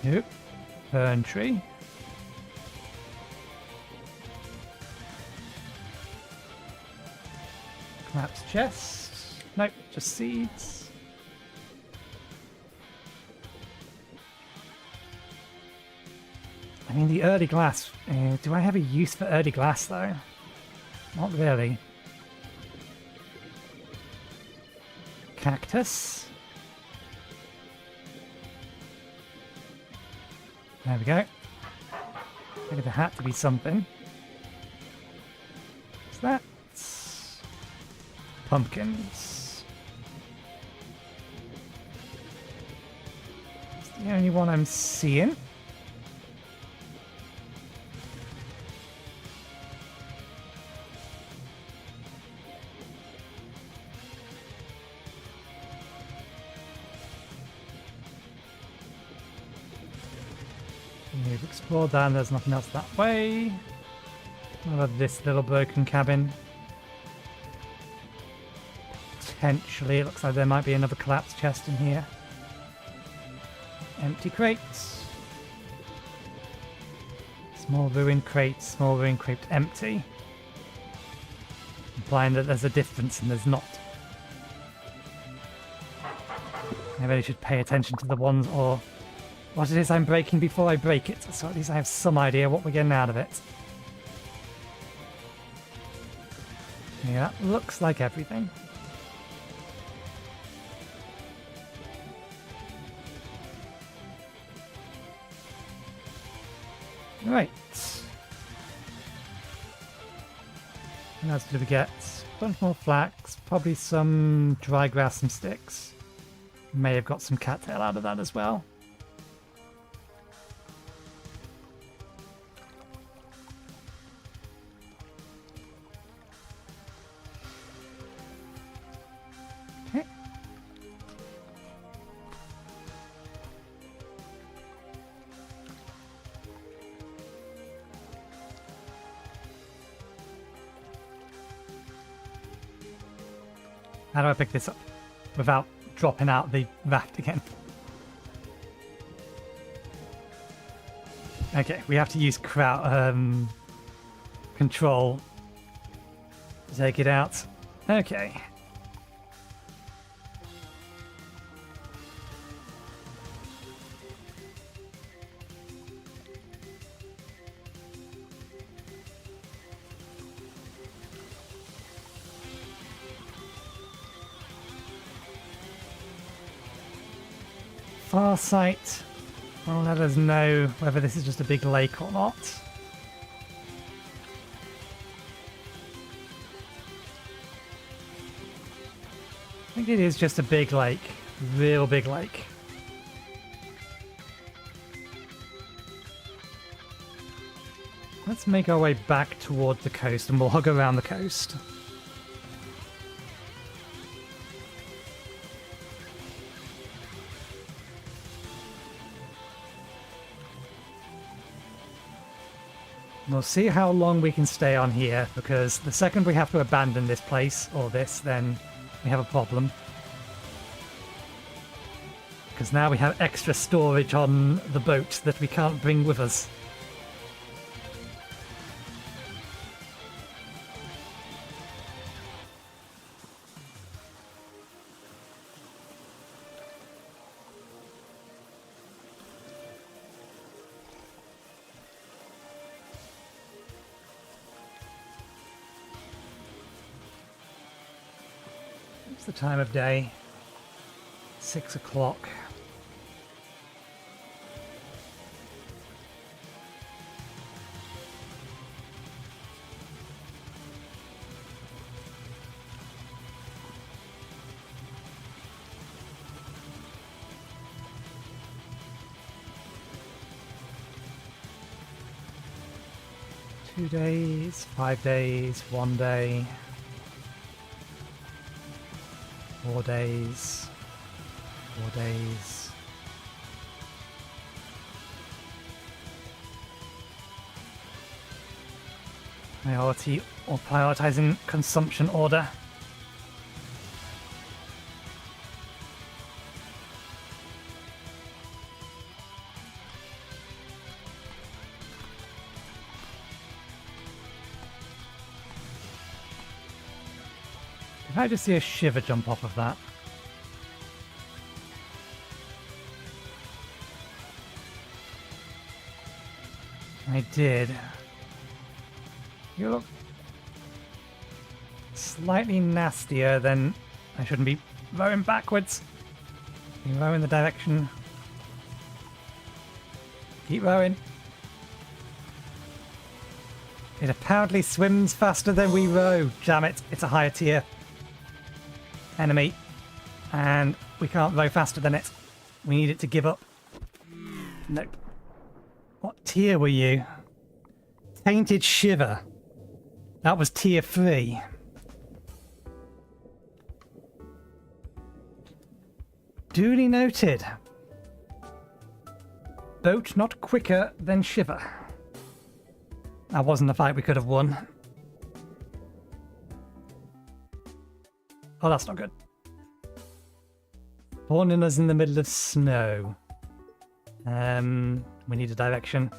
Nope. Fern tree. Collapsed chest. Nope, just seeds. I mean, the early glass. Do I have a use for early glass, though? Not really. Cactus. There we go. Figured there had to be something. What's that? Pumpkins. It's the only one I'm seeing. We've explored that and there's nothing else that way. What about this little broken cabin? Potentially, it looks like there might be another collapsed chest in here. Empty crates. Small ruined crate, small ruined crate, empty. Implying that there's a difference and there's not. I really should pay attention to the ones or what it is I'm breaking before I break it, so at least I have some idea what we're getting out of it. Yeah, that looks like everything. Right. What else did we get? A bunch more flax, probably some dry grass and sticks. May have got some cattail out of that as well. How do I pick this up without dropping out the raft again? Okay, we have to use crowd. control to take it out. Okay. Farsight will let us know whether this is just a big lake or not. I think it is just a big lake. Real big lake. Let's make our way back towards the coast and we'll hug around the coast. We'll see how long we can stay on here, because the second we have to abandon this place, or this, then we have a problem. Because now we have extra storage on the boat that we can't bring with us. What's the time of day? 6 o'clock. Two days, 5 days, 1 day. 4 days, 4 days. Priority or prioritizing consumption order. Did I just see a shiver jump off of that? I did. You look slightly nastier than... I shouldn't be rowing backwards. You row in the direction. Keep rowing. It apparently swims faster than we row. Damn it, it's a higher tier enemy, and we can't row faster than it. We need it to give up. Nope. What tier were you? Tainted Shiver. That was tier 3. Duly noted. Boat not quicker than Shiver. That wasn't a fight we could have won. Oh, that's not good. Spawning us in the middle of snow. We need a direction.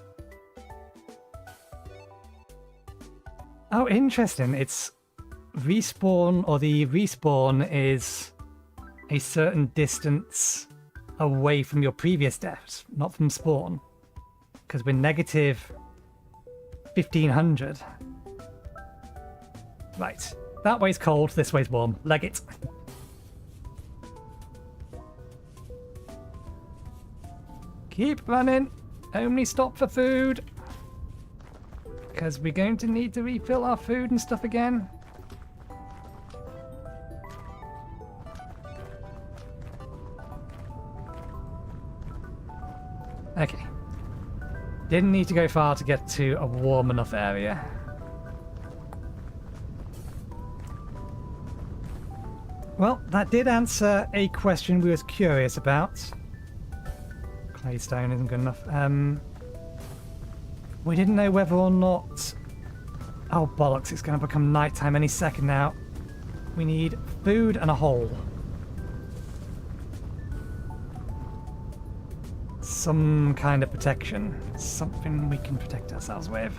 Oh, interesting. It's respawn, or the respawn is a certain distance away from your previous deaths, not from spawn. Because we're negative 1500. Right. That way's cold, this way's warm. Leg it. Keep running. Only stop for food. Because we're going to need to refill our food and stuff again. Okay. Didn't need to go far to get to a warm enough area. Well, that did answer a question we was curious about. Claystone isn't good enough. We didn't know whether or not... Oh, bollocks, it's going to become nighttime any second now. We need food and a hole. Some kind of protection. Something we can protect ourselves with.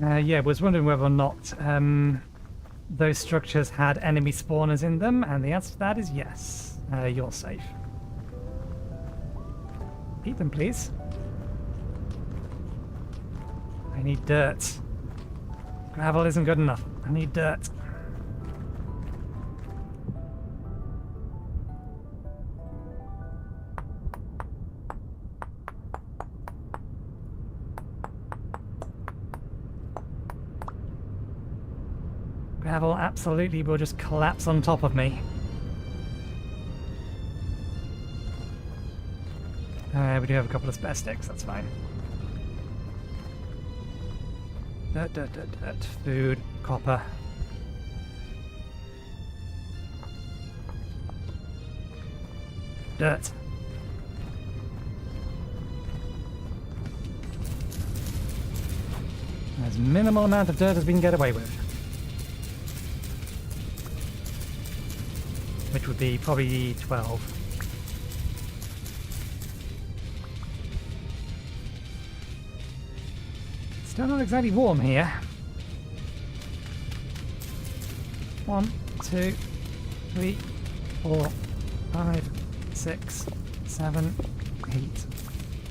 Yeah, was wondering whether or not those structures had enemy spawners in them, and the answer to that is yes. You're safe. Eat them, please. I need dirt. Gravel isn't good enough. I need dirt. Gravel absolutely will just collapse on top of me. We do have a couple of spare sticks, that's fine. Dirt, dirt, dirt, dirt. Food, copper. Dirt. As minimal amount of dirt as we can get away with. Which would be probably 12. Still not exactly warm here. 1, 2, 3, 4, 5, 6, 7, 8,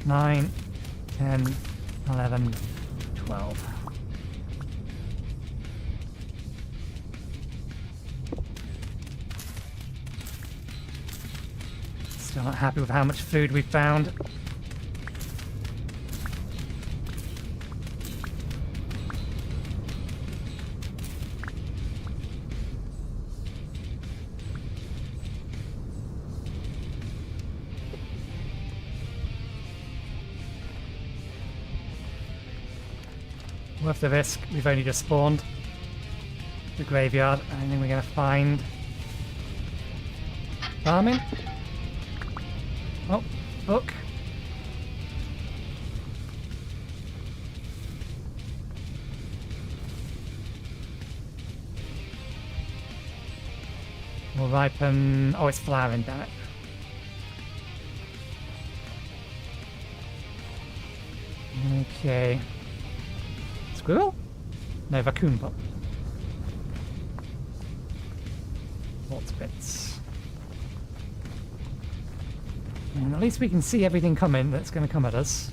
9, 10, 11, 12. Still not happy with how much food we found. Worth the risk. We've only just spawned the graveyard. I think we're going to find farming. Oh, book. Will ripen. Oh, it's flowering, damn it. Okay. Squirrel? No, raccoon pop. Lots of bits. And at least we can see everything coming that's going to come at us.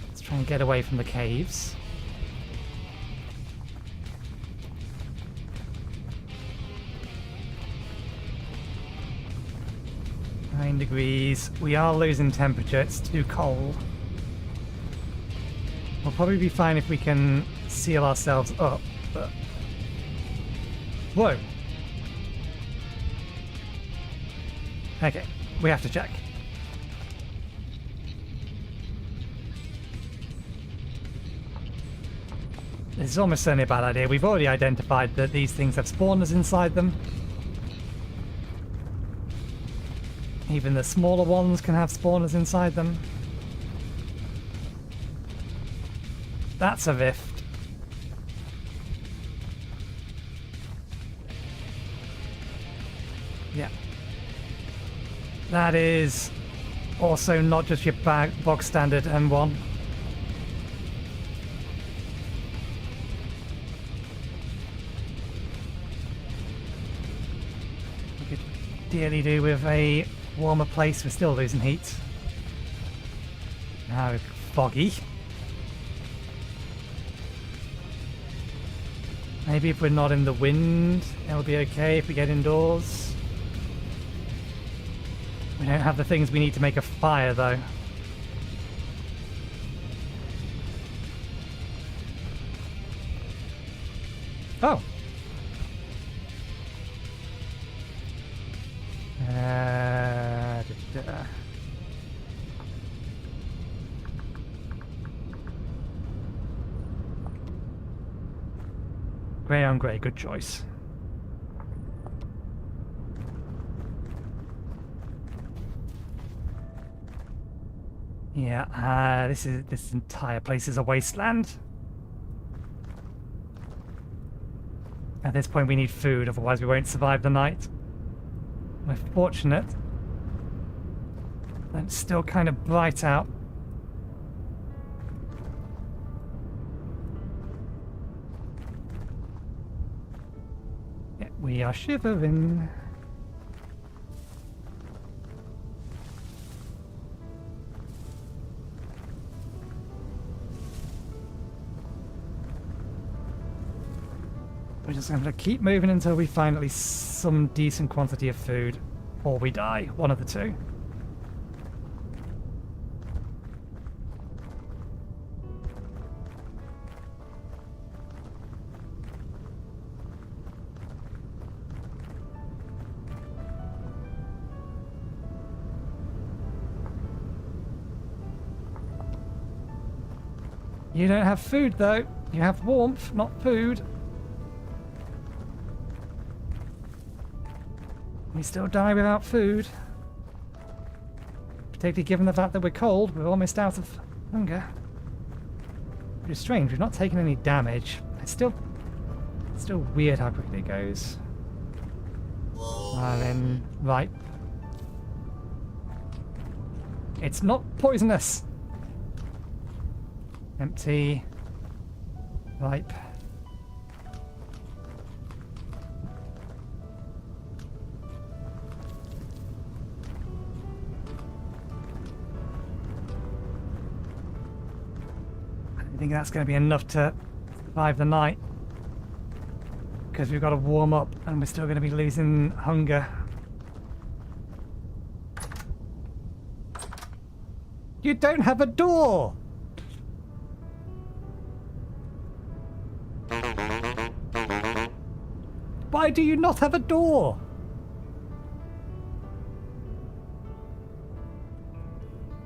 Let's try and get away from the caves. Nine degrees. We are losing temperature. It's too cold. We'll probably be fine if we can seal ourselves up, but... Whoa! Okay, we have to check. This is almost certainly a bad idea. We've already identified that these things have spawners inside them. Even the smaller ones can have spawners inside them. That's a rift. Yeah. That is also not just your bog standard M1. We could dearly do with a warmer place. We're still losing heat. Now it's foggy. Maybe if we're not in the wind, it'll be okay if we get indoors. We don't have the things we need to make a fire, though. Oh! Grey on grey, good choice. Yeah, this entire place is a wasteland. At this point we need food, otherwise we won't survive the night. We're fortunate. But it's still kind of bright out. We are shivering. We're just going to keep moving until we find at least some decent quantity of food, or we die. One of the two. You don't have food, though. You have warmth, not food. We still die without food. Particularly given the fact that we're cold, we're almost out of hunger. Which is strange, we've not taken any damage. It's still weird how quickly it goes. And then, right. It's not poisonous. Empty. Ripe. I think that's going to be enough to survive the night. Because we've got to warm up and we're still going to be losing hunger. You don't have a door! Why do you not have a door?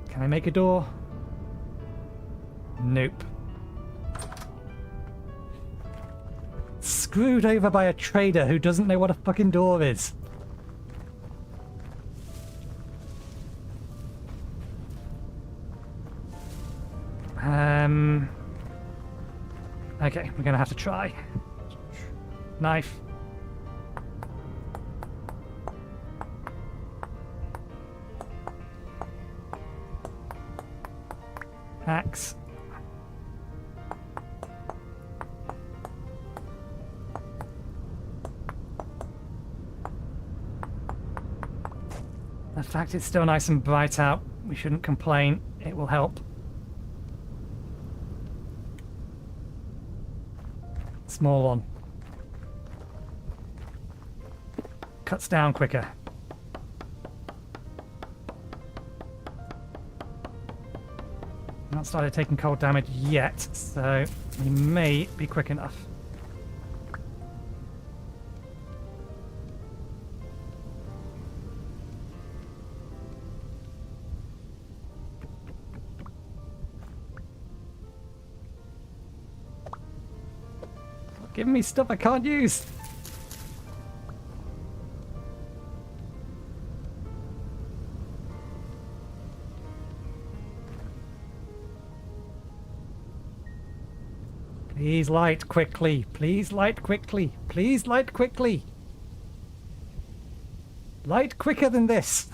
Can I make a door? Nope. Screwed over by a trader who doesn't know what a fucking door is. Okay, we're gonna have to try. Knife. Axe. The fact it's still nice and bright out, we shouldn't complain. It will help. Small one. Cuts down quicker. Not started taking cold damage yet, so we may be quick enough. Give me stuff I can't use. Please light quickly. Please light quickly. Please light quickly. Light quicker than this.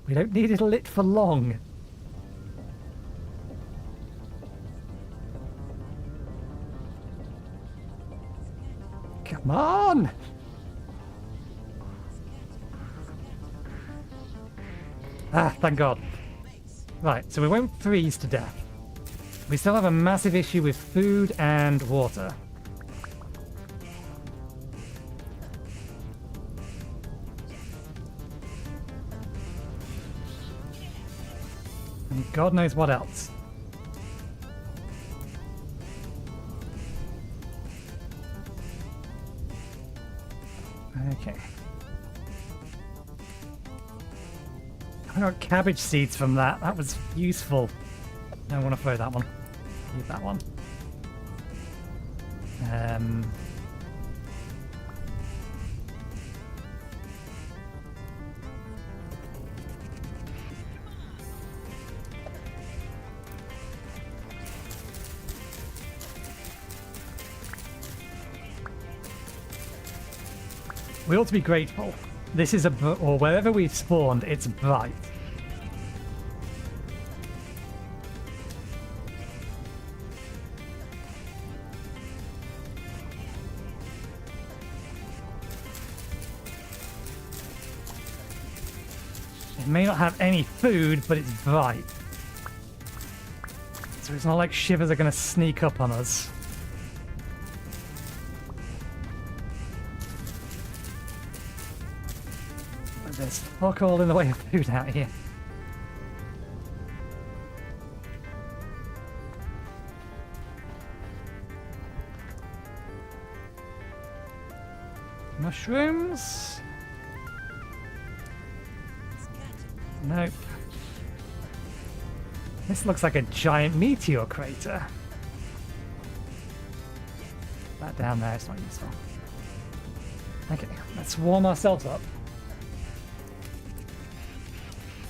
We don't need it lit for long. Come on! Ah, thank God. Right, so we won't freeze to death. We still have a massive issue with food and water. And God knows what else. Okay. I got cabbage seeds from that. That was useful. Don't want to throw that one. Leave that one. We ought to be grateful. This is or wherever we've spawned, it's bright. It may not have any food, but it's bright. So it's not like shivers are going to sneak up on us. But there's fuck all in the way of food out here. Mushrooms? Nope. This looks like a giant meteor crater. That down there is not useful. Okay, let's warm ourselves up.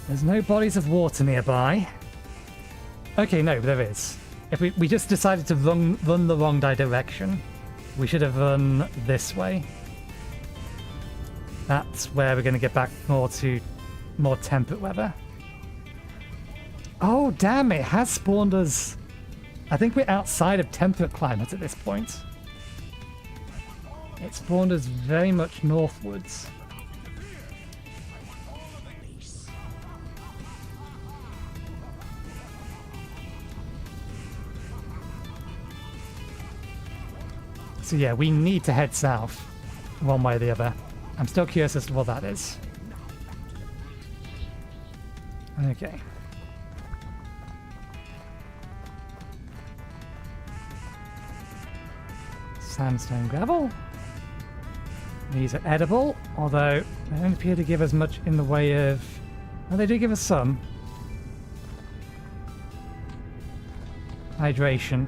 There's no bodies of water nearby. Okay, no, there is. If we just decided to run the wrong direction. We should have run this way. That's where we're going to get back more to more temperate weather. Oh, damn, it has spawned us. I think we're outside of temperate climate at this point. It spawned us very much northwards. So yeah, we need to head south, one way or the other. I'm still curious as to what that is. Okay. Sandstone gravel. These are edible, although they don't appear to give us much in the way of... Well, they do give us some. Hydration.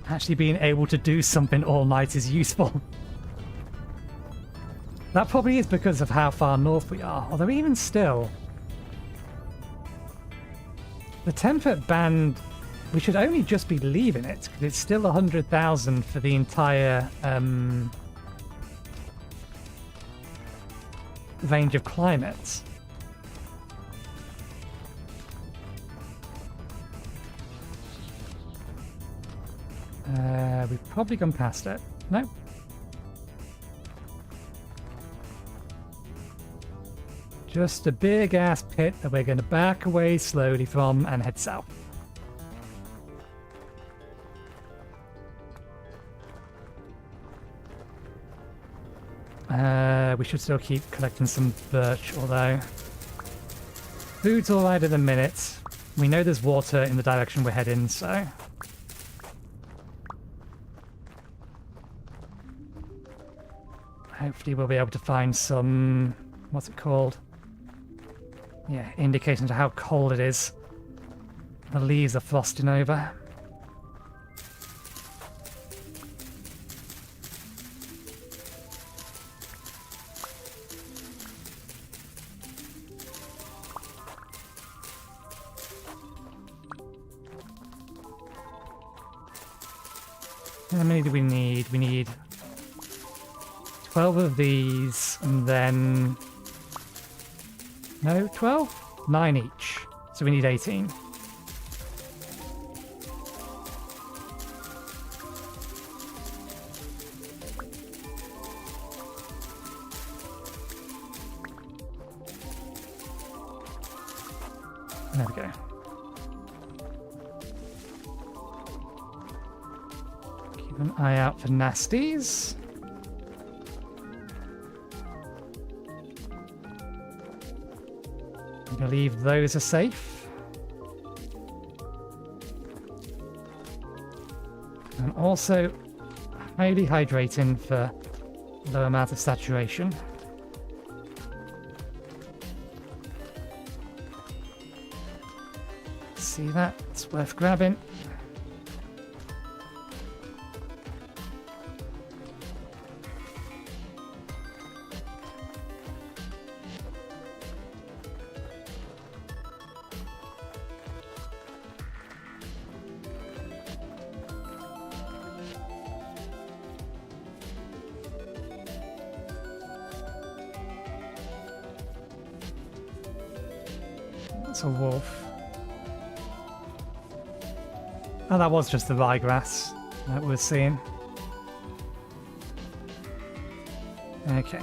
Actually being able to do something all night is useful. That probably is because of how far north we are, although even still... The temperate band, we should only just be leaving it, because it's still 100,000 for the entire range of climates. We've probably gone past it. No. Just a big ass pit that we're going to back away slowly from and head south. We should still keep collecting some birch, although food's alright at the minute. We know there's water in the direction we're heading, so... Hopefully we'll be able to find some... What's it called? Yeah, indication to how cold it is. The leaves are frosting over. How many do we need? We need 12 of these, and then... No, 12? 9 each. So we need 18. There we go. Keep an eye out for nasties. I believe those are safe. And also highly hydrating for low amount of saturation. See that? It's worth grabbing. It's a wolf. Oh, that was just the ryegrass that we're seeing. Okay.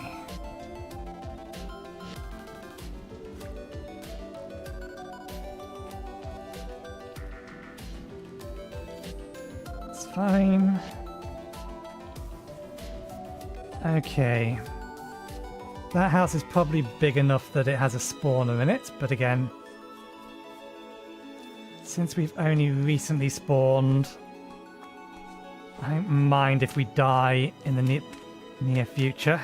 It's fine. Okay. That house is probably big enough that it has a spawner in it, but again, since we've only recently spawned, I don't mind if we die in the near future.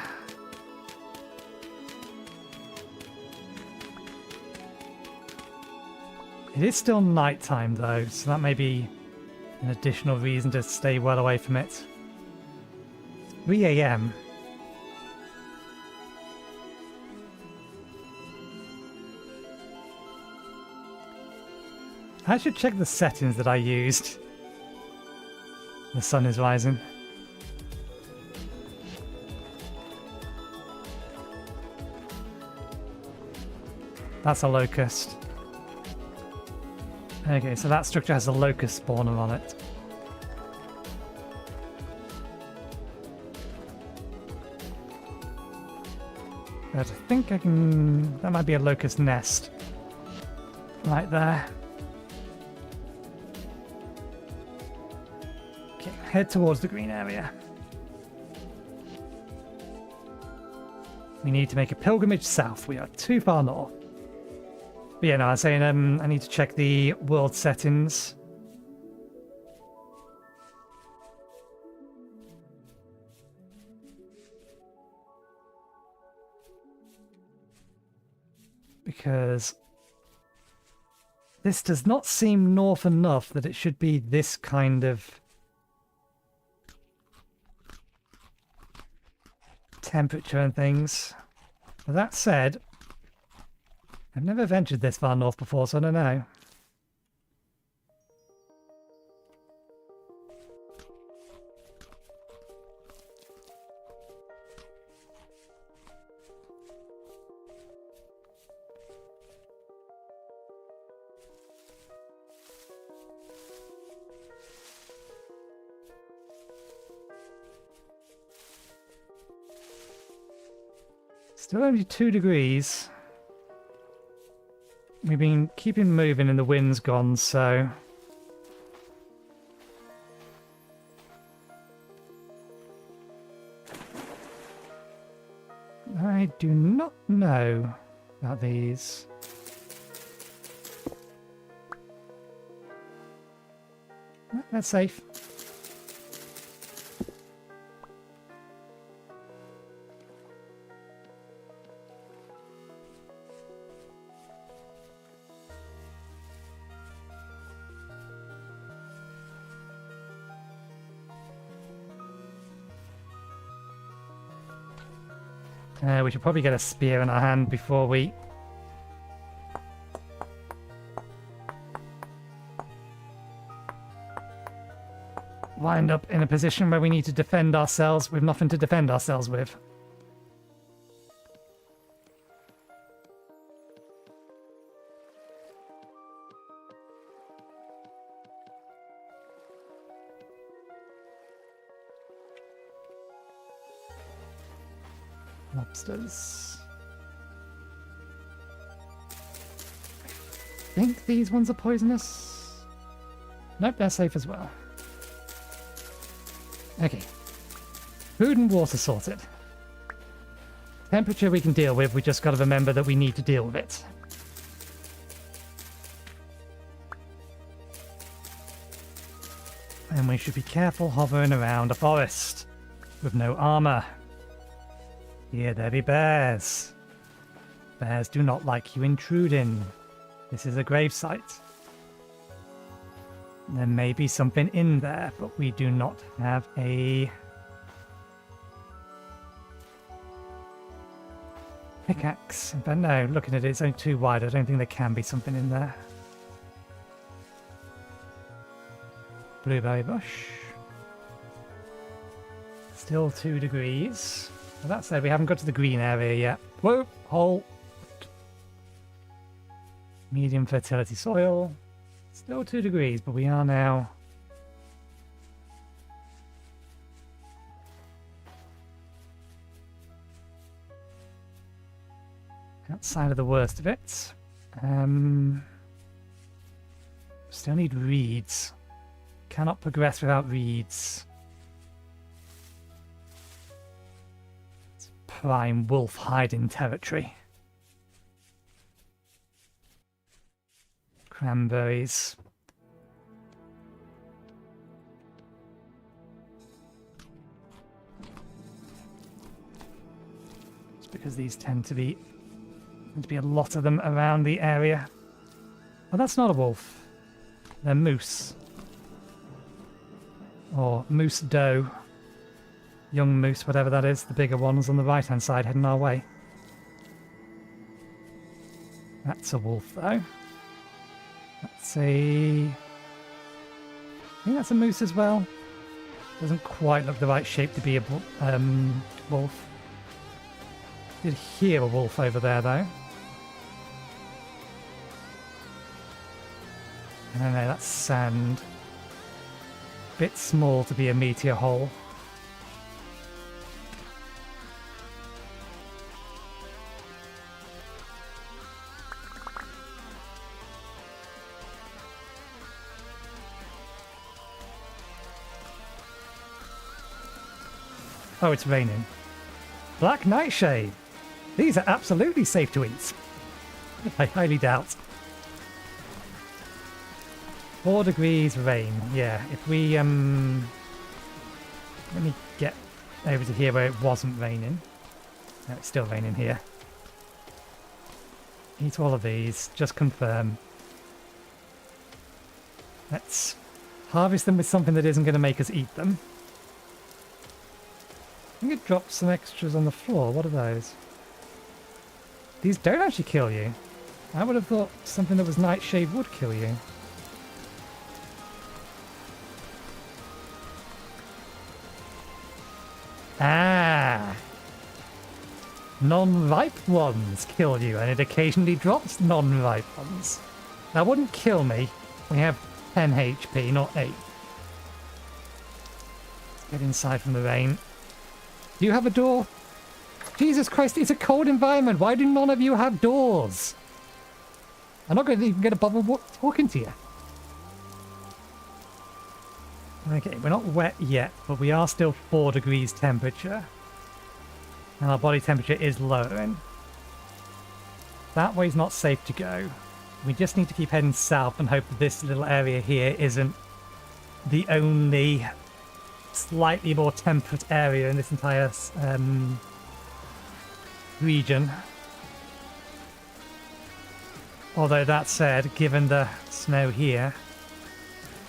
It is still nighttime though, so that may be an additional reason to stay well away from it. 3 AM. I should check the settings that I used. The sun is rising. That's a locust. Okay, so that structure has a locust spawner on it. But I think I can... that might be a locust nest. Right there. Okay, head towards the green area. We need to make a pilgrimage south. We are too far north. But yeah, no, I was saying I need to check the world settings. Because this does not seem north enough that it should be this kind of temperature and things. But that said, I've never ventured this far north before, so I don't know. Still only 2 degrees. We've been keeping moving and the wind's gone, so... I do not know about these. No, that's safe. We should probably get a spear in our hand before we wind up in a position where we need to defend ourselves with nothing to defend ourselves with. Lobsters. I think these ones are poisonous. Nope, they're safe as well. Okay. Food and water sorted. Temperature we can deal with, we just got to remember that we need to deal with it. And we should be careful hovering around a forest with no armor. Here there be bears. Bears do not like you intruding. This is a gravesite. There may be something in there, but we do not have a pickaxe. But no, looking at it, it's only too wide. I don't think there can be something in there. Blueberry bush. Still 2 degrees. Well, that said, we haven't got to the green area yet. Whoa, hole. Medium fertility soil. Still 2 degrees, but we are now Outside of the worst of it. Still need reeds. Cannot progress without reeds. It's prime wolf hiding territory. Cranberries. It's because these tend to be a lot of them around the area. Oh, that's not a wolf. They're moose. Or moose doe. Young moose, whatever that is. The bigger ones on the right-hand side heading our way. That's a wolf, though. That's a... I think that's a moose as well. Doesn't quite look the right shape to be a wolf. Did hear a wolf over there, though. I don't know, that's sand. Bit small to be a meteor hole. Oh, it's raining. Black nightshade. These are absolutely safe to eat. I highly doubt. 4 degrees rain. Yeah, if we let me get over to here where it wasn't raining. No, it's still raining here. Eat all of these. Just confirm. Let's harvest them with something that isn't going to make us eat them. I think it dropped some extras on the floor. What are those? These don't actually kill you. I would have thought something that was nightshade would kill you. Ah! Non-ripe ones kill you, and it occasionally drops non-ripe ones. That wouldn't kill me. We have 10 HP, not 8. Let's get inside from the rain. Do you have a door? Jesus Christ, it's a cold environment. Why do none of you have doors? I'm not going to even get a bother talking to you. Okay, we're not wet yet, but we are still 4 degrees temperature. And our body temperature is lowering. That way's not safe to go. We just need to keep heading south and hope that this little area here isn't the only slightly more temperate area in this entire region. Although that said, given the snow here,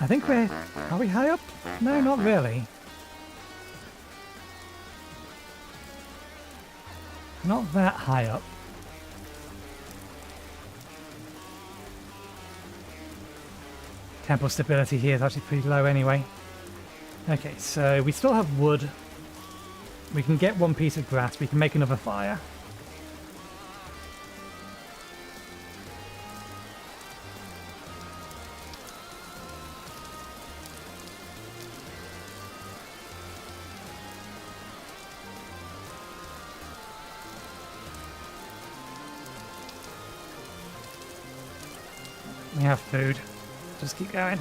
I think we're... Are we high up? No, not really. Not that high up. Temple stability here is actually pretty low anyway. Okay, so we still have wood. We can get 1 piece of grass. We can make another fire. We have food. Just keep going.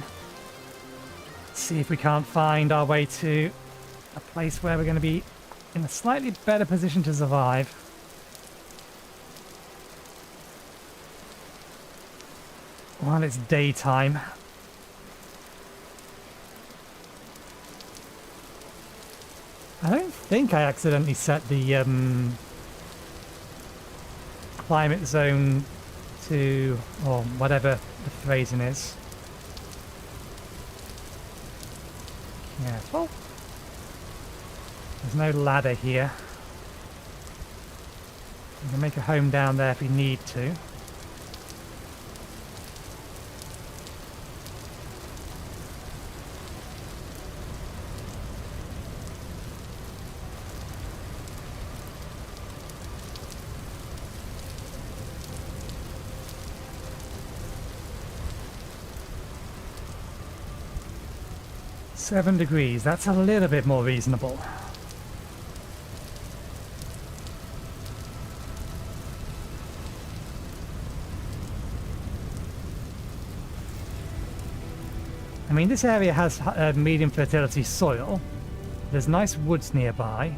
Let's see if we can't find our way to a place where we're going to be in a slightly better position to survive. While it's daytime. I don't think I accidentally set the climate zone to, or whatever the phrasing is. Careful. There's no ladder here. We can make a home down there if we need to. $7 degrees, that's a little bit more reasonable. I mean, this area has medium fertility soil. There's nice woods nearby.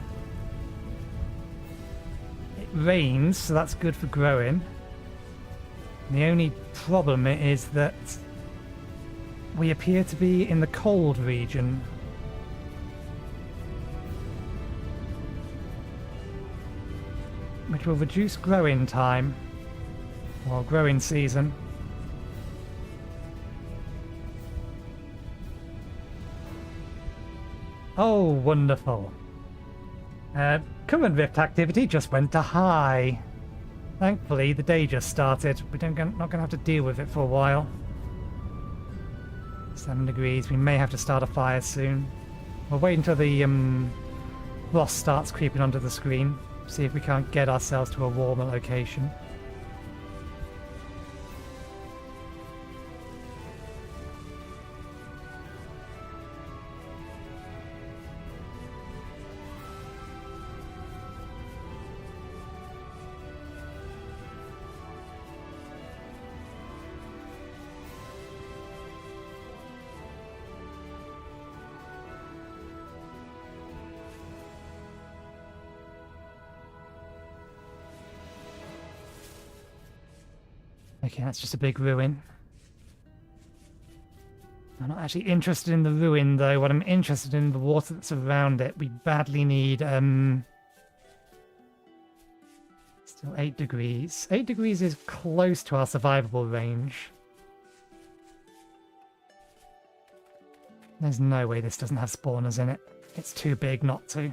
It rains, so that's good for growing. The only problem is that we appear to be in the cold region. Which will reduce growing time, or growing season. Oh, wonderful. Current rift activity just went to high. Thankfully, the day just started. We're not going to have to deal with it for a while. 7 degrees. We may have to start a fire soon. We'll wait until the frost starts creeping onto the screen. See if we can't get ourselves to a warmer location. Okay, that's just a big ruin. I'm not actually interested in the ruin, though. What I'm interested in, the water that's around it. We badly need, still 8 degrees. 8 degrees is close to our survivable range. There's no way this doesn't have spawners in it. It's too big not to.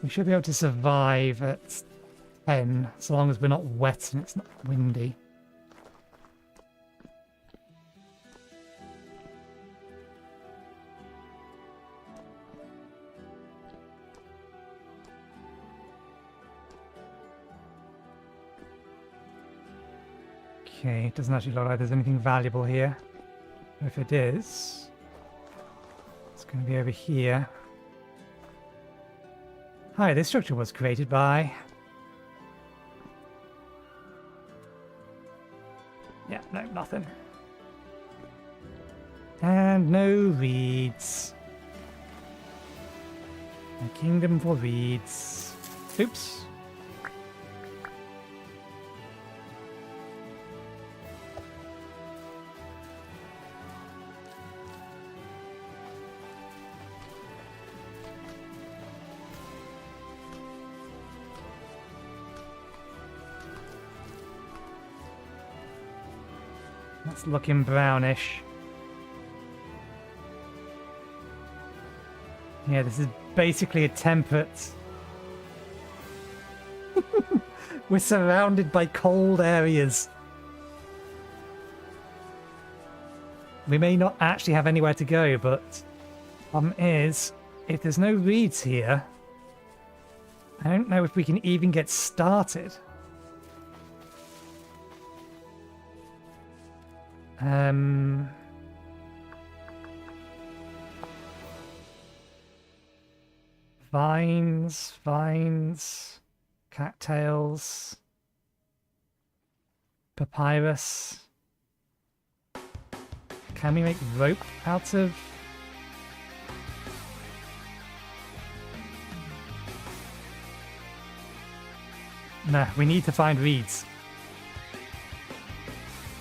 We should be able to survive at 10, so long as we're not wet and it's not windy. Okay, it doesn't actually look like there's anything valuable here. If it is, it's going to be over here. Hi, this structure was created by... Yeah, no, nothing. And no reeds. A kingdom for reeds. Oops. That's looking brownish. Yeah, this is basically a temperate. We're surrounded by cold areas. We may not actually have anywhere to go, but the problem is, if there's no reeds here, I don't know if we can even get started. Vines, cattails, papyrus. Can we make rope out of... Nah, we need to find reeds.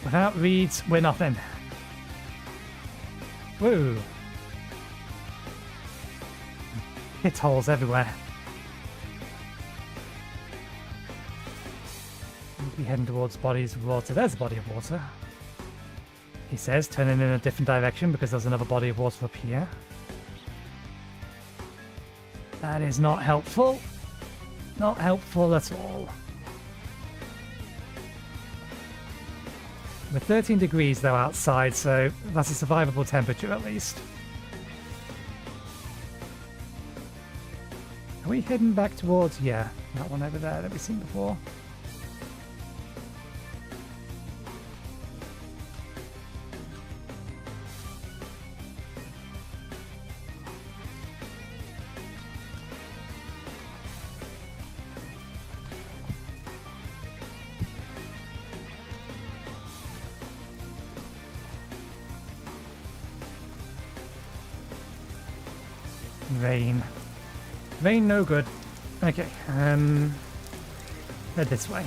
Without reeds, we're nothing. Woo! Pit holes everywhere. We'll be heading towards bodies of water. There's a body of water. He says, turning in a different direction because there's another body of water up here. That is not helpful. Not helpful at all. We're 13 degrees though outside, so that's a survivable temperature at least. Are we heading back towards... yeah, that one over there that we've seen before. Rain. Rain no good. Okay, head this way.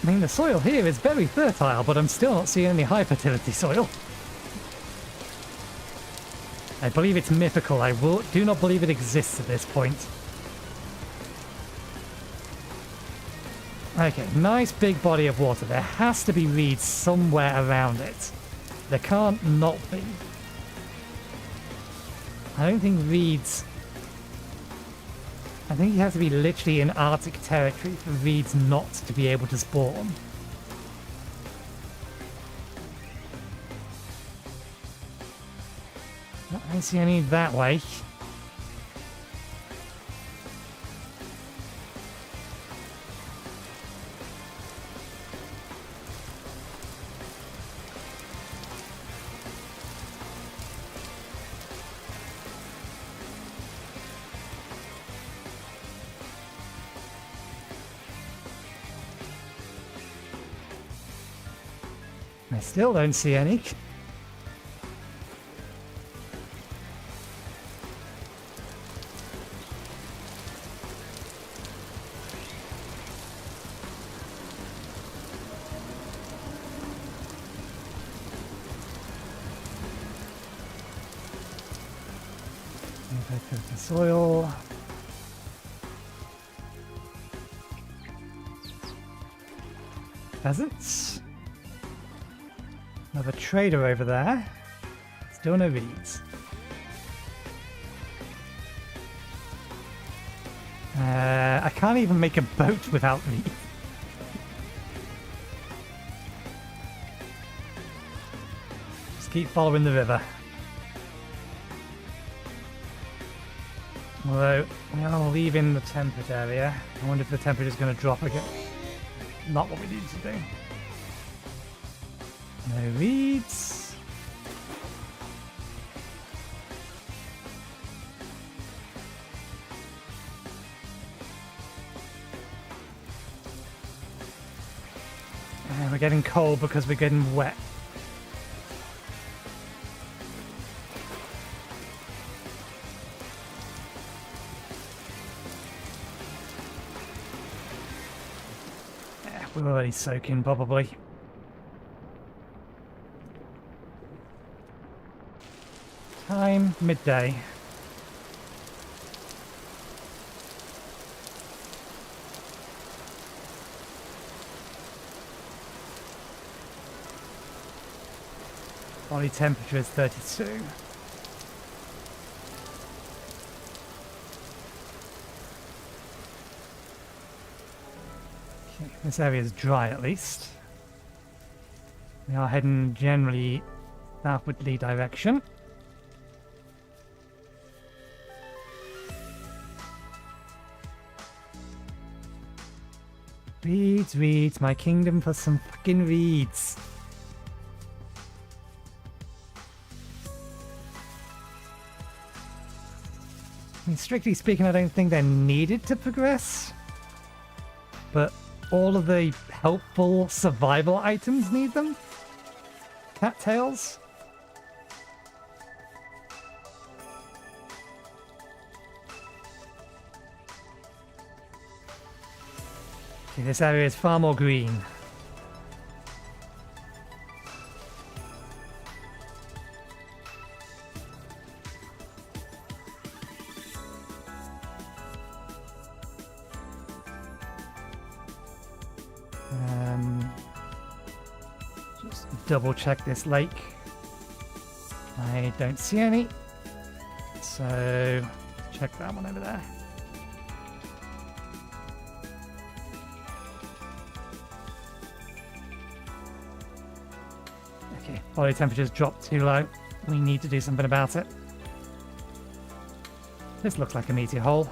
I mean, the soil here is very fertile, but I'm still not seeing any high fertility soil. I believe it's mythical. I do not believe it exists at this point. Okay, nice big body of water. There has to be reeds somewhere around it. There can't not be. I don't think reeds... I think you have to be literally in Arctic territory for reeds not to be able to spawn. I don't see any that way. I still don't see any. Soil. Peasants. Another trader over there. Still no reeds. I can't even make a boat without reeds. Just keep following the river. Although, I'm leaving the temperate area. I wonder if the temperature is going to drop again. Not what we need to do. No reeds. We're getting cold because we're getting wet. We're already soaking, probably. Time, midday. Body temperature is 32. This area is dry at least. We are heading generally southwardly direction. Reeds, reeds, my kingdom for some fucking reeds. I mean, strictly speaking, I don't think they're needed to progress. But all of the helpful survival items need them. Cattails. Okay, this area is far more green. Just double check this lake. I don't see any. So check that one over there. Okay, body temperature's dropped too low. We need to do something about it. This looks like a meteor hole.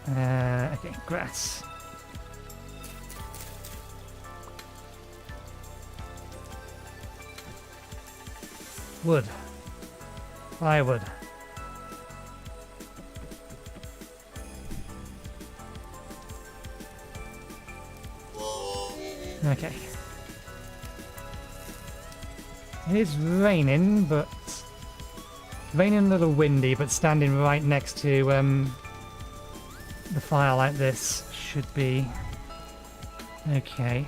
Okay, grass. Wood. Firewood. Okay. It is raining, but... Raining a little windy, but standing right next to the fire like this should be okay.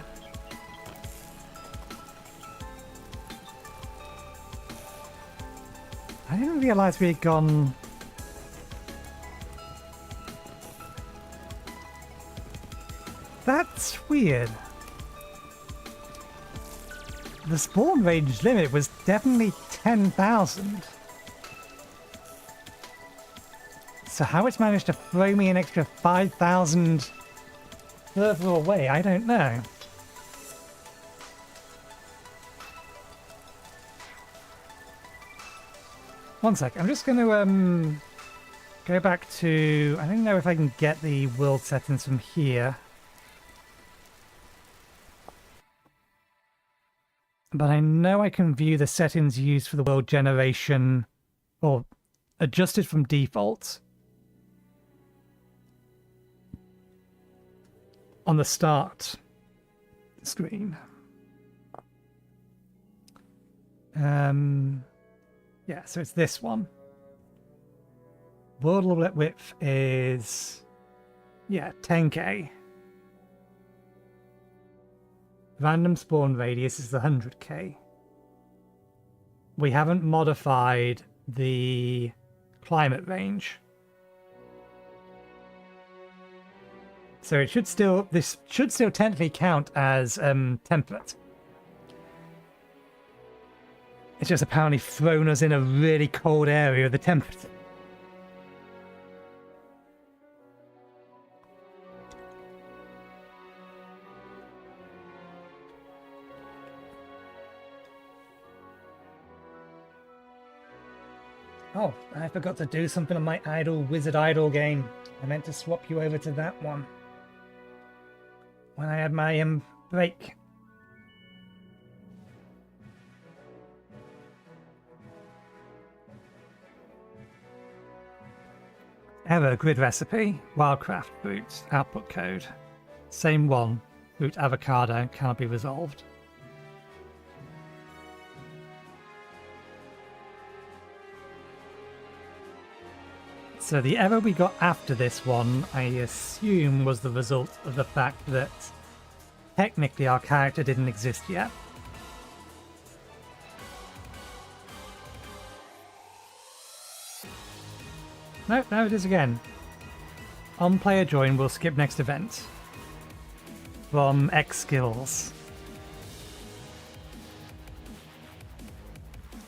I didn't realise we had gone... That's weird. The spawn range limit was definitely 10,000. So how it's managed to throw me an extra 5,000 further away, I don't know. One sec, I'm just going to go back to... I don't know if I can get the world settings from here. But I know I can view the settings used for the world generation, or adjusted from default, on the start screen. Yeah, so it's this one. World width is, yeah, 10k. Random spawn radius is 100k. We haven't modified the climate range. So it should still, this should still technically count as temperate. It's just apparently thrown us in a really cold area of the temperate. Oh, I forgot to do something on my Wizard Idol game. I meant to swap you over to that one when I had my break. Error grid recipe, wildcraft root, output code. Same one, root avocado, cannot be resolved. So the error we got after this one, I assume, was the result of the fact that technically our character didn't exist yet. No, now it is again. On player join, we'll skip next event. From X skills.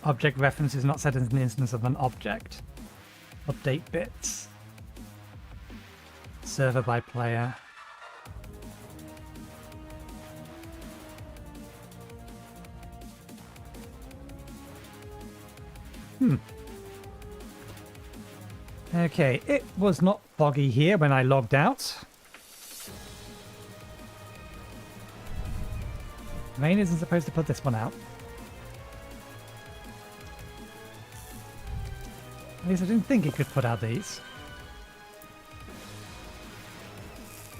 Object reference is not set as an instance of an object. Update bits. Server by player. Okay, it was not foggy here when I logged out. Rain isn't supposed to put this one out. At least I didn't think it could put out these.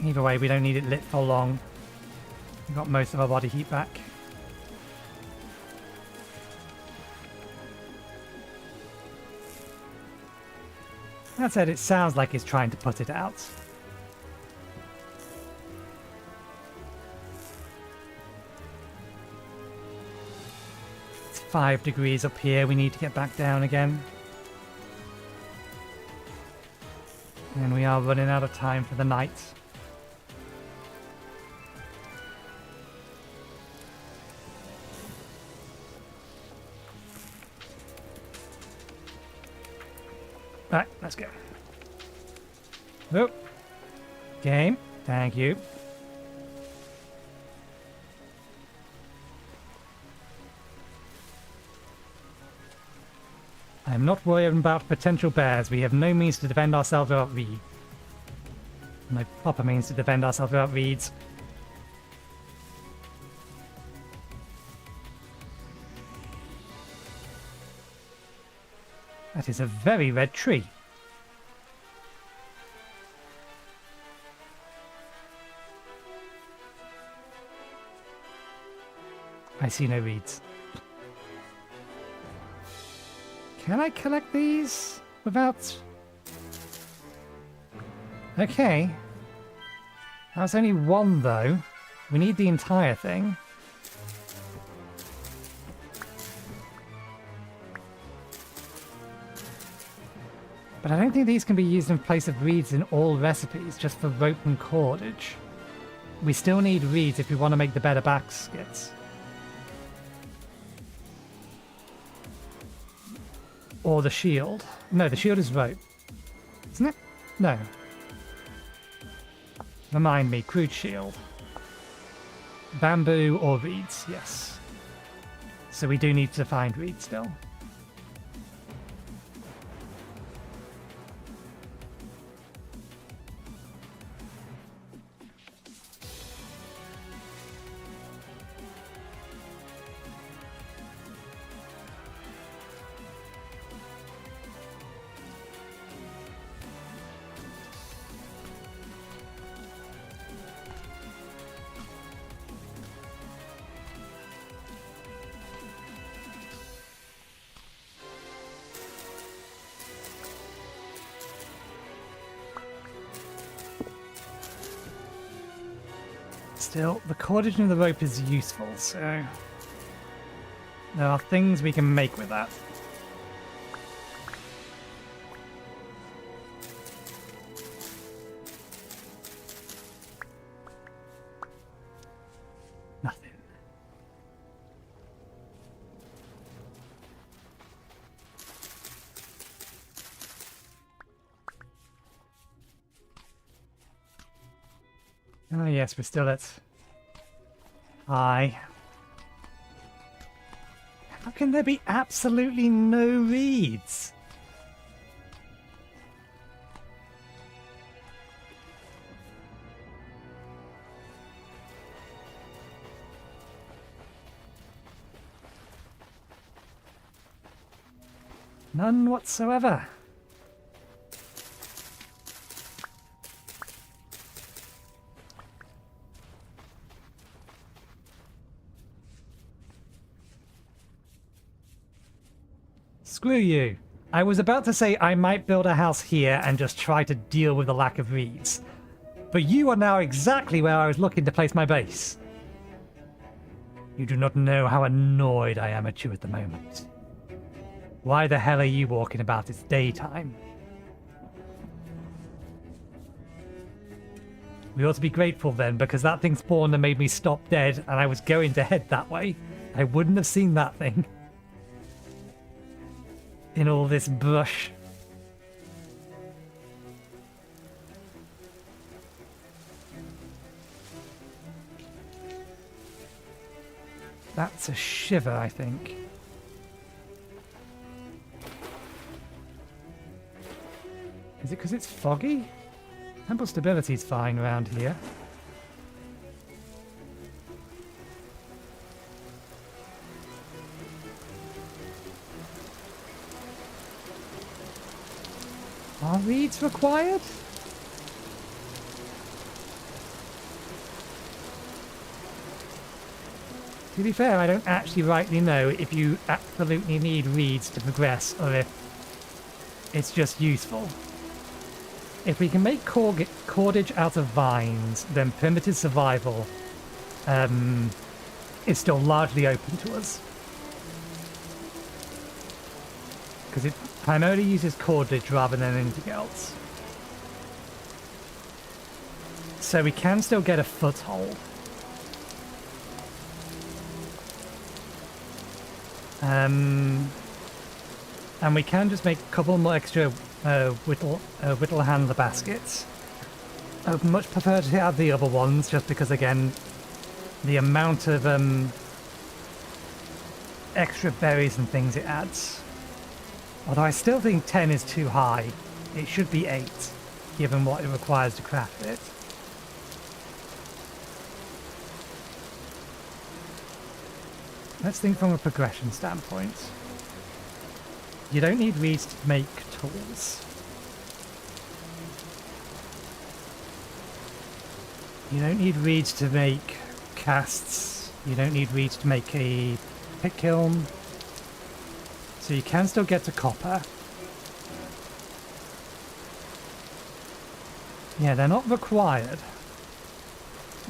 Either way, we don't need it lit for long. We've got most of our body heat back. That said, it sounds like it's trying to put it out. It's 5 degrees up here. We need to get back down again. And we are running out of time for the night. Right, let's go. Oh. Game. Thank you. I am not worried about potential bears. We have no means to defend ourselves without reeds. No proper means to defend ourselves without reeds. That is a very red tree. I see no reeds. Can I collect these without... Okay. That was only one, though. We need the entire thing. But I don't think these can be used in place of reeds in all recipes, just for rope and cordage. We still need reeds if we want to make the better baskets. Or the shield. No, the shield is rope. Isn't it? No. Remind me, crude shield. Bamboo or reeds, yes. So we do need to find reeds still. Still, the cordage and the rope is useful, so there are things we can make with that. Nothing. Oh yes, we're still at high. How can there be absolutely no reeds? None whatsoever. Screw you. I was about to say I might build a house here and just try to deal with the lack of reeds. But you are now exactly where I was looking to place my base. You do not know how annoyed I am at you at the moment. Why the hell are you walking about? It's daytime. We ought to be grateful then, because that thing spawned and made me stop dead, and I was going to head that way. I wouldn't have seen that thing. In all this brush. That's a shiver, I think. Is it because it's foggy? Temple stability's fine around here. Are reeds required? To be fair, I don't actually rightly know if you absolutely need reeds to progress or if it's just useful. If we can make cordage out of vines, then primitive survival is still largely open to us. Because it primarily uses cordage rather than anything else. So we can still get a foothold. And we can just make a couple more extra whittle handler baskets. I would much prefer to have the other ones, just because, again, the amount of extra berries and things it adds. Although I still think 10 is too high. It should be 8, given what it requires to craft it. Let's think from a progression standpoint. You don't need reeds to make tools. You don't need reeds to make casts. You don't need reeds to make a pit kiln. So you can still get to copper. Yeah, they're not required.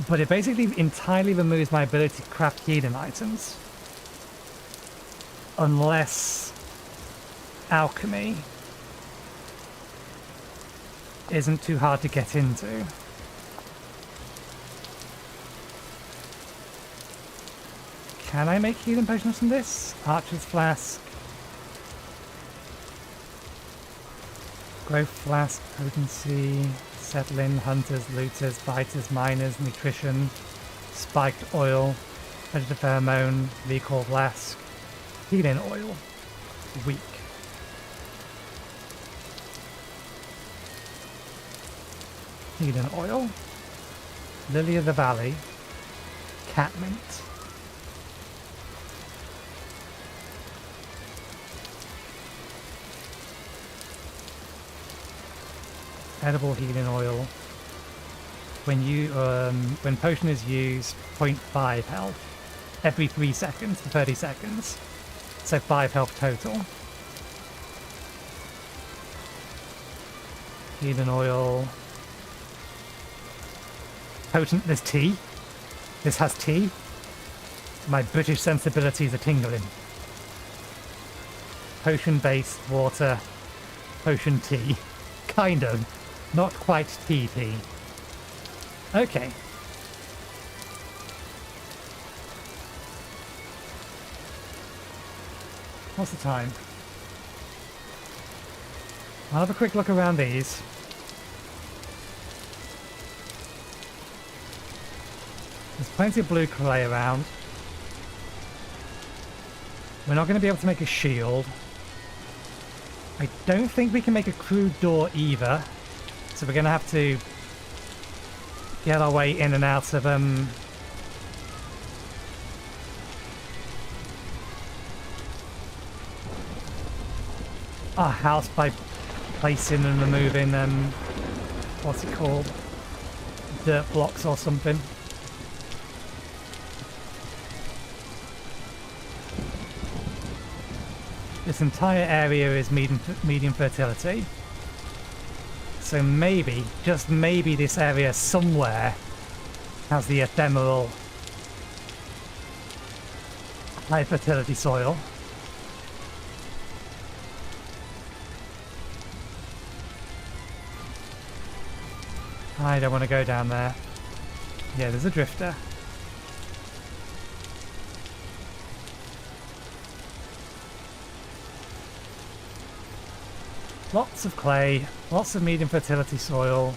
But it basically entirely removes my ability to craft healing items. Unless alchemy isn't too hard to get into. Can I make healing potions from this? Archer's flask. Growth flask, potency, settling, hunters, looters, fighters, miners, nutrition, spiked oil, predator pheromone, recall flask, healing oil, weak. Healing oil, lily of the valley, catmint. Edible healing oil. When potion is used, 0.5 health every 3 seconds for 30 seconds. So 5 health total. Healing oil. Potent. There's tea. This has tea. My British sensibilities are tingling. Potion based water. Potion tea. Kind of. Not quite TP. Okay. What's the time? I'll have a quick look around these. There's plenty of blue clay around. We're not going to be able to make a shield. I don't think we can make a crude door either. So we're going to have to get our way in and out of our house by placing and removing what's it called? Dirt blocks or something. This entire area is medium fertility. So maybe, just maybe this area somewhere has the ephemeral high fertility soil. I don't want to go down there. Yeah, there's a drifter. Lots of clay, lots of medium fertility soil.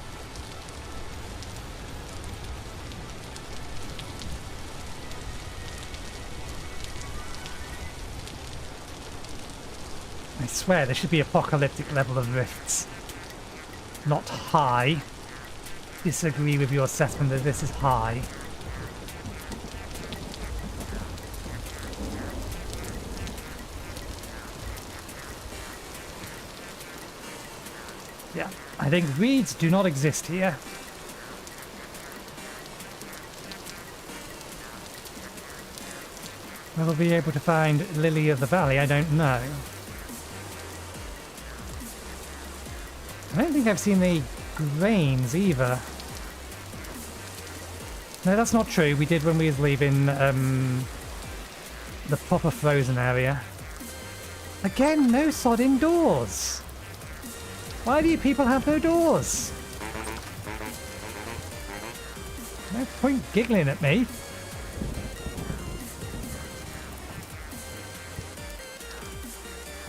I swear there should be apocalyptic level of rifts. Not high. Disagree with your assessment that this is high. Yeah, I think reeds do not exist here. Will we be able to find Lily of the Valley? I don't know. I don't think I've seen the grains either. No, that's not true. We did when we was leaving the proper frozen area. Again, no sodding doors. Why do you people have no doors? No point giggling at me.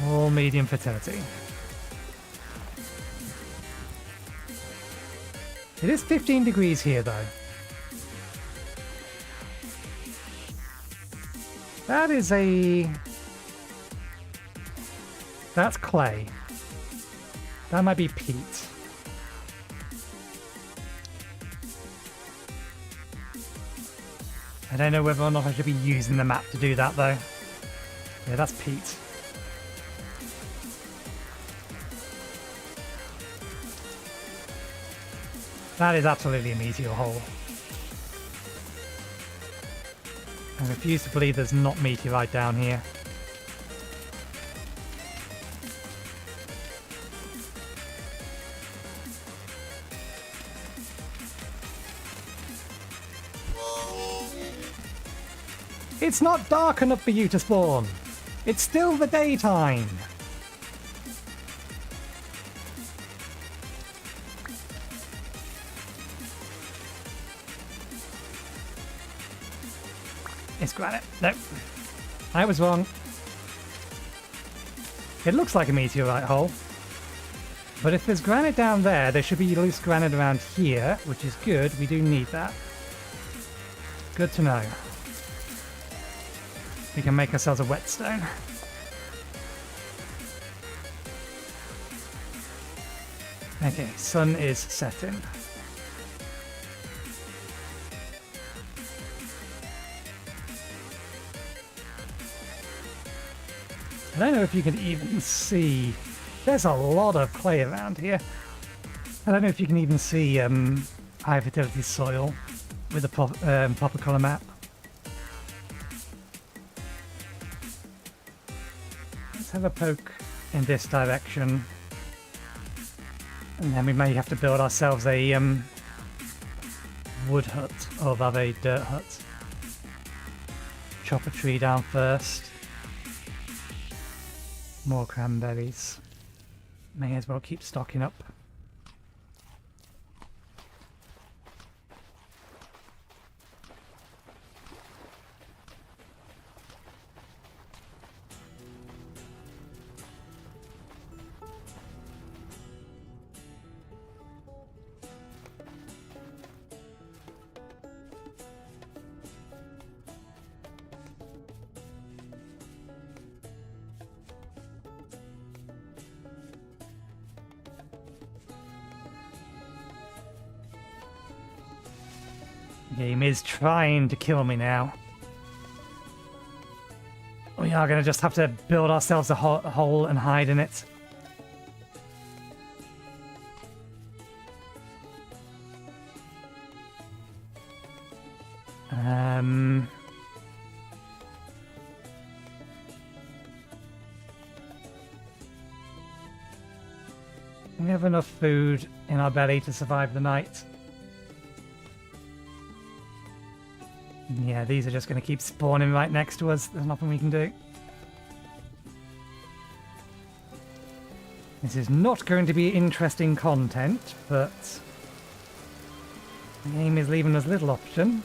All medium fertility. It is 15 degrees here though. That is that's clay. That might be peat. I don't know whether or not I should be using the map to do that though. Yeah, that's peat. That is absolutely a meteor hole. I refuse to believe there's not meteorite down here. It's not dark enough for you to spawn. It's still the daytime. It's granite. No. I was wrong. It looks like a meteorite hole. But if there's granite down there, there should be loose granite around here, which is good. We do need that. Good to know. We can make ourselves a whetstone. Okay, sun is setting. I don't know if you can even see... There's a lot of clay around here. I don't know if you can even see high fertility soil with a proper colour map. Let's have a poke in this direction. And then we may have to build ourselves a wood hut, or rather a dirt hut. Chop a tree down first. More cranberries. May as well keep stocking up. Game is trying to kill me now. We are going to just have to build ourselves a hole and hide in it. We have enough food in our belly to survive the night. Yeah, these are just going to keep spawning right next to us. There's nothing we can do. This is not going to be interesting content, but the game is leaving us little option.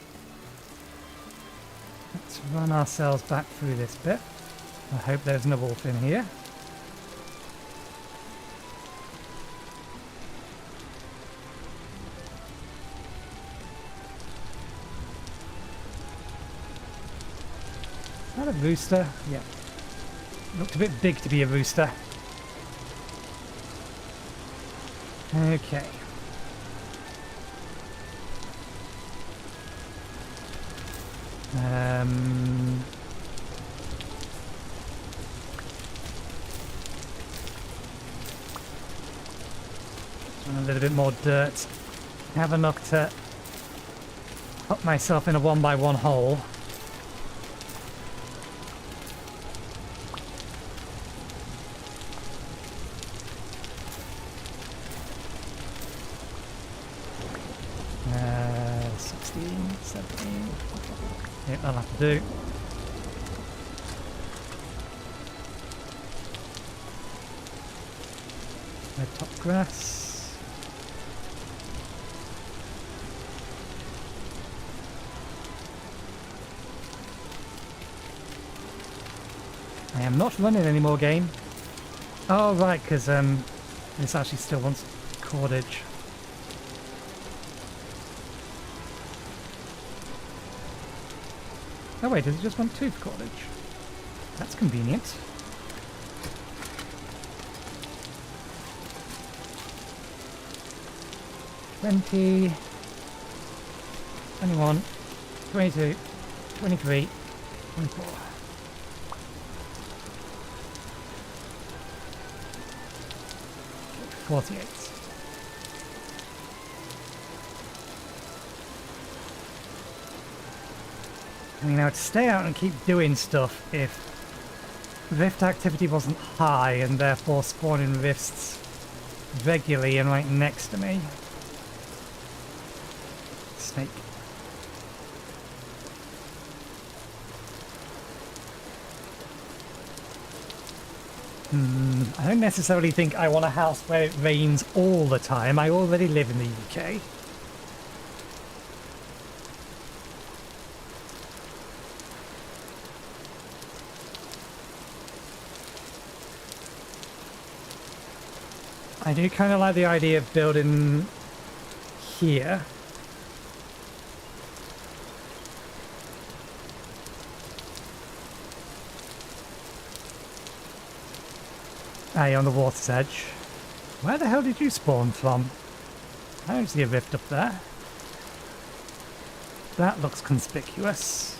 Let's run ourselves back through this bit. I hope there's no wolf in here. Is that a rooster? Yeah. Looked a bit big to be a rooster. Okay. A little bit more dirt. Have enough to put myself in a 1x1 hole. Yep, that'll have to do. Red top grass. I am not running anymore, game. Oh right, because this actually still wants cordage. Oh wait, does it just want tooth cordage? That's convenient. $20, $21, $22, $23, $24. $48. You know, to stay out and keep doing stuff if rift activity wasn't high and therefore spawning rifts regularly and right next to me. Snake. I don't necessarily think I want a house where it rains all the time. I already live in the UK. I do kind of like the idea of building here. Hey, on the water's edge. Where the hell did you spawn from? I don't see a rift up there. That looks conspicuous.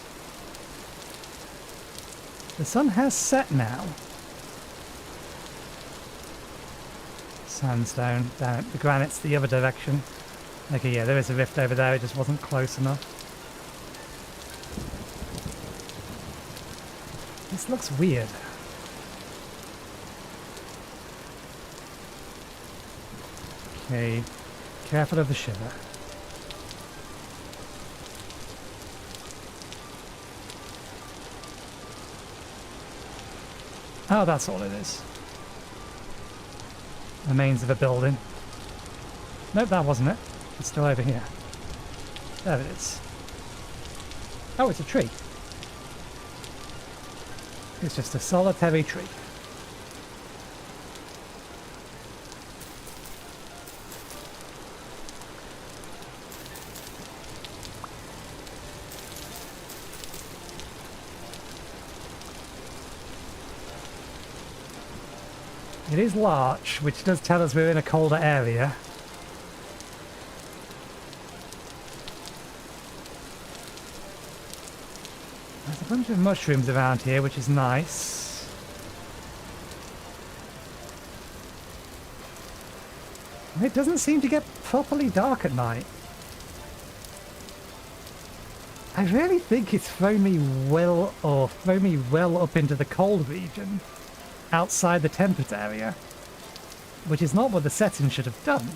The sun has set now. Sandstone. Damn it, the granite's the other direction. Okay, yeah, there is a rift over there, it just wasn't close enough. This looks weird. Okay, careful of the shiver. Oh, that's all it is. Remains of a building. Nope, that wasn't it. It's still over here. There it is. Oh, it's a tree. It's just a solitary tree. It is large, which does tell us we're in a colder area. There's a bunch of mushrooms around here, which is nice. It doesn't seem to get properly dark at night. I really think it's thrown me well up into the cold region. Outside the temperate area, which is not what the setting should have done.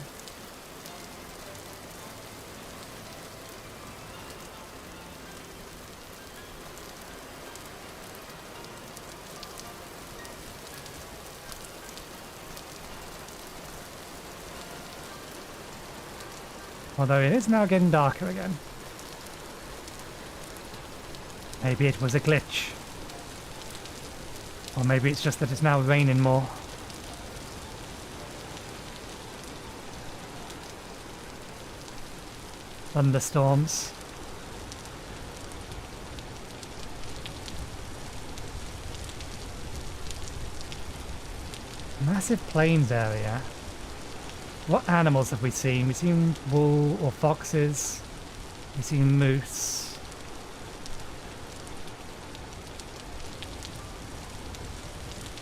Although it is now getting darker again. Maybe it was a glitch. Or maybe it's just that it's now raining more. Thunderstorms. Massive plains area. What animals have we seen? We've seen wool or foxes. We've seen moose.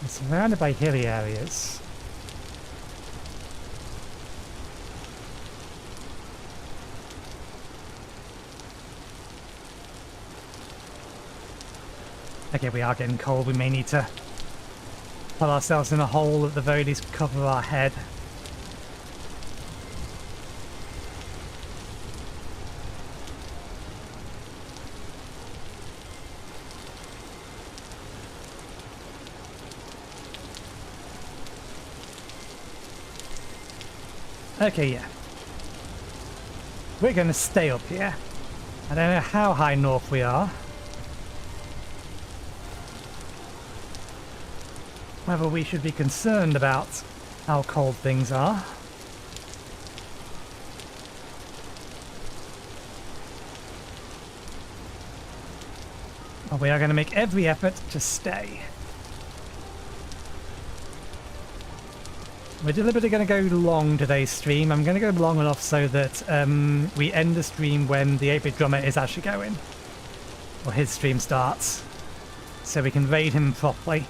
It's surrounded by hilly areas. Okay, we are getting cold. We may need to put ourselves in a hole, at the very least cover our head. Okay, yeah. We're going to stay up here. I don't know how high north we are. Whether we should be concerned about how cold things are. But we are going to make every effort to stay. We're deliberately going to go long today's stream. I'm going to go long enough so that we end the stream when the 8-bit drummer is actually going. Or his stream starts. So we can raid him properly.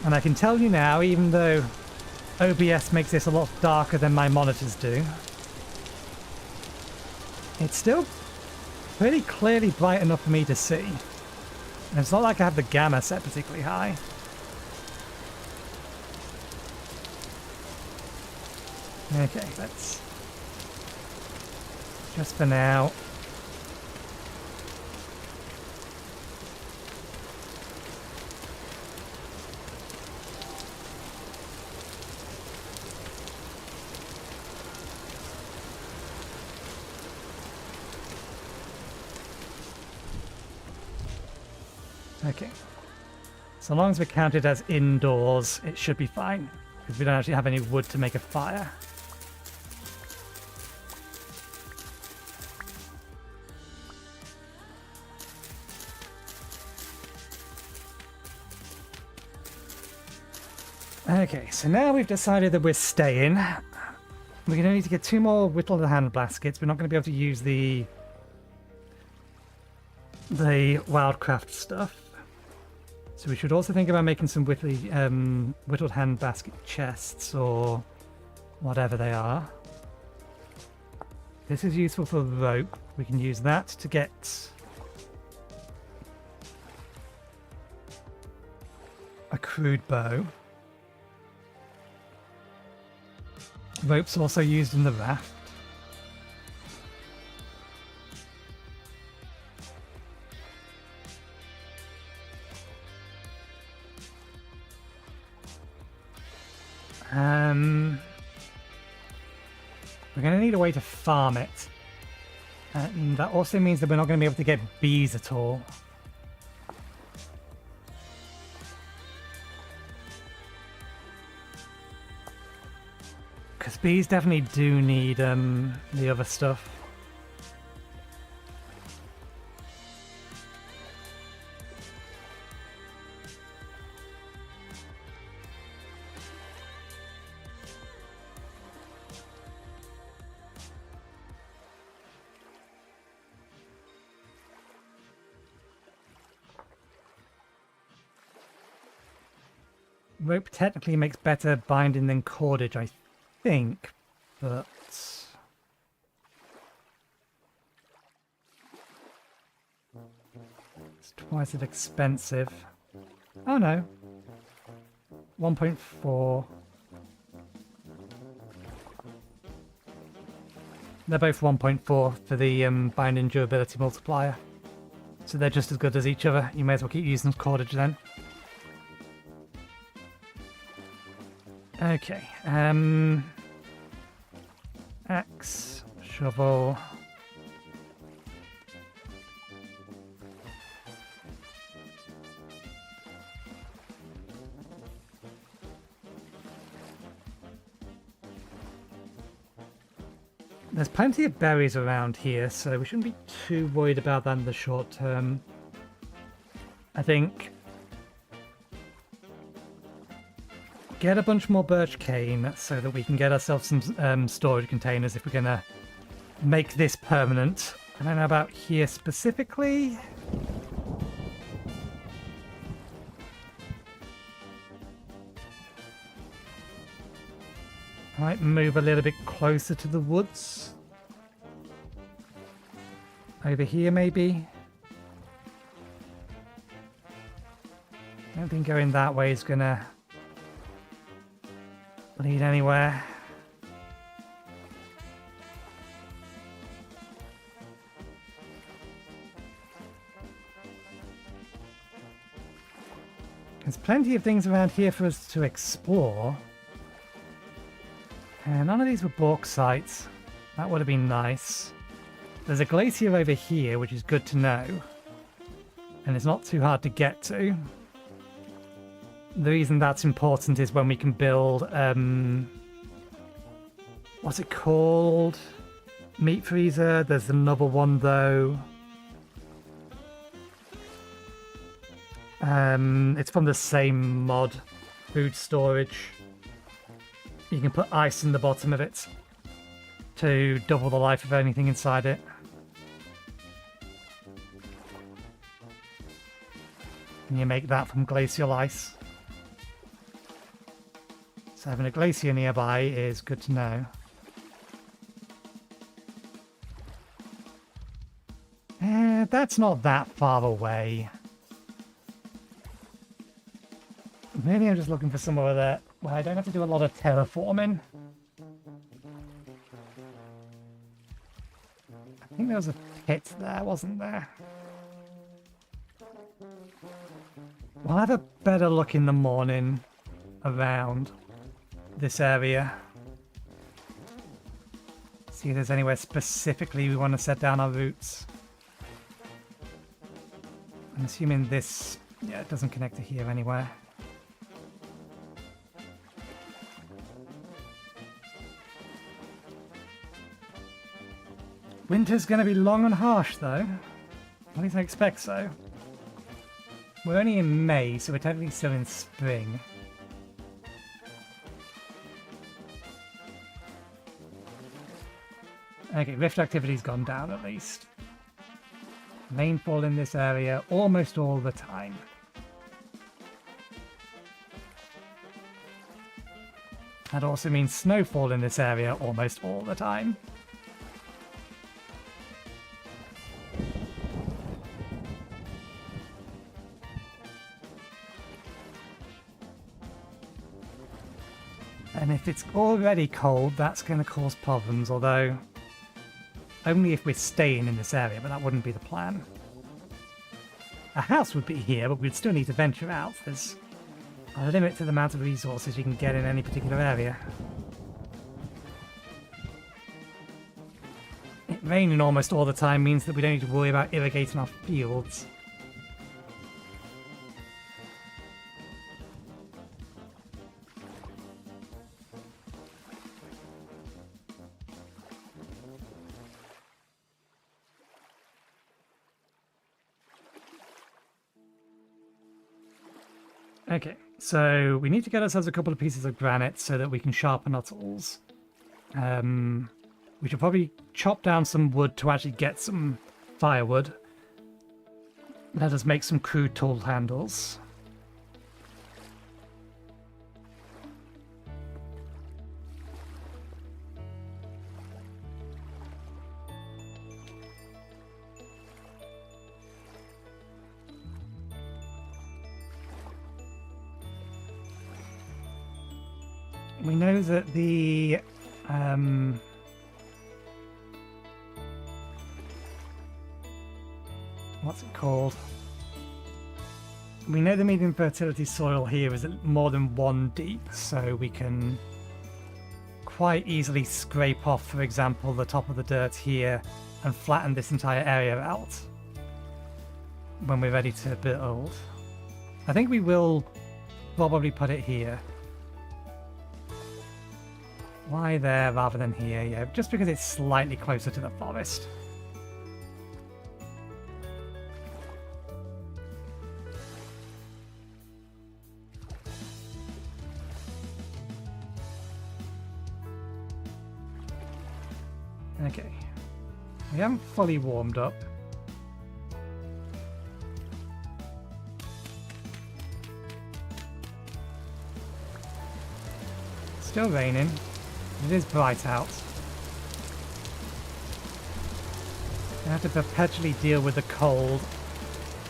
And I can tell you now, even though OBS makes this a lot darker than my monitors do, it's still pretty clearly bright enough for me to see. And it's not like I have the gamma set particularly high. Okay, let's... just for now... Okay. So long as we count it as indoors, it should be fine. Because we don't actually have any wood to make a fire. Okay, so now we've decided that we're staying. We're going to need to get 2 more whittled hand baskets. We're not going to be able to use the wildcraft stuff. So we should also think about making some whittled hand basket chests or whatever they are. This is useful for rope. We can use that to get a crude bow. Rope's also used in the raft. We're going to need a way to farm it. And that also means that we're not going to be able to get bees at all. Because bees definitely do need the other stuff. Rope technically makes better binding than cordage, I think, but it's twice as expensive. Oh no, 1.4. They're both 1.4 for the binding durability multiplier, so they're just as good as each other. You may as well keep using cordage then. Okay, axe, shovel. There's plenty of berries around here, so we shouldn't be too worried about that in the short term. I think get a bunch more birch cane so that we can get ourselves some storage containers if we're going to make this permanent. I don't know about here specifically. I might move a little bit closer to the woods. Over here maybe. I don't think going that way is going to lead anywhere. There's plenty of things around here for us to explore. And none of these were bauxites. That would have been nice. There's a glacier over here, which is good to know. And it's not too hard to get to. The reason that's important is when we can build, what's it called? Meat freezer. There's another one though. It's from the same mod, food storage. You can put ice in the bottom of it to double the life of anything inside it. And you make that from glacial ice. So having a glacier nearby is good to know. that's not that far away. Maybe I'm just looking for somewhere where I don't have to do a lot of terraforming. I think there was a pit there, wasn't there? We'll have a better look in the morning around this area. See if there's anywhere specifically we want to set down our roots. I'm assuming this, yeah, it doesn't connect to here anywhere. Winter's going to be long and harsh, though. At least I expect so. We're only in May, so we're technically still in spring. Okay, rift activity's gone down at least. Rainfall in this area almost all the time. That also means snowfall in this area almost all the time. And if it's already cold, that's going to cause problems, although only if we're staying in this area, but that wouldn't be the plan. A house would be here, but we'd still need to venture out. There's a limit to the amount of resources you can get in any particular area. It raining almost all the time means that we don't need to worry about irrigating our fields. Okay, so we need to get ourselves a couple of pieces of granite so that we can sharpen our tools. We should probably chop down some wood to actually get some firewood. Let us make some crude tool handles. We know that the what's it called? We know the medium fertility soil here is more than 1 deep, so we can quite easily scrape off, for example, the top of the dirt here and flatten this entire area out when we're ready to build. I think we will probably put it here. Why there rather than here? Yeah, just because it's slightly closer to the forest. Okay. We haven't fully warmed up. Still raining. It is bright out. I have to perpetually deal with the cold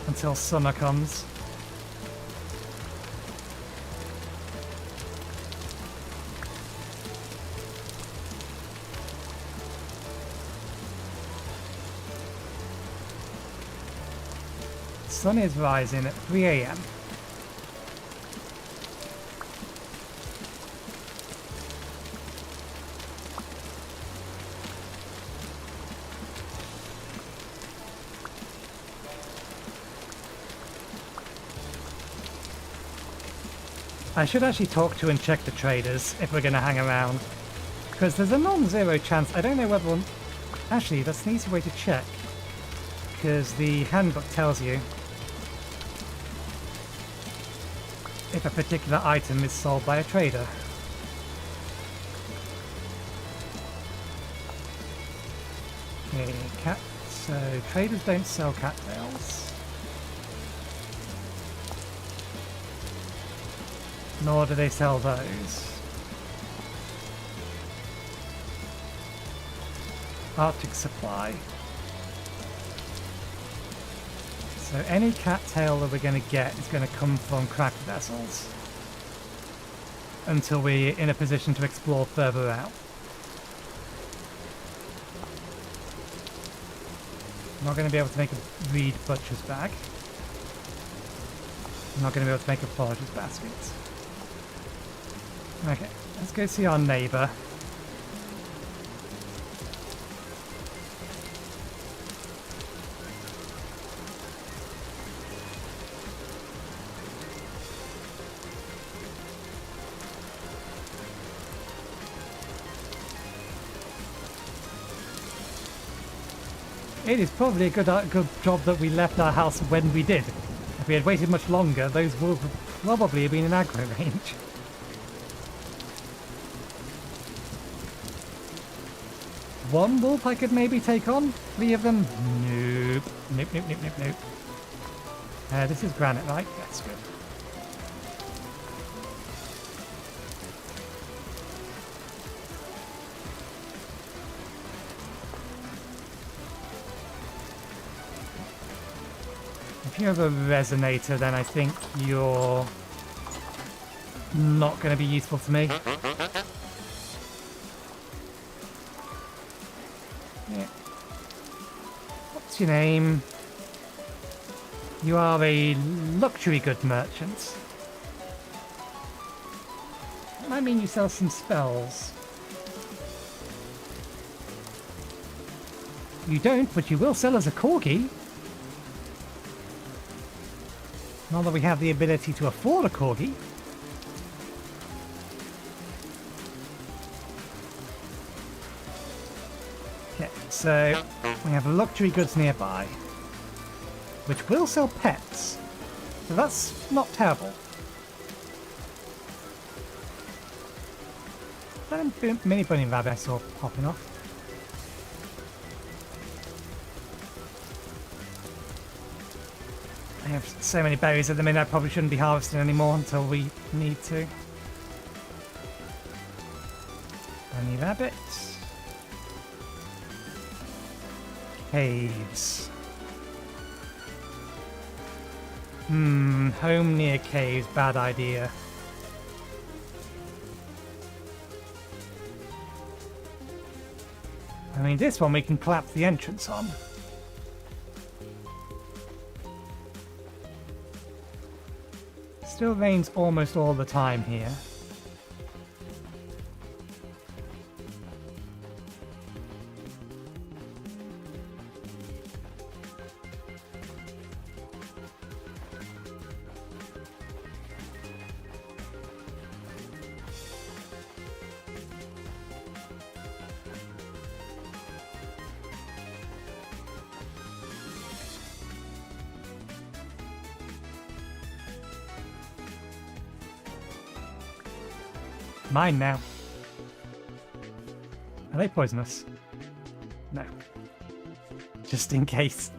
until summer comes. The sun is rising at 3 AM. I should actually talk to and check the traders if we're going to hang around, because there's a non-zero chance. I don't know whether... Actually, that's an easy way to check, because the handbook tells you if a particular item is sold by a trader. Okay, so traders don't sell cattails. Nor do they sell those. Arctic supply. So any cattail that we're going to get is going to come from cracked vessels until we're in a position to explore further out. I'm not going to be able to make a reed butcher's bag. I'm not going to be able to make a forager's basket. Okay, let's go see our neighbour. It is probably a good job that we left our house when we did. If we had waited much longer, those wolves would probably have been in aggro range. One wolf I could maybe take on? 3 of them? Nope. Nope, nope, nope, nope, nope. This is granite, right? That's good. If you have a resonator, then I think you're not going to be useful to me. Yeah. What's your name? You are a luxury good merchant. I mean, you sell some spells. You don't, but you will sell as a corgi. Not that we have the ability to afford a corgi. Okay, so we have luxury goods nearby, which will sell pets. So that's not terrible. That mini bunny rabbit I saw popping off. I have so many berries at the minute, I probably shouldn't be harvesting anymore until we need to. Bunny rabbits. Caves. Home near caves, bad idea. I mean, this one we can collapse the entrance on. Still rains almost all the time here. Mine now. Are they poisonous? No. Just in case.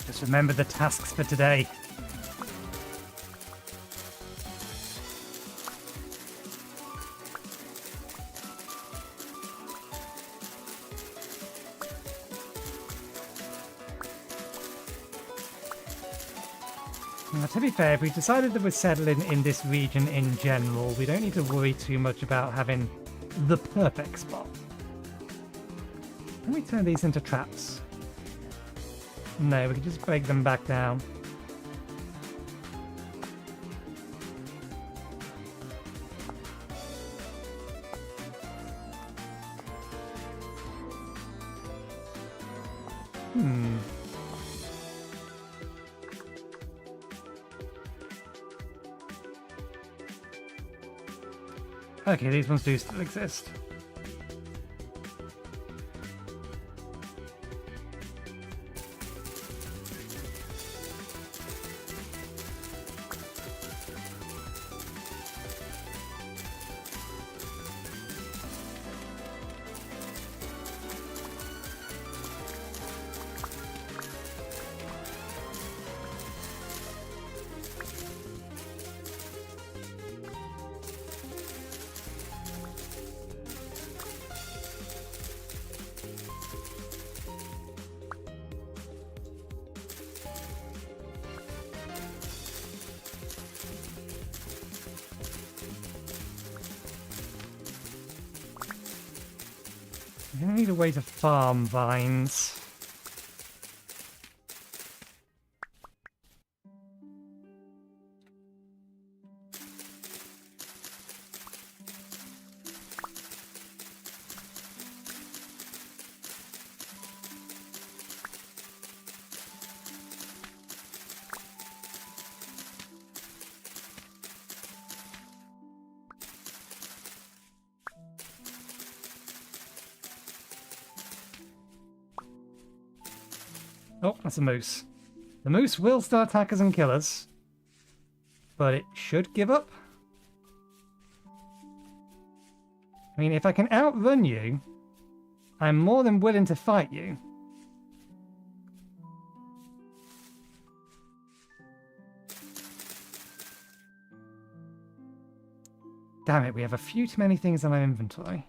Just remember the tasks for today. Now, to be fair, if we decided that we're settling in this region in general, we don't need to worry too much about having the perfect spot. Can we turn these into traps? No, we can just break them back down. Okay, these ones do still exist. I'm gonna need a way to farm vines. Oh, that's a moose. The moose will still attack us and kill us, but it should give up. I mean, if I can outrun you, I'm more than willing to fight you. Damn it, we have a few too many things in our inventory.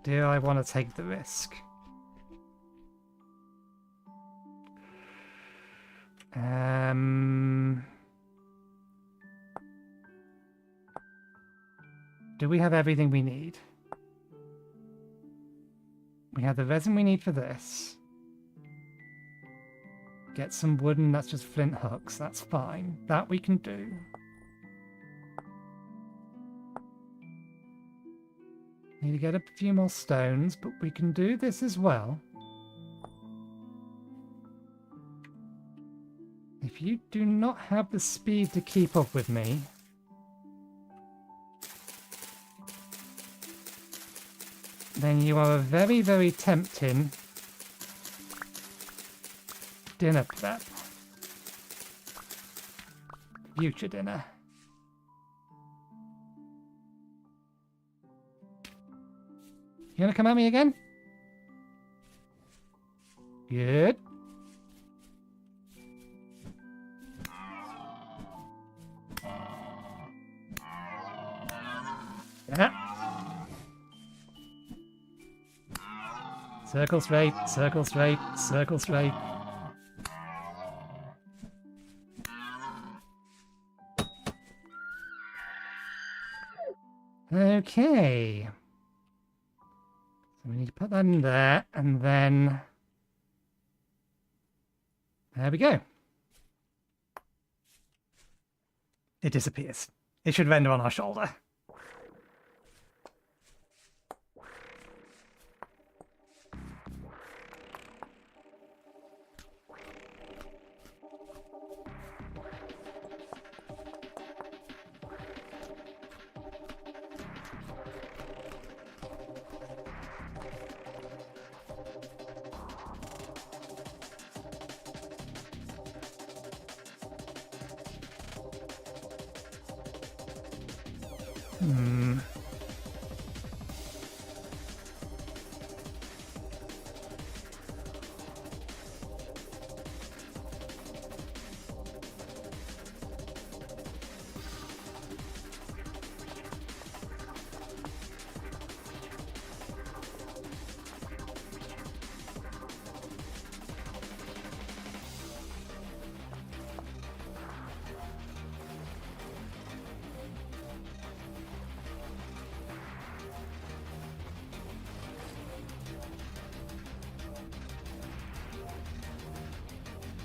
Do I want to take the risk? Do we have everything we need? We have the resin we need for this. Get some wooden, that's just flint hooks, that's fine. That we can do. Need to get a few more stones, but we can do this as well. If you do not have the speed to keep up with me, then you are a very, very tempting dinner prep. Future dinner. You gonna come at me again? Good. Yeah. Circle straight, circle straight, circle straight. Okay. So we need to put that in there, and then there we go. It disappears. It should render on our shoulder.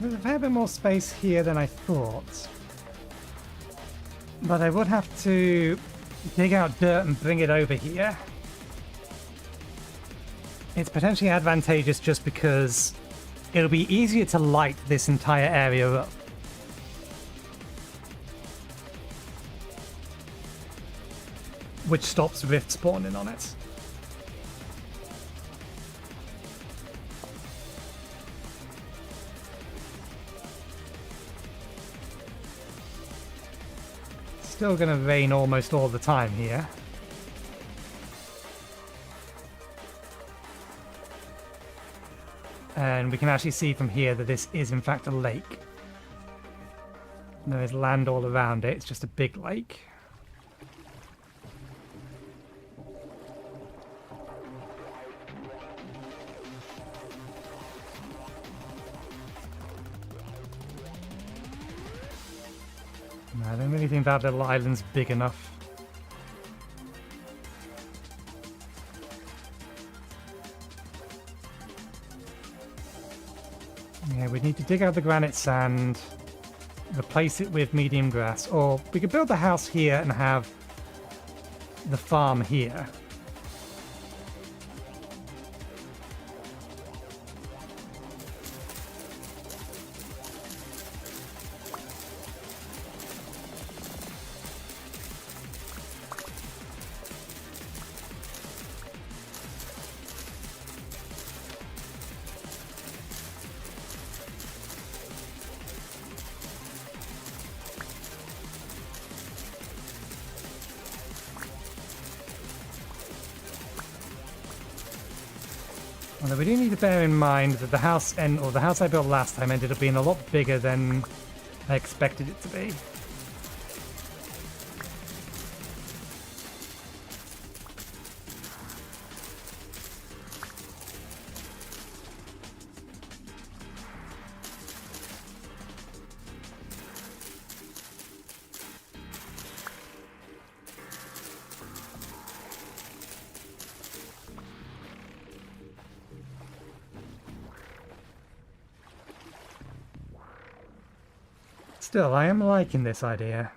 There's a fair bit more space here than I thought. But I would have to dig out dirt and bring it over here. It's potentially advantageous just because it'll be easier to light this entire area up. Which stops rift spawning on it. Still gonna rain almost all the time here. And we can actually see from here that this is in fact a lake. There is land all around it, it's just a big lake. I don't really think that little island's big enough. Yeah, we need to dig out the granite sand, replace it with medium grass, or we could build the house here and have the farm here. Although we do need to bear in mind that the house the house I built last time ended up being a lot bigger than I expected it to be. Still, I am liking this idea.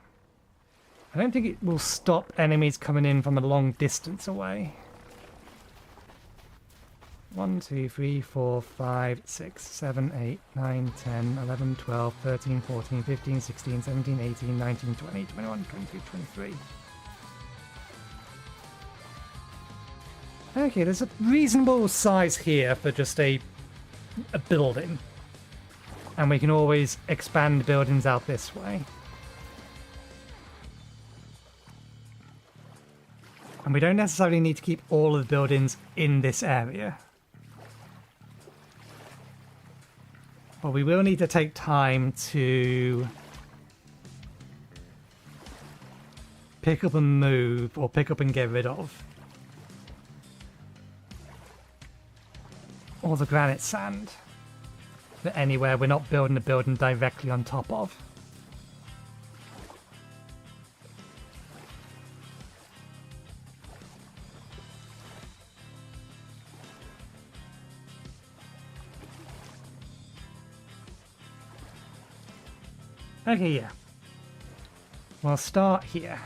I don't think it will stop enemies coming in from a long distance away. 1, 2, 3, 4, 5, 6, 7, 8, 9, 10, 11, 12, 13, 14, 15, 16, 17, 18, 19, 20, 21, 22, 23. Okay, there's a reasonable size here for just a building. And we can always expand buildings out this way. And we don't necessarily need to keep all of the buildings in this area. But we will need to take time to pick up and move, or pick up and get rid of all the granite sand. That anywhere we're not building a building directly on top of. Okay, yeah. We'll start here.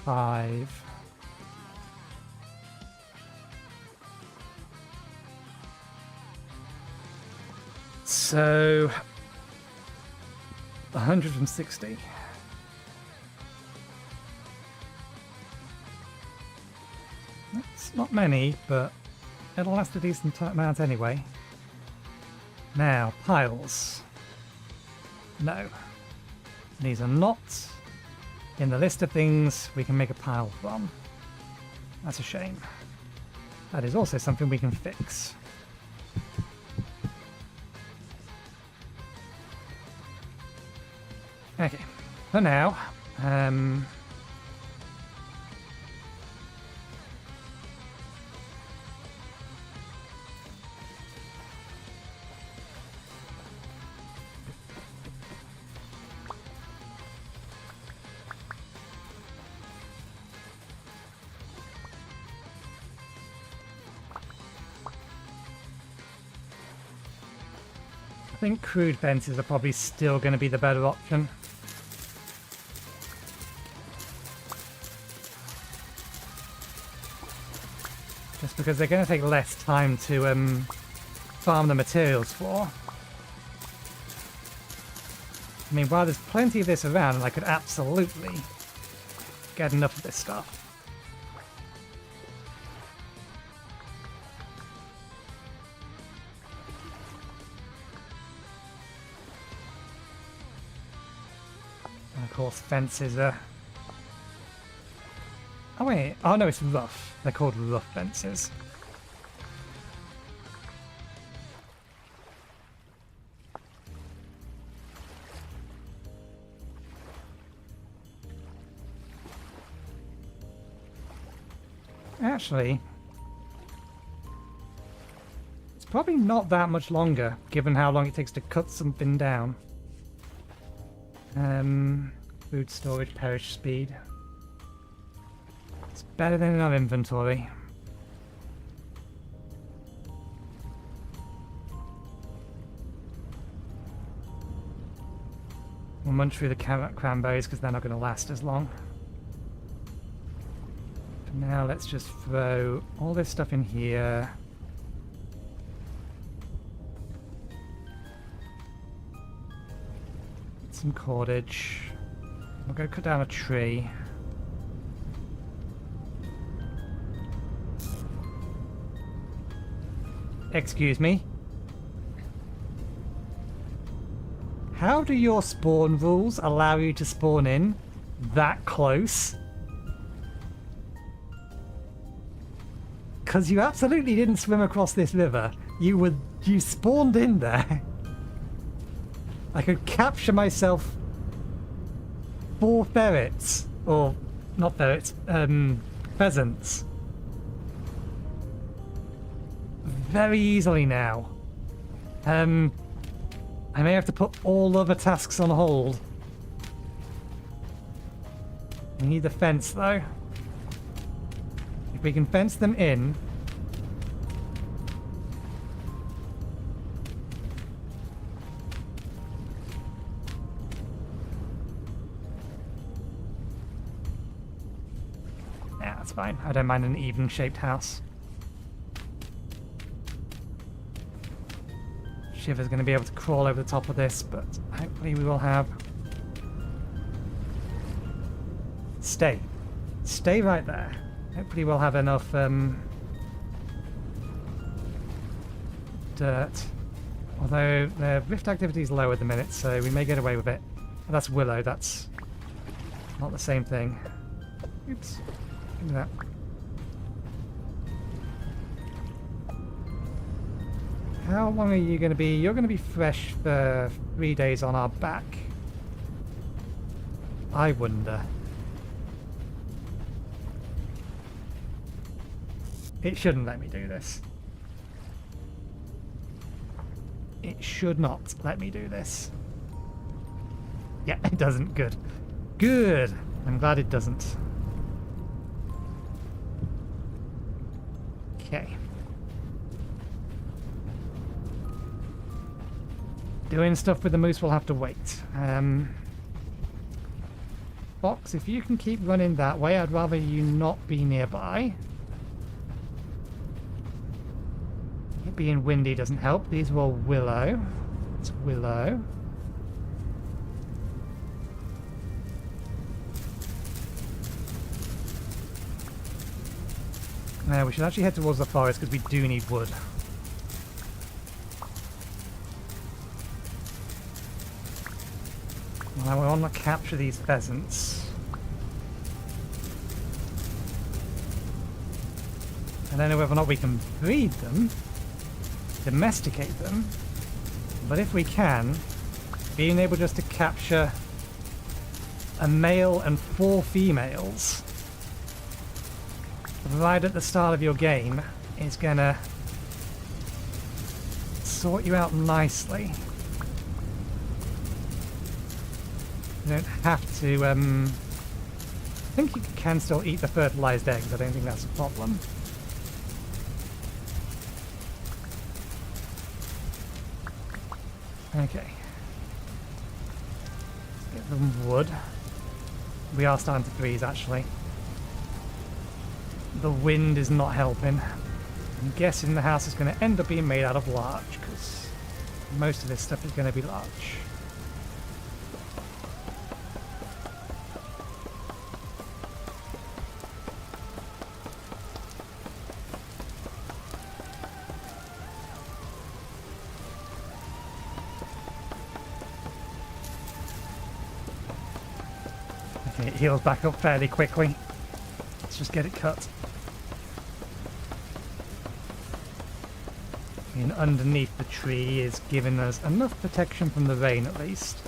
Five. So 160. That's not many, but it'll last a decent amount anyway. Now, piles. No. These are not in the list of things we can make a pile from. That's a shame. That is also something we can fix. Okay, for now, I think crude fences are probably still going to be the better option. Just because they're going to take less time to farm the materials for. I mean, while there's plenty of this around, I could absolutely get enough of this stuff. And of course, fences are... Oh wait, oh no, it's rough. They're called rough fences. Actually, it's probably not that much longer, given how long it takes to cut something down. Food storage, perish speed. It's better than in our inventory. We'll munch through the cranberries because they're not going to last as long. For now, let's just throw all this stuff in here. Some cordage. We'll go cut down a tree. Excuse me. How do your spawn rules allow you to spawn in that close? Because you absolutely didn't swim across this river. You spawned in there. I could capture myself 4 ferrets, or not ferrets, pheasants. Very easily now. I may have to put all other tasks on hold. We need the fence though. If we can fence them in. Yeah, that's fine. I don't mind an even shaped house. Shiver's going to be able to crawl over the top of this, but hopefully we will have... Stay right there. Hopefully we'll have enough dirt. Although the rift activity is low at the minute, so we may get away with it. But that's willow, that's not the same thing. Oops. Give me that. How long are you going to be? You're going to be fresh for 3 days on our back. I wonder. It shouldn't let me do this. It should not let me do this. Yeah, it doesn't. Good. Good! I'm glad it doesn't. Okay. Doing stuff with the moose will have to wait. Fox, if you can keep running that way, I'd rather you not be nearby. It being windy doesn't help. These are all willow. It's willow. We should actually head towards the forest because we do need wood. Now we want to capture these pheasants. I don't know whether or not we can breed them, domesticate them, but if we can, being able just to capture a male and 4 females right at the start of your game is gonna sort you out nicely. You don't have to, I think you can still eat the fertilized eggs. I don't think that's a problem. Okay. Get them wood. We are starting to freeze, actually. The wind is not helping. I'm guessing the house is going to end up being made out of larch, because most of this stuff is going to be larch. Okay, it heals back up fairly quickly. Let's just get it cut. And underneath the tree is giving us enough protection from the rain at least.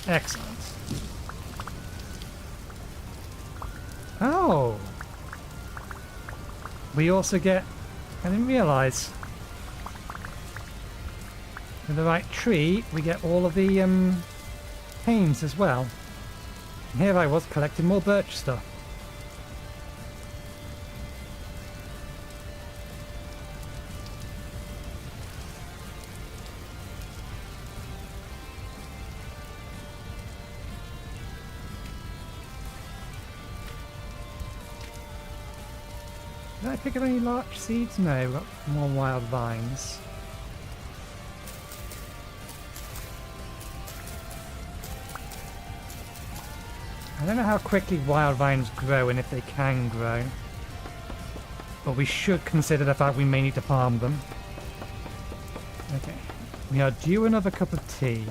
Excellent. Oh! We also get I didn't realise. With the right tree, we get all of the panes as well. And here I was collecting more birch stuff. Did I pick up any larch seeds? No, we've got more wild vines. I don't know how quickly wild vines grow and if they can grow. But we should consider the fact we may need to farm them. Okay. We are due another cup of tea.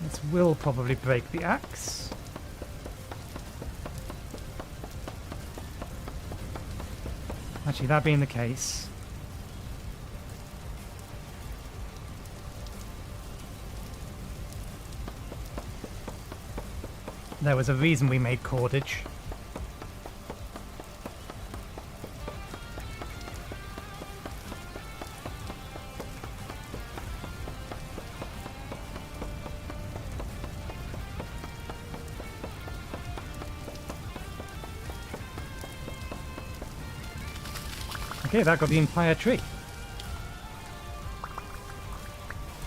This will probably break the axe. Actually, that being the case, there was a reason we made cordage. Okay, that got the entire tree.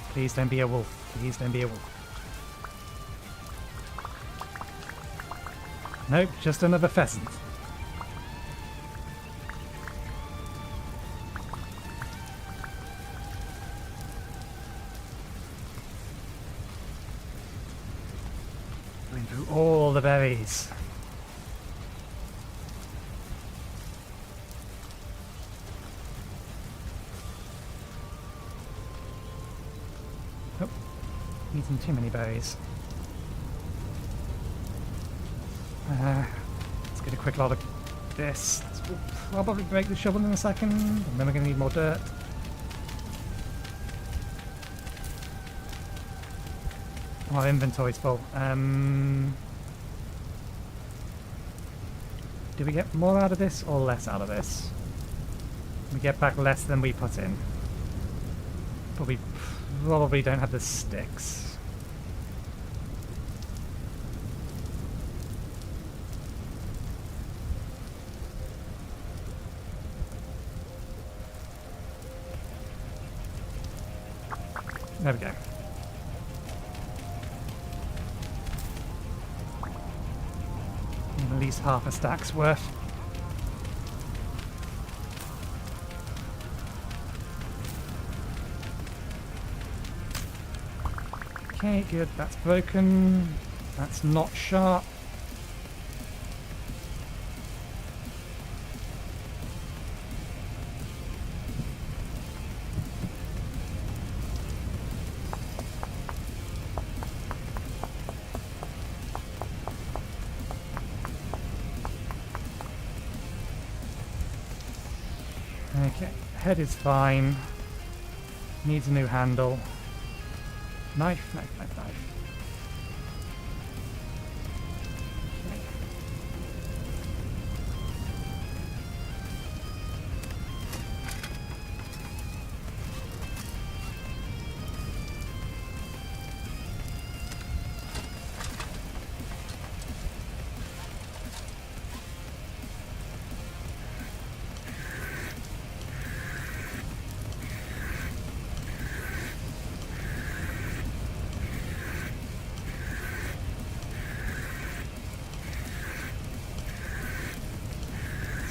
Please don't be a wolf. Please don't be a wolf. Nope, just another pheasant. Going through all the berries. Oh, eating too many berries. Let's get a quick lot of this. We'll probably break the shovel in a second, and then we're going to need more dirt. Our inventory's full. Do we get more out of this or less out of this? We get back less than we put in. But we probably don't have the sticks. There we go. At least half a stack's worth. Okay, good. That's broken. That's not sharp. Okay, head is fine. Needs a new handle. Knife, knife, knife, knife.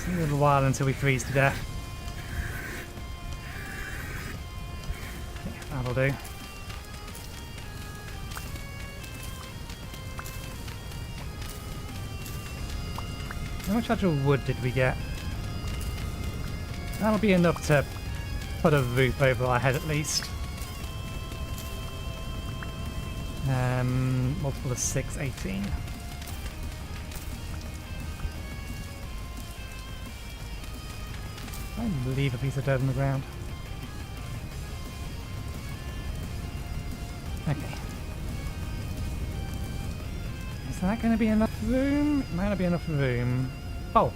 A little while until we freeze to death. Okay, that'll do. How much actual wood did we get? That'll be enough to put a roof over our head at least. Multiple of 6, 18. Leave a piece of dirt on the ground. Okay. Is Is that going to be enough room? It might not be enough room. Oh.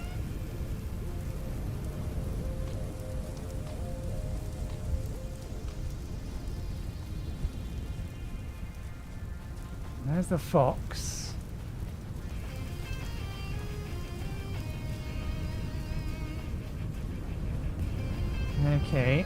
There's the fox. Okay.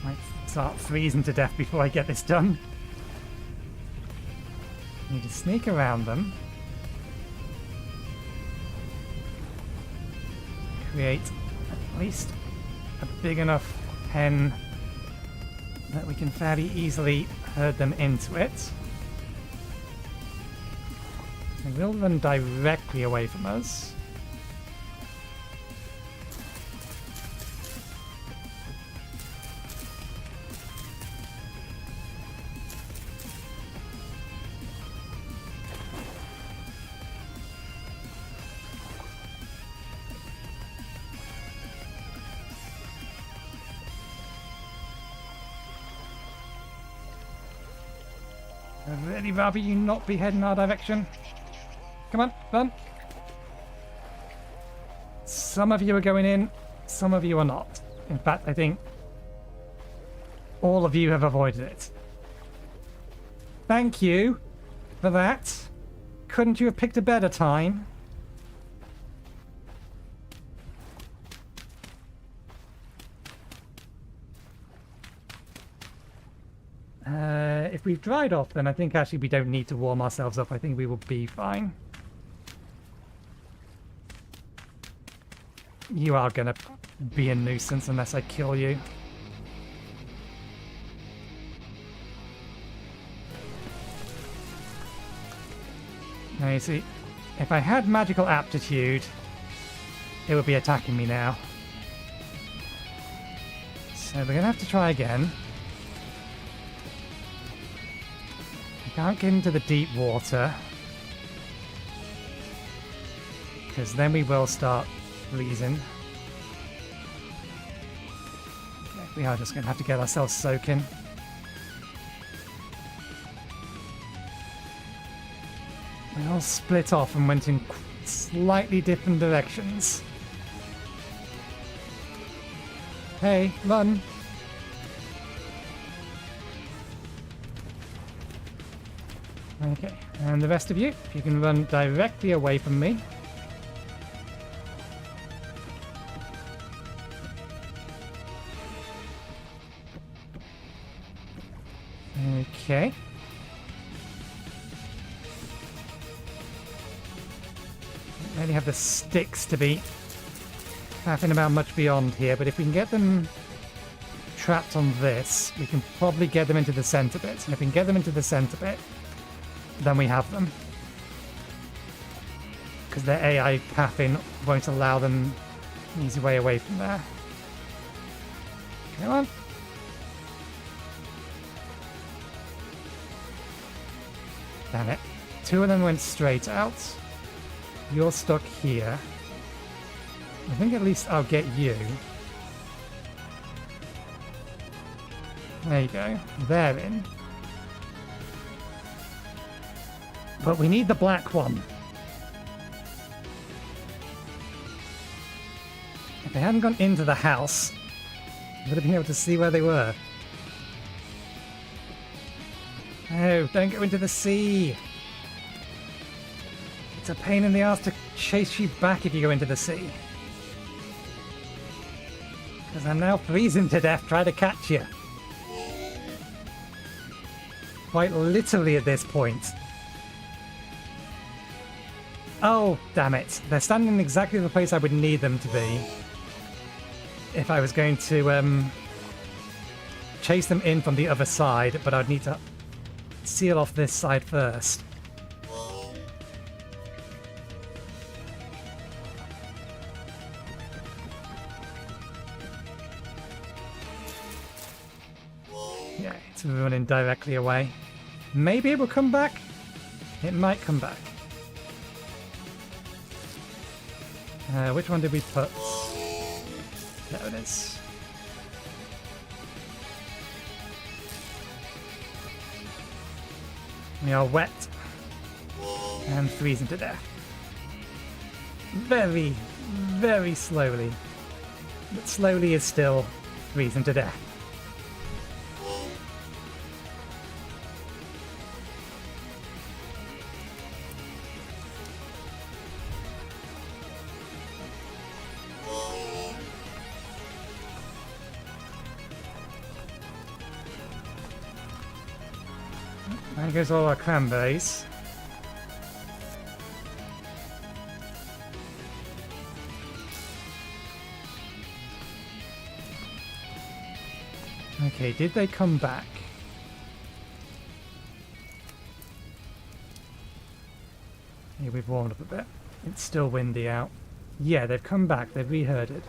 Might start freezing to death before I get this done. Need to sneak around them. Create at least a big enough pen that we can fairly easily herd them into it. They will run directly away from us. I'd really rather you not be heading our direction. Come on, run. Some of you are going in, some of you are not. In fact, I think all of you have avoided it. Thank you for that. Couldn't you have picked a better time? If we've dried off, then I think actually we don't need to warm ourselves up. I think we will be fine. You are gonna be a nuisance unless I kill you. Now you see, if I had magical aptitude, it would be attacking me now. So we're gonna have to try again. Can't get into the deep water, because then we will start freezing. Okay, we are just going to have to get ourselves soaking. We all split off and went in slightly different directions. Hey, run! Okay, and the rest of you, if you can run directly away from me. Okay. Don't really have the sticks to be faffing about much beyond here, but if we can get them trapped on this, we can probably get them into the center bit. And if we can get them into the center bit, then we have them. Because their AI pathing won't allow them an easy way away from there. Come on. Damn it. Two of them went straight out. You're stuck here. I think at least I'll get you. There you go. They're in. But we need the black one. If they hadn't gone into the house, I would have been able to see where they were. Oh, don't go into the sea. It's a pain in the ass to chase you back if you go into the sea. Because I'm now freezing to death trying to catch you. Quite literally at this point. Oh, damn it. They're standing in exactly the place I would need them to be if I was going to chase them in from the other side, but I'd need to seal off this side first. Yeah, it's running directly away. Maybe it will come back. It might come back. Which one did we put? There it is. We are wet and freezing to death. Very, very slowly. But slowly is still freezing to death. There goes all our cranberries. Okay, did they come back? Here, we've warmed up a bit. It's still windy out. Yeah, they've come back. They've reherded.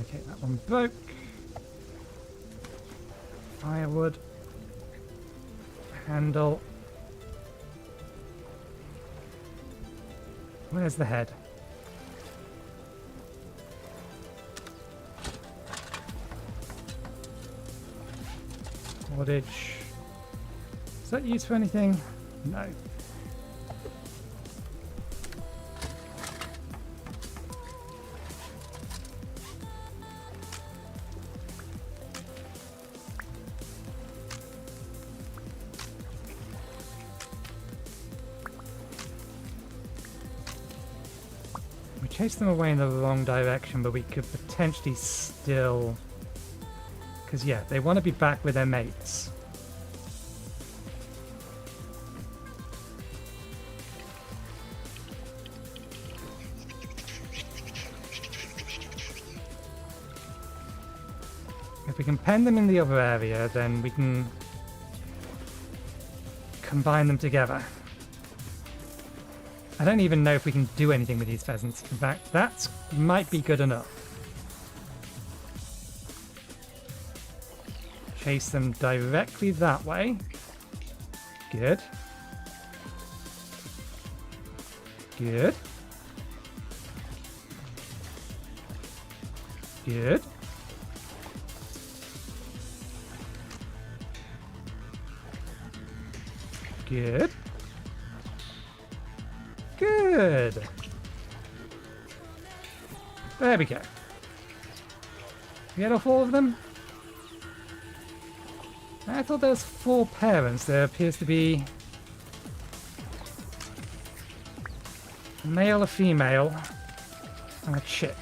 Okay, that one broke. Firewood. Handle. Where's the head? Cordage. Is that used for anything? No. Chase them away in the wrong direction, but we could potentially still... Because, yeah, they want to be back with their mates. If we can pen them in the other area, then we can combine them together. I don't even know if we can do anything with these pheasants. In fact, that might be good enough. Chase them directly that way. Good. Good. Good. Good. Good. There we go. Get off all of them? I thought there was 4 parents. There appears to be a male, a female, and a chick.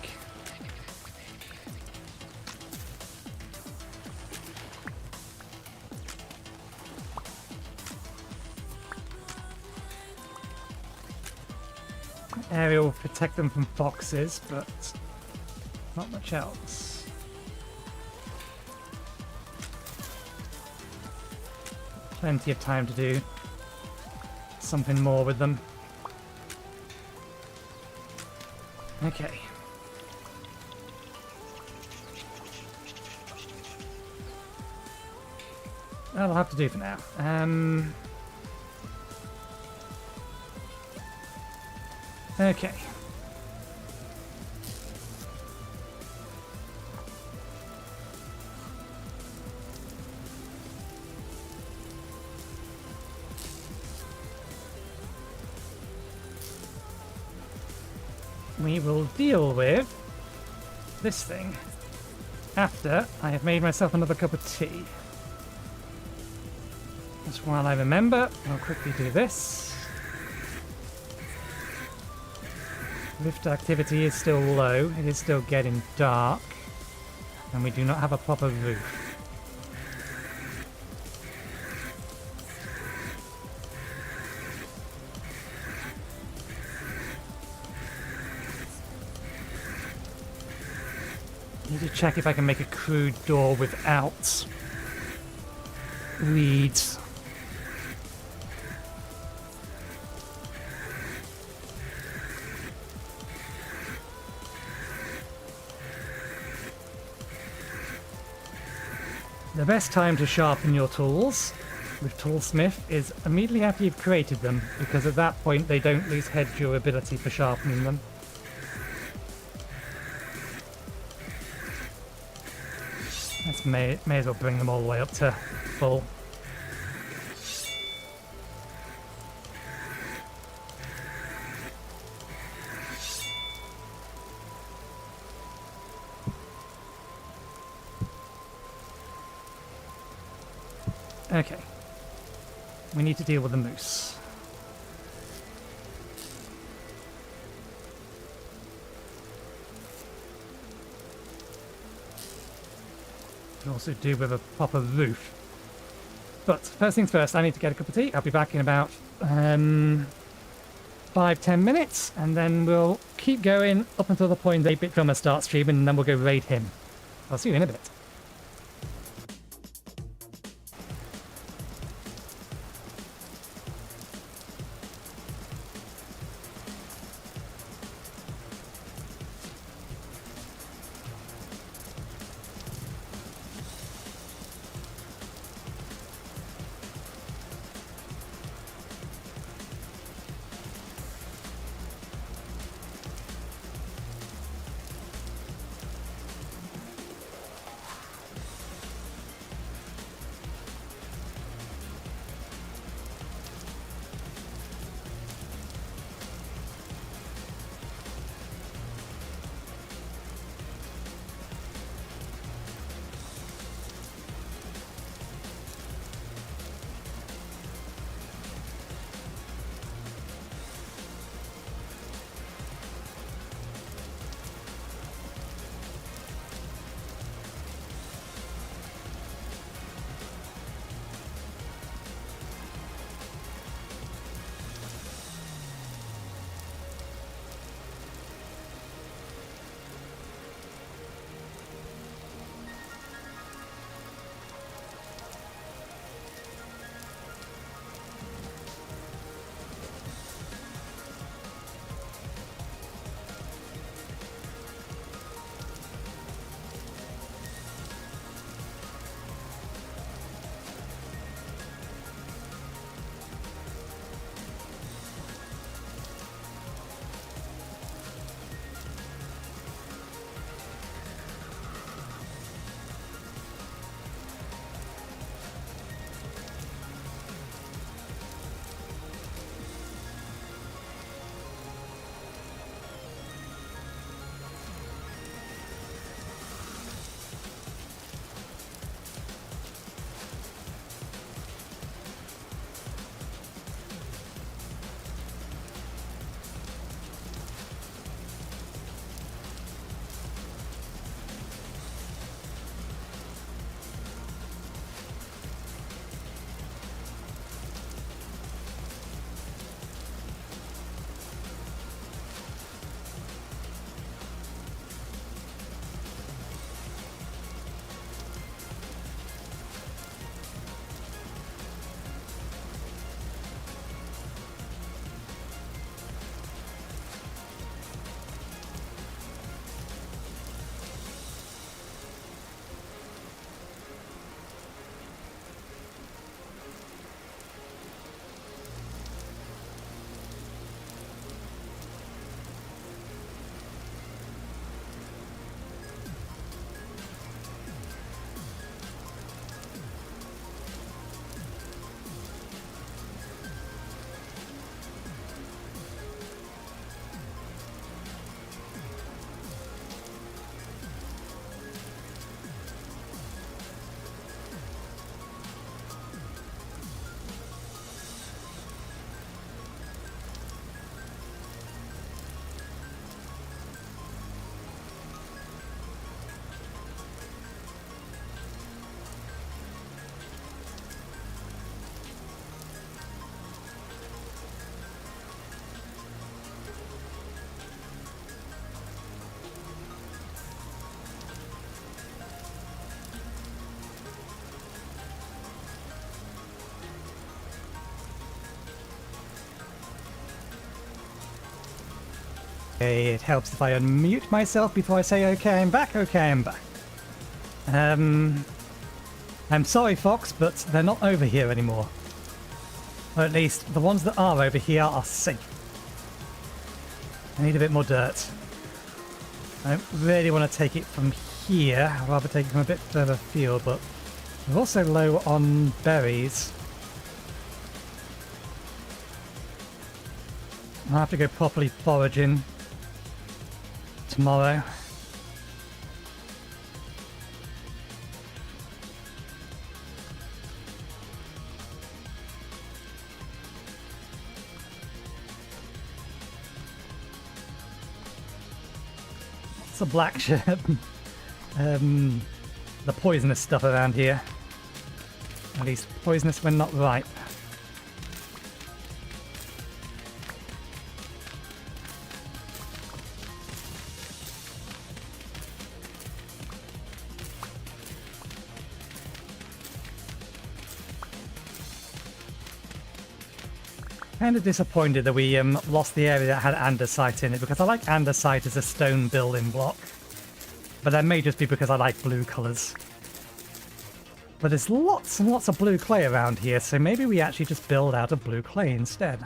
Area will protect them from foxes, but not much else. Plenty of time to do something more with them. Okay. That'll have to do for now. Okay. We will deal with this thing after I have made myself another cup of tea. Just while I remember, I'll quickly do this. Rift activity is still low, it is still getting dark, and we do not have a proper roof. Need to check if I can make a crude door without reeds. The best time to sharpen your tools with Toolsmith is immediately after you've created them, because at that point they don't lose head durability for sharpening them. Let's may as well bring them all the way up to full. Okay. We need to deal with the moose. Can also do with a proper roof. But first things first, I need to get a cup of tea. I'll be back in about 5-10 minutes, and then we'll keep going up until the point 8-Bit Drummer starts streaming, and then we'll go raid him. I'll see you in a bit. Okay, it helps if I unmute myself before I say okay, I'm back, okay, I'm back. I'm sorry, Fox, but they're not over here anymore. Or at least, the ones that are over here are safe. I need a bit more dirt. I don't really want to take it from here. I'd rather take it from a bit further afield, but we're also low on berries. I'll have to go properly foraging tomorrow. It's a black shirt. The poisonous stuff around here. At least poisonous when not ripe. Kind of disappointed that we lost the area that had andesite in it, because I like andesite as a stone building block. But that may just be because I like blue colours. But there's lots and lots of blue clay around here, so maybe we actually just build out of blue clay instead.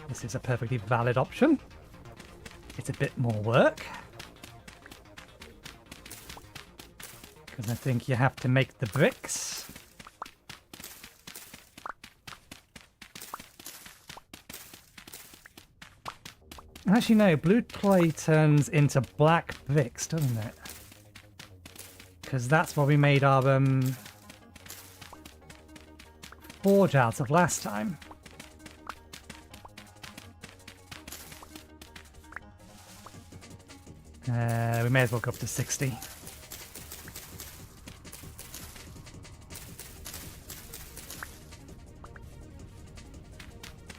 This is a perfectly valid option. It's a bit more work. Because I think you have to make the bricks. Actually, no, blue clay turns into black bricks, doesn't it? Because that's what we made our forge out of last time. We may as well go up to 60.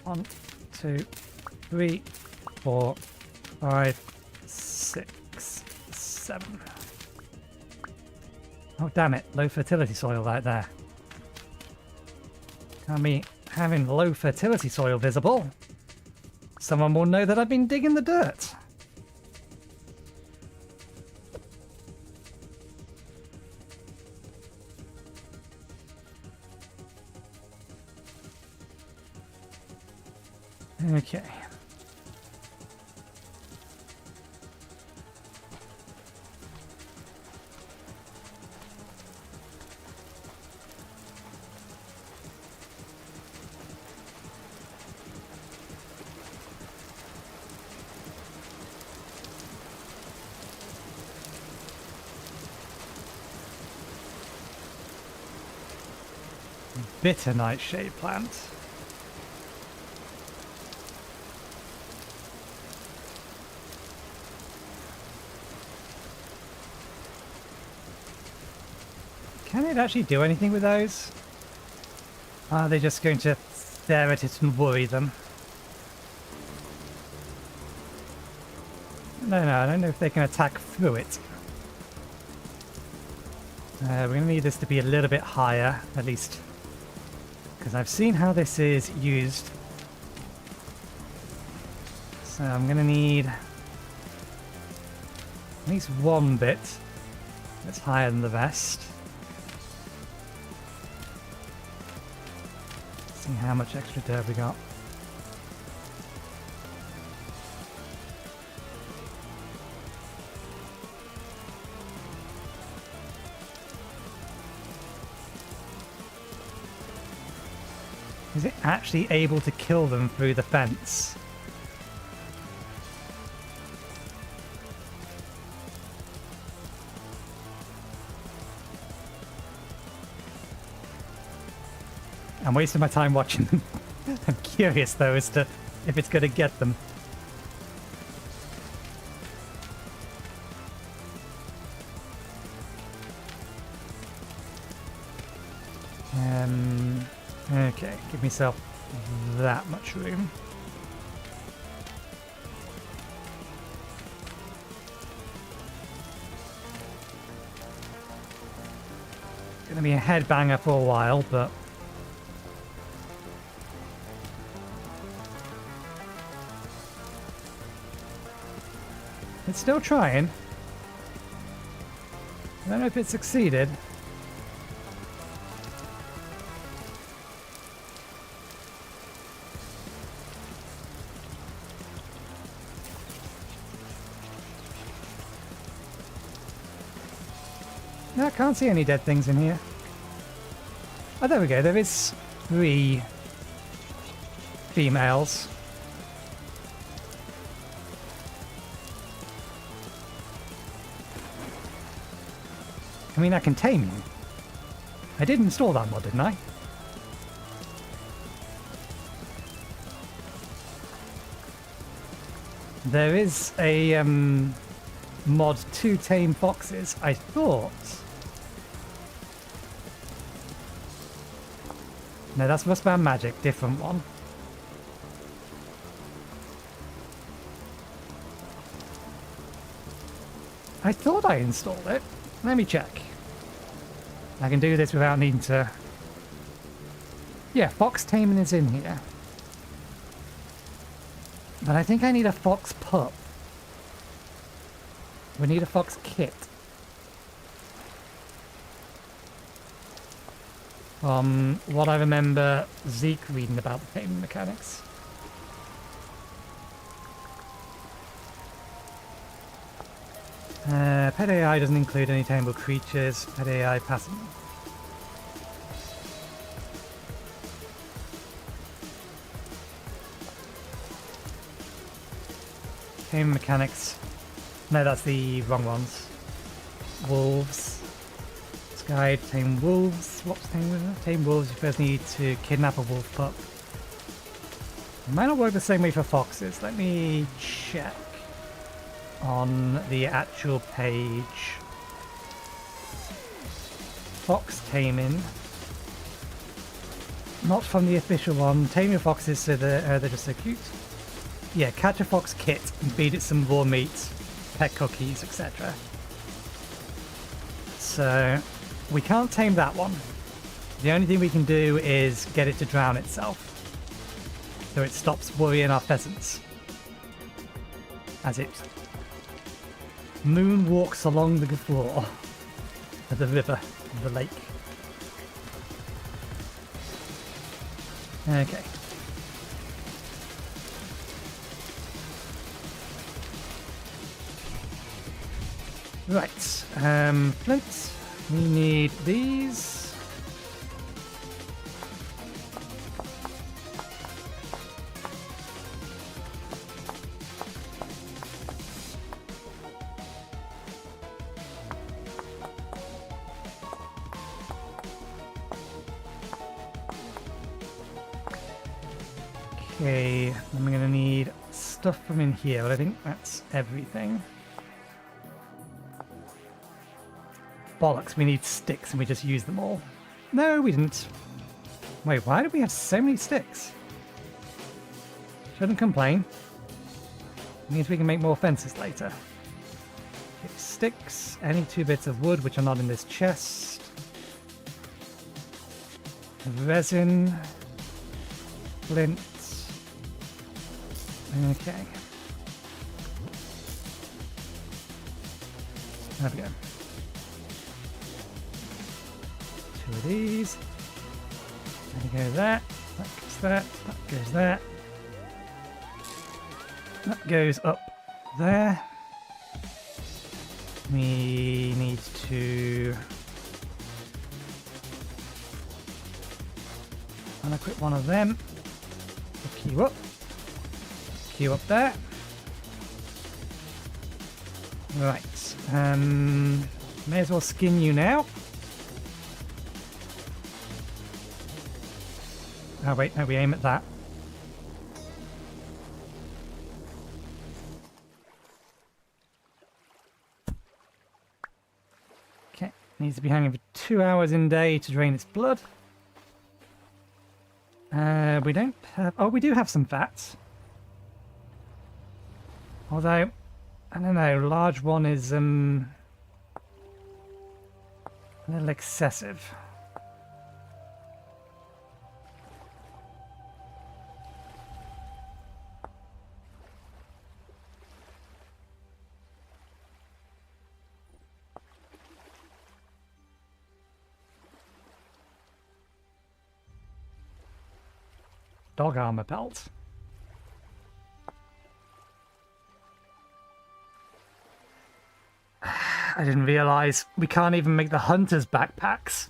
One, two, three, 4, 5, 6, 7. Oh damn it, low fertility soil right there. Can't be having low fertility soil visible. Someone will know that I've been digging the dirt. Okay. Bitter nightshade plant. Can it actually do anything with those? Are they just going to stare at it and worry them? No, I don't know if they can attack through it. We're going to need this to be a little bit higher, at least. Because I've seen how this is used. So I'm going to need at least one bit that's higher than the rest. See how much extra dirt we got. Is it actually able to kill them through the fence? I'm wasting my time watching them. I'm curious though as to if it's going to get them. Okay, give myself that much room. Gonna be a headbanger for a while, but it's still trying. I don't know if it succeeded. No, I can't see any dead things in here. Oh, there we go. There is 3 females. I mean, I can tame you. I did install that mod, didn't I? There is a mod to tame foxes. I thought... No, that's Rustbound Magic, different one. I thought I installed it. Let me check. I can do this without needing to... Yeah, fox taming is in here. But I think I need a fox pup. We need a fox kit. From what I remember Zeke reading about the taming mechanics. Pet AI doesn't include any tameable creatures. Pet AI passing. Tame mechanics. No, that's the wrong ones. Wolves. Guide, tame wolves. What's tame wolves? You first need to kidnap a wolf pup. It might not work the same way for foxes. Let me check on the actual page. Fox taming. Not from the official one. Tame your foxes so they're just so cute. Yeah, catch a fox kit and feed it some raw meat, pet cookies, etc. So we can't tame that one. The only thing we can do is get it to drown itself, so it stops worrying our pheasants as it moonwalks along the floor of the river, the lake. Okay. Right, flint. We need these. Okay, I'm gonna need stuff from in here, but I think that's everything. Bollocks, we need sticks and we just use them all. No, we didn't. Wait, why do we have so many sticks? Shouldn't complain. Means we can make more fences later. Okay, sticks, any 2 bits of wood which are not in this chest. Resin. Flint. Okay. There we go. 2 of these. There goes that. That goes that. That goes that. That goes up there. We need to unequip one of them. Queue up. Queue up there. Right. May as well skin you now. Oh wait, no, we aim at that. Okay, needs to be hanging for 2 hours in day to drain its blood. We don't have... Oh, we do have some fats. Although, I don't know, large one is a little excessive. Dog armor belt. I didn't realise we can't even make the hunters' backpacks.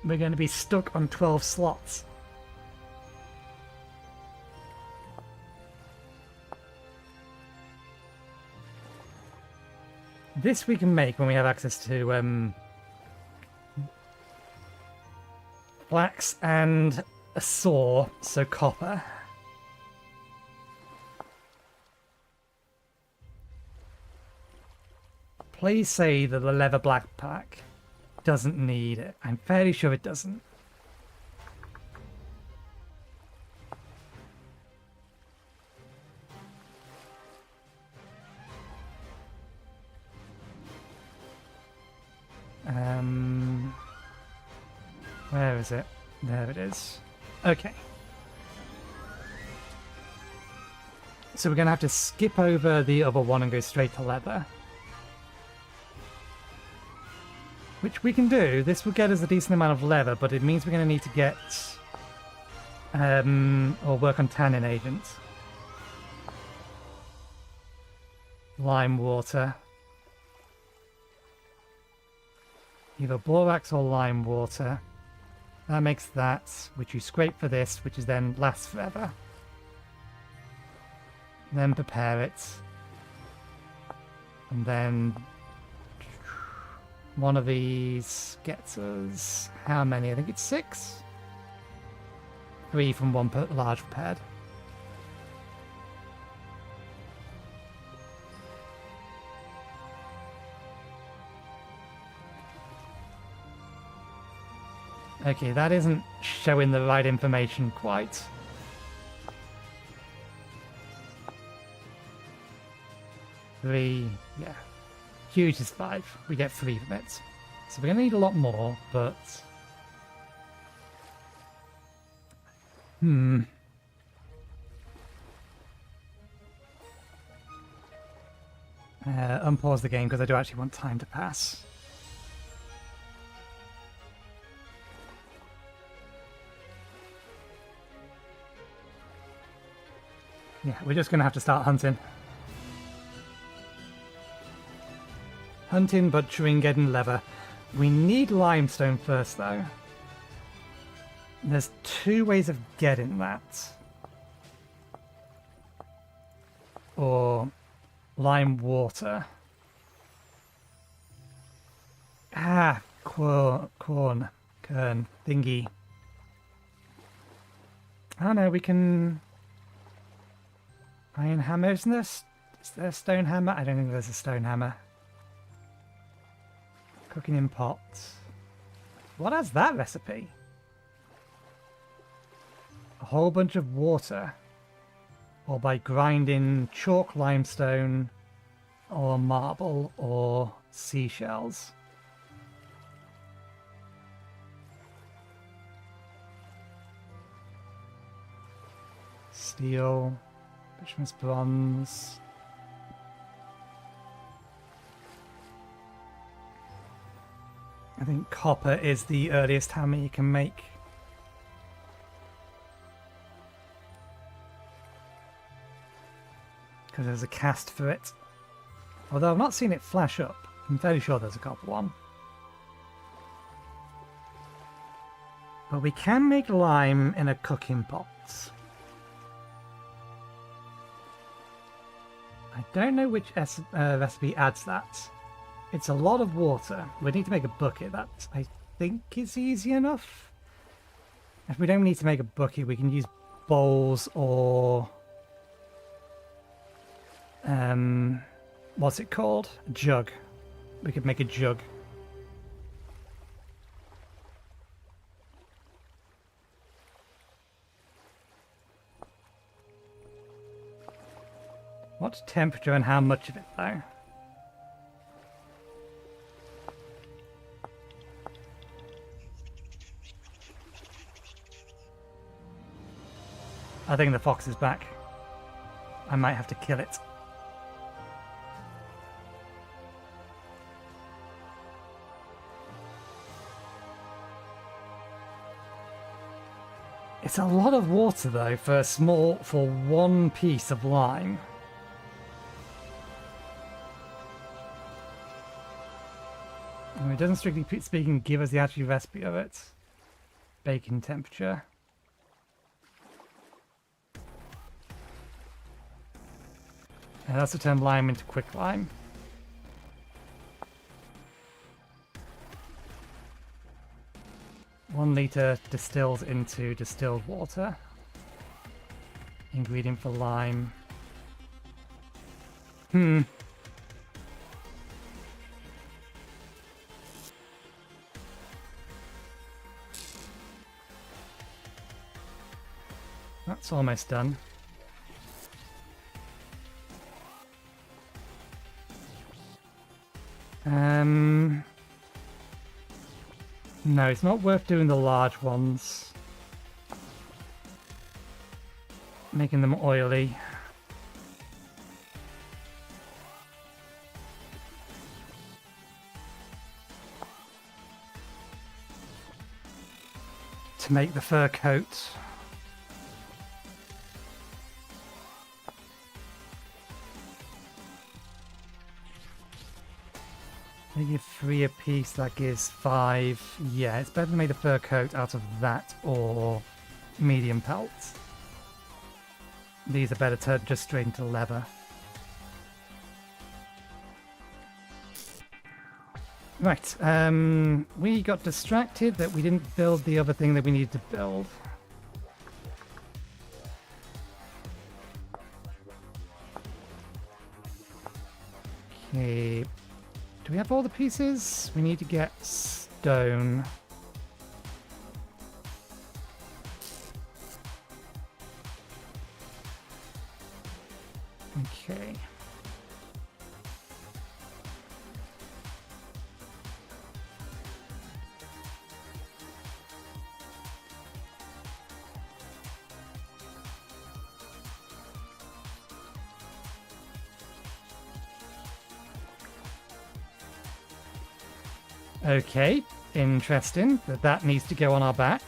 We're going to be stuck on 12 slots. This we can make when we have access to flax and a saw, so copper. Please say that the leather backpack doesn't need it. I'm fairly sure it doesn't. Where is it? There it is. Okay. So we're going to have to skip over the other one and go straight to leather. Which we can do. This will get us a decent amount of leather, but it means we're going to need to get... or work on tannin agents. Lime water. Either borax or lime water. That makes that, which you scrape for this, which is then lasts forever. Then prepare it. And then one of these gets us how many? I think it's 6? 3 from one large prepared. Okay, that isn't showing the right information quite. Three, yeah. Huge is 5. We get 3 from it. So we're going to need a lot more, but... Unpause the game because I do actually want time to pass. Yeah, we're just going to have to start hunting. Hunting, butchering, getting leather. We need limestone first, though. There's 2 ways of getting that. Or lime water. Ah, kern, thingy. Oh no, we can... Iron hammer, isn't there? Is there a stone hammer? I don't think there's a stone hammer. Cooking in pots. What has that recipe? A whole bunch of water. Or by grinding chalk limestone or marble or seashells. Steel. Bituminous bronze. I think copper is the earliest hammer you can make. Because there's a cast for it. Although I've not seen it flash up. I'm fairly sure there's a copper one. But we can make lime in a cooking pot. I don't know which recipe adds that. It's a lot of water. We need to make a bucket. That, I think, is easy enough. If we don't need to make a bucket, we can use bowls or... what's it called? A jug. We could make a jug. What temperature and how much of it, though? I think the fox is back. I might have to kill it. It's a lot of water though for one piece of lime. And it doesn't strictly speaking give us the actual recipe of it. Baking temperature. And that's to turn lime into quick lime. One liter distills into distilled water. Ingredient for lime. That's almost done. No, it's not worth doing the large ones. Making them oily. To make the fur coat. They give 3 a piece, that gives 5. Yeah, it's better to make the fur coat out of that or medium pelts. These are better turned just straight into leather. Right, we got distracted that we didn't build the other thing that we needed to build. Okay. Do we have all the pieces? We need to get stone. Okay. Okay, interesting that needs to go on our back.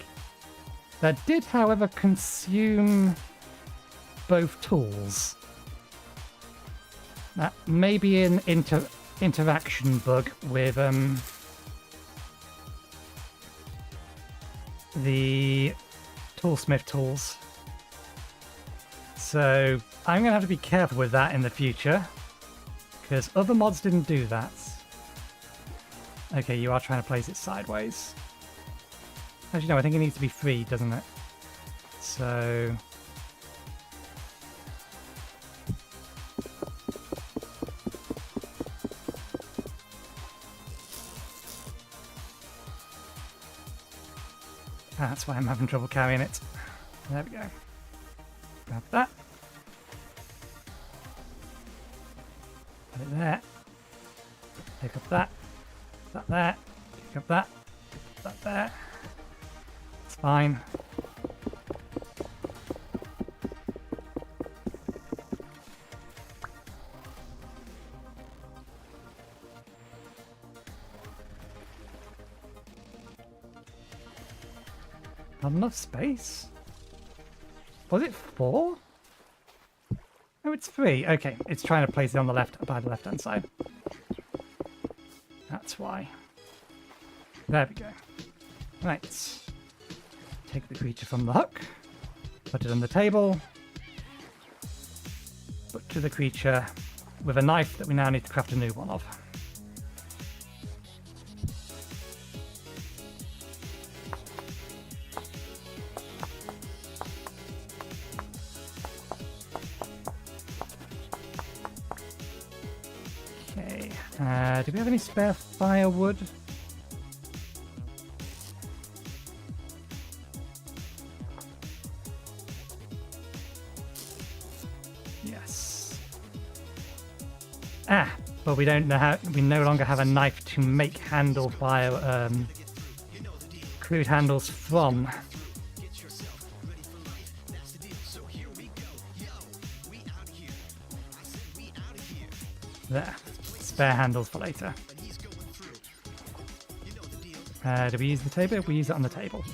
That did, however, consume both tools. That may be an interaction bug with the toolsmith tools. So I'm going to have to be careful with that in the future, because other mods didn't do that. Okay, you are trying to place it sideways. Actually, no, I think it needs to be free, doesn't it? So... that's why I'm having trouble carrying it. There we go. Grab that. Put it there. Pick up that. That there. Pick up that. That there. It's fine. Not enough space? Was it 4? Oh, it's 3. Okay, it's trying to place it on the left, by the left-hand side. That's why. There we go. Right. Take the creature from the hook. Put it on the table. Butcher the creature with a knife that we now need to craft a new one of. Do we have any spare firewood? Yes. Ah, but we don't know how. We no longer have a knife to make handle fire, crude handles from. There. Spare handles for later. Do we use the table? We use it on the table.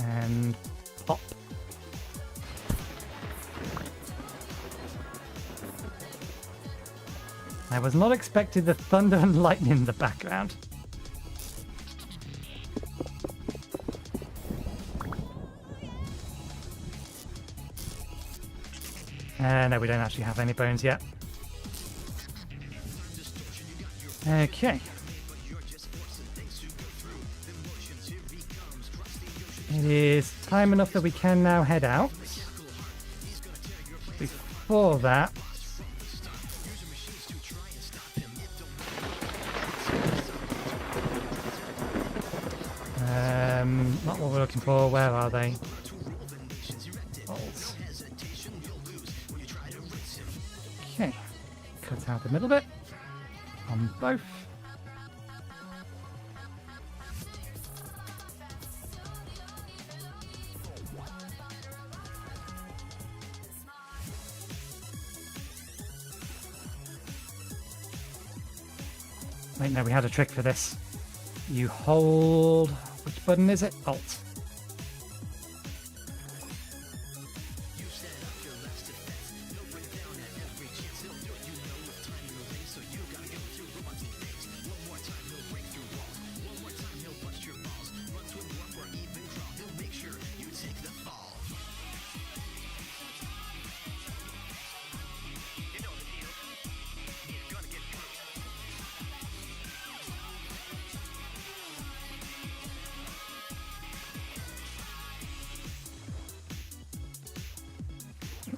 And pop. I was not expecting the thunder and lightning in the background. No, we don't actually have any bones yet. Okay. It is time enough that we can now head out. Before that, not what we're looking for. Where are they? Bolts. Okay, cut out the middle bit on both. Wait, no, we had a trick for this. You hold... which button is it? Alt.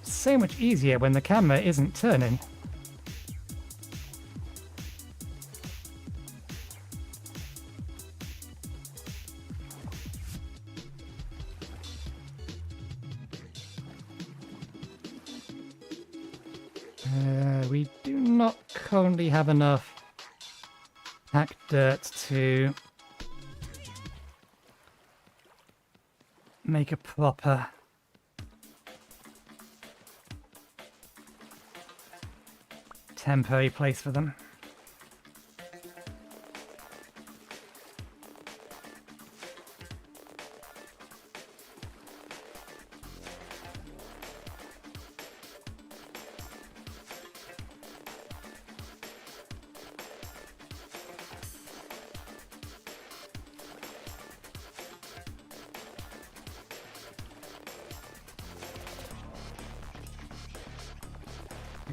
So much easier when the camera isn't turning. We do not currently have enough hack dirt to make a proper temporary place for them.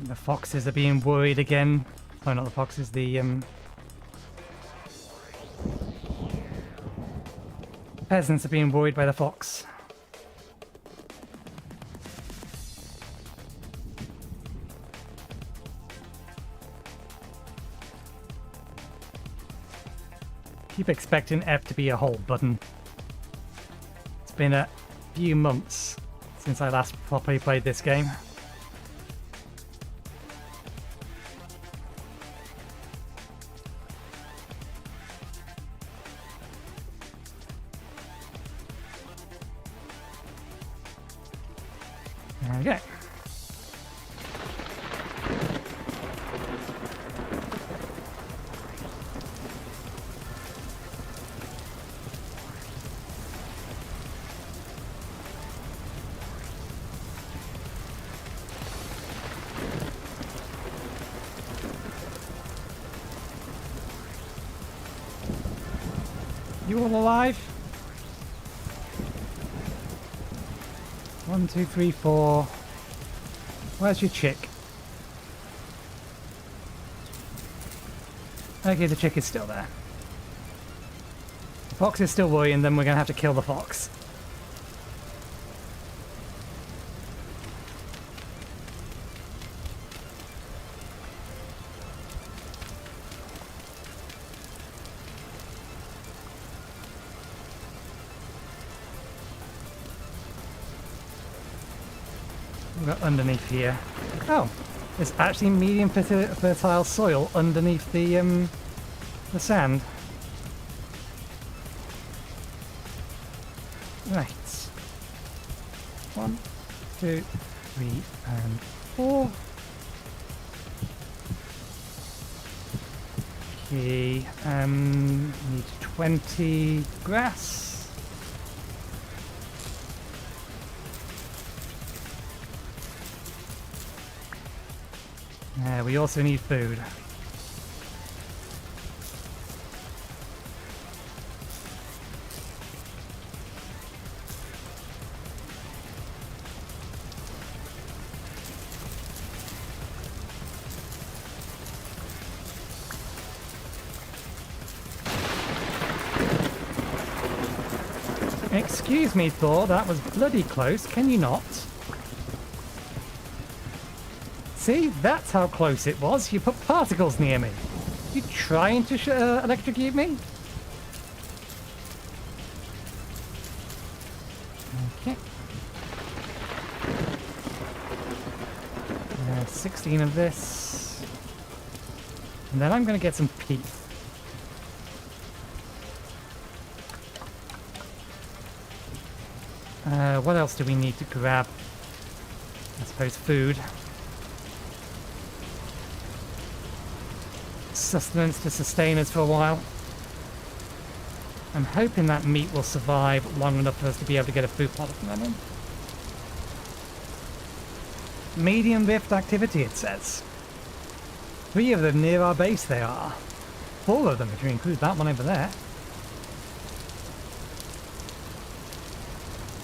The foxes are being worried again. Oh, not the foxes, the peasants are being worried by the fox. Keep expecting F to be a whole button. It's been a few months since I last properly played this game. Okay. You all alive? 1, 2, 3, 4. Where's your chick? Okay, the chick is still there. The fox is still worrying, then we're going to have to kill the fox. We've got underneath here. Oh, there's actually medium fertile soil underneath the sand. Right. 1, 2, 3, and 4. Okay. Need 20 grass. We also need food. Excuse me, Thor, that was bloody close, can you not? See, that's how close it was. You put particles near me. You trying to electrocute me? Okay. 16 of this. And then I'm going to get some peat. What else do we need to grab? I suppose food. Sustenance to sustain us for a while. I'm hoping that meat will survive long enough for us to be able to get a food plot from them in. Medium rift activity, it says. 3 of them near our base they are. 4 of them if you include that one over there.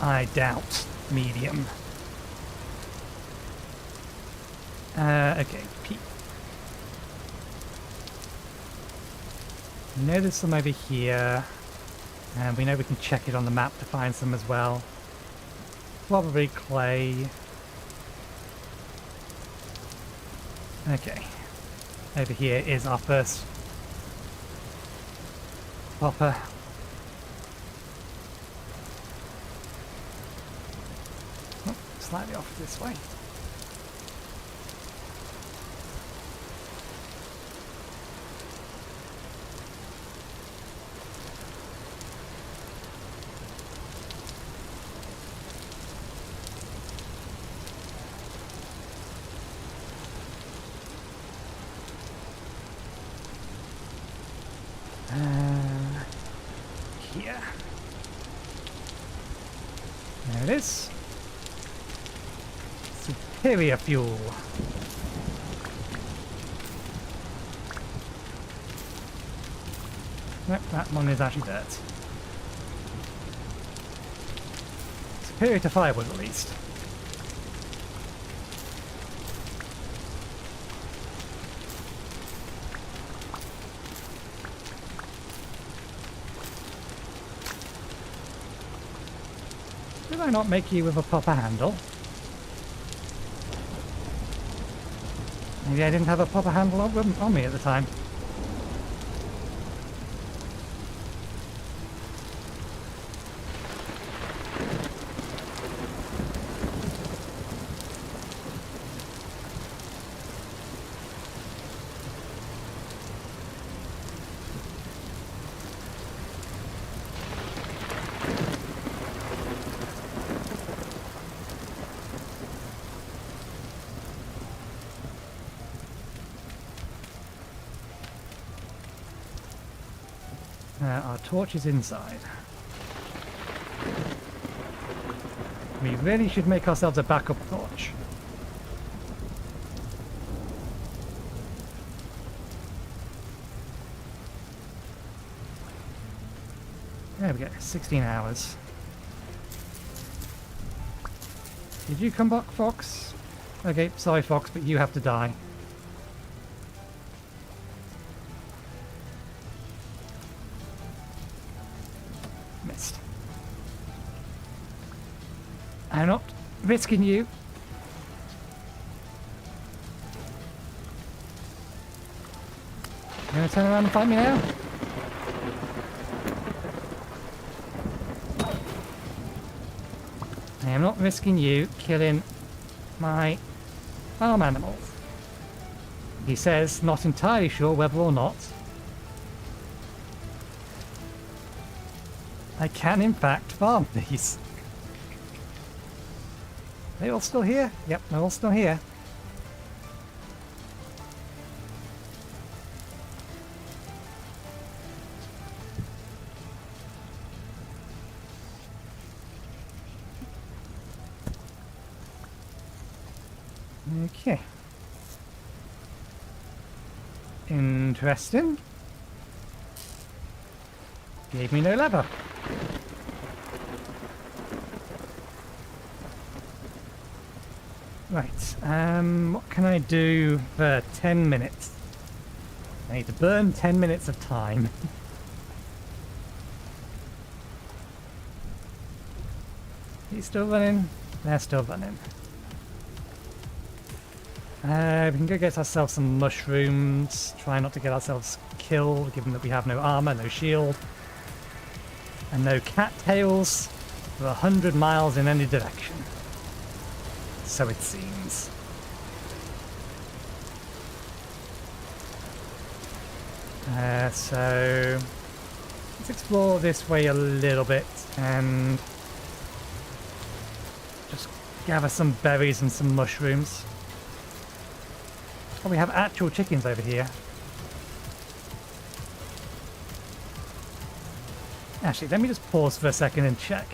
I doubt medium. Okay, peat. We know there's some over here, and we know we can check it on the map to find some as well. Probably clay. Okay, over here is our first popper. Oh, slightly off this way. Here. There it is. Superior fuel. Nope, that one is actually dirt. Superior to firewood, at least. Did I not make you with a proper handle? Maybe I didn't have a proper handle on me at the time. Our torch is inside. We really should make ourselves a backup torch. There we go, 16 hours. Did you come back, Fox? Okay, sorry Fox, but you have to die. I'm not risking you. You gonna turn around and fight me now? I am not risking you killing my farm animals. He says, not entirely sure whether or not I can in fact farm these. They all still here? Yep, they're all still here. Okay. Interesting. Gave me no lever. Right, what can I do for 10 minutes? I need to burn 10 minutes of time. He's still running? They're still running. We can go get ourselves some mushrooms. Try not to get ourselves killed, given that we have no armor, no shield, and no cattails for 100 miles in any direction. So it seems. So let's explore this way a little bit and just gather some berries and some mushrooms. Oh, we have actual chickens over here. Actually, let me just pause for a second and check.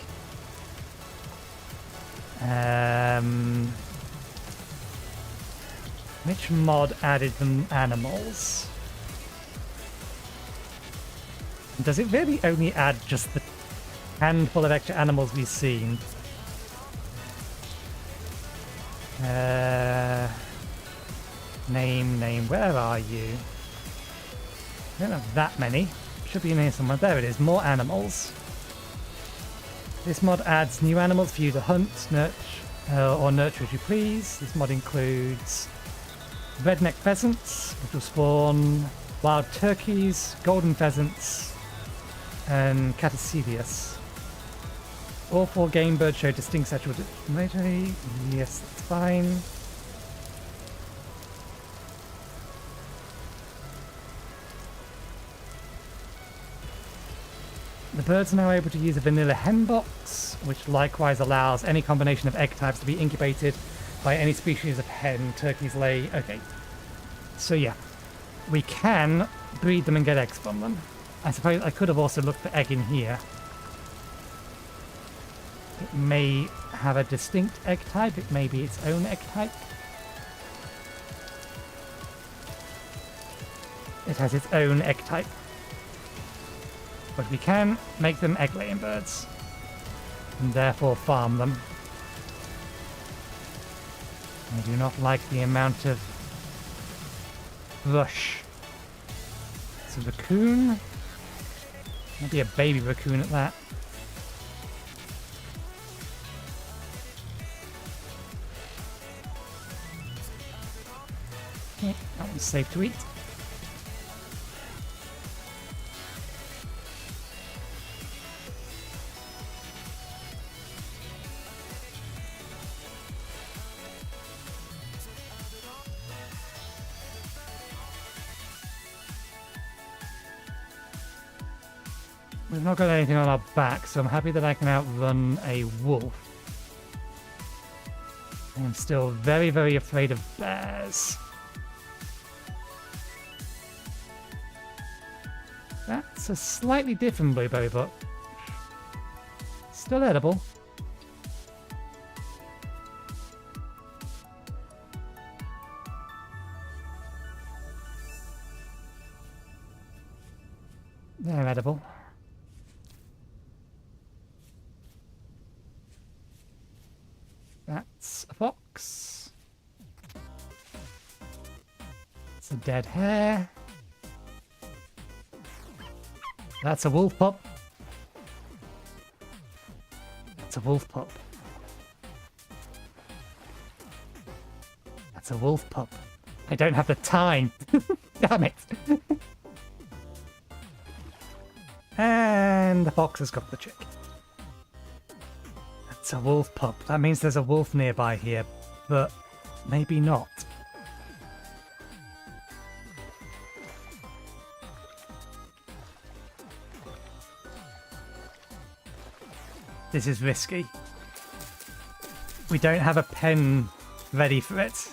Which mod added them animals? Does it really only add just the handful of extra animals we've seen? Name, where are you? I don't have that many. Should be in here somewhere. There it is, more animals. This mod adds new animals for you to hunt, nurture as you please. This mod includes redneck pheasants, which will spawn wild turkeys, golden pheasants, and Catacelius. All 4 game birds show distinct sexual dimorphism. Yes, that's fine. The birds are now able to use a vanilla hen box, which likewise allows any combination of egg types to be incubated by any species of hen. Turkeys lay... Okay. So yeah, we can breed them and get eggs from them. I suppose I could have also looked for egg in here. It may have a distinct egg type. It may be its own egg type. It has its own egg type. But we can make them egg-laying birds, and therefore farm them. I do not like the amount of brush. It's a raccoon. Maybe a baby raccoon at that. Okay, that one's safe to eat. We've not got anything on our back, so I'm happy that I can outrun a wolf. I'm still very, very afraid of bears. That's a slightly different blueberry bush. Still edible. They're edible. That's a fox. It's a dead hare. That's a wolf pup. That's a wolf pup. That's a wolf pup. I don't have the time. Damn it. And the fox has got the chick. It's a wolf pup. That means there's a wolf nearby here, but maybe not. This is risky. We don't have a pen ready for it.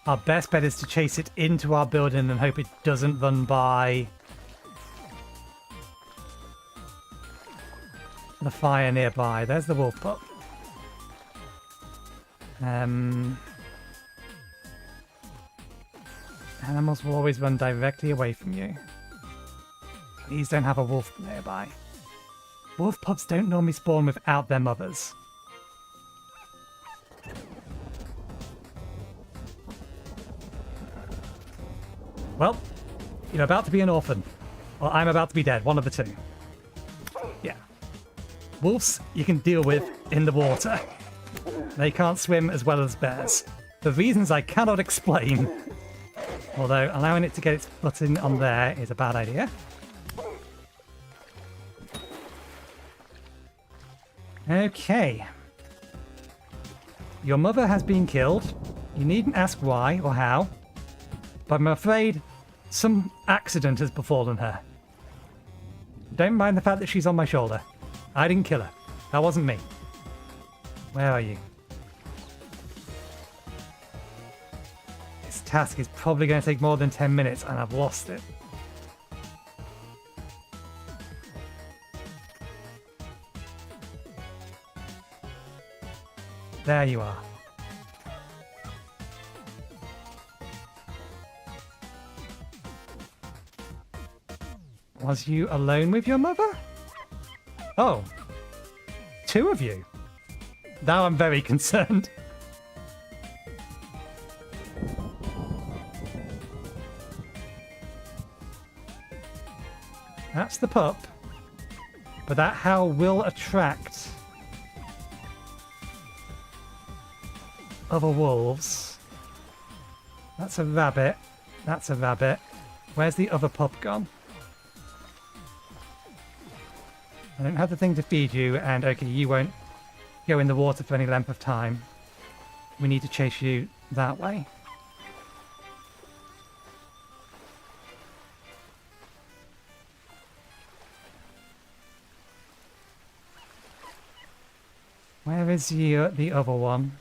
Our best bet is to chase it into our building and hope it doesn't run by the fire nearby. There's the wolf pup. Animals will always run directly away from you. Please don't have a wolf nearby. Wolf pups don't normally spawn without their mothers. Well, you're about to be an orphan. Or I'm about to be dead, one of the two. Yeah. Wolves you can deal with in the water. They can't swim as well as bears. For reasons I cannot explain. Although allowing it to get its foot in on there is a bad idea. Okay. Your mother has been killed. You needn't ask why or how. But I'm afraid some accident has befallen her. Don't mind the fact that she's on my shoulder. I didn't kill her. That wasn't me. Where are you? This task is probably going to take more than 10 minutes and I've lost it. There you are. Was you alone with your mother? Oh. Two of you? Now I'm very concerned. That's the pup. But that howl will attract other wolves. That's a rabbit. That's a rabbit. Where's the other pup gone? I don't have the thing to feed you, and okay, you won't go in the water for any length of time. We need to chase you that way. Where is the other one?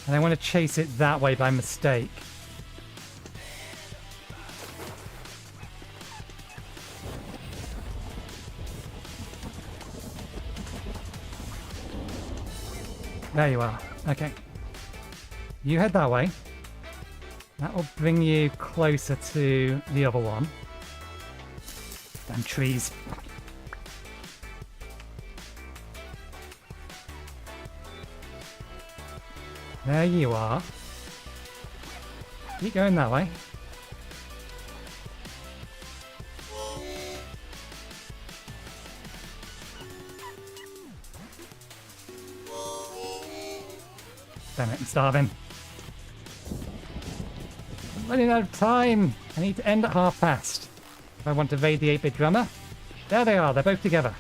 And I want to chase it that way by mistake. There you are. Okay. You head that way. That will bring you closer to the other one. Damn trees. There you are. Keep going that way. Damn it, I'm starving. I'm running out of time. I need to end at past. If I want to raid the 8-bit drummer. There they are, they're both together.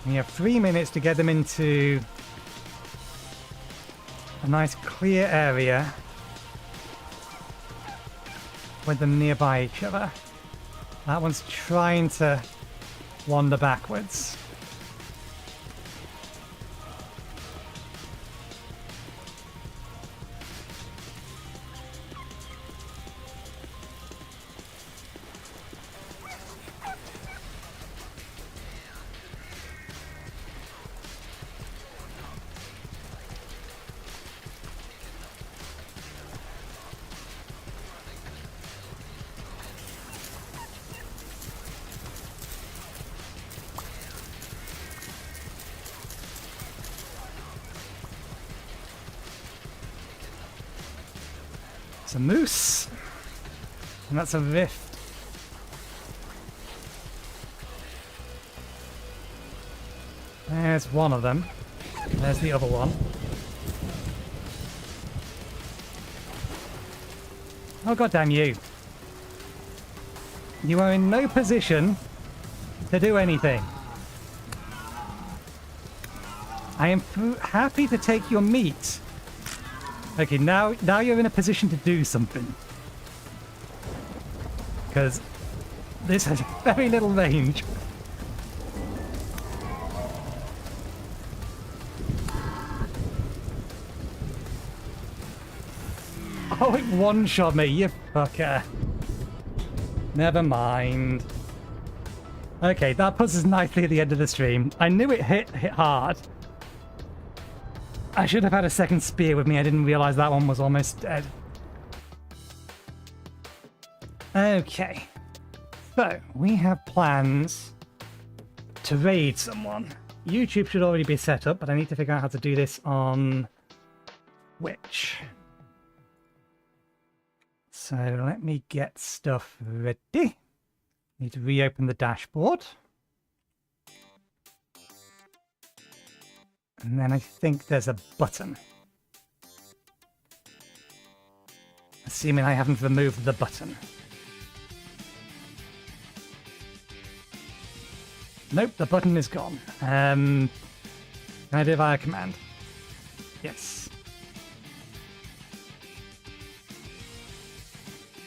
And you have 3 minutes to get them into a nice clear area with them nearby each other. That one's trying to wander backwards. It's a moose. And that's a rift. There's one of them. There's the other one. Oh, goddamn you. You are in no position to do anything. I am happy to take your meat. Okay, now you're in a position to do something. Because this has very little range. Oh, it one-shot me, you fucker. Never mind. Okay, that puts us nicely at the end of the stream. I knew it hit hard. I should have had a second spear with me. I didn't realize that one was almost dead. Okay. So, we have plans to raid someone. YouTube should already be set up, but I need to figure out how to do this on which. So let me get stuff ready. Need to reopen the dashboard. And then I think there's a button. Assuming I haven't removed the button. Nope, the button is gone. Can I do it via command? Yes.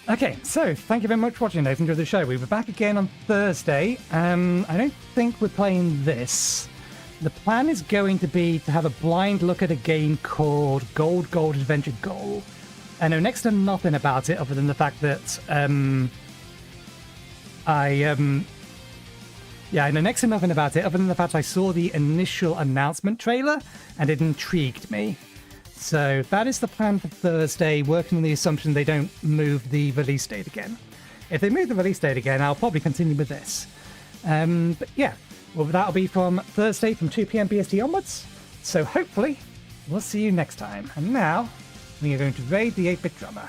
Okay, so thank you very much for watching, ladies. Enjoy the show. We'll be back again on Thursday. I don't think we're playing this. The plan is going to be to have a blind look at a game called Gold Adventure Goal. I know next to nothing about it other than the fact that yeah, I know next to nothing about it other than the fact I saw the initial announcement trailer and it intrigued me. So that is the plan for Thursday, working on the assumption they don't move the release date again. If they move the release date again, I'll probably continue with this. But yeah, well, that'll be from Thursday from 2 PM BST onwards. So hopefully we'll see you next time. And now we are going to raid the 8-bit drummer.